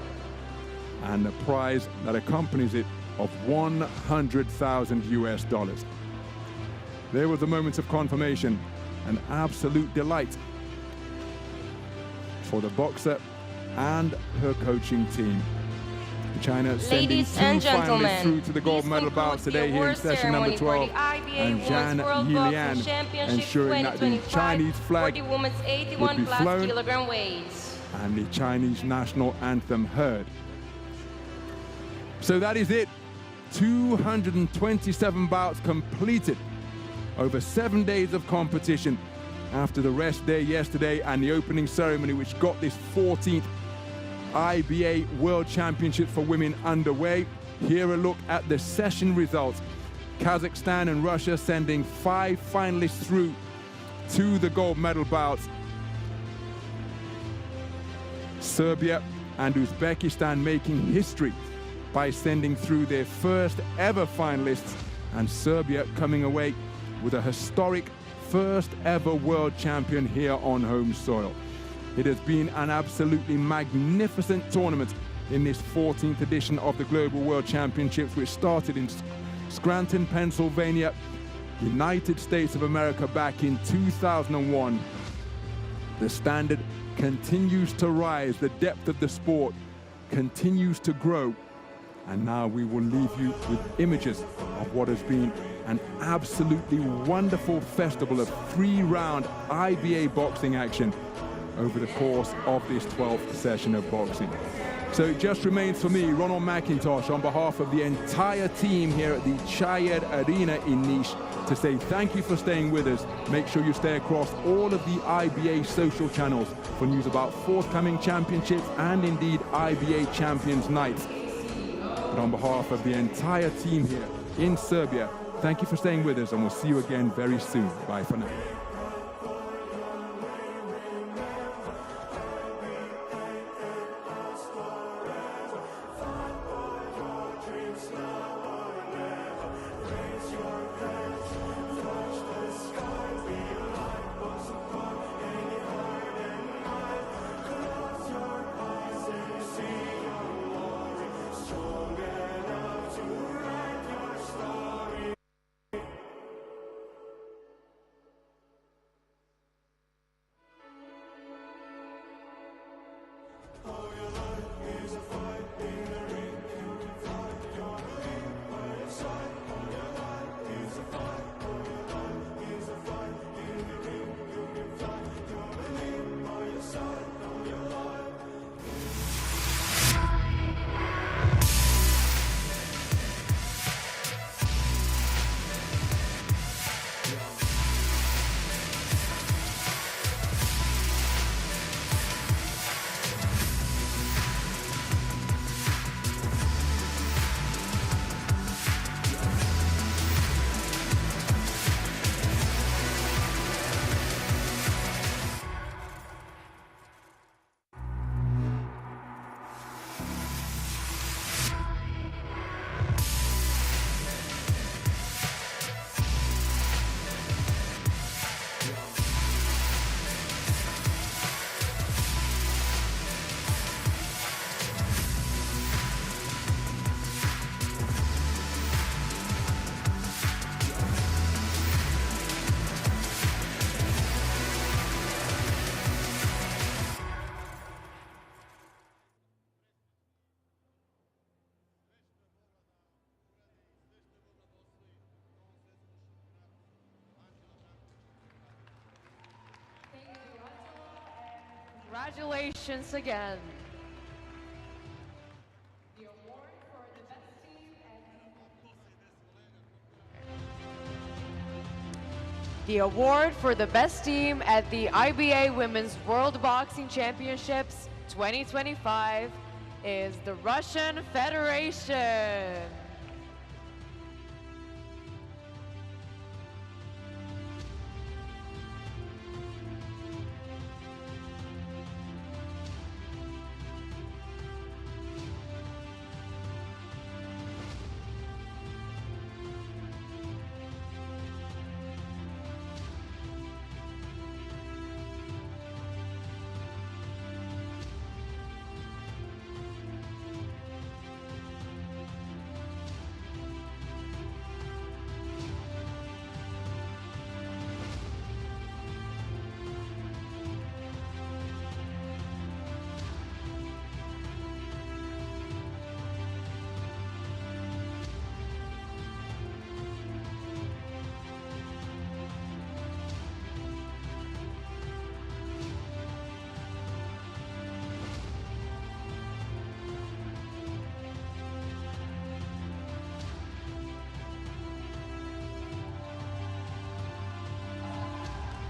and the prize that accompanies it of $100,000 US. There was a moment of confirmation, an absolute delight for the boxer and her coaching team. China sending Ladies 2 and finalists gentlemen, through to the gold this medal bout concludes the today here in award session number ceremony 12, for the IBA and Women's Zhang World Boxing Yilian Championships ensuring that the 2025 Chinese for flag the women's would 81 be plus flown kilogram weight. and the Chinese national anthem heard. So that is it. 227 bouts completed over 7 days of competition after the rest day yesterday and the opening ceremony, which got this 14th IBA World Championship for women underway. Here a look at the session results. Kazakhstan and Russia sending 5 finalists through to the gold medal bouts. Serbia and Uzbekistan making history by sending through their first ever finalists, and Serbia coming away with a historic first ever world champion here on home soil. It has been an absolutely magnificent tournament in this 14th edition of the Global World Championships, which started in Scranton, Pennsylvania, United States of America back in 2001. The standard continues to rise, the depth of the sport continues to grow. And now we will leave you with images of what has been an absolutely wonderful festival of 3-round IBA boxing action over the course of this 12th session of boxing. So it just remains for me, Ronald McIntosh, on behalf of the entire team here at the Chayed Arena in Nice, to say thank you for staying with us. Make sure you stay across all of the IBA social channels for news about forthcoming championships and indeed IBA Champions Nights. But on behalf of the entire team here in Serbia, thank you for staying with us, and we'll see you again very soon. Bye for now. Congratulations again. The award for the best team at the IBA Women's World Boxing Championships 2025 is the Russian Federation.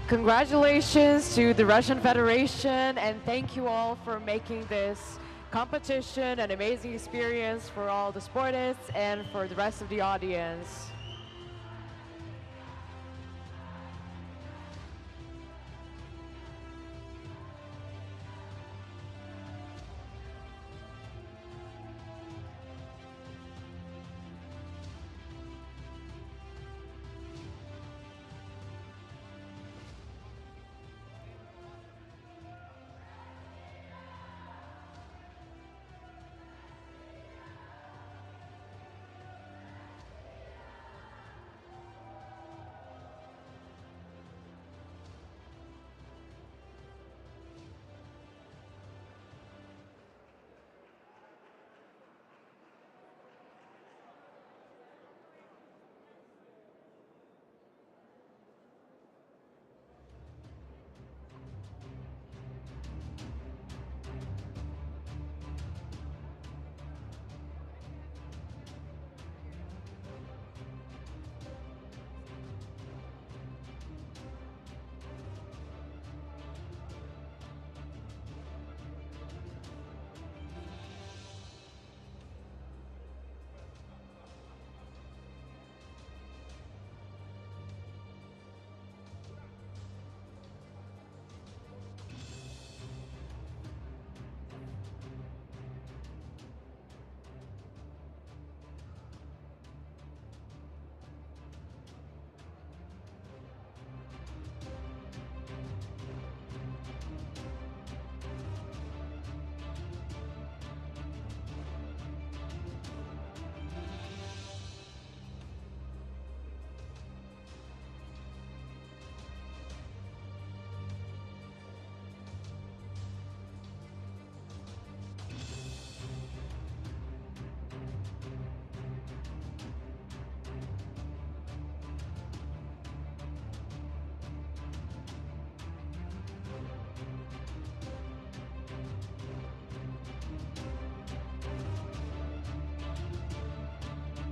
Congratulations to the Russian Federation, and thank you all for making this competition an amazing experience for all the sportists and for the rest of the audience.